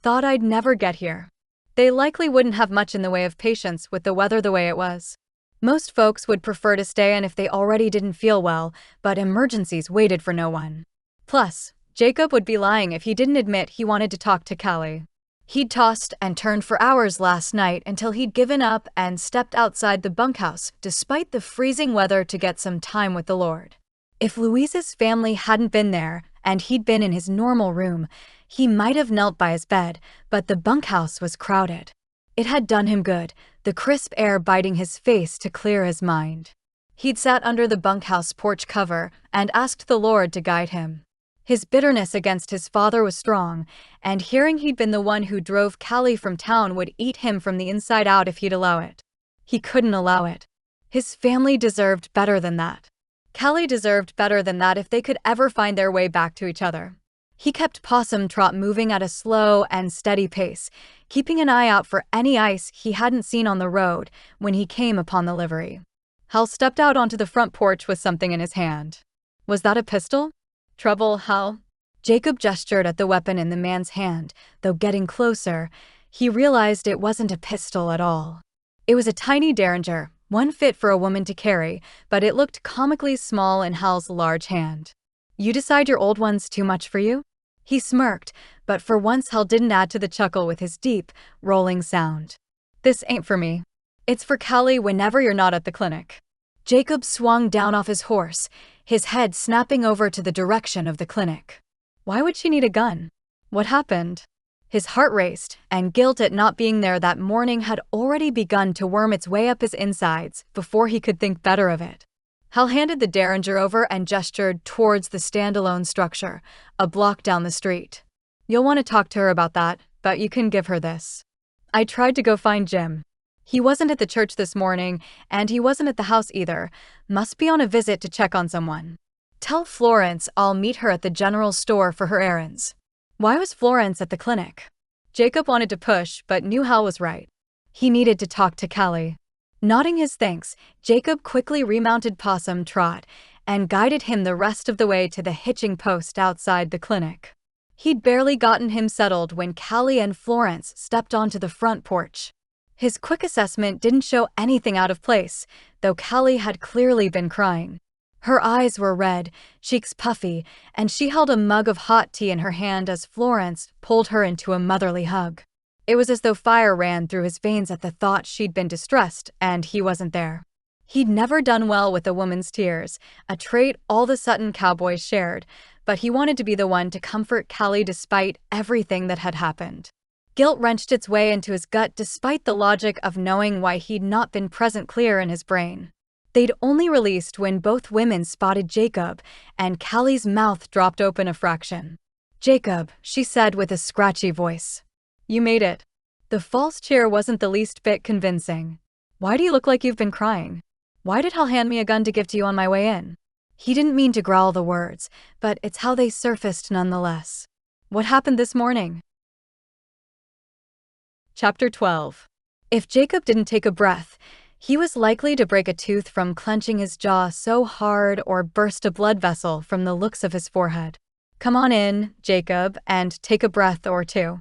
[SPEAKER 1] "Thought I'd never get here." They likely wouldn't have much in the way of patience with the weather the way it was. Most folks would prefer to stay in if they already didn't feel well, but emergencies waited for no one. Plus, Jacob would be lying if he didn't admit he wanted to talk to Callie. He'd tossed and turned for hours last night until he'd given up and stepped outside the bunkhouse despite the freezing weather to get some time with the Lord. If Louise's family hadn't been there and he'd been in his normal room, he might have knelt by his bed, but the bunkhouse was crowded. It had done him good, the crisp air biting his face to clear his mind. He'd sat under the bunkhouse porch cover and asked the Lord to guide him. His bitterness against his father was strong, and hearing he'd been the one who drove Callie from town would eat him from the inside out if he'd allow it. He couldn't allow it. His family deserved better than that. Callie deserved better than that if they could ever find their way back to each other. He kept Possum Trot moving at a slow and steady pace, keeping an eye out for any ice he hadn't seen on the road when he came upon the livery. Hal stepped out onto the front porch with something in his hand. Was that a pistol? Trouble, Hal? Jacob gestured at the weapon in the man's hand, though getting closer, he realized it wasn't a pistol at all. It was a tiny derringer, one fit for a woman to carry, but it looked comically small in Hal's large hand. You decide your old one's too much for you? He smirked, but for once Hal didn't add to the chuckle with his deep, rolling sound. This ain't for me. It's for Callie whenever you're not at the clinic. Jacob swung down off his horse, his head snapping over to the direction of the clinic. Why would she need a gun? What happened? His heart raced, and guilt at not being there that morning had already begun to worm its way up his insides before he could think better of it. Hal handed the derringer over and gestured towards the standalone structure, a block down the street. You'll want to talk to her about that, but you can give her this. I tried to go find Jim. He wasn't at the church this morning, and he wasn't at the house either. Must be on a visit to check on someone. Tell Florence I'll meet her at the general store for her errands. Why was Florence at the clinic? Jacob wanted to push, but knew Hal was right. He needed to talk to Callie. Nodding his thanks, Jacob quickly remounted Possum Trot and guided him the rest of the way to the hitching post outside the clinic. He'd barely gotten him settled when Callie and Florence stepped onto the front porch. His quick assessment didn't show anything out of place, though Callie had clearly been crying. Her eyes were red, cheeks puffy, and she held a mug of hot tea in her hand as Florence pulled her into a motherly hug. It was as though fire ran through his veins at the thought she'd been distressed and he wasn't there. He'd never done well with a woman's tears, a trait all the Sutton cowboys shared, but he wanted to be the one to comfort Callie despite everything that had happened. Guilt wrenched its way into his gut despite the logic of knowing why he'd not been present clear in his brain. They'd only released when both women spotted Jacob, and Callie's mouth dropped open a fraction. Jacob, she said with a scratchy voice. You made it. The false cheer wasn't the least bit convincing. Why do you look like you've been crying? Why did Hal hand me a gun to give to you on my way in? He didn't mean to growl the words, but it's how they surfaced nonetheless. What happened this morning? Chapter 12. If Jacob didn't take a breath, he was likely to break a tooth from clenching his jaw so hard or burst a blood vessel from the looks of his forehead. Come on in, Jacob, and take a breath or two.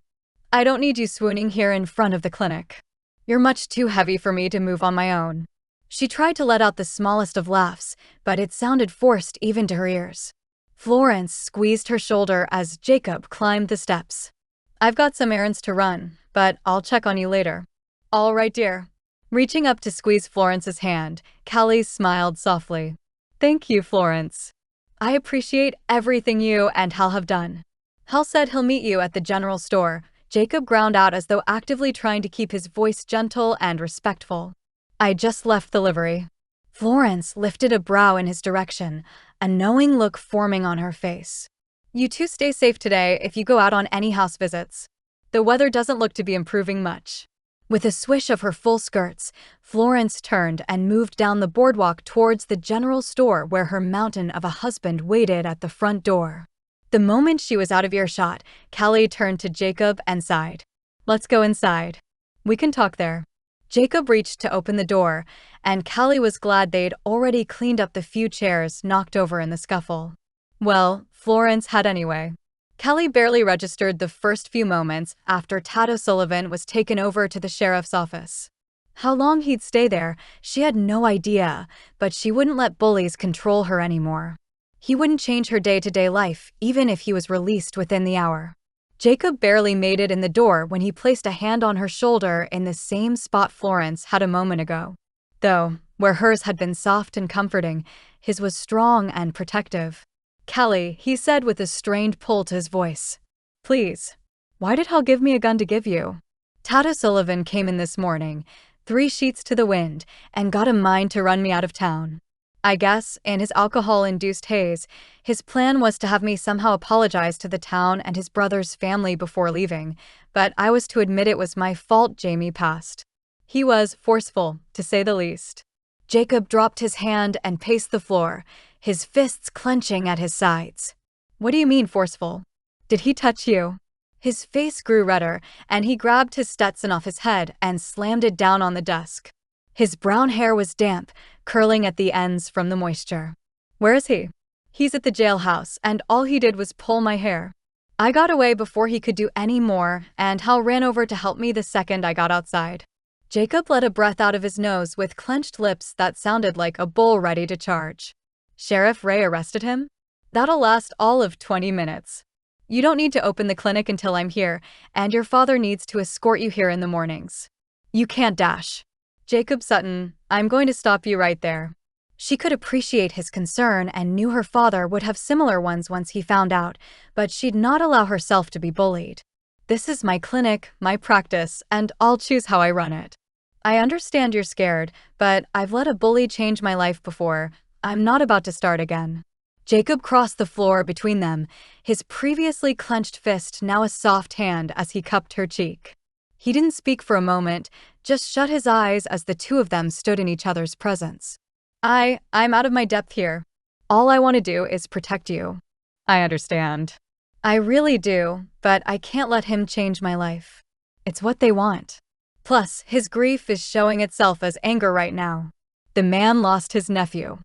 [SPEAKER 1] I don't need you swooning here in front of the clinic. You're much too heavy for me to move on my own. She tried to let out the smallest of laughs, but it sounded forced even to her ears. Florence squeezed her shoulder as Jacob climbed the steps. I've got some errands to run, but I'll check on you later. All right, dear. Reaching up to squeeze Florence's hand, Callie smiled softly. Thank you, Florence. I appreciate everything you and Hal have done. Hal said he'll meet you at the general store. Jacob ground out as though actively trying to keep his voice gentle and respectful. I just left the livery. Florence lifted a brow in his direction, a knowing look forming on her face. You two stay safe today if you go out on any house visits. The weather doesn't look to be improving much. With a swish of her full skirts, Florence turned and moved down the boardwalk towards the general store where her mountain of a husband waited at the front door. The moment she was out of earshot, Callie turned to Jacob and sighed. Let's go inside. We can talk there. Jacob reached to open the door, and Callie was glad they'd already cleaned up the few chairs knocked over in the scuffle. Well, Florence had anyway. Callie barely registered the first few moments after Tad O'Sullivan was taken over to the sheriff's office. How long he'd stay there, she had no idea, but she wouldn't let bullies control her anymore. He wouldn't change her day-to-day life, even if he was released within the hour. Jacob barely made it in the door when he placed a hand on her shoulder in the same spot Florence had a moment ago. Though, where hers had been soft and comforting, His was strong and protective. "Callie," he said with a strained pull to his voice. "Please. Why did Hal give me a gun to give you?" Tad O'Sullivan came in this morning, 3 sheets to the wind, and got a mind to run me out of town. I guess, in his alcohol-induced haze, his plan was to have me somehow apologize to the town and his brother's family before leaving, but I was to admit it was my fault Jamie passed. He was forceful, to say the least. Jacob dropped his hand and paced the floor, his fists clenching at his sides. "What do you mean forceful? Did he touch you?" His face grew redder, and he grabbed his Stetson off his head and slammed it down on the desk. His brown hair was damp, curling at the ends from the moisture. "Where is he?" "He's at the jailhouse, and all he did was pull my hair. I got away before he could do any more, and Hal ran over to help me the second I got outside." Jacob let a breath out of his nose with clenched lips that sounded like a bull ready to charge. "Sheriff Ray arrested him? That'll last all of 20 minutes. You don't need to open the clinic until I'm here, and your father needs to escort you here in the mornings. You can't dash." "Jacob Sutton, I'm going to stop you right there." She could appreciate his concern and knew her father would have similar ones once he found out, but she'd not allow herself to be bullied. "This is my clinic, my practice, and I'll choose how I run it. I understand you're scared, but I've let a bully change my life before. I'm not about to start again." Jacob crossed the floor between them, his previously clenched fist now a soft hand as he cupped her cheek. He didn't speak for a moment, just shut his eyes as the two of them stood in each other's presence. I'm out of my depth here. All I want to do is protect you." "I understand." "I really do, but I can't let him change my life. It's what they want. Plus, his grief is showing itself as anger right now. The man lost his nephew.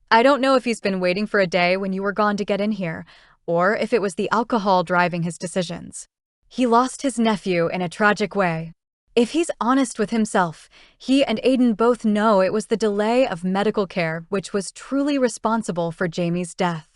[SPEAKER 1] I don't know if he's been waiting for a day when you were gone to get in here, or if it was the alcohol driving his decisions. He lost his nephew in a tragic way. If he's honest with himself, he and Aiden both know it was the delay of medical care which was truly responsible for Jamie's death.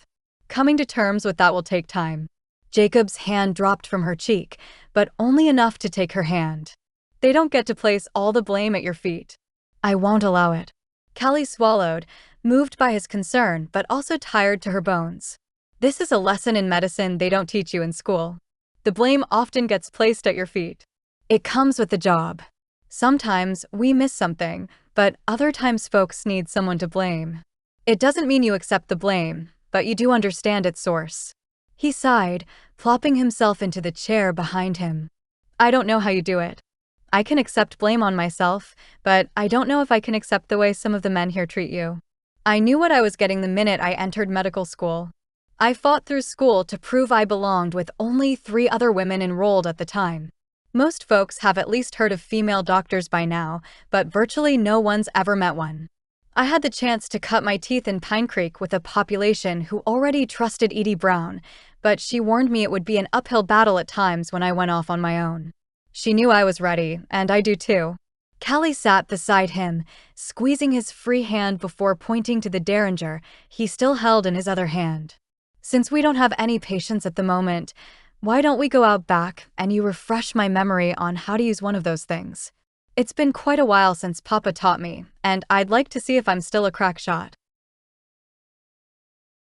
[SPEAKER 1] Coming to terms with that will take time." Jacob's hand dropped from her cheek, but only enough to take her hand. "They don't get to place all the blame at your feet. I won't allow it." Callie swallowed, moved by his concern but also tired to her bones. "This is a lesson in medicine they don't teach you in school. The blame often gets placed at your feet. It comes with the job. Sometimes we miss something, but other times folks need someone to blame. It doesn't mean you accept the blame, but you do understand its source." He sighed, plopping himself into the chair behind him. "I don't know how you do it. I can accept blame on myself, but I don't know if I can accept the way some of the men here treat you. I knew what I was getting the minute I entered medical school. I fought through school to prove I belonged with only 3 other women enrolled at the time. Most folks have at least heard of female doctors by now, but virtually no one's ever met one. I had the chance to cut my teeth in Pine Creek with a population who already trusted Edie Brown, but she warned me it would be an uphill battle at times when I went off on my own. She knew I was ready, and I do too." Callie sat beside him, squeezing his free hand before pointing to the derringer he still held in his other hand. "Since we don't have any patients at the moment, why don't we go out back and you refresh my memory on how to use one of those things? It's been quite a while since Papa taught me, and I'd like to see if I'm still a crack shot."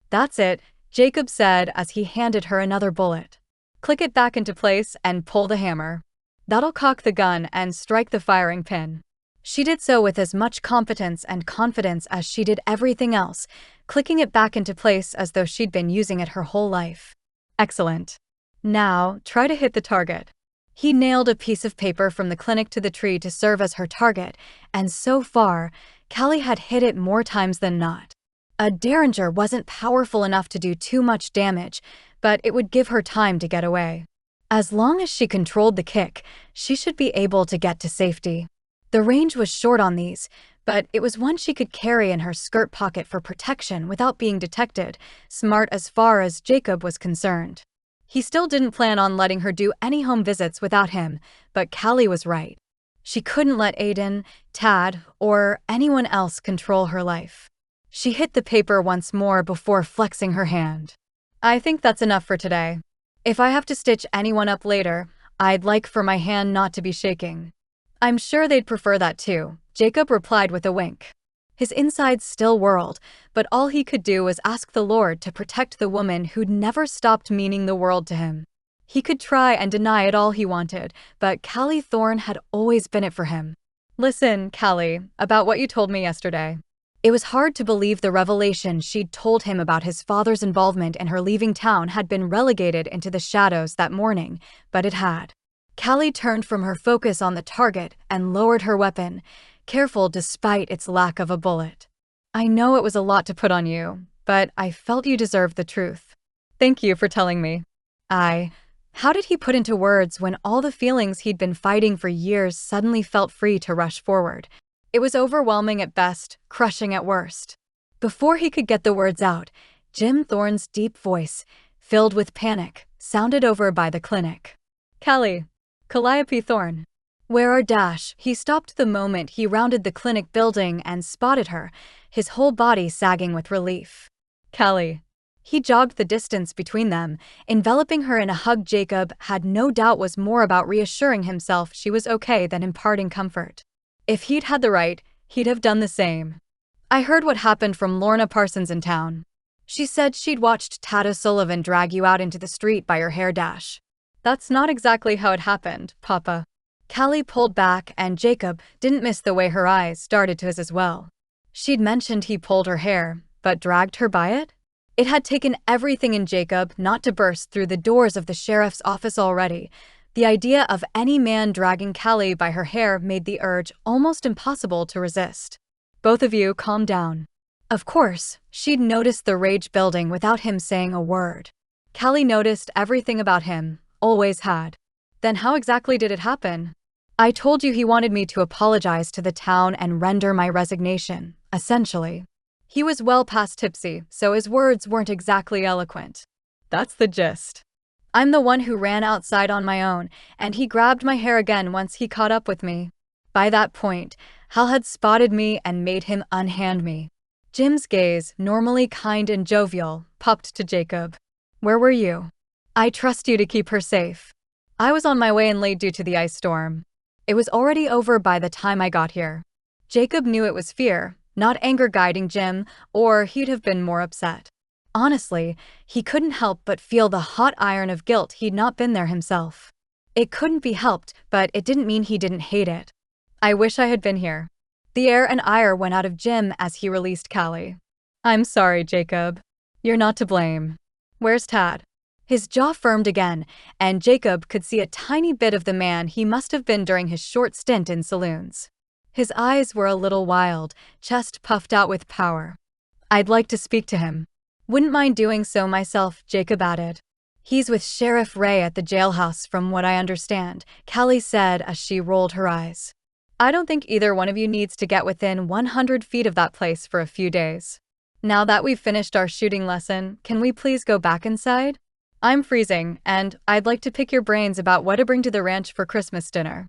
[SPEAKER 1] "That's it," Jacob said as he handed her another bullet. "Click it back into place and pull the hammer. That'll cock the gun and strike the firing pin." She did so with as much competence and confidence as she did everything else, clicking it back into place as though she'd been using it her whole life. "Excellent. Now, try to hit the target." He nailed a piece of paper from the clinic to the tree to serve as her target, and so far, Callie had hit it more times than not. A derringer wasn't powerful enough to do too much damage, but it would give her time to get away. As long as she controlled the kick, she should be able to get to safety. The range was short on these, but it was one she could carry in her skirt pocket for protection without being detected, smart as far as Jacob was concerned. He still didn't plan on letting her do any home visits without him, but Callie was right. She couldn't let Aiden, Tad, or anyone else control her life. She hit the paper once more before flexing her hand. "I think that's enough for today. If I have to stitch anyone up later, I'd like for my hand not to be shaking." "I'm sure they'd prefer that too," Jacob replied with a wink. His insides still whirled, but all he could do was ask the Lord to protect the woman who'd never stopped meaning the world to him. He could try and deny it all he wanted, but Callie Thorne had always been it for him. Listen, Callie, about what you told me yesterday. It was hard to believe the revelation she'd told him about his father's involvement in her leaving town had been relegated into the shadows that morning, but it had. Callie turned from her focus on the target and lowered her weapon, careful despite its lack of a bullet. I know it was a lot to put on you, but I felt you deserved the truth. Thank you for telling me. How did he put into words when all the feelings he'd been fighting for years suddenly felt free to rush forward? It was overwhelming at best, crushing at worst. Before he could get the words out, Jim Thorne's deep voice, filled with panic, sounded over by the clinic. Callie. Calliope Thorne. Where are Dash? He stopped the moment he rounded the clinic building and spotted her, his whole body sagging with relief. Callie. He jogged the distance between them, enveloping her in a hug Jacob had no doubt was more about reassuring himself she was okay than imparting comfort. If he'd had the right, he'd have done the same. I heard what happened from Lorna Parsons in town. She said she'd watched Tad O'Sullivan drag you out into the street by your hair. Dash. That's not exactly how it happened, Papa. Callie pulled back and Jacob didn't miss the way her eyes darted to his as well. She'd mentioned he pulled her hair, but dragged her by it? It had taken everything in Jacob not to burst through the doors of the sheriff's office already. The idea of any man dragging Callie by her hair made the urge almost impossible to resist. Both of you calm down. Of course, she'd noticed the rage building without him saying a word. Callie noticed everything about him, always had. Then how exactly did it happen? I told you he wanted me to apologize to the town and render my resignation, essentially. He was well past tipsy, so his words weren't exactly eloquent. That's the gist. I'm the one who ran outside on my own, and he grabbed my hair again once he caught up with me. By that point, Hal had spotted me and made him unhand me. Jim's gaze, normally kind and jovial, popped to Jacob. Where were you? I trust you to keep her safe. I was on my way and late due to the ice storm. It was already over by the time I got here. Jacob knew it was fear, not anger guiding Jim, or he'd have been more upset. Honestly, he couldn't help but feel the hot iron of guilt he'd not been there himself. It couldn't be helped, but it didn't mean he didn't hate it. I wish I had been here. The air and ire went out of Jim as he released Callie. I'm sorry, Jacob. You're not to blame. Where's Tad? His jaw firmed again, and Jacob could see a tiny bit of the man he must have been during his short stint in saloons. His eyes were a little wild, chest puffed out with power. I'd like to speak to him. Wouldn't mind doing so myself, Jacob added. He's with Sheriff Ray at the jailhouse from what I understand, Callie said as she rolled her eyes. I don't think either one of you needs to get within 100 feet of that place for a few days. Now that we've finished our shooting lesson, can we please go back inside? I'm freezing, and I'd like to pick your brains about what to bring to the ranch for Christmas dinner.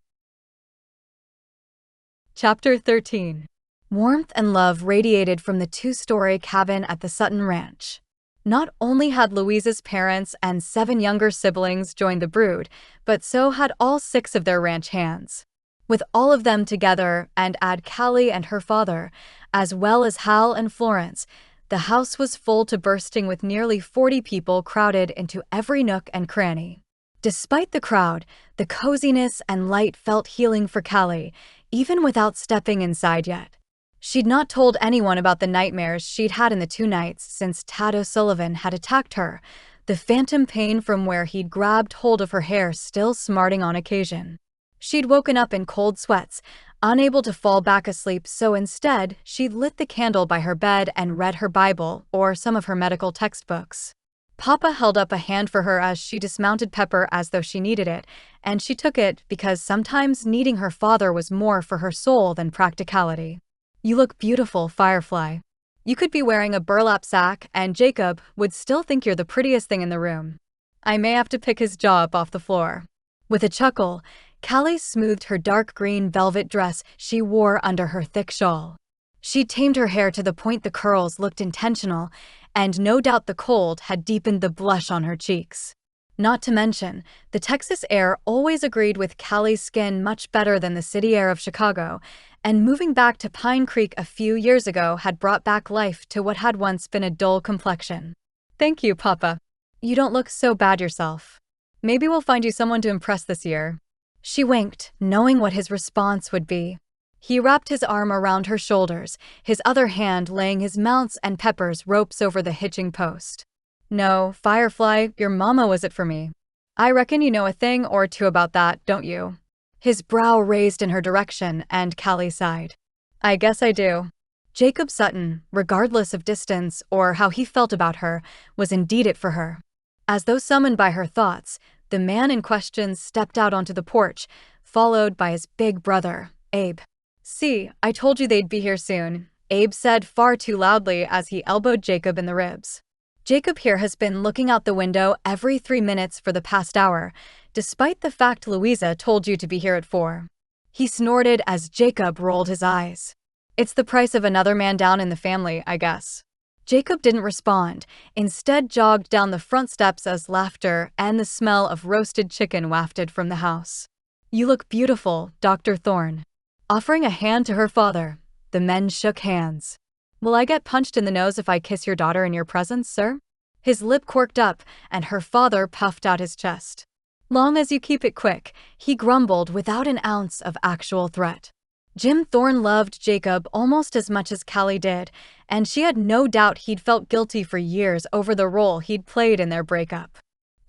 [SPEAKER 1] Chapter 13. Warmth and love radiated from the two-story cabin at the Sutton ranch. Not only had Louise's parents and 7 younger siblings joined the brood, but so had all 6 of their ranch hands. With all of them together, and add Callie and her father, as well as Hal and Florence, the house was full to bursting with nearly 40 people crowded into every nook and cranny. Despite the crowd, the coziness and light felt healing for Callie, even without stepping inside yet. She'd not told anyone about the nightmares she'd had in the 2 nights since Tad O'Sullivan had attacked her, the phantom pain from where he'd grabbed hold of her hair still smarting on occasion. She'd woken up in cold sweats, unable to fall back asleep, so instead, she'd lit the candle by her bed and read her Bible or some of her medical textbooks. Papa held up a hand for her as she dismounted Pepper as though she needed it, and she took it because sometimes needing her father was more for her soul than practicality. You look beautiful, Firefly. You could be wearing a burlap sack, and Jacob would still think you're the prettiest thing in the room. I may have to pick his jaw up off the floor. With a chuckle, Callie smoothed her dark green velvet dress she wore under her thick shawl. She'd tamed her hair to the point the curls looked intentional, and no doubt the cold had deepened the blush on her cheeks. Not to mention, the Texas air always agreed with Callie's skin much better than the city air of Chicago, and moving back to Pine Creek a few years ago had brought back life to what had once been a dull complexion. "Thank you, Papa. You don't look so bad yourself. Maybe we'll find you someone to impress this year." She winked, knowing what his response would be. He wrapped his arm around her shoulders, his other hand laying his mounts and Pepper's ropes over the hitching post. "No, Firefly, your mama was it for me. I reckon you know a thing or two about that, don't you?" His brow raised in her direction, and Callie sighed. "I guess I do." Jacob Sutton, regardless of distance or how he felt about her, was indeed it for her. As though summoned by her thoughts, the man in question stepped out onto the porch, followed by his big brother, Abe. "See, I told you they'd be here soon," Abe said far too loudly as he elbowed Jacob in the ribs. "Jacob here has been looking out the window every 3 minutes for the past hour, despite the fact Louisa told you to be here at 4. He snorted as Jacob rolled his eyes. "It's the price of another man down in the family, I guess." Jacob didn't respond, instead jogged down the front steps as laughter and the smell of roasted chicken wafted from the house. "You look beautiful, Dr. Thorne." Offering a hand to her father, the men shook hands. "Will I get punched in the nose if I kiss your daughter in your presence, sir?" His lip quirked up, and her father puffed out his chest. "Long as you keep it quick," he grumbled without an ounce of actual threat. Jim Thorne loved Jacob almost as much as Callie did, and she had no doubt he'd felt guilty for years over the role he'd played in their breakup.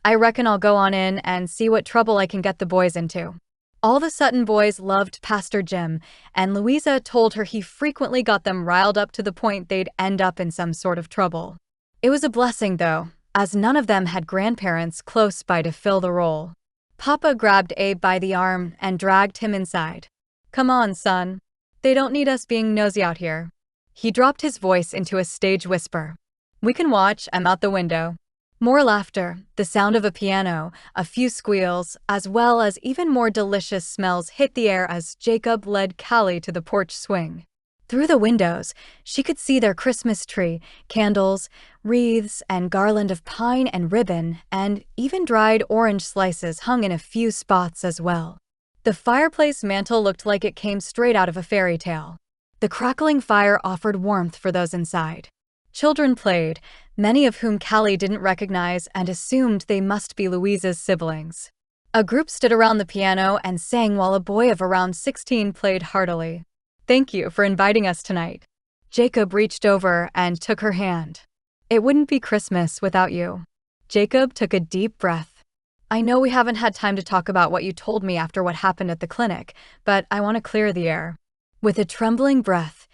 [SPEAKER 1] "I reckon I'll go on in and see what trouble I can get the boys into." All the Sutton boys loved Pastor Jim, and Louisa told her he frequently got them riled up to the point they'd end up in some sort of trouble. It was a blessing, though, as none of them had grandparents close by to fill the role. Papa grabbed Abe by the arm and dragged him inside. "Come on, son. They don't need us being nosy out here." He dropped his voice into a stage whisper. "We can watch. I'm out the window." More laughter, the sound of a piano, a few squeals, as well as even more delicious smells hit the air as Jacob led Callie to the porch swing. Through the windows, she could see their Christmas tree, candles, wreaths, and garland of pine and ribbon, and even dried orange slices hung in a few spots as well. The fireplace mantel looked like it came straight out of a fairy tale. The crackling fire offered warmth for those inside. Children played, many of whom Callie didn't recognize and assumed they must be Louisa's siblings. A group stood around the piano and sang while a boy of around 16 played heartily. "Thank you for inviting us tonight." Jacob reached over and took her hand. "It wouldn't be Christmas without you." Jacob took a deep breath. "I know we haven't had time to talk about what you told me after what happened at the clinic, but I want to clear the air." With a trembling breath,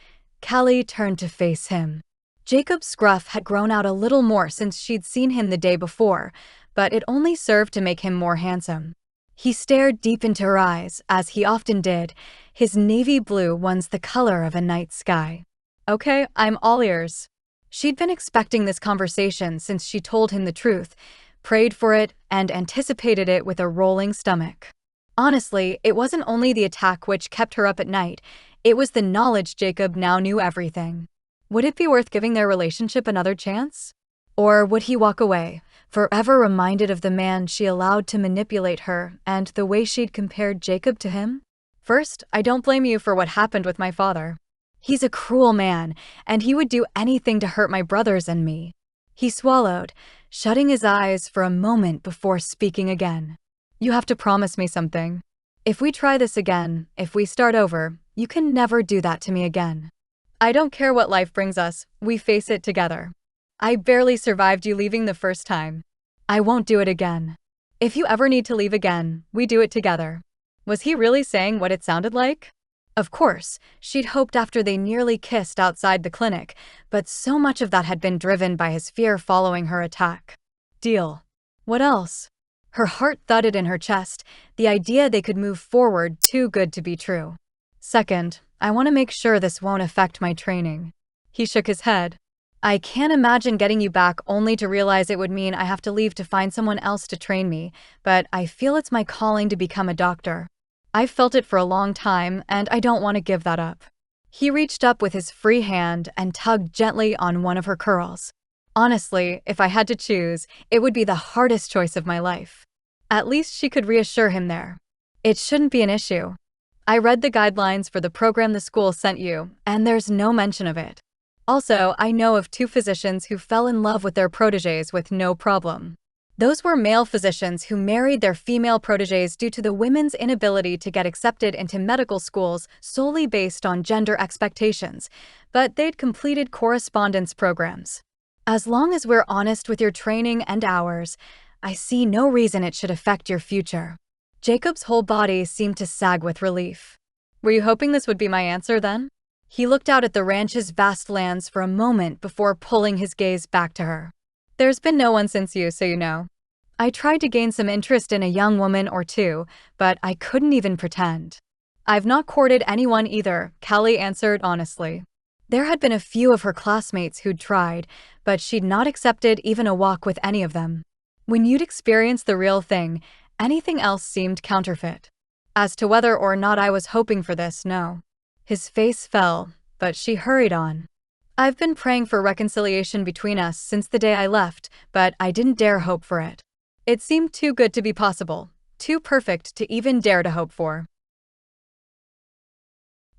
[SPEAKER 1] Callie turned to face him. Jacob's scruff had grown out a little more since she'd seen him the day before, but it only served to make him more handsome. He stared deep into her eyes, as he often did, his navy blue ones the color of a night sky. "Okay, I'm all ears." She'd been expecting this conversation since she told him the truth, prayed for it, and anticipated it with a rolling stomach. Honestly, it wasn't only the attack which kept her up at night, it was the knowledge Jacob now knew everything. Would it be worth giving their relationship another chance? Or would he walk away, forever reminded of the man she allowed to manipulate her and the way she'd compared Jacob to him? "First, I don't blame you for what happened with my father. He's a cruel man, and he would do anything to hurt my brothers and me." He swallowed, shutting his eyes for a moment before speaking again. "You have to promise me something. If we try this again, if we start over, you can never do that to me again. I don't care what life brings us, we face it together. I barely survived you leaving the first time. I won't do it again. If you ever need to leave again, we do it together." Was he really saying what it sounded like? Of course, she'd hoped after they nearly kissed outside the clinic, but so much of that had been driven by his fear following her attack. Deal. What else? Her heart thudded in her chest, the idea they could move forward too good to be true. "Second, I want to make sure this won't affect my training." He shook his head. "I can't imagine getting you back only to realize it would mean I have to leave to find someone else to train me, but I feel it's my calling to become a doctor. I've felt it for a long time, and I don't want to give that up." He reached up with his free hand and tugged gently on one of her curls. "Honestly, if I had to choose, it would be the hardest choice of my life." At least she could reassure him there. "It shouldn't be an issue. I read the guidelines for the program the school sent you, and there's no mention of it. Also, I know of 2 physicians who fell in love with their protégés with no problem. Those were male physicians who married their female protégés due to the women's inability to get accepted into medical schools solely based on gender expectations, but they'd completed correspondence programs. As long as we're honest with your training and hours, I see no reason it should affect your future. Jacob's whole body seemed to sag with relief. Were you hoping this would be my answer then? He looked out at the ranch's vast lands for a moment before pulling his gaze back to her. There's been no one since you, so you know. I tried to gain some interest in a young woman or two, but I couldn't even pretend. I've not courted anyone either, Callie answered honestly. There had been a few of her classmates who'd tried, but she'd not accepted even a walk with any of them. When you'd experienced the real thing, anything else seemed counterfeit. As to whether or not I was hoping for this, no. His face fell, but she hurried on. I've been praying for reconciliation between us since the day I left, but I didn't dare hope for it. It seemed too good to be possible, too perfect to even dare to hope for.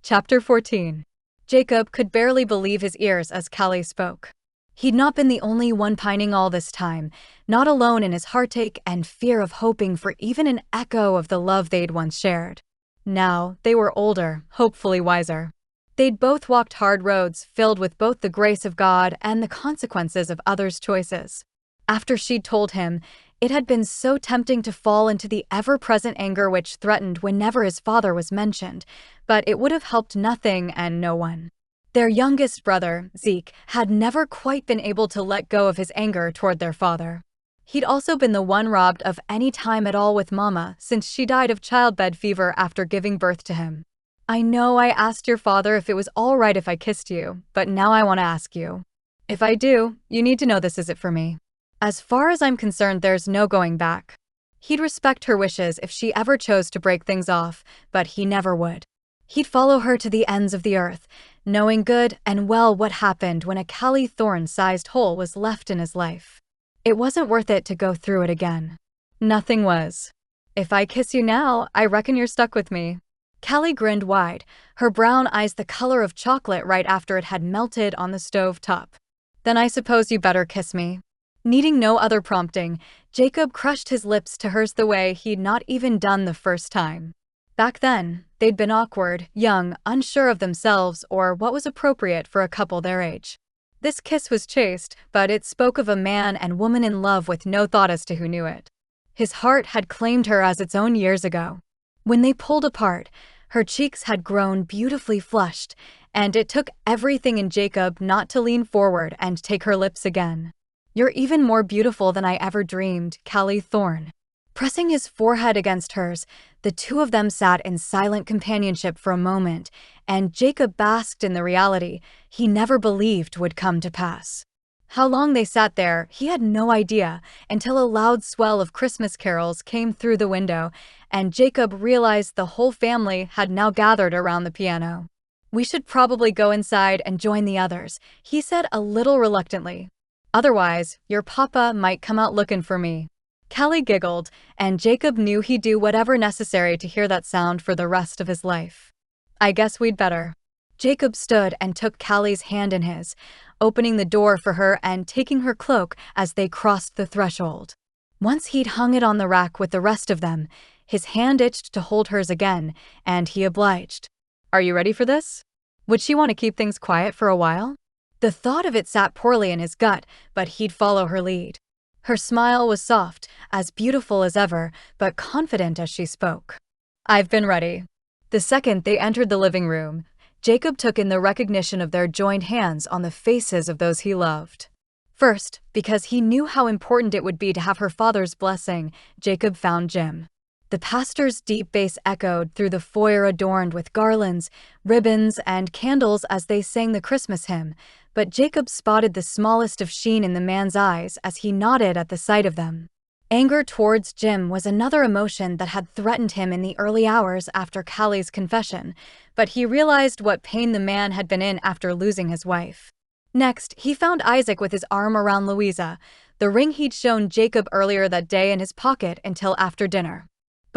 [SPEAKER 1] Chapter 14. Jacob could barely believe his ears as Callie spoke. He'd not been the only one pining all this time, not alone in his heartache and fear of hoping for even an echo of the love they'd once shared. Now, they were older, hopefully wiser. They'd both walked hard roads filled with both the grace of God and the consequences of others' choices. After she'd told him, it had been so tempting to fall into the ever-present anger which threatened whenever his father was mentioned, but it would have helped nothing and no one. Their youngest brother, Zeke, had never quite been able to let go of his anger toward their father. He'd also been the one robbed of any time at all with Mama since she died of childbed fever after giving birth to him. I know I asked your father if it was all right if I kissed you, but now I want to ask you. If I do, you need to know this isn't for me. As far as I'm concerned, there's no going back. He'd respect her wishes if she ever chose to break things off, but he never would. He'd follow her to the ends of the earth, knowing good and well what happened when a Callie thorn-sized hole was left in his life. It wasn't worth it to go through it again. Nothing was. If I kiss you now, I reckon you're stuck with me. Callie grinned wide, her brown eyes the color of chocolate right after it had melted on the stove top. Then I suppose you better kiss me. Needing no other prompting, Jacob crushed his lips to hers the way he'd not even done the first time. Back then, they'd been awkward, young, unsure of themselves or what was appropriate for a couple their age. This kiss was chaste, but it spoke of a man and woman in love with no thought as to who knew it. His heart had claimed her as its own years ago. When they pulled apart, her cheeks had grown beautifully flushed, and it took everything in Jacob not to lean forward and take her lips again. You're even more beautiful than I ever dreamed, Callie Thorne. Pressing his forehead against hers, the two of them sat in silent companionship for a moment, and Jacob basked in the reality he never believed would come to pass. How long they sat there, he had no idea, until a loud swell of Christmas carols came through the window, and Jacob realized the whole family had now gathered around the piano. We should probably go inside and join the others, he said a little reluctantly. Otherwise, your papa might come out looking for me. Callie giggled, and Jacob knew he'd do whatever necessary to hear that sound for the rest of his life. I guess we'd better. Jacob stood and took Callie's hand in his, opening the door for her and taking her cloak as they crossed the threshold. Once he'd hung it on the rack with the rest of them, his hand itched to hold hers again, and he obliged. Are you ready for this? Would she want to keep things quiet for a while? The thought of it sat poorly in his gut, but he'd follow her lead. Her smile was soft, as beautiful as ever, but confident as she spoke. I've been ready. The second they entered the living room, Jacob took in the recognition of their joined hands on the faces of those he loved. First, because he knew how important it would be to have her father's blessing, Jacob found Jim. The pastor's deep bass echoed through the foyer adorned with garlands, ribbons, and candles as they sang the Christmas hymn, but Jacob spotted the smallest of sheen in the man's eyes as he nodded at the sight of them. Anger towards Jim was another emotion that had threatened him in the early hours after Callie's confession, but he realized what pain the man had been in after losing his wife. Next, he found Isaac with his arm around Louisa, the ring he'd shown Jacob earlier that day in his pocket until after dinner.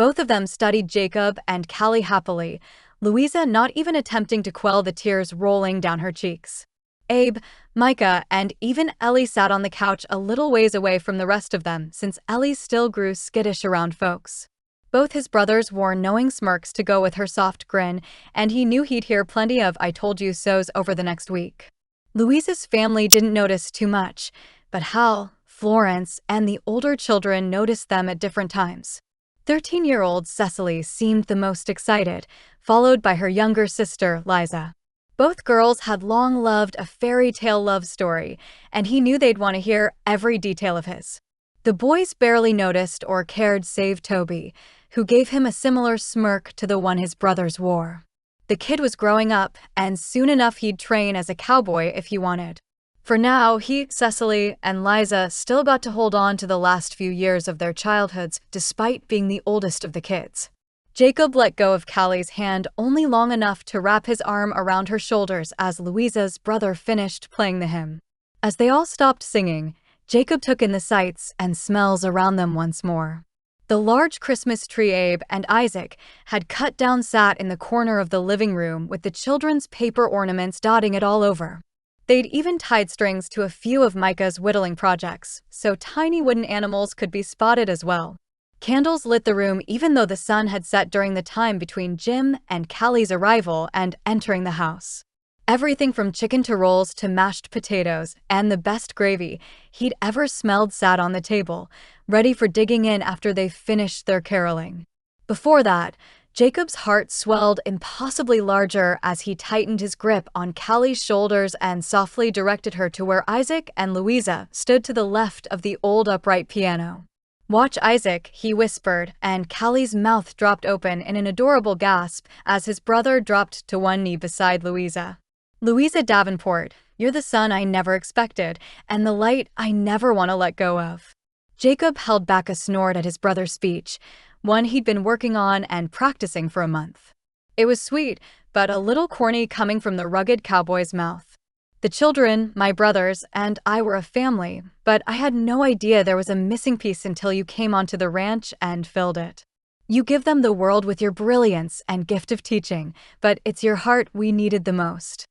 [SPEAKER 1] Both of them studied Jacob and Callie happily, Louisa not even attempting to quell the tears rolling down her cheeks. Abe, Micah, and even Ellie sat on the couch a little ways away from the rest of them, since Ellie still grew skittish around folks. Both his brothers wore knowing smirks to go with her soft grin, and he knew he'd hear plenty of "I told you so's" over the next week. Louisa's family didn't notice too much, but Hal, Florence, and the older children noticed them at different times. 13-year-old Cecily seemed the most excited, followed by her younger sister, Liza. Both girls had long loved a fairy tale love story, and he knew they'd want to hear every detail of his. The boys barely noticed or cared save Toby, who gave him a similar smirk to the one his brothers wore. The kid was growing up, and soon enough he'd train as a cowboy if he wanted. For now, he, Cecily, and Liza still got to hold on to the last few years of their childhoods despite being the oldest of the kids. Jacob let go of Callie's hand only long enough to wrap his arm around her shoulders as Louisa's brother finished playing the hymn. As they all stopped singing, Jacob took in the sights and smells around them once more. The large Christmas tree Abe and Isaac had cut down sat in the corner of the living room with the children's paper ornaments dotting it all over. They'd even tied strings to a few of Micah's whittling projects, so tiny wooden animals could be spotted as well. Candles lit the room even though the sun had set during the time between Jim and Callie's arrival and entering the house. Everything from chicken to rolls to mashed potatoes and the best gravy he'd ever smelled sat on the table, ready for digging in after they finished their caroling. Before that, Jacob's heart swelled impossibly larger as he tightened his grip on Callie's shoulders and softly directed her to where Isaac and Louisa stood to the left of the old upright piano. "Watch Isaac," he whispered, and Callie's mouth dropped open in an adorable gasp as his brother dropped to one knee beside Louisa. "Louisa Davenport, you're the son I never expected, and the light I never want to let go of." Jacob held back a snort at his brother's speech, one he'd been working on and practicing for a month. It was sweet, but a little corny coming from the rugged cowboy's mouth. "The children, my brothers, and I were a family, but I had no idea there was a missing piece until you came onto the ranch and filled it. You give them the world with your brilliance and gift of teaching, but it's your heart we needed the most.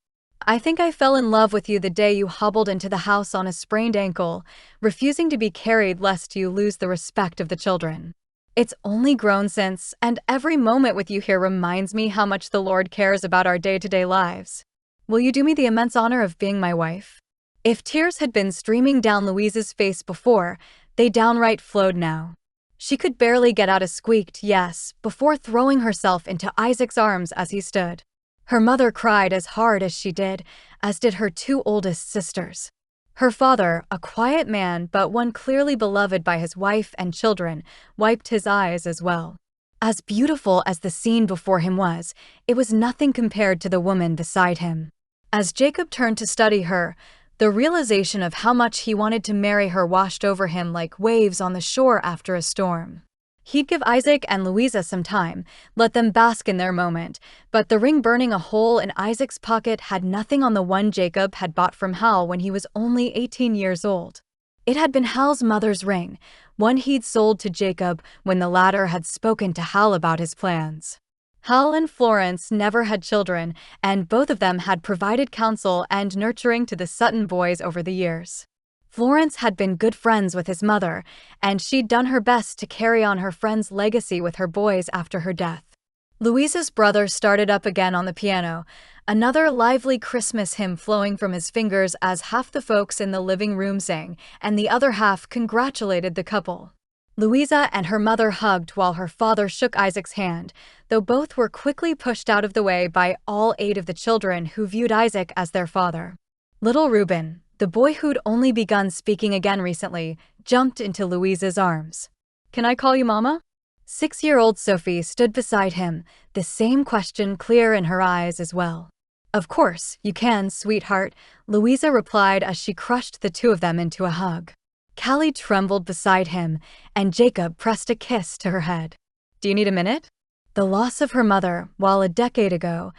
[SPEAKER 1] I think I fell in love with you the day you hobbled into the house on a sprained ankle, refusing to be carried lest you lose the respect of the children. It's only grown since, and every moment with you here reminds me how much the Lord cares about our day-to-day lives. Will you do me the immense honor of being my wife?" If tears had been streaming down Louisa's face before, they downright flowed now. She could barely get out a squeaked yes before throwing herself into Isaac's arms as he stood. Her mother cried as hard as she did, as did her two oldest sisters. Her father, a quiet man but one clearly beloved by his wife and children, wiped his eyes as well. As beautiful as the scene before him was, it was nothing compared to the woman beside him. As Jacob turned to study her, the realization of how much he wanted to marry her washed over him like waves on the shore after a storm. He'd give Isaac and Louisa some time, let them bask in their moment, but the ring burning a hole in Isaac's pocket had nothing on the one Jacob had bought from Hal when he was only 18 years old. It had been Hal's mother's ring, one he'd sold to Jacob when the latter had spoken to Hal about his plans. Hal and Florence never had children, and both of them had provided counsel and nurturing to the Sutton boys over the years. Florence had been good friends with his mother, and she'd done her best to carry on her friend's legacy with her boys after her death. Louisa's brother started up again on the piano, another lively Christmas hymn flowing from his fingers as half the folks in the living room sang, and the other half congratulated the couple. Louisa and her mother hugged while her father shook Isaac's hand, though both were quickly pushed out of the way by all 8 of the children who viewed Isaac as their father. Little Reuben, the boy who'd only begun speaking again recently, jumped into Louisa's arms. "Can I call you Mama?" 6-year-old Sophie stood beside him, the same question clear in her eyes as well. "Of course, you can, sweetheart," Louisa replied as she crushed the two of them into a hug. Callie trembled beside him, and Jacob pressed a kiss to her head. "Do you need a minute?" The loss of her mother, while a decade ago,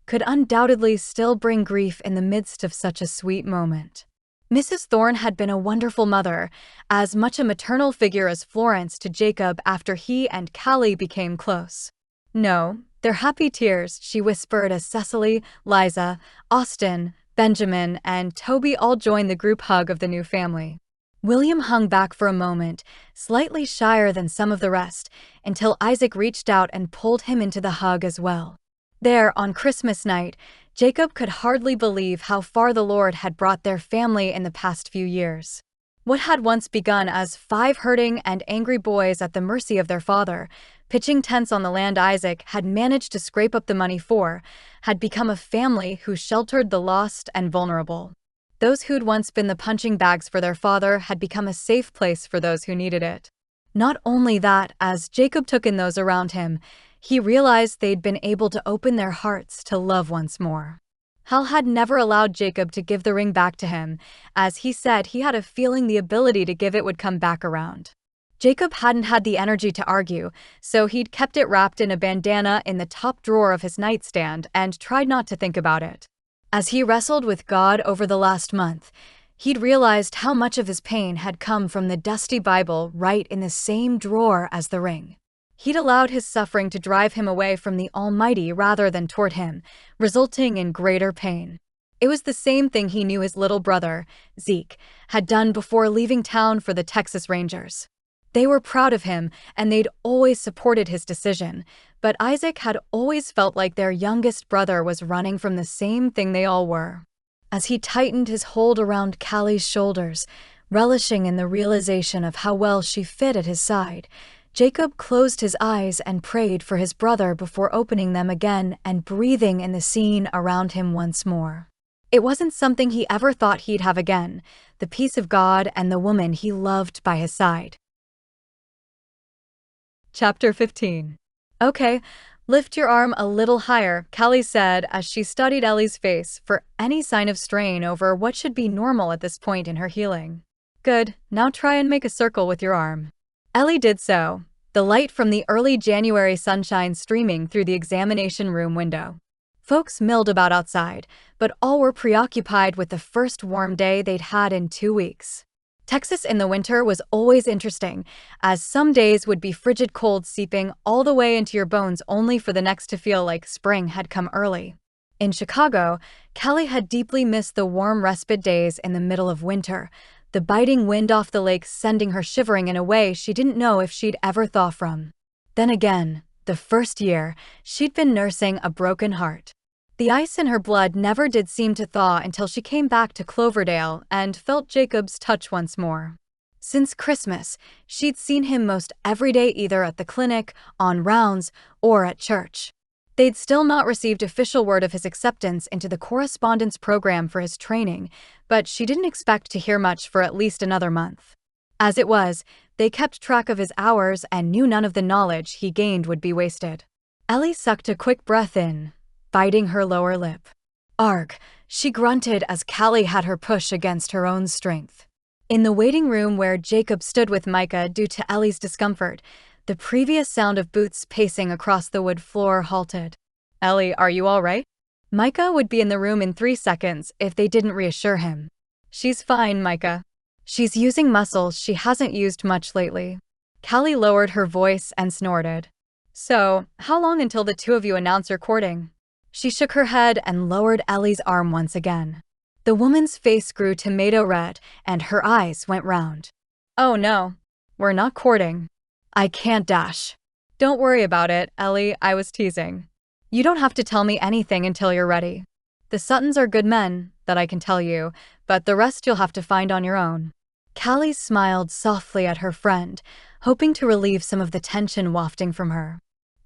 [SPEAKER 1] could undoubtedly still bring grief in the midst of such a sweet moment. Mrs. Thorne had been a wonderful mother, as much a maternal figure as Florence to Jacob after he and Callie became close. No, their happy tears, she whispered as Cecily, Liza, Austin, Benjamin, and Toby all joined the group hug of the new family. William hung back for a moment, slightly shyer than some of the rest, until Isaac reached out and pulled him into the hug as well. There, on Christmas night, Jacob could hardly believe how far the Lord had brought their family in the past few years. What had once begun as 5 hurting and angry boys at the mercy of their father, pitching tents on the land Isaac had managed to scrape up the money for, had become a family who sheltered the lost and vulnerable. Those who'd once been the punching bags for their father had become a safe place for those who needed it. Not only that, as Jacob took in those around him, he realized they'd been able to open their hearts to love once more. Hal had never allowed Jacob to give the ring back to him, as he said he had a feeling the ability to give it would come back around. Jacob hadn't had the energy to argue, so he'd kept it wrapped in a bandana in the top drawer of his nightstand and tried not to think about it. As he wrestled with God over the last month, he'd realized how much of his pain had come from the dusty Bible right in the same drawer as the ring. He'd allowed his suffering to drive him away from the Almighty rather than toward him, resulting in greater pain. It was the same thing he knew his little brother, Zeke, had done before leaving town for the Texas Rangers. They were proud of him, and they'd always supported his decision, but Isaac had always felt like their youngest brother was running from the same thing they all were. As he tightened his hold around Callie's shoulders, relishing in the realization of how well she fit at his side, Jacob closed his eyes and prayed for his brother before opening them again and breathing in the scene around him once more. It wasn't something he ever thought he'd have again, the peace of God and the woman he loved by his side. Chapter 15. Okay, lift your arm a little higher, Callie said as she studied Ellie's face for any sign of strain over what should be normal at this point in her healing. Good, now try and make a circle with your arm. Ellie did so, the light from the early January sunshine streaming through the examination room window. Folks milled about outside, but all were preoccupied with the first warm day they'd had in 2 weeks. Texas in the winter was always interesting, as some days would be frigid cold seeping all the way into your bones only for the next to feel like spring had come early. In Chicago, Callie had deeply missed the warm respite days in the middle of winter, the biting wind off the lake sending her shivering in a way she didn't know if she'd ever thaw from. Then again, the first year, she'd been nursing a broken heart. The ice in her blood never did seem to thaw until she came back to Cloverdale and felt Jacob's touch once more. Since Christmas, she'd seen him most every day either at the clinic, on rounds, or at church. They'd still not received official word of his acceptance into the correspondence program for his training, but she didn't expect to hear much for at least another month. As it was, they kept track of his hours and knew none of the knowledge he gained would be wasted. Ellie sucked a quick breath in, biting her lower lip. Arg, she grunted as Callie had her push against her own strength. In the waiting room where Jacob stood with Micah due to Ellie's discomfort, the previous sound of boots pacing across the wood floor halted. Ellie, are you all right? Micah would be in the room in 3 seconds if they didn't reassure him. She's fine, Micah. She's using muscles she hasn't used much lately. Callie lowered her voice and snorted. So, how long until the two of you announce your courting? She shook her head and lowered Ellie's arm once again. The woman's face grew tomato red and her eyes went round. Oh no, we're not courting. I can't dash. Don't worry about it, Ellie, I was teasing. You don't have to tell me anything until you're ready. The Suttons are good men, that I can tell you, but the rest you'll have to find on your own. Callie smiled softly at her friend, hoping to relieve some of the tension wafting from her.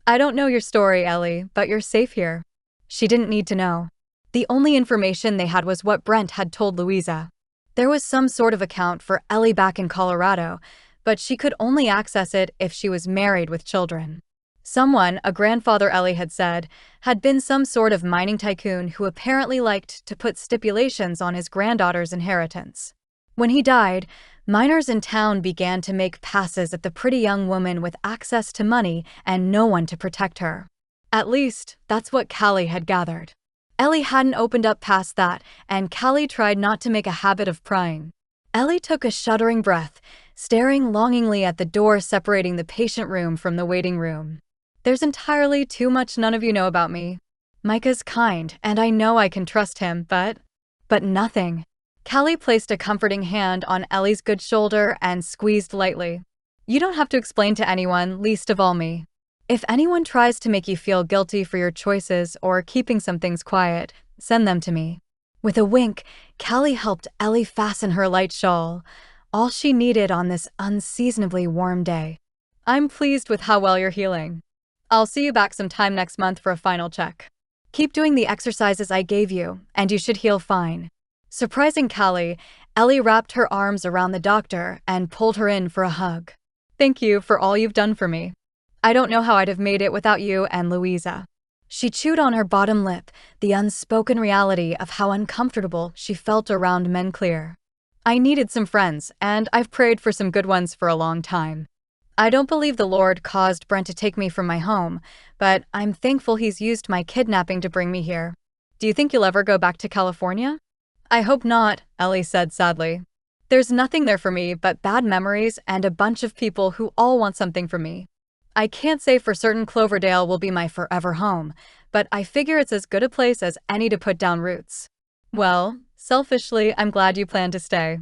[SPEAKER 1] I don't know your story, Ellie, but you're safe here. She didn't need to know. The only information they had was what Brent had told Louisa. There was some sort of account for Ellie back in Colorado, but she could only access it if she was married with children. Someone, a grandfather Ellie had said, had been some sort of mining tycoon who apparently liked to put stipulations on his granddaughter's inheritance. When he died, miners in town began to make passes at the pretty young woman with access to money and no one to protect her. At least, that's what Callie had gathered. Ellie hadn't opened up past that, and Callie tried not to make a habit of prying. Ellie took a shuddering breath, staring longingly at the door separating the patient room from the waiting room. There's entirely too much none of you know about me. Micah's kind, and I know I can trust him, but nothing. Callie placed a comforting hand on Ellie's good shoulder and squeezed lightly. You don't have to explain to anyone, least of all me. If anyone tries to make you feel guilty for your choices or keeping some things quiet, send them to me. With a wink, Callie helped Ellie fasten her light shawl, all she needed on this unseasonably warm day. I'm pleased with how well you're healing. I'll see you back sometime next month for a final check. Keep doing the exercises I gave you, and you should heal fine. Surprising Callie, Ellie wrapped her arms around the doctor and pulled her in for a hug. Thank you for all you've done for me. I don't know how I'd have made it without you and Louisa. She chewed on her bottom lip, the unspoken reality of how uncomfortable she felt around men clear. I needed some friends, and I've prayed for some good ones for a long time. I don't believe the Lord caused Brent to take me from my home, but I'm thankful he's used my kidnapping to bring me here. Do you think you'll ever go back to California? I hope not, Ellie said sadly. There's nothing there for me but bad memories and a bunch of people who all want something from me. I can't say for certain Cloverdale will be my forever home, but I figure it's as good a place as any to put down roots. Well, selfishly, I'm glad you plan to stay.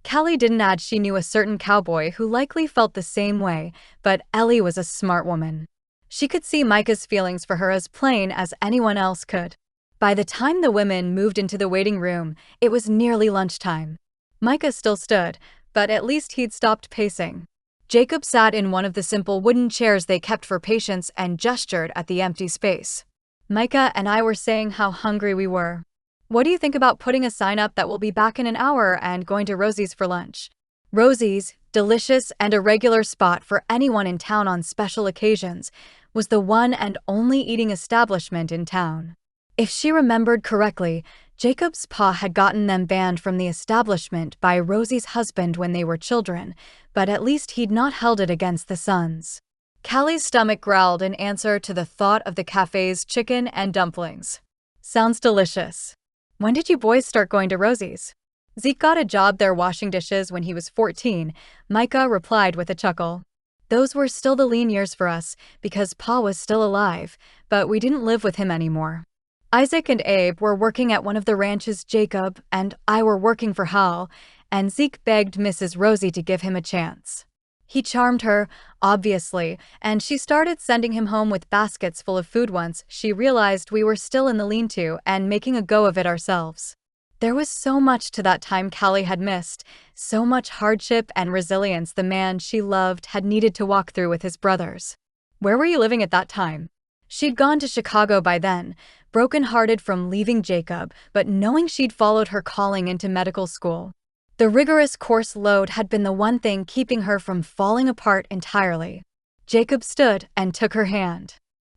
[SPEAKER 1] Callie didn't add she knew a certain cowboy who likely felt the same way, but Ellie was a smart woman. She could see Micah's feelings for her as plain as anyone else could. By the time the women moved into the waiting room, it was nearly lunchtime. Micah still stood, but at least he'd stopped pacing. Jacob sat in one of the simple wooden chairs they kept for patients and gestured at the empty space. Micah and I were saying how hungry we were. What do you think about putting a sign up that we'll be back in an hour and going to Rosie's for lunch? Rosie's, delicious and a regular spot for anyone in town on special occasions, was the one and only eating establishment in town. If she remembered correctly, Jacob's pa had gotten them banned from the establishment by Rosie's husband when they were children, but at least he'd not held it against the sons. Callie's stomach growled in answer to the thought of the cafe's chicken and dumplings. Sounds delicious. When did you boys start going to Rosie's? Zeke got a job there washing dishes when he was 14, Micah replied with a chuckle. Those were still the lean years for us, because Pa was still alive, but we didn't live with him anymore. Isaac and Abe were working at one of the ranches Jacob and I were working for Hal, and Zeke begged Mrs. Rosie to give him a chance. He charmed her, obviously, and she started sending him home with baskets full of food once she realized we were still in the lean-to and making a go of it ourselves. There was so much to that time Callie had missed, so much hardship and resilience the man she loved had needed to walk through with his brothers. Where were you living at that time? She'd gone to Chicago by then, broken-hearted from leaving Jacob, but knowing she'd followed her calling into medical school. The rigorous course load had been the one thing keeping her from falling apart entirely. Jacob stood and took her hand.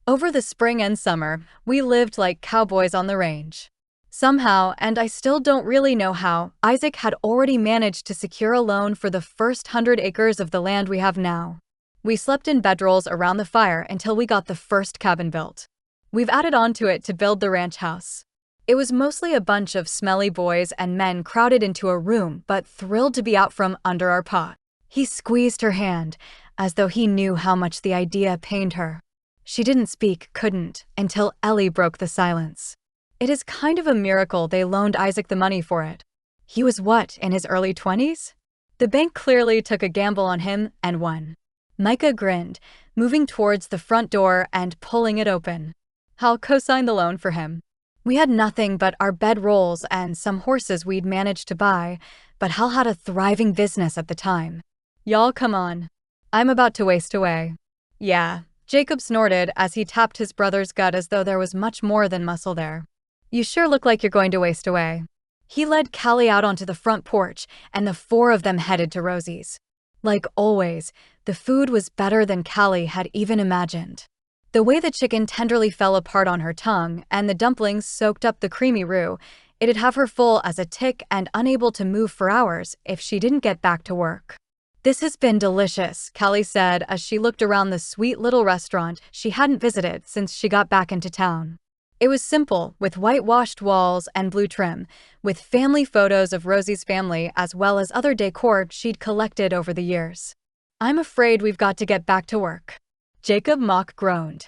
[SPEAKER 1] Over the spring and summer, we lived like cowboys on the range. Somehow, and I still don't really know how, Isaac had already managed to secure a loan for the first 100 acres of the land we have now. We slept in bedrolls around the fire until we got the first cabin built. We've added on to it to build the ranch house. It was mostly a bunch of smelly boys and men crowded into a room but thrilled to be out from under our pot. He squeezed her hand, as though he knew how much the idea pained her. She didn't speak, couldn't, until Ellie broke the silence. It is kind of a miracle they loaned Isaac the money for it. He was what, in his early 20s? The bank clearly took a gamble on him and won. Micah grinned, moving towards the front door and pulling it open. I'll co-sign the loan for him. We had nothing but our bedrolls and some horses we'd managed to buy, but Hal had a thriving business at the time. Y'all come on. I'm about to waste away. Yeah, Jacob snorted as he tapped his brother's gut as though there was much more than muscle there. You sure look like you're going to waste away. He led Callie out onto the front porch, and the four of them headed to Rosie's. Like always, the food was better than Callie had even imagined. The way the chicken tenderly fell apart on her tongue and the dumplings soaked up the creamy roux, it'd have her full as a tick and unable to move for hours if she didn't get back to work. This has been delicious, Callie said as she looked around the sweet little restaurant she hadn't visited since she got back into town. It was simple, with whitewashed walls and blue trim, with family photos of Rosie's family as well as other decor she'd collected over the years. "I'm afraid we've got to get back to work." Jacob mock groaned.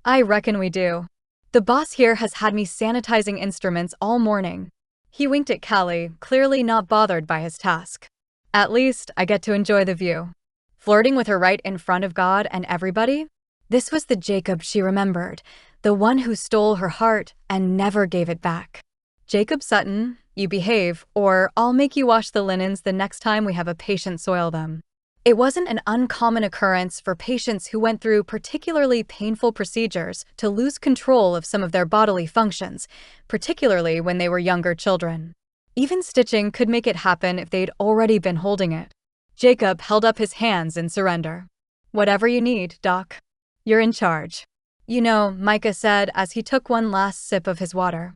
[SPEAKER 1] "I reckon we do. The boss here has had me sanitizing instruments all morning." He winked at Callie, clearly not bothered by his task. "At least I get to enjoy the view." Flirting with her right in front of God and everybody? This was the Jacob she remembered, the one who stole her heart and never gave it back. "Jacob Sutton, you behave, or I'll make you wash the linens the next time we have a patient soil them." It wasn't an uncommon occurrence for patients who went through particularly painful procedures to lose control of some of their bodily functions, particularly when they were younger children. Even stitching could make it happen if they'd already been holding it. Jacob held up his hands in surrender. "Whatever you need, Doc. You're in charge." "You know," Micah said as he took one last sip of his water,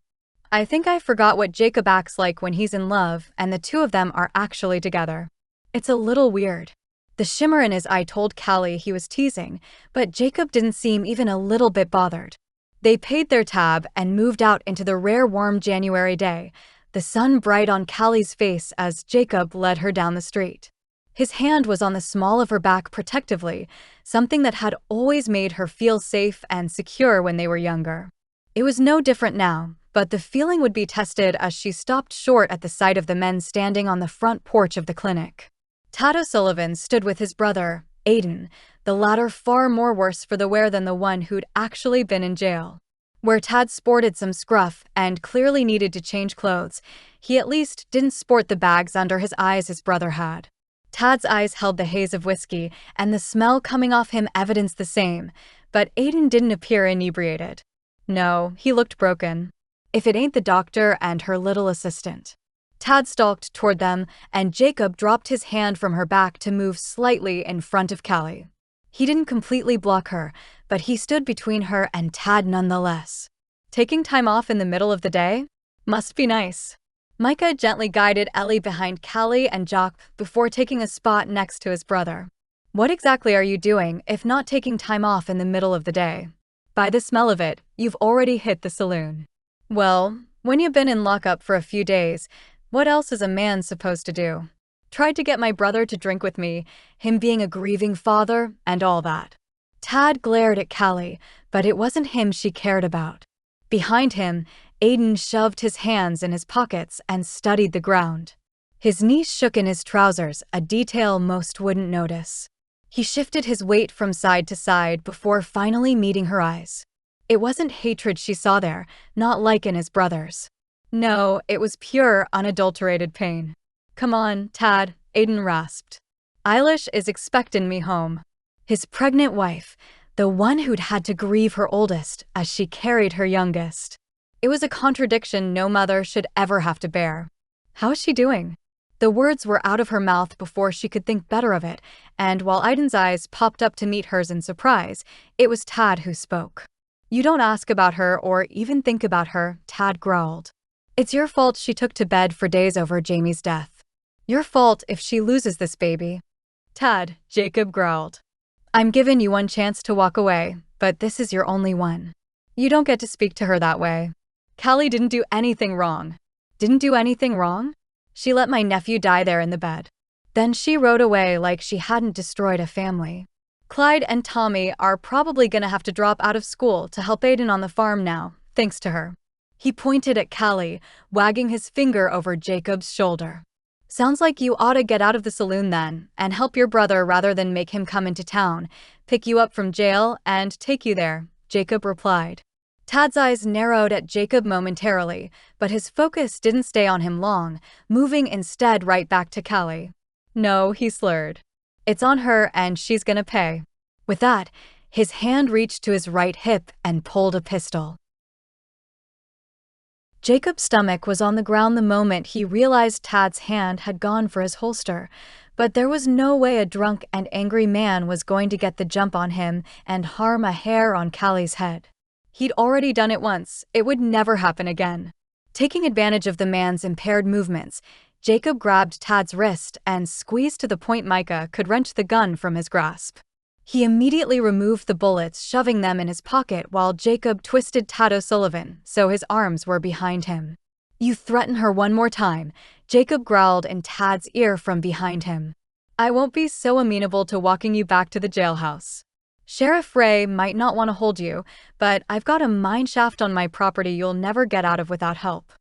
[SPEAKER 1] "I think I forgot what Jacob acts like when he's in love and the two of them are actually together. It's a little weird." The shimmer in his eye told Callie he was teasing, but Jacob didn't seem even a little bit bothered. They paid their tab and moved out into the rare warm January day, the sun bright on Callie's face as Jacob led her down the street. His hand was on the small of her back protectively, something that had always made her feel safe and secure when they were younger. It was no different now, but the feeling would be tested as she stopped short at the sight of the men standing on the front porch of the clinic. Tad O'Sullivan stood with his brother, Aiden, the latter far more worse for the wear than the one who'd actually been in jail. Where Tad sported some scruff and clearly needed to change clothes, he at least didn't sport the bags under his eyes his brother had. Tad's eyes held the haze of whiskey, and the smell coming off him evidenced the same, but Aiden didn't appear inebriated. No, he looked broken. If it ain't the doctor and her little assistant. Tad stalked toward them, and Jacob dropped his hand from her back to move slightly in front of Callie. He didn't completely block her, but he stood between her and Tad nonetheless. "Taking time off in the middle of the day? Must be nice." Micah gently guided Ellie behind Callie and Jock before taking a spot next to his brother. "What exactly are you doing if not taking time off in the middle of the day? By the smell of it, you've already hit the saloon." "Well, when you've been in lockup for a few days, what else is a man supposed to do? Tried to get my brother to drink with me, him being a grieving father, and all that." Tad glared at Callie, but it wasn't him she cared about. Behind him, Aiden shoved his hands in his pockets and studied the ground. His knees shook in his trousers, a detail most wouldn't notice. He shifted his weight from side to side before finally meeting her eyes. It wasn't hatred she saw there, not like in his brother's. No, it was pure, unadulterated pain. "Come on, Tad," Aiden rasped. "Eilish is expectin' me home." His pregnant wife, the one who'd had to grieve her oldest as she carried her youngest. It was a contradiction no mother should ever have to bear. "How's she doing?" The words were out of her mouth before she could think better of it, and while Aiden's eyes popped up to meet hers in surprise, it was Tad who spoke. "You don't ask about her or even think about her," Tad growled. "It's your fault she took to bed for days over Jamie's death. Your fault if she loses this baby." "Tad," Jacob growled. "I'm giving you one chance to walk away, but this is your only one. You don't get to speak to her that way. Callie didn't do anything wrong." "Didn't do anything wrong? She let my nephew die there in the bed. Then she rode away like she hadn't destroyed a family. Clyde and Tommy are probably gonna have to drop out of school to help Aiden on the farm now, thanks to her." He pointed at Callie, wagging his finger over Jacob's shoulder. "Sounds like you ought to get out of the saloon then, and help your brother rather than make him come into town, pick you up from jail, and take you there," Jacob replied. Tad's eyes narrowed at Jacob momentarily, but his focus didn't stay on him long, moving instead right back to Callie. "No," he slurred. "It's on her and she's gonna pay." With that, his hand reached to his right hip and pulled a pistol. Jacob's stomach was on the ground the moment he realized Tad's hand had gone for his holster, but there was no way a drunk and angry man was going to get the jump on him and harm a hair on Callie's head. He'd already done it once, it would never happen again. Taking advantage of the man's impaired movements, Jacob grabbed Tad's wrist and squeezed to the point Micah could wrench the gun from his grasp. He immediately removed the bullets, shoving them in his pocket while Jacob twisted Tad O'Sullivan so his arms were behind him. "You threaten her one more time," Jacob growled in Tad's ear from behind him. "I won't be so amenable to walking you back to the jailhouse. Sheriff Ray might not want to hold you, but I've got a mine shaft on my property you'll never get out of without help."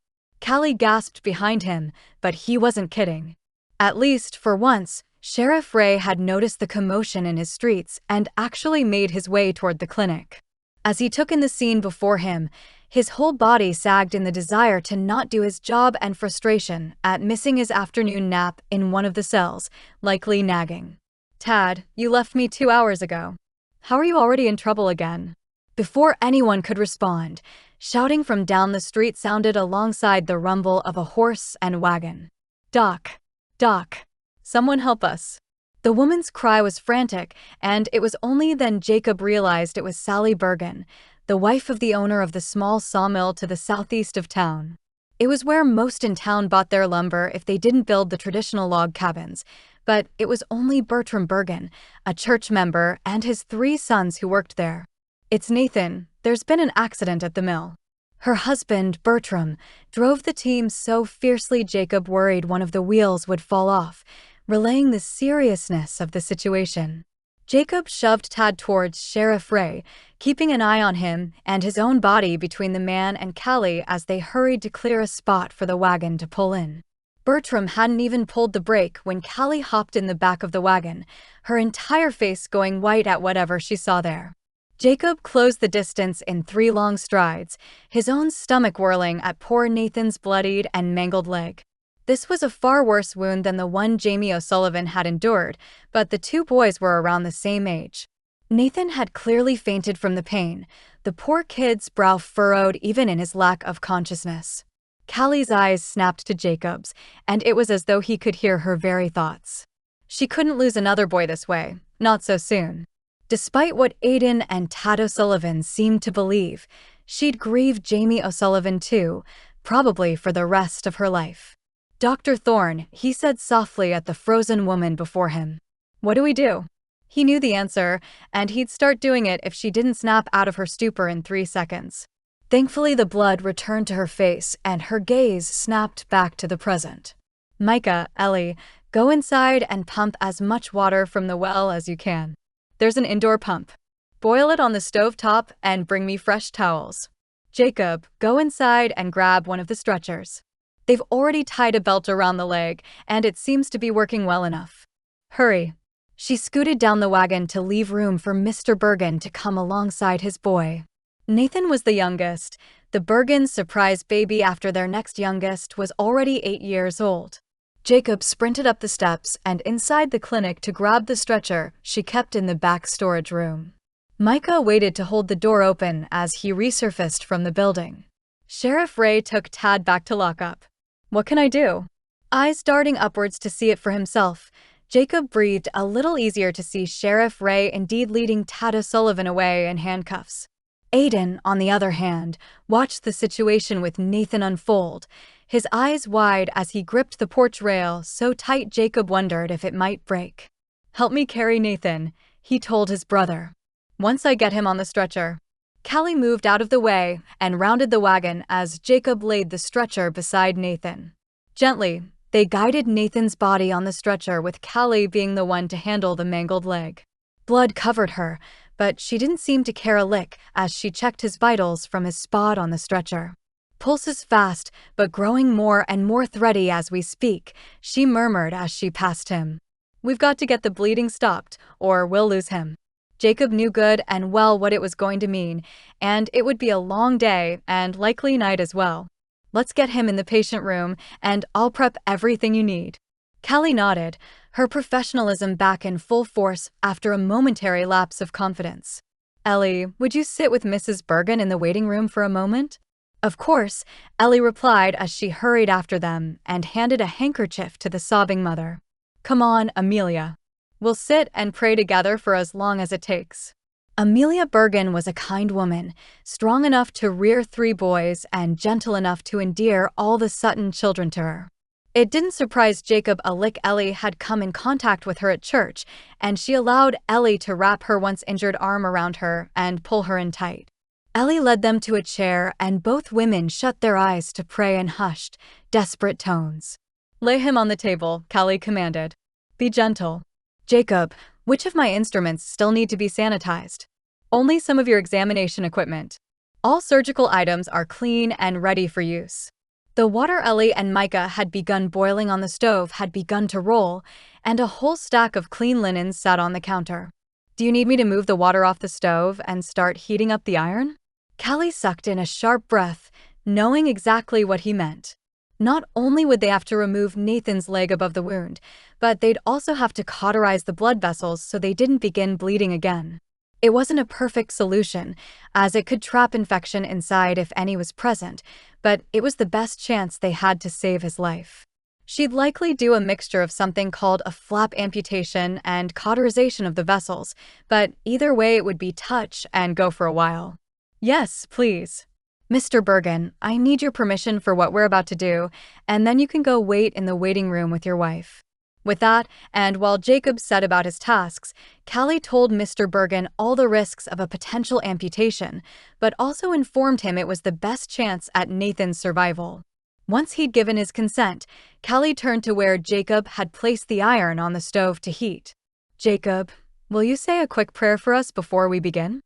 [SPEAKER 1] Callie gasped behind him, but he wasn't kidding. At least, for once, Sheriff Ray had noticed the commotion in his streets and actually made his way toward the clinic. As he took in the scene before him, his whole body sagged in the desire to not do his job and frustration at missing his afternoon nap in one of the cells, likely nagging. "Tad, you left me 2 hours ago. How are you already in trouble again?" Before anyone could respond, shouting from down the street sounded alongside the rumble of a horse and wagon. "Doc! Doc! Someone help us!" The woman's cry was frantic, and it was only then Jacob realized it was Sally Bergen, the wife of the owner of the small sawmill to the southeast of town. It was where most in town bought their lumber if they didn't build the traditional log cabins, but it was only Bertram Bergen, a church member, and his 3 sons who worked there. "It's Nathan. There's been an accident at the mill." Her husband, Bertram, drove the team so fiercely Jacob worried one of the wheels would fall off, relaying the seriousness of the situation. Jacob shoved Tad towards Sheriff Ray, keeping an eye on him and his own body between the man and Callie as they hurried to clear a spot for the wagon to pull in. Bertram hadn't even pulled the brake when Callie hopped in the back of the wagon, her entire face going white at whatever she saw there. Jacob closed the distance in 3 long strides, his own stomach whirling at poor Nathan's bloodied and mangled leg. This was a far worse wound than the one Jamie O'Sullivan had endured, but the 2 boys were around the same age. Nathan had clearly fainted from the pain, the poor kid's brow furrowed even in his lack of consciousness. Callie's eyes snapped to Jacob's, and it was as though he could hear her very thoughts. She couldn't lose another boy this way, not so soon. Despite what Aiden and Tad O'Sullivan seemed to believe, she'd grieve Jamie O'Sullivan too, probably for the rest of her life. "Dr. Thorne," he said softly at the frozen woman before him. "What do we do?" He knew the answer, and he'd start doing it if she didn't snap out of her stupor in 3 seconds. Thankfully, the blood returned to her face and her gaze snapped back to the present. "Micah, Ellie, go inside and pump as much water from the well as you can. There's an indoor pump. Boil it on the stove top and bring me fresh towels. Jacob, go inside and grab one of the stretchers. They've already tied a belt around the leg, and it seems to be working well enough. Hurry." She scooted down the wagon to leave room for Mr. Bergen to come alongside his boy. Nathan was the youngest. The Bergens' surprise baby after their next youngest was already 8 years old. Jacob sprinted up the steps and inside the clinic to grab the stretcher she kept in the back storage room. Micah waited to hold the door open as he resurfaced from the building. Sheriff Ray took Tad back to lockup. "What can I do?" Eyes darting upwards to see it for himself, Jacob breathed a little easier to see Sheriff Ray indeed leading Tad O'Sullivan away in handcuffs. Aiden, on the other hand, watched the situation with Nathan unfold, his eyes wide as he gripped the porch rail so tight Jacob wondered if it might break. "Help me carry Nathan," he told his brother. "Once I get him on the stretcher." Callie moved out of the way and rounded the wagon as Jacob laid the stretcher beside Nathan. Gently, they guided Nathan's body on the stretcher with Callie being the one to handle the mangled leg. Blood covered her, but she didn't seem to care a lick as she checked his vitals from his spot on the stretcher. "Pulses fast, but growing more and more thready as we speak," she murmured as she passed him. "We've got to get the bleeding stopped, or we'll lose him." Jacob knew good and well what it was going to mean, and it would be a long day and likely night as well. "Let's get him in the patient room, and I'll prep everything you need." Callie nodded, her professionalism back in full force after a momentary lapse of confidence. "Ellie, would you sit with Mrs. Bergen in the waiting room for a moment?" "Of course," Ellie replied as she hurried after them and handed a handkerchief to the sobbing mother. "Come on, Amelia. We'll sit and pray together for as long as it takes." Amelia Bergen was a kind woman, strong enough to rear 3 boys and gentle enough to endear all the Sutton children to her. It didn't surprise Jacob a lick. Ellie had come in contact with her at church, and she allowed Ellie to wrap her once injured arm around her and pull her in tight. Ellie led them to a chair, and both women shut their eyes to pray in hushed, desperate tones. "Lay him on the table," Callie commanded. "Be gentle." "Jacob, which of my instruments still need to be sanitized?" "Only some of your examination equipment. All surgical items are clean and ready for use." The water Ellie and Micah had begun boiling on the stove had begun to roll, and a whole stack of clean linens sat on the counter. "Do you need me to move the water off the stove and start heating up the iron?" Callie sucked in a sharp breath, knowing exactly what he meant. Not only would they have to remove Nathan's leg above the wound, but they'd also have to cauterize the blood vessels so they didn't begin bleeding again. It wasn't a perfect solution, as it could trap infection inside if any was present, but it was the best chance they had to save his life. She'd likely do a mixture of something called a flap amputation and cauterization of the vessels, but either way it would be touch and go for a while. "Yes, please." "Mr. Bergen, I need your permission for what we're about to do, and then you can go wait in the waiting room with your wife." With that, and while Jacob set about his tasks, Callie told Mr. Bergen all the risks of a potential amputation, but also informed him it was the best chance at Nathan's survival. Once he'd given his consent, Callie turned to where Jacob had placed the iron on the stove to heat. "Jacob, will you say a quick prayer for us before we begin?"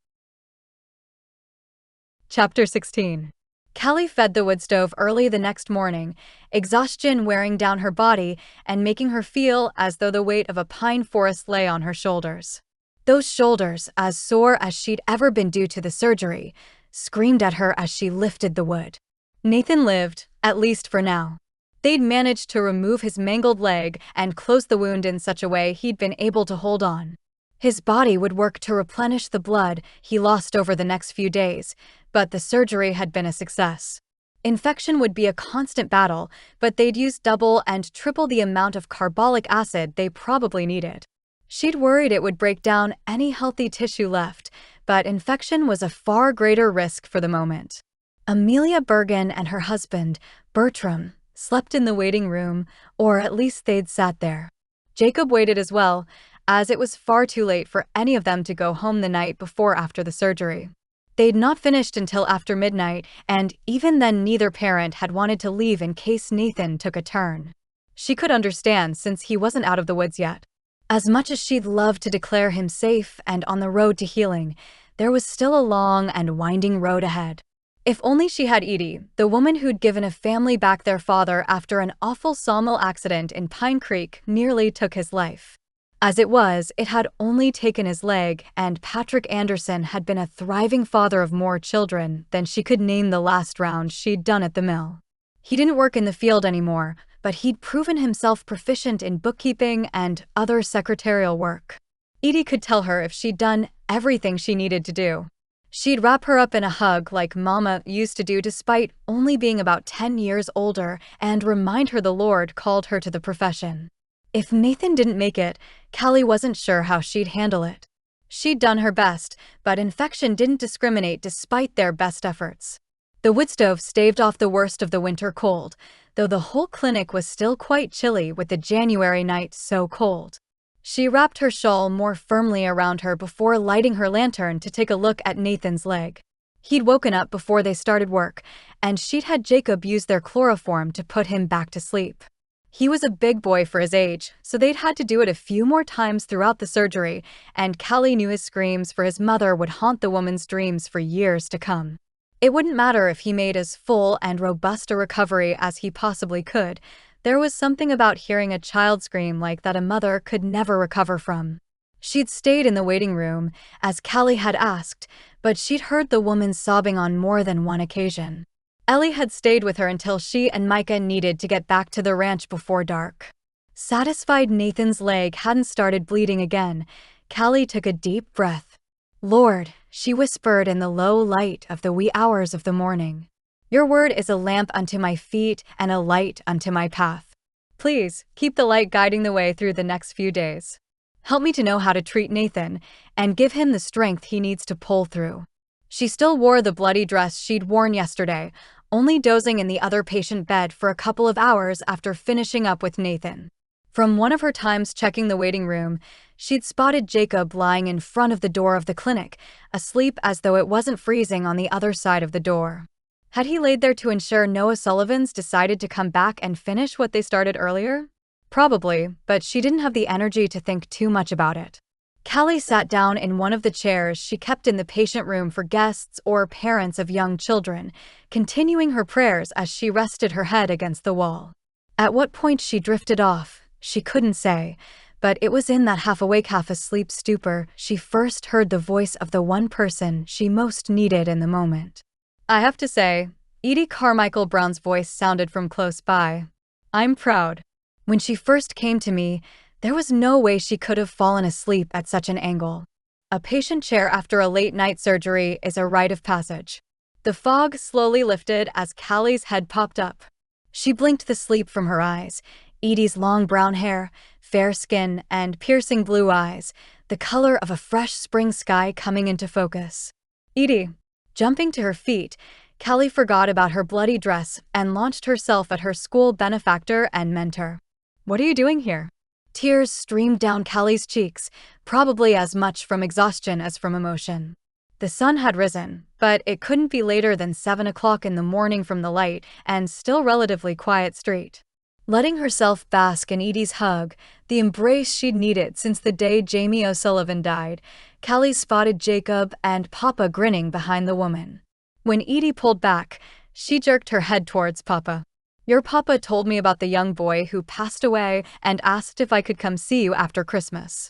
[SPEAKER 1] Chapter 16. Callie fed the wood stove early the next morning, exhaustion wearing down her body and making her feel as though the weight of a pine forest lay on her shoulders. Those shoulders, as sore as she'd ever been due to the surgery, screamed at her as she lifted the wood. Nathan lived, at least for now. They'd managed to remove his mangled leg and close the wound in such a way he'd been able to hold on. His body would work to replenish the blood he lost over the next few days, but the surgery had been a success. Infection would be a constant battle, but they'd used double and triple the amount of carbolic acid they probably needed. She'd worried it would break down any healthy tissue left, but infection was a far greater risk for the moment. Amelia Bergen and her husband, Bertram, slept in the waiting room, or at least they'd sat there. Jacob waited as well, as it was far too late for any of them to go home the night before after the surgery. They'd not finished until after midnight, and even then neither parent had wanted to leave in case Nathan took a turn. She could understand since he wasn't out of the woods yet. As much as she'd love to declare him safe and on the road to healing, there was still a long and winding road ahead. If only she had Edie, the woman who'd given a family back their father after an awful sawmill accident in Pine Creek nearly took his life. As it was, it had only taken his leg, and Patrick Anderson had been a thriving father of more children than she could name the last round she'd done at the mill. He didn't work in the field anymore, but he'd proven himself proficient in bookkeeping and other secretarial work. Edie could tell her if she'd done everything she needed to do. She'd wrap her up in a hug like Mama used to do despite only being about 10 years older and remind her the Lord called her to the profession. If Nathan didn't make it, Callie wasn't sure how she'd handle it. She'd done her best, but infection didn't discriminate despite their best efforts. The wood stove staved off the worst of the winter cold, though the whole clinic was still quite chilly with the January night so cold. She wrapped her shawl more firmly around her before lighting her lantern to take a look at Nathan's leg. He'd woken up before they started work, and she'd had Jacob use their chloroform to put him back to sleep. He was a big boy for his age, so they'd had to do it a few more times throughout the surgery, and Callie knew his screams for his mother would haunt the woman's dreams for years to come. It wouldn't matter if he made as full and robust a recovery as he possibly could. There was something about hearing a child scream like that a mother could never recover from. She'd stayed in the waiting room, as Callie had asked, but she'd heard the woman sobbing on more than one occasion. Ellie had stayed with her until she and Micah needed to get back to the ranch before dark. Satisfied Nathan's leg hadn't started bleeding again, Callie took a deep breath. "Lord," she whispered in the low light of the wee hours of the morning, "your word is a lamp unto my feet and a light unto my path. Please, keep the light guiding the way through the next few days. Help me to know how to treat Nathan, and give him the strength he needs to pull through." She still wore the bloody dress she'd worn yesterday, only dozing in the other patient bed for a couple of hours after finishing up with Nathan. From one of her times checking the waiting room, she'd spotted Jacob lying in front of the door of the clinic, asleep as though it wasn't freezing on the other side of the door. Had he laid there to ensure no O'Sullivans decided to come back and finish what they started earlier? Probably, but she didn't have the energy to think too much about it. Callie sat down in one of the chairs she kept in the patient room for guests or parents of young children, continuing her prayers as she rested her head against the wall. At what point she drifted off, she couldn't say, but it was in that half-awake, half-asleep stupor she first heard the voice of the one person she most needed in the moment. I have to say, Edie Carmichael Brown's voice sounded from close by. I'm proud. When she first came to me, there was no way she could have fallen asleep at such an angle. A patient chair after a late-night surgery is a rite of passage. The fog slowly lifted as Callie's head popped up. She blinked the sleep from her eyes. Edie's long brown hair, fair skin, and piercing blue eyes, the color of a fresh spring sky coming into focus. Edie. Jumping to her feet, Callie forgot about her bloody dress and launched herself at her school benefactor and mentor. What are you doing here? Tears streamed down Callie's cheeks, probably as much from exhaustion as from emotion. The sun had risen, but it couldn't be later than 7 o'clock in the morning from the light and still relatively quiet street. Letting herself bask in Edie's hug, the embrace she'd needed since the day Jamie O'Sullivan died, Callie spotted Jacob and Papa grinning behind the woman. When Edie pulled back, she jerked her head towards Papa. Your papa told me about the young boy who passed away and asked if I could come see you after Christmas.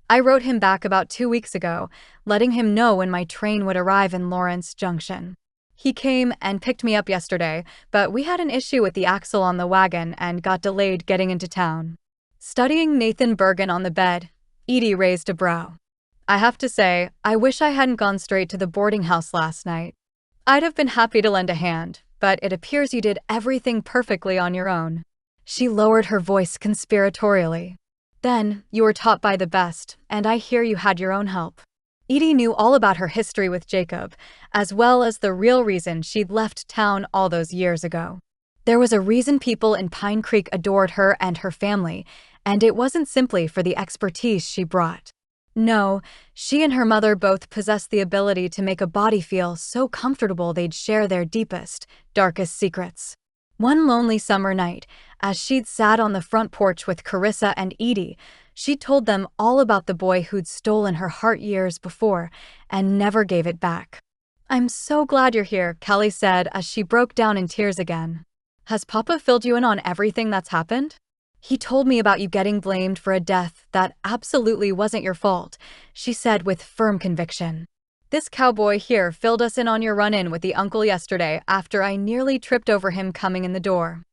[SPEAKER 1] I wrote him back about 2 weeks ago, letting him know when my train would arrive in Lawrence Junction. He came and picked me up yesterday, but we had an issue with the axle on the wagon and got delayed getting into town. Studying Nathan Bergen on the bed, Edie raised a brow. I have to say, I wish I hadn't gone straight to the boarding house last night. I'd have been happy to lend a hand, but it appears you did everything perfectly on your own. She lowered her voice conspiratorially. Then, you were taught by the best, and I hear you had your own help. Edie knew all about her history with Jacob, as well as the real reason she'd left town all those years ago. There was a reason people in Pine Creek adored her and her family, and it wasn't simply for the expertise she brought. No, she and her mother both possessed the ability to make a body feel so comfortable they'd share their deepest, darkest secrets. One lonely summer night, as she'd sat on the front porch with Carissa and Edie, she told them all about the boy who'd stolen her heart years before and never gave it back. I'm so glad you're here, Callie said as she broke down in tears again. Has Papa filled you in on everything that's happened? He told me about you getting blamed for a death that absolutely wasn't your fault, she said with firm conviction. This cowboy here filled us in on your run-in with the uncle yesterday after I nearly tripped over him coming in the door.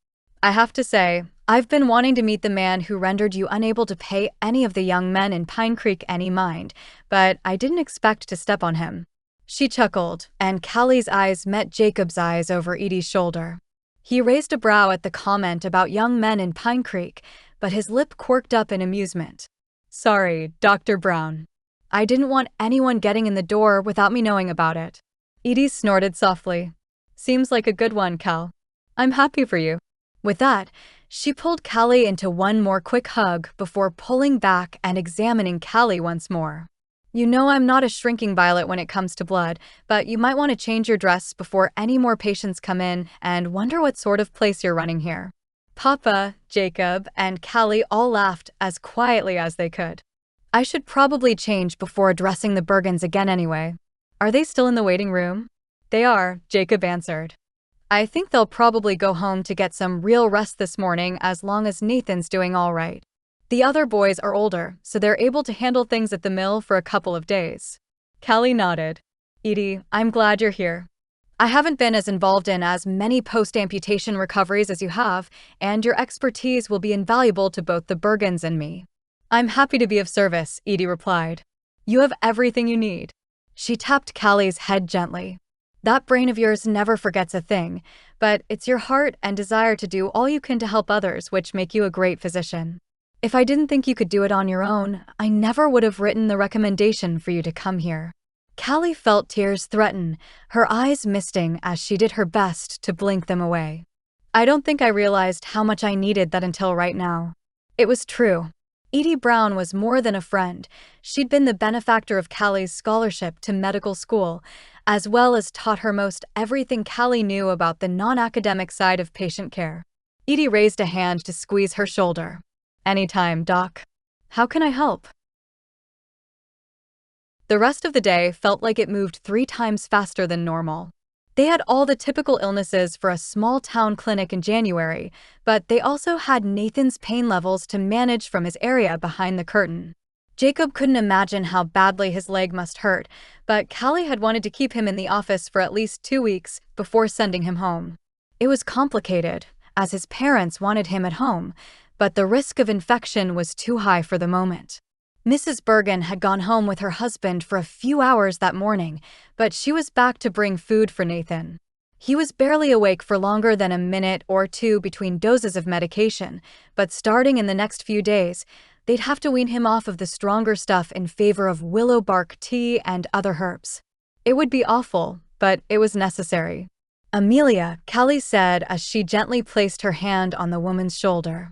[SPEAKER 1] I have to say, I've been wanting to meet the man who rendered you unable to pay any of the young men in Pine Creek any mind, but I didn't expect to step on him. She chuckled, and Callie's eyes met Jacob's eyes over Edie's shoulder. He raised a brow at the comment about young men in Pine Creek, but his lip quirked up in amusement. Sorry, Dr. Brown. I didn't want anyone getting in the door without me knowing about it. Edie snorted softly. Seems like a good one, Cal. I'm happy for you. With that, she pulled Callie into one more quick hug before pulling back and examining Callie once more. You know I'm not a shrinking violet when it comes to blood, but you might want to change your dress before any more patients come in and wonder what sort of place you're running here. Papa, Jacob, and Callie all laughed as quietly as they could. I should probably change before addressing the Bergens again anyway. Are they still in the waiting room? They are, Jacob answered. I think they'll probably go home to get some real rest this morning as long as Nathan's doing all right. The other boys are older, so they're able to handle things at the mill for a couple of days. Callie nodded. Edie, I'm glad you're here. I haven't been as involved in as many post-amputation recoveries as you have, and your expertise will be invaluable to both the Bergens and me. I'm happy to be of service, Edie replied. You have everything you need. She tapped Callie's head gently. That brain of yours never forgets a thing, but it's your heart and desire to do all you can to help others which make you a great physician. If I didn't think you could do it on your own, I never would have written the recommendation for you to come here. Callie felt tears threaten, her eyes misting as she did her best to blink them away. I don't think I realized how much I needed that until right now. It was true. Edie Brown was more than a friend. She'd been the benefactor of Callie's scholarship to medical school, as well as taught her most everything Callie knew about the non-academic side of patient care. Edie raised a hand to squeeze her shoulder. "Anytime, Doc. How can I help?" The rest of the day felt like it moved 3 times faster than normal. They had all the typical illnesses for a small-town clinic in January, but they also had Nathan's pain levels to manage from his area behind the curtain. Jacob couldn't imagine how badly his leg must hurt, but Callie had wanted to keep him in the office for at least 2 weeks before sending him home. It was complicated, as his parents wanted him at home, but the risk of infection was too high for the moment. Mrs. Bergen had gone home with her husband for a few hours that morning, but she was back to bring food for Nathan. He was barely awake for longer than a minute or two between doses of medication, but starting in the next few days, they'd have to wean him off of the stronger stuff in favor of willow bark tea and other herbs. It would be awful, but it was necessary. "Amelia," Callie said as she gently placed her hand on the woman's shoulder.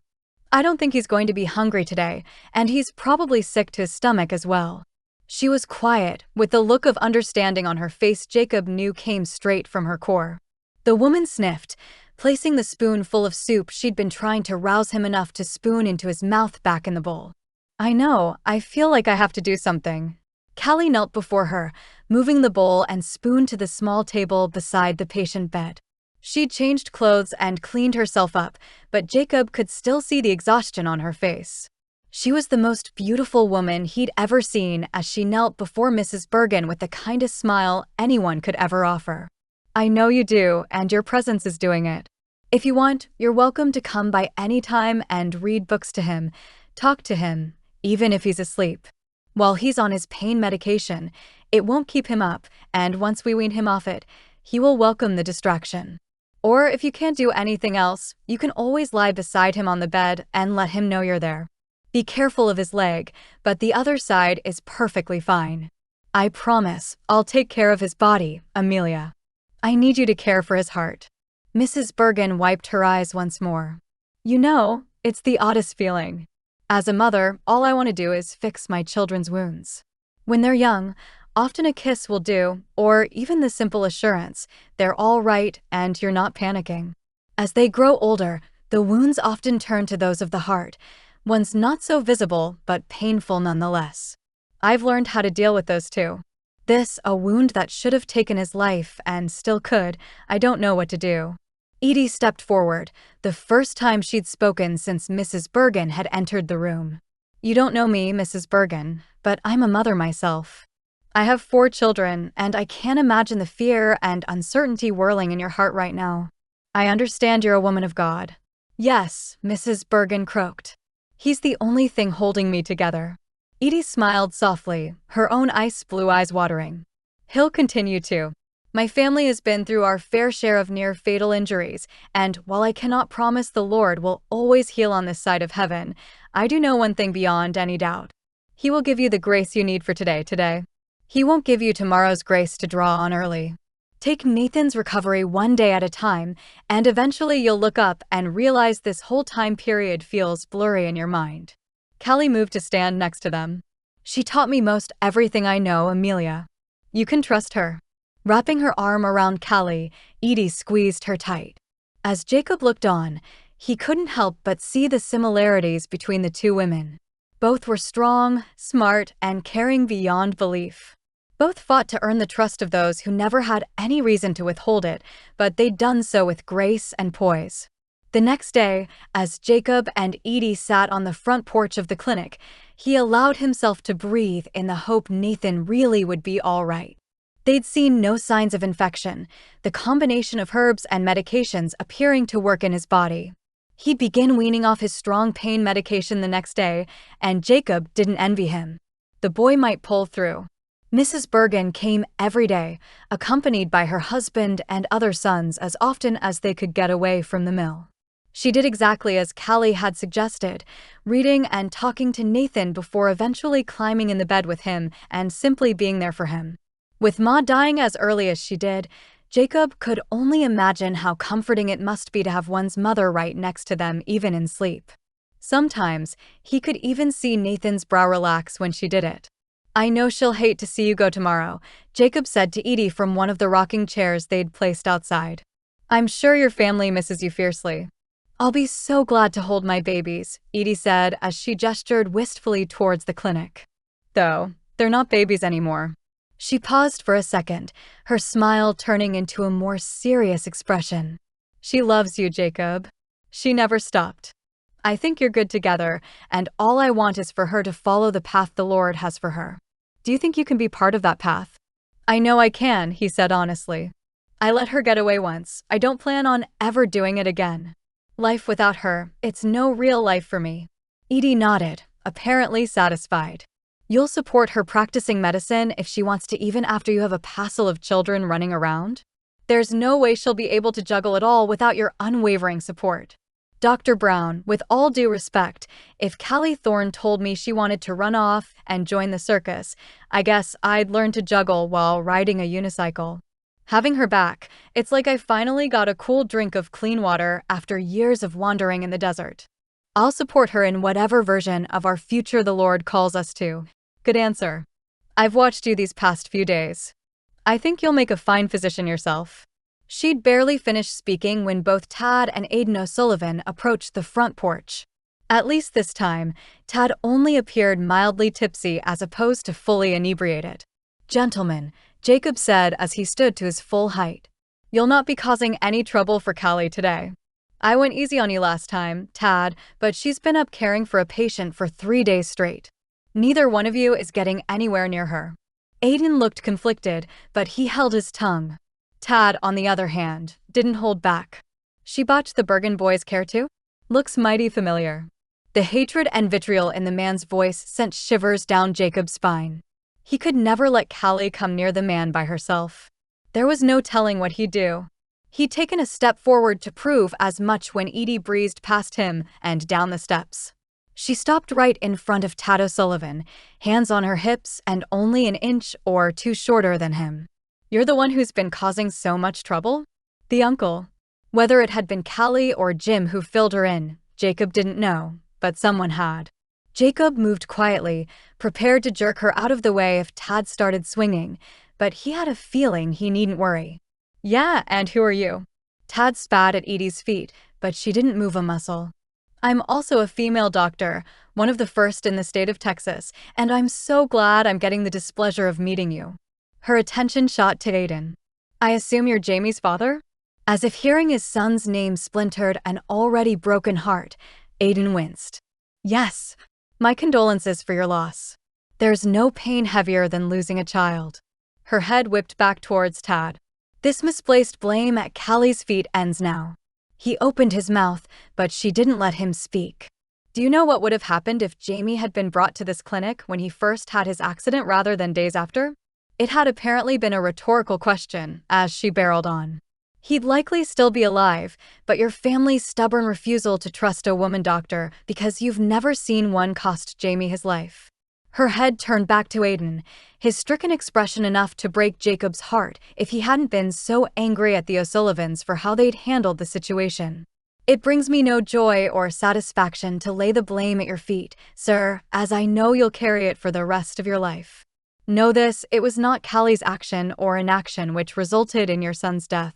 [SPEAKER 1] "I don't think he's going to be hungry today, and he's probably sick to his stomach as well." She was quiet, with the look of understanding on her face Jacob knew came straight from her core. The woman sniffed, placing the spoon full of soup she'd been trying to rouse him enough to spoon into his mouth back in the bowl. "I know, I feel like I have to do something." Callie knelt before her, moving the bowl and spoon to the small table beside the patient bed. She'd changed clothes and cleaned herself up, but Jacob could still see the exhaustion on her face. She was the most beautiful woman he'd ever seen as she knelt before Mrs. Bergen with the kindest smile anyone could ever offer. "I know you do, and your presence is doing it. If you want, you're welcome to come by any time and read books to him, talk to him, even if he's asleep. While he's on his pain medication, it won't keep him up, and once we wean him off it, he will welcome the distraction. Or if you can't do anything else, you can always lie beside him on the bed and let him know you're there. Be careful of his leg, but the other side is perfectly fine. I promise, I'll take care of his body, Amelia. I need you to care for his heart." Mrs. Bergen wiped her eyes once more. "You know, it's the oddest feeling. As a mother, all I want to do is fix my children's wounds. When they're young, often a kiss will do, or even the simple assurance, they're all right and you're not panicking. As they grow older, the wounds often turn to those of the heart, ones not so visible but painful nonetheless. I've learned how to deal with those too. This, a wound that should have taken his life and still could, I don't know what to do." Edie stepped forward, the first time she'd spoken since Mrs. Bergen had entered the room. "You don't know me, Mrs. Bergen, but I'm a mother myself. I have 4 children, and I can't imagine the fear and uncertainty whirling in your heart right now. I understand you're a woman of God." "Yes," Mrs. Bergen croaked. "He's the only thing holding me together." Edie smiled softly, her own ice blue eyes watering. "He'll continue to. My family has been through our fair share of near-fatal injuries, and while I cannot promise the Lord will always heal on this side of heaven, I do know one thing beyond any doubt. He will give you the grace you need for today. He won't give you tomorrow's grace to draw on early. Take Nathan's recovery one day at a time, and eventually you'll look up and realize this whole time period feels blurry in your mind." Callie moved to stand next to them. "She taught me most everything I know, Amelia. You can trust her." Wrapping her arm around Callie, Edie squeezed her tight. As Jacob looked on, he couldn't help but see the similarities between the two women. Both were strong, smart, and caring beyond belief. Both fought to earn the trust of those who never had any reason to withhold it, but they'd done so with grace and poise. The next day, as Jacob and Edie sat on the front porch of the clinic, he allowed himself to breathe in the hope Nathan really would be all right. They'd seen no signs of infection, the combination of herbs and medications appearing to work in his body. He'd begin weaning off his strong pain medication the next day, and Jacob didn't envy him. The boy might pull through. Mrs. Bergen came every day, accompanied by her husband and other sons as often as they could get away from the mill. She did exactly as Callie had suggested, reading and talking to Nathan before eventually climbing in the bed with him and simply being there for him. With Ma dying as early as she did, Jacob could only imagine how comforting it must be to have one's mother right next to them even in sleep. Sometimes, he could even see Nathan's brow relax when she did it. "I know she'll hate to see you go tomorrow," Jacob said to Edie from one of the rocking chairs they'd placed outside. "I'm sure your family misses you fiercely." "I'll be so glad to hold my babies," Edie said as she gestured wistfully towards the clinic. "Though, they're not babies anymore." She paused for a second, her smile turning into a more serious expression. "She loves you, Jacob." She never stopped. "I think you're good together, and all I want is for her to follow the path the Lord has for her. Do you think you can be part of that path?" "I know I can," he said honestly. "I let her get away once. I don't plan on ever doing it again. Life without her, it's no real life for me." Edie nodded, apparently satisfied. "You'll support her practicing medicine if she wants to even after you have a passel of children running around? There's no way she'll be able to juggle it all without your unwavering support." "Dr. Brown, with all due respect, if Callie Thorne told me she wanted to run off and join the circus, I guess I'd learn to juggle while riding a unicycle." Having her back, it's like I finally got a cool drink of clean water after years of wandering in the desert. "I'll support her in whatever version of our future the Lord calls us to." "Good answer. I've watched you these past few days. I think you'll make a fine physician yourself." She'd barely finished speaking when both Tad and Aiden O'Sullivan approached the front porch. At least this time, Tad only appeared mildly tipsy as opposed to fully inebriated. "Gentlemen," Jacob said as he stood to his full height, "you'll not be causing any trouble for Callie today. I went easy on you last time, Tad, but she's been up caring for a patient for 3 days straight. Neither one of you is getting anywhere near her." Aiden looked conflicted, but he held his tongue. Tad, on the other hand, didn't hold back. "She botched the Bergen boys' care too? Looks mighty familiar." The hatred and vitriol in the man's voice sent shivers down Jacob's spine. He could never let Callie come near the man by herself. There was no telling what he'd do. He'd taken a step forward to prove as much when Edie breezed past him and down the steps. She stopped right in front of Tad O'Sullivan, hands on her hips and only an inch or two shorter than him. "You're the one who's been causing so much trouble?" The uncle. Whether it had been Callie or Jim who filled her in, Jacob didn't know, but someone had. Jacob moved quietly, prepared to jerk her out of the way if Tad started swinging, but he had a feeling he needn't worry. "Yeah, and who are you?" Tad spat at Edie's feet, but she didn't move a muscle. "I'm also a female doctor, one of the first in the state of Texas, and I'm so glad I'm getting the displeasure of meeting you." Her attention shot to Aiden. "I assume you're Jamie's father?" As if hearing his son's name splintered an already broken heart, Aiden winced. "Yes. My condolences for your loss. There's no pain heavier than losing a child." Her head whipped back towards Tad. "This misplaced blame at Callie's feet ends now." He opened his mouth, but she didn't let him speak. "Do you know what would have happened if Jamie had been brought to this clinic when he first had his accident rather than days after?" It had apparently been a rhetorical question, as she barreled on. "He'd likely still be alive, but your family's stubborn refusal to trust a woman doctor because you've never seen one cost Jamie his life." Her head turned back to Aiden, his stricken expression enough to break Jacob's heart if he hadn't been so angry at the O'Sullivans for how they'd handled the situation. "It brings me no joy or satisfaction to lay the blame at your feet, sir, as I know you'll carry it for the rest of your life. Know this, it was not Callie's action or inaction which resulted in your son's death.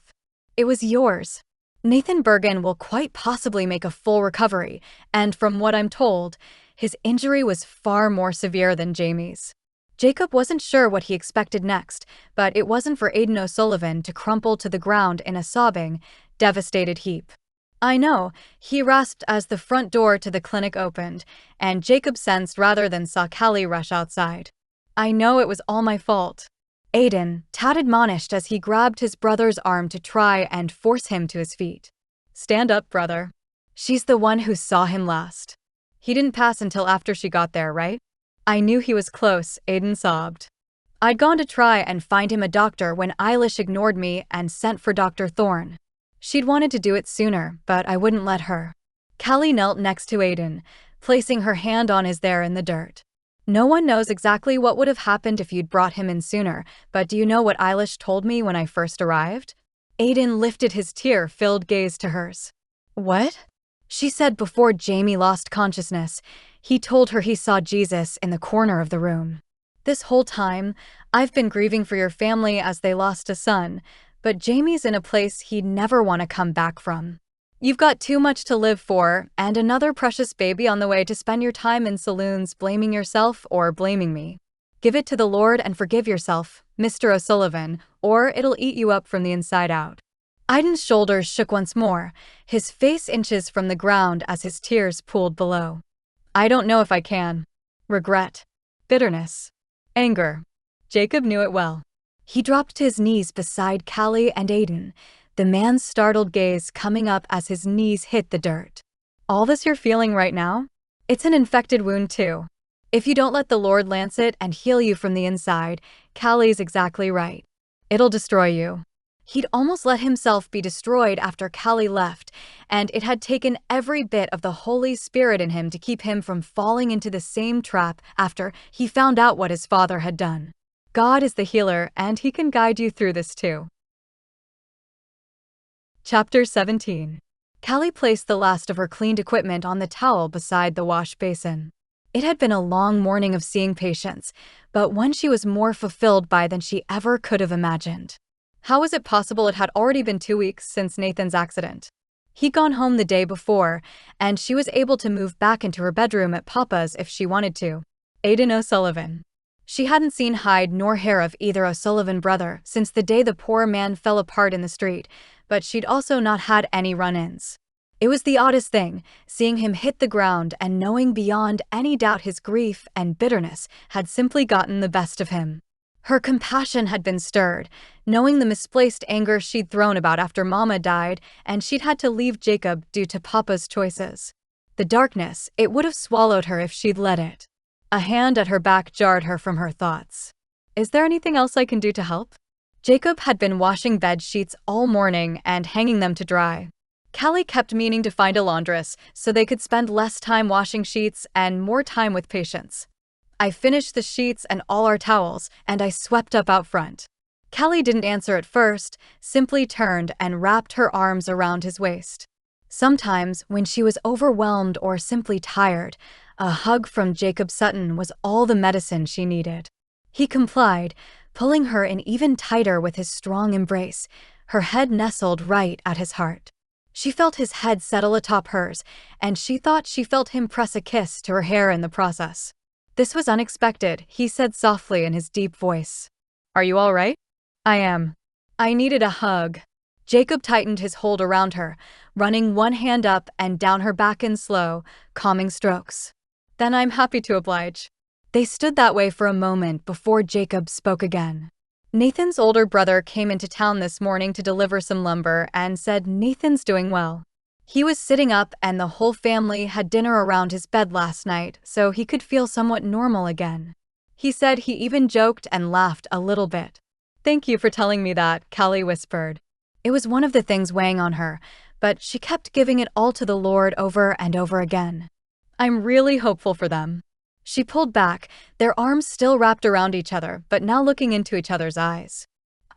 [SPEAKER 1] It was yours. Nathan Bergen will quite possibly make a full recovery, and from what I'm told, his injury was far more severe than Jamie's." Jacob wasn't sure what he expected next, but it wasn't for Aiden O'Sullivan to crumple to the ground in a sobbing, devastated heap. "I know," he rasped as the front door to the clinic opened, and Jacob sensed rather than saw Callie rush outside. "I know it was all my fault." "Aiden," Tad admonished as he grabbed his brother's arm to try and force him to his feet. "Stand up, brother. She's the one who saw him last. He didn't pass until after she got there, right?" "I knew he was close," Aiden sobbed. "I'd gone to try and find him a doctor when Eilish ignored me and sent for Dr. Thorne. She'd wanted to do it sooner, but I wouldn't let her." Callie knelt next to Aiden, placing her hand on his there in the dirt. No one knows exactly what would have happened if you'd brought him in sooner, but do you know what Eilish told me when I first arrived? Aiden lifted his tear-filled gaze to hers. What? She said before Jamie lost consciousness. He told her he saw Jesus in the corner of the room. This whole time, I've been grieving for your family as they lost a son, but Jamie's in a place he'd never want to come back from. You've got too much to live for, and another precious baby on the way to spend your time in saloons blaming yourself or blaming me. Give it to the Lord and forgive yourself, Mr. O'Sullivan, or it'll eat you up from the inside out. Aiden's shoulders shook once more, his face inches from the ground as his tears pooled below. I don't know if I can. Regret. Bitterness. Anger. Jacob knew it well. He dropped to his knees beside Callie and Aiden, the man's startled gaze coming up as his knees hit the dirt. All this you're feeling right now? It's an infected wound too. If you don't let the Lord lance it and heal you from the inside, Callie's exactly right. It'll destroy you. He'd almost let himself be destroyed after Callie left, and it had taken every bit of the Holy Spirit in him to keep him from falling into the same trap after he found out what his father had done. God is the healer, and he can guide you through this too. Chapter 17. Callie placed the last of her cleaned equipment on the towel beside the wash basin. It had been a long morning of seeing patients, but one she was more fulfilled by than she ever could have imagined. How was it possible it had already been 2 weeks since Nathan's accident? He'd gone home the day before, and she was able to move back into her bedroom at Papa's if she wanted to. Aiden O'Sullivan. She hadn't seen hide nor hair of either O'Sullivan brother since the day the poor man fell apart in the street, but she'd also not had any run-ins. It was the oddest thing, seeing him hit the ground and knowing beyond any doubt his grief and bitterness had simply gotten the best of him. Her compassion had been stirred, knowing the misplaced anger she'd thrown about after Mama died and she'd had to leave Jacob due to Papa's choices. The darkness, it would have swallowed her if she'd let it. A hand at her back jarred her from her thoughts. Is there anything else I can do to help? Jacob had been washing bed sheets all morning and hanging them to dry. Callie kept meaning to find a laundress so they could spend less time washing sheets and more time with patients. I finished the sheets and all our towels, and I swept up out front. Callie didn't answer at first, simply turned and wrapped her arms around his waist. Sometimes, when she was overwhelmed or simply tired, a hug from Jacob Sutton was all the medicine she needed. He complied, pulling her in even tighter with his strong embrace, her head nestled right at his heart. She felt his head settle atop hers, and she thought she felt him press a kiss to her hair in the process. This was unexpected, he said softly in his deep voice. Are you all right? I am. I needed a hug. Jacob tightened his hold around her, running one hand up and down her back in slow, calming strokes. Then I'm happy to oblige. They stood that way for a moment before Jacob spoke again. Nathan's older brother came into town this morning to deliver some lumber and said Nathan's doing well. He was sitting up and the whole family had dinner around his bed last night, so he could feel somewhat normal again. He said he even joked and laughed a little bit. Thank you for telling me that, Callie whispered. It was one of the things weighing on her, but she kept giving it all to the Lord over and over again. I'm really hopeful for them. She pulled back, their arms still wrapped around each other, but now looking into each other's eyes.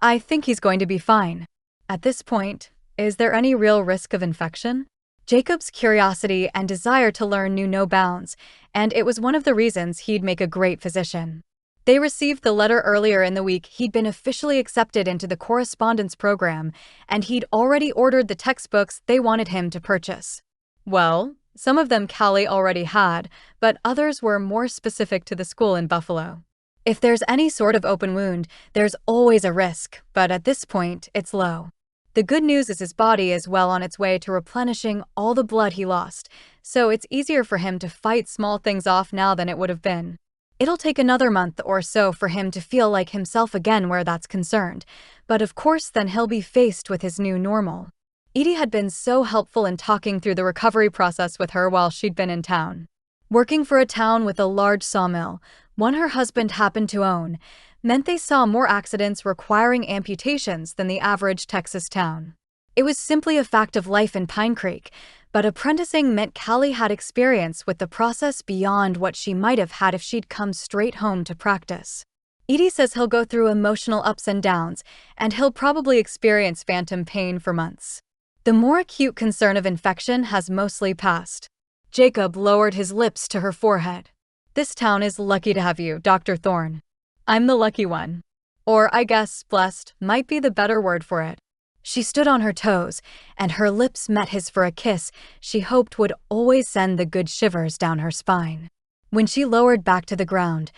[SPEAKER 1] I think he's going to be fine. At this point, is there any real risk of infection? Jacob's curiosity and desire to learn knew no bounds, and it was one of the reasons he'd make a great physician. They received the letter earlier in the week he'd been officially accepted into the correspondence program, and he'd already ordered the textbooks they wanted him to purchase. Well, some of them Callie already had, but others were more specific to the school in Buffalo. If there's any sort of open wound, there's always a risk, but at this point, it's low. The good news is his body is well on its way to replenishing all the blood he lost, so it's easier for him to fight small things off now than it would have been. It'll take another month or so for him to feel like himself again where that's concerned, but of course then he'll be faced with his new normal. Edie had been so helpful in talking through the recovery process with her while she'd been in town. Working for a town with a large sawmill, one her husband happened to own, meant they saw more accidents requiring amputations than the average Texas town. It was simply a fact of life in Pine Creek, But apprenticing meant Callie had experience with the process beyond what she might have had if she'd come straight home to practice. Edie says he'll go through emotional ups and downs, and he'll probably experience phantom pain for months. The more acute concern of infection has mostly passed. Jacob lowered his lips to her forehead. This town is lucky to have you, Dr. Thorne. I'm the lucky one. Or I guess blessed might be the better word for it. She stood on her toes, and her lips met his for a kiss she hoped would always send the good shivers down her spine. When she lowered back to the ground,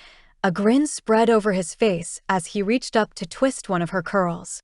[SPEAKER 1] a grin spread over his face as he reached up to twist one of her curls.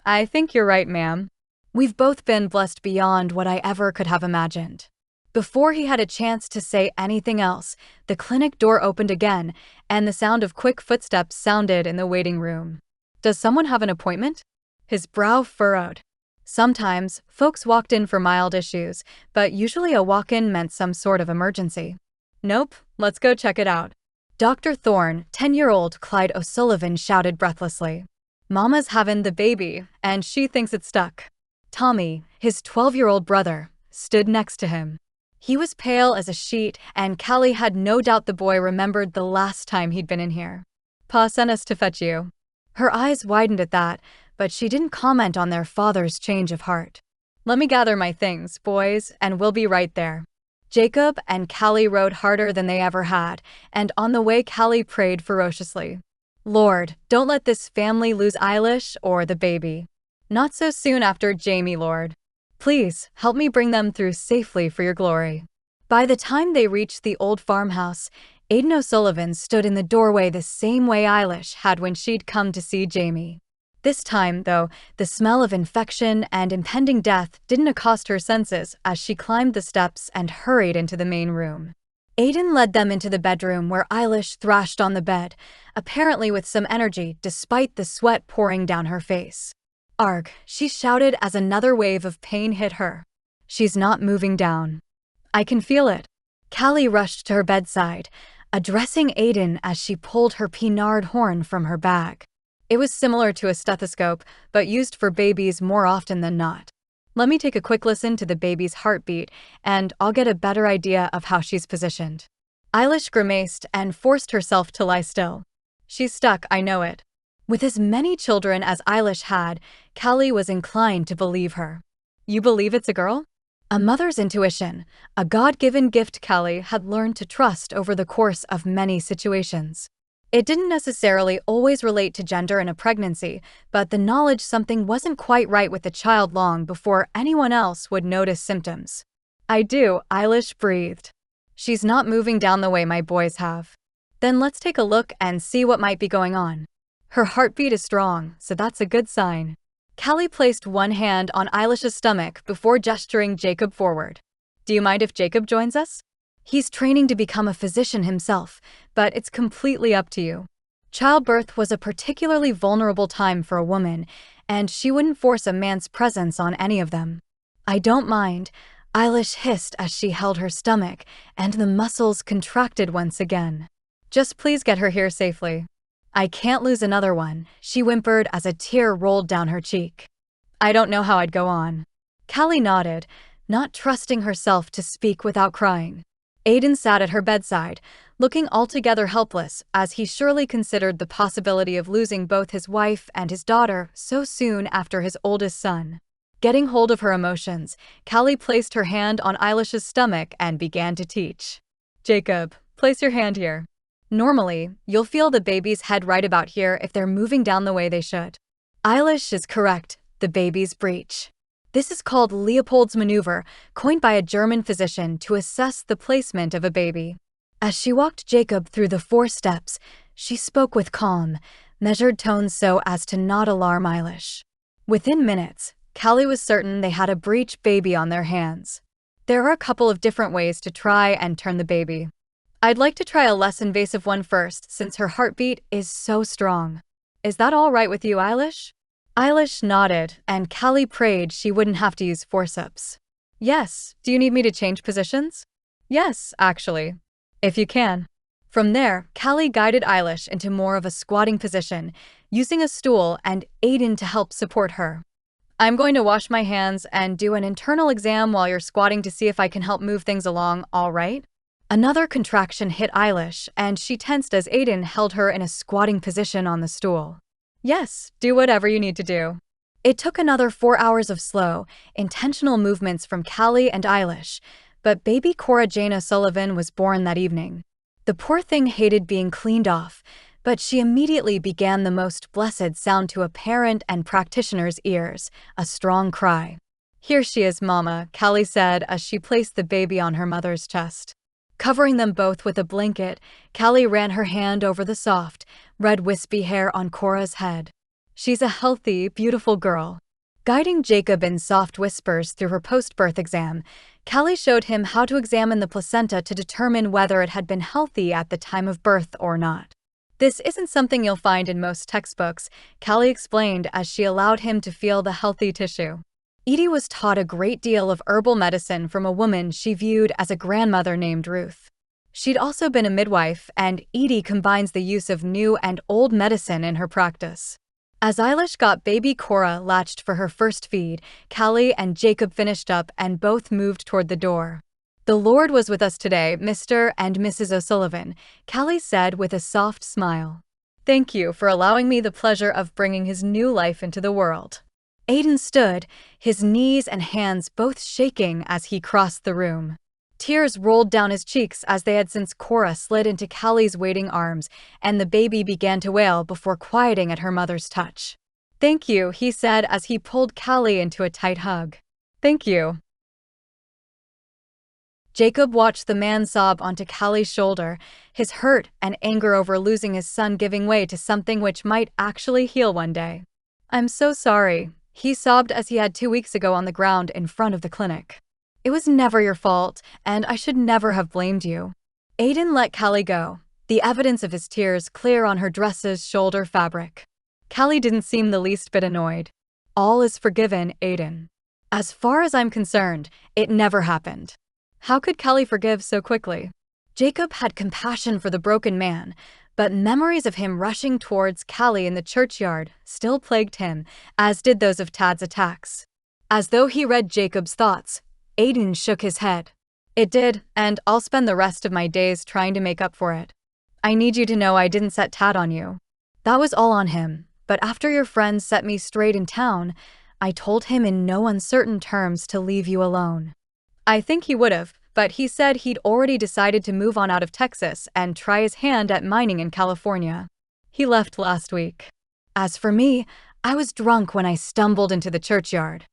[SPEAKER 1] I think you're right, ma'am. We've both been blessed beyond what I ever could have imagined. Before he had a chance to say anything else, the clinic door opened again, and the sound of quick footsteps sounded in the waiting room. Does someone have an appointment? His brow furrowed. Sometimes, folks walked in for mild issues, but usually a walk-in meant some sort of emergency. Nope, let's go check it out. Dr. Thorne, 10-year-old Clyde O'Sullivan shouted breathlessly. Mama's having the baby, and she thinks it's stuck. Tommy, his 12-year-old brother, stood next to him. He was pale as a sheet, and Callie had no doubt the boy remembered the last time he'd been in here. Pa sent us to fetch you. Her eyes widened at that, but she didn't comment on their father's change of heart. Let me gather my things, boys, and we'll be right there. Jacob and Callie rode harder than they ever had, and on the way Callie prayed ferociously. Lord, don't let this family lose Eilish or the baby. Not so soon after Jamie, Lord. Please, help me bring them through safely for your glory. By the time they reached the old farmhouse, Aiden O'Sullivan stood in the doorway the same way Eilish had when she'd come to see Jamie. This time, though, the smell of infection and impending death didn't accost her senses as she climbed the steps and hurried into the main room. Aiden led them into the bedroom where Eilish thrashed on the bed, apparently with some energy despite the sweat pouring down her face. Arg, she shouted as another wave of pain hit her. She's not moving down. I can feel it. Callie rushed to her bedside, addressing Aiden as she pulled her Pinard horn from her bag. It was similar to a stethoscope, but used for babies more often than not. Let me take a quick listen to the baby's heartbeat, and I'll get a better idea of how she's positioned. Eilish grimaced and forced herself to lie still. She's stuck, I know it. With as many children as Eilish had, Callie was inclined to believe her. You believe it's a girl? A mother's intuition, a God-given gift Callie had learned to trust over the course of many situations. It didn't necessarily always relate to gender in a pregnancy, but the knowledge something wasn't quite right with the child long before anyone else would notice symptoms. I do, Eilish breathed. She's not moving down the way my boys have. Then let's take a look and see what might be going on. Her heartbeat is strong, so that's a good sign. Callie placed one hand on Eilish's stomach before gesturing Jacob forward. Do you mind if Jacob joins us? He's training to become a physician himself, but it's completely up to you. Childbirth was a particularly vulnerable time for a woman, and she wouldn't force a man's presence on any of them. I don't mind, Eilish hissed as she held her stomach, and the muscles contracted once again. Just please get her here safely. I can't lose another one, she whimpered as a tear rolled down her cheek. I don't know how I'd go on. Callie nodded, not trusting herself to speak without crying. Aiden sat at her bedside, looking altogether helpless as he surely considered the possibility of losing both his wife and his daughter so soon after his oldest son. Getting hold of her emotions, Callie placed her hand on Eilish's stomach and began to teach. Jacob, place your hand here. Normally, you'll feel the baby's head right about here if they're moving down the way they should. Eilish is correct, the baby's breech. This is called Leopold's maneuver, coined by a German physician to assess the placement of a baby. As she walked Jacob through the 4 steps, she spoke with calm, measured tones so as to not alarm Eilish. Within minutes, Callie was certain they had a breech baby on their hands. There are a couple of different ways to try and turn the baby. I'd like to try a less invasive one first since her heartbeat is so strong. Is that all right with you, Eilish? Eilish nodded, and Callie prayed she wouldn't have to use forceps. Yes, do you need me to change positions? Yes, actually. If you can. From there, Callie guided Eilish into more of a squatting position, using a stool and Aiden to help support her. I'm going to wash my hands and do an internal exam while you're squatting to see if I can help move things along, all right? Another contraction hit Eilish, and she tensed as Aiden held her in a squatting position on the stool. Yes, do whatever you need to do. It took another 4 hours of slow, intentional movements from Callie and Eilish, but baby Cora Jane O'Sullivan was born that evening. The poor thing hated being cleaned off, but she immediately began the most blessed sound to a parent and practitioner's ears, a strong cry. Here she is, Mama, Callie said as she placed the baby on her mother's chest. Covering them both with a blanket, Callie ran her hand over the soft, red wispy hair on Cora's head. She's a healthy, beautiful girl. Guiding Jacob in soft whispers through her post-birth exam, Callie showed him how to examine the placenta to determine whether it had been healthy at the time of birth or not. This isn't something you'll find in most textbooks, Callie explained as she allowed him to feel the healthy tissue. Edie was taught a great deal of herbal medicine from a woman she viewed as a grandmother named Ruth. She'd also been a midwife, and Edie combines the use of new and old medicine in her practice. As Eilish got baby Cora latched for her first feed, Callie and Jacob finished up and both moved toward the door. The Lord was with us today, Mr. and Mrs. O'Sullivan, Callie said with a soft smile. Thank you for allowing me the pleasure of bringing his new life into the world. Aiden stood, his knees and hands both shaking as he crossed the room. Tears rolled down his cheeks as they had since Cora slid into Callie's waiting arms, and the baby began to wail before quieting at her mother's touch. Thank you, he said as he pulled Callie into a tight hug. Thank you. Jacob watched the man sob onto Callie's shoulder, his hurt and anger over losing his son giving way to something which might actually heal one day. I'm so sorry, he sobbed as he had 2 weeks ago on the ground in front of the clinic. It was never your fault, and I should never have blamed you. Aiden let Callie go, the evidence of his tears clear on her dress's shoulder fabric. Callie didn't seem the least bit annoyed. All is forgiven, Aiden. As far as I'm concerned, it never happened. How could Callie forgive so quickly? Jacob had compassion for the broken man, but memories of him rushing towards Callie in the churchyard still plagued him, as did those of Tad's attacks. As though he read Jacob's thoughts, Aiden shook his head. It did, and I'll spend the rest of my days trying to make up for it. I need you to know I didn't set Tad on you. That was all on him, but after your friend set me straight in town, I told him in no uncertain terms to leave you alone. I think he would have, but he said he'd already decided to move on out of Texas and try his hand at mining in California. He left last week. As for me, I was drunk when I stumbled into the churchyard.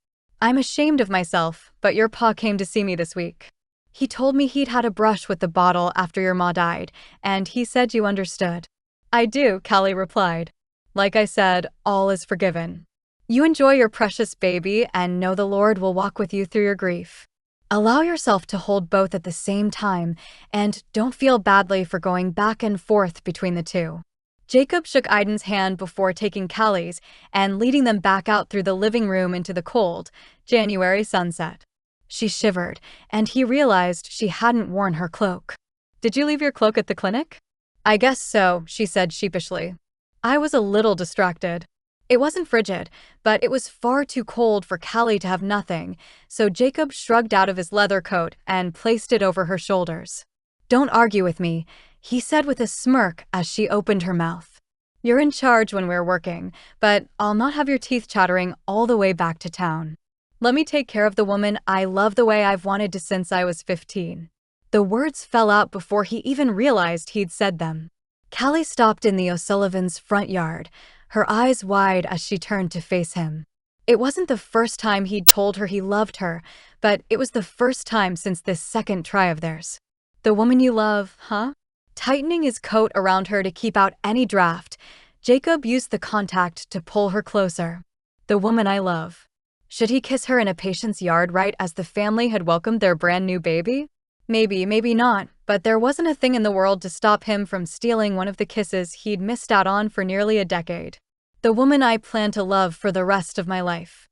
[SPEAKER 1] I'm ashamed of myself, but your pa came to see me this week. He told me he'd had a brush with the bottle after your ma died, and he said you understood. I do, Callie replied. Like I said, all is forgiven. You enjoy your precious baby and know the Lord will walk with you through your grief. Allow yourself to hold both at the same time, and don't feel badly for going back and forth between the two. Jacob shook Aiden's hand before taking Callie's and leading them back out through the living room into the cold, January sunset. She shivered, and he realized she hadn't worn her cloak. Did you leave your cloak at the clinic? I guess so, she said sheepishly. I was a little distracted. It wasn't frigid, but it was far too cold for Callie to have nothing, so Jacob shrugged out of his leather coat and placed it over her shoulders. Don't argue with me, he said with a smirk as she opened her mouth. You're in charge when we're working, but I'll not have your teeth chattering all the way back to town. Let me take care of the woman I love the way I've wanted to since I was 15. The words fell out before he even realized he'd said them. Callie stopped in the O'Sullivans' front yard, her eyes wide as she turned to face him. It wasn't the first time he'd told her he loved her, but it was the first time since this second try of theirs. The woman you love, huh? Tightening his coat around her to keep out any draft, Jacob used the contact to pull her closer. The woman I love. Should he kiss her in a patient's yard right as the family had welcomed their brand new baby? Maybe, maybe not, but there wasn't a thing in the world to stop him from stealing one of the kisses he'd missed out on for nearly a decade. The woman I plan to love for the rest of my life.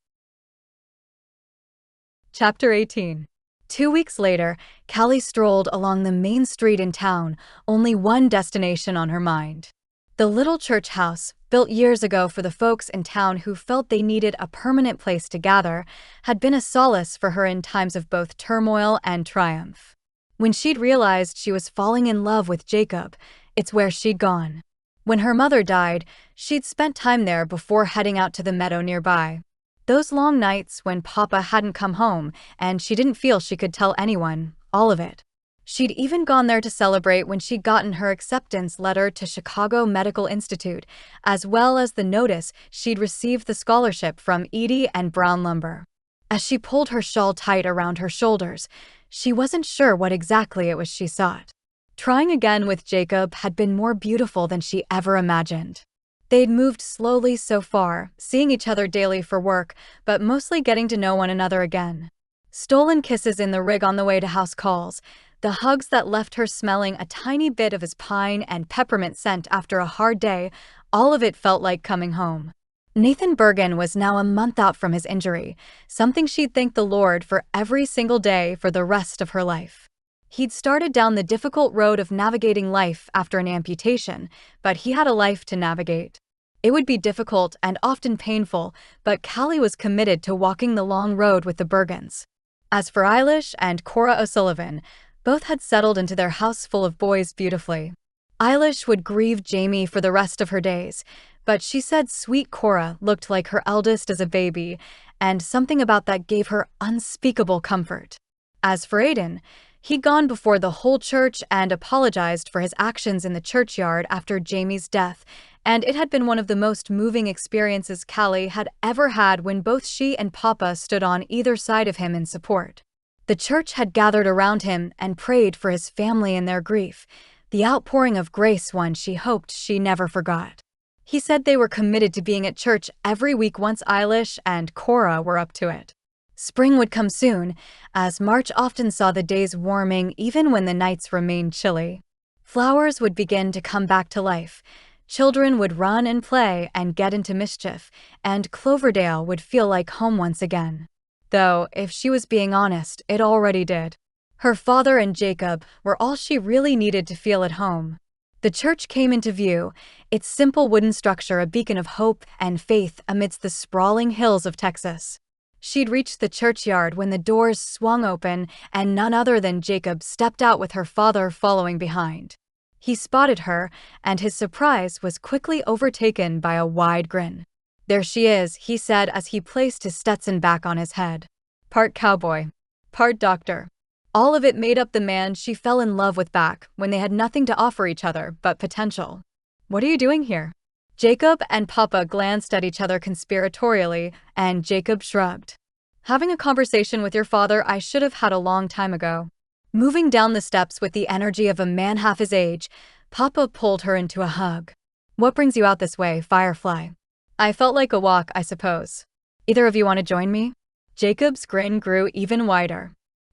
[SPEAKER 1] Chapter 18. 2 weeks later, Callie strolled along the main street in town, only one destination on her mind. The little church house, built years ago for the folks in town who felt they needed a permanent place to gather, had been a solace for her in times of both turmoil and triumph. When she'd realized she was falling in love with Jacob, it's where she'd gone. When her mother died, she'd spent time there before heading out to the meadow nearby. Those long nights when Papa hadn't come home and she didn't feel she could tell anyone, all of it. She'd even gone there to celebrate when she'd gotten her acceptance letter to Chicago Medical Institute, as well as the notice she'd received the scholarship from Edie and Brown Lumber. As she pulled her shawl tight around her shoulders, she wasn't sure what exactly it was she sought. Trying again with Jacob had been more beautiful than she ever imagined. They'd moved slowly so far, seeing each other daily for work, but mostly getting to know one another again. Stolen kisses in the rig on the way to house calls, the hugs that left her smelling a tiny bit of his pine and peppermint scent after a hard day, all of it felt like coming home. Nathan Bergen was now a month out from his injury, something she'd thank the Lord for every single day for the rest of her life. He'd started down the difficult road of navigating life after an amputation, but he had a life to navigate. It would be difficult and often painful, but Callie was committed to walking the long road with the Bergens. As for Eilish and Cora O'Sullivan, both had settled into their house full of boys beautifully. Eilish would grieve Jamie for the rest of her days, but she said sweet Cora looked like her eldest as a baby, and something about that gave her unspeakable comfort. As for Aiden, he'd gone before the whole church and apologized for his actions in the churchyard after Jamie's death, and it had been one of the most moving experiences Callie had ever had when both she and Papa stood on either side of him in support. The church had gathered around him and prayed for his family in their grief, the outpouring of grace one she hoped she never forgot. He said they were committed to being at church every week once Eilish and Cora were up to it. Spring would come soon, as March often saw the days warming even when the nights remained chilly. Flowers would begin to come back to life. Children would run and play and get into mischief, and Cloverdale would feel like home once again. Though, if she was being honest, it already did. Her father and Jacob were all she really needed to feel at home. The church came into view, its simple wooden structure a beacon of hope and faith amidst the sprawling hills of Texas. She'd reached the churchyard when the doors swung open and none other than Jacob stepped out with her father following behind. He spotted her, and his surprise was quickly overtaken by a wide grin. "There she is," he said as he placed his Stetson back on his head. Part cowboy, part doctor. All of it made up the man she fell in love with back when they had nothing to offer each other but potential. "What are you doing here?" Jacob and Papa glanced at each other conspiratorially, and Jacob shrugged. "Having a conversation with your father I should have had a long time ago." Moving down the steps with the energy of a man half his age, Papa pulled her into a hug. "What brings you out this way, Firefly?" "I felt like a walk, I suppose. Either of you want to join me?" Jacob's grin grew even wider.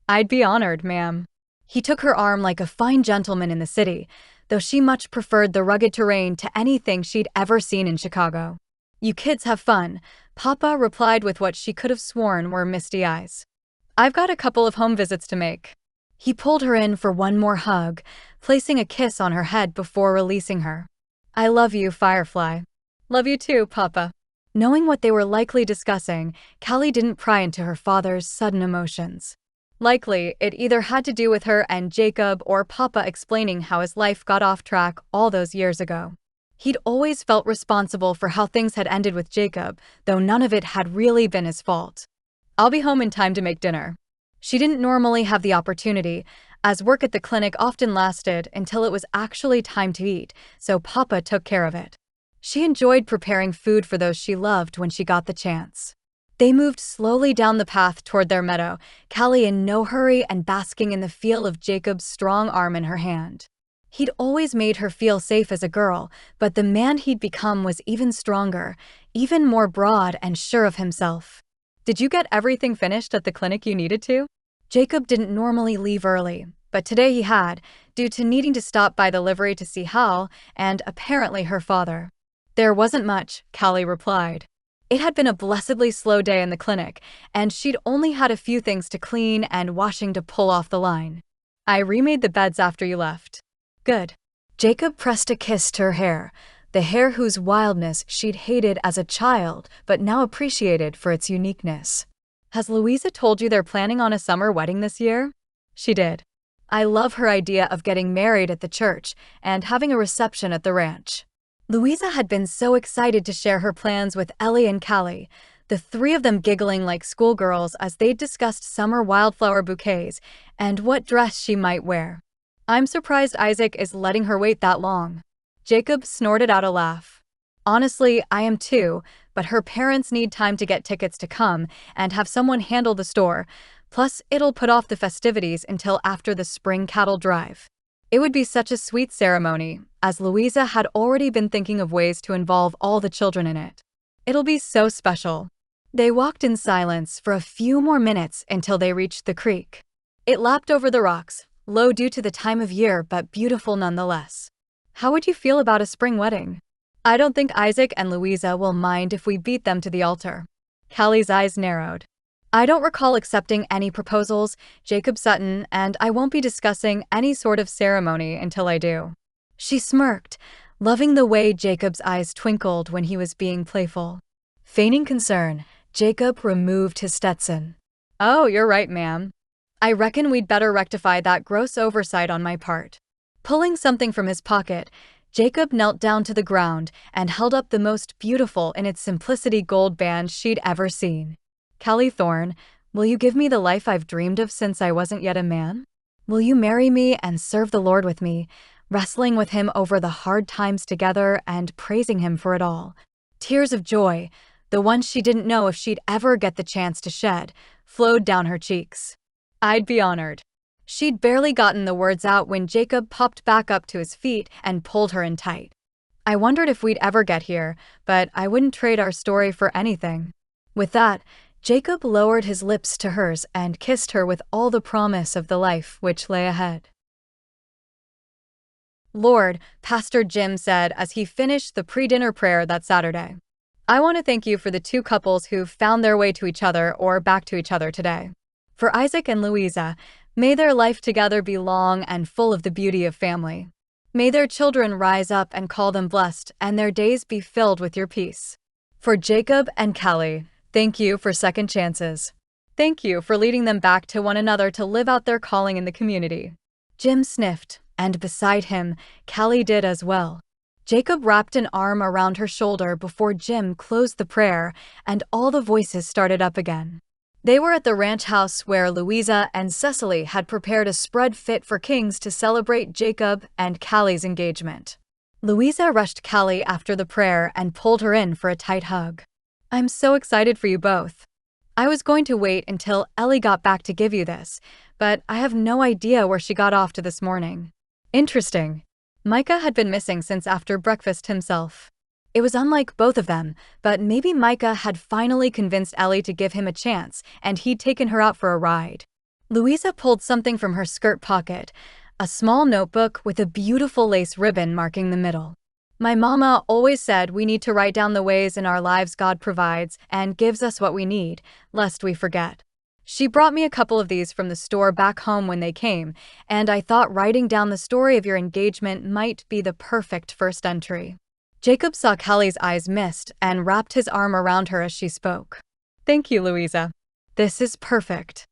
[SPEAKER 1] "I'd be honored, ma'am." He took her arm like a fine gentleman in the city, though she much preferred the rugged terrain to anything she'd ever seen in Chicago. "You kids have fun," Papa replied with what she could have sworn were misty eyes. "I've got a couple of home visits to make." He pulled her in for one more hug, placing a kiss on her head before releasing her. "I love you, Firefly." "Love you too, Papa." Knowing what they were likely discussing, Callie didn't pry into her father's sudden emotions. Likely, it either had to do with her and Jacob or Papa explaining how his life got off track all those years ago. He'd always felt responsible for how things had ended with Jacob, though none of it had really been his fault. "I'll be home in time to make dinner." She didn't normally have the opportunity, as work at the clinic often lasted until it was actually time to eat, so Papa took care of it. She enjoyed preparing food for those she loved when she got the chance. They moved slowly down the path toward their meadow, Callie in no hurry and basking in the feel of Jacob's strong arm in her hand. He'd always made her feel safe as a girl, but the man he'd become was even stronger, even more broad and sure of himself. "Did you get everything finished at the clinic you needed to?" Jacob didn't normally leave early, but today he had, due to needing to stop by the livery to see Hal and apparently her father. "There wasn't much," Callie replied. It had been a blessedly slow day in the clinic, and she'd only had a few things to clean and washing to pull off the line. "I remade the beds after you left." "Good." Jacob pressed a kiss to her hair, the hair whose wildness she'd hated as a child but now appreciated for its uniqueness. "Has Louisa told you they're planning on a summer wedding this year?" She did. "I love her idea of getting married at the church and having a reception at the ranch." Louisa had been so excited to share her plans with Ellie and Callie, the three of them giggling like schoolgirls as they discussed summer wildflower bouquets and what dress she might wear. "I'm surprised Isaac is letting her wait that long." Jacob snorted out a laugh. "Honestly, I am too, but her parents need time to get tickets to come and have someone handle the store. Plus, it'll put off the festivities until after the spring cattle drive." It would be such a sweet ceremony, as Louisa had already been thinking of ways to involve all the children in it. "It'll be so special." They walked in silence for a few more minutes until they reached the creek. It lapped over the rocks, low due to the time of year but beautiful nonetheless. "How would you feel about a spring wedding?" "I don't think Isaac and Louisa will mind if we beat them to the altar." Callie's eyes narrowed. "I don't recall accepting any proposals, Jacob Sutton, and I won't be discussing any sort of ceremony until I do." She smirked, loving the way Jacob's eyes twinkled when he was being playful. Feigning concern, Jacob removed his Stetson. "Oh, you're right, ma'am. I reckon we'd better rectify that gross oversight on my part." Pulling something from his pocket, Jacob knelt down to the ground and held up the most beautiful in its simplicity gold band she'd ever seen. "Callie Thorne, will you give me the life I've dreamed of since I wasn't yet a man? Will you marry me and serve the Lord with me, wrestling with him over the hard times together and praising him for it all?" Tears of joy, the ones she didn't know if she'd ever get the chance to shed, flowed down her cheeks. "I'd be honored." She'd barely gotten the words out when Jacob popped back up to his feet and pulled her in tight. "I wondered if we'd ever get here, but I wouldn't trade our story for anything." With that, Jacob lowered his lips to hers and kissed her with all the promise of the life which lay ahead. "Lord," Pastor Jim said as he finished the pre-dinner prayer that Saturday, "I want to thank you for the two couples who found their way to each other or back to each other today. For Isaac and Louisa, may their life together be long and full of the beauty of family. May their children rise up and call them blessed and their days be filled with your peace. For Jacob and Callie, thank you for second chances. Thank you for leading them back to one another to live out their calling in the community." Jim sniffed, and beside him, Callie did as well. Jacob wrapped an arm around her shoulder before Jim closed the prayer, and all the voices started up again. They were at the ranch house where Louisa and Cecily had prepared a spread fit for kings to celebrate Jacob and Callie's engagement. Louisa rushed Callie after the prayer and pulled her in for a tight hug. "I'm so excited for you both. I was going to wait until Ellie got back to give you this, but I have no idea where she got off to this morning." Interesting. Micah had been missing since after breakfast himself. It was unlike both of them, but maybe Micah had finally convinced Ellie to give him a chance and he'd taken her out for a ride. Louisa pulled something from her skirt pocket, a small notebook with a beautiful lace ribbon marking the middle. "My mama always said we need to write down the ways in our lives God provides and gives us what we need, lest we forget. She brought me a couple of these from the store back home when they came, and I thought writing down the story of your engagement might be the perfect first entry." Jacob saw Callie's eyes mist and wrapped his arm around her as she spoke. "Thank you, Louisa. This is perfect.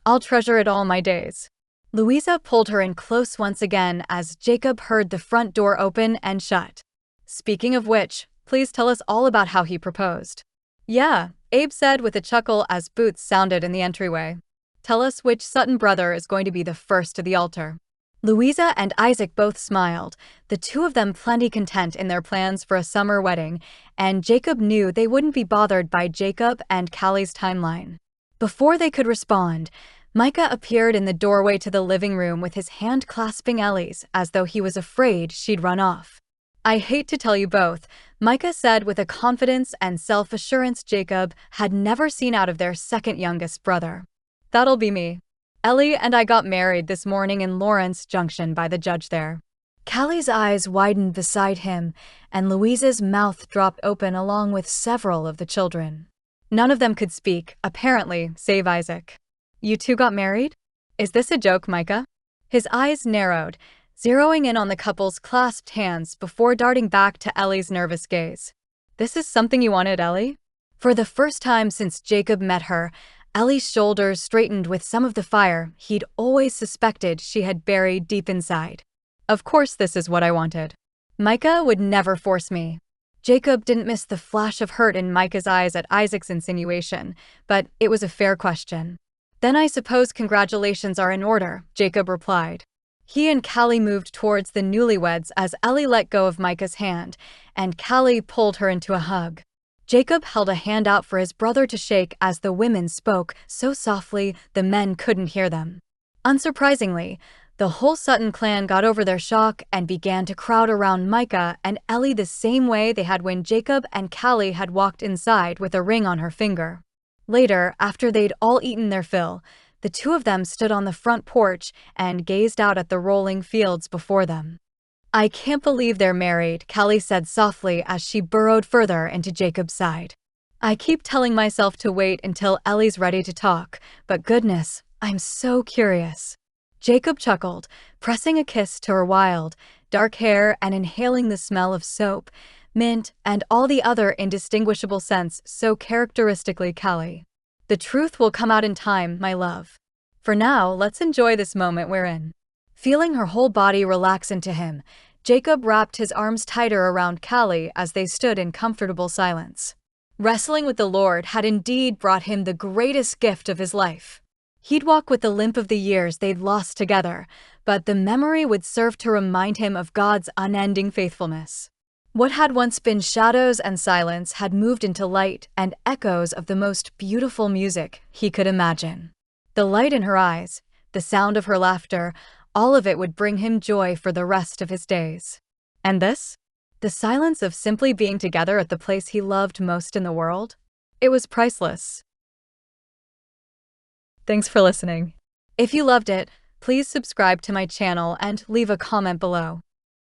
[SPEAKER 1] I'll treasure it all my days." Louisa pulled her in close once again as Jacob heard the front door open and shut. "Speaking of which, please tell us all about how he proposed." "Yeah," Abe said with a chuckle as boots sounded in the entryway. "Tell us which Sutton brother is going to be the first to the altar." Louisa and Isaac both smiled, the two of them plenty content in their plans for a summer wedding, and Jacob knew they wouldn't be bothered by Jacob and Callie's timeline. Before they could respond, Micah appeared in the doorway to the living room with his hand clasping Ellie's as though he was afraid she'd run off. "I hate to tell you both," Micah said with a confidence and self-assurance Jacob had never seen out of their second youngest brother. "That'll be me. Ellie and I got married this morning in Lawrence Junction by the judge there." Callie's eyes widened beside him, and Louisa's mouth dropped open along with several of the children. None of them could speak, apparently, save Isaac. "You two got married? Is this a joke, Micah?" His eyes narrowed. zeroing in on the couple's clasped hands before darting back to Ellie's nervous gaze. "This is something you wanted, Ellie?" For the first time since Jacob met her, Ellie's shoulders straightened with some of the fire he'd always suspected she had buried deep inside. "Of course this is what I wanted. Micah would never force me." Jacob didn't miss the flash of hurt in Micah's eyes at Isaac's insinuation, but it was a fair question. "Then I suppose congratulations are in order," Jacob replied. He and Callie moved towards the newlyweds as Ellie let go of Micah's hand, and Callie pulled her into a hug. Jacob held a hand out for his brother to shake as the women spoke so softly the men couldn't hear them. Unsurprisingly, the whole Sutton clan got over their shock and began to crowd around Micah and Ellie the same way they had when Jacob and Callie had walked inside with a ring on her finger. Later, after they'd all eaten their fill, the two of them stood on the front porch and gazed out at the rolling fields before them. "I can't believe they're married," Callie said softly as she burrowed further into Jacob's side. "I keep telling myself to wait until Ellie's ready to talk, but goodness, I'm so curious." Jacob chuckled, pressing a kiss to her wild, dark hair and inhaling the smell of soap, mint, and all the other indistinguishable scents so characteristically Callie. "The truth will come out in time, my love. For now, let's enjoy this moment we're in." Feeling her whole body relax into him, Jacob wrapped his arms tighter around Callie as they stood in comfortable silence. Wrestling with the Lord had indeed brought him the greatest gift of his life. He'd walk with the limp of the years they'd lost together, but the memory would serve to remind him of God's unending faithfulness. What had once been shadows and silence had moved into light and echoes of the most beautiful music he could imagine. The light in her eyes, the sound of her laughter, all of it would bring him joy for the rest of his days. And this? The silence of simply being together at the place he loved most in the world? It was priceless. Thanks for listening. If you loved it, please subscribe to my channel and leave a comment below.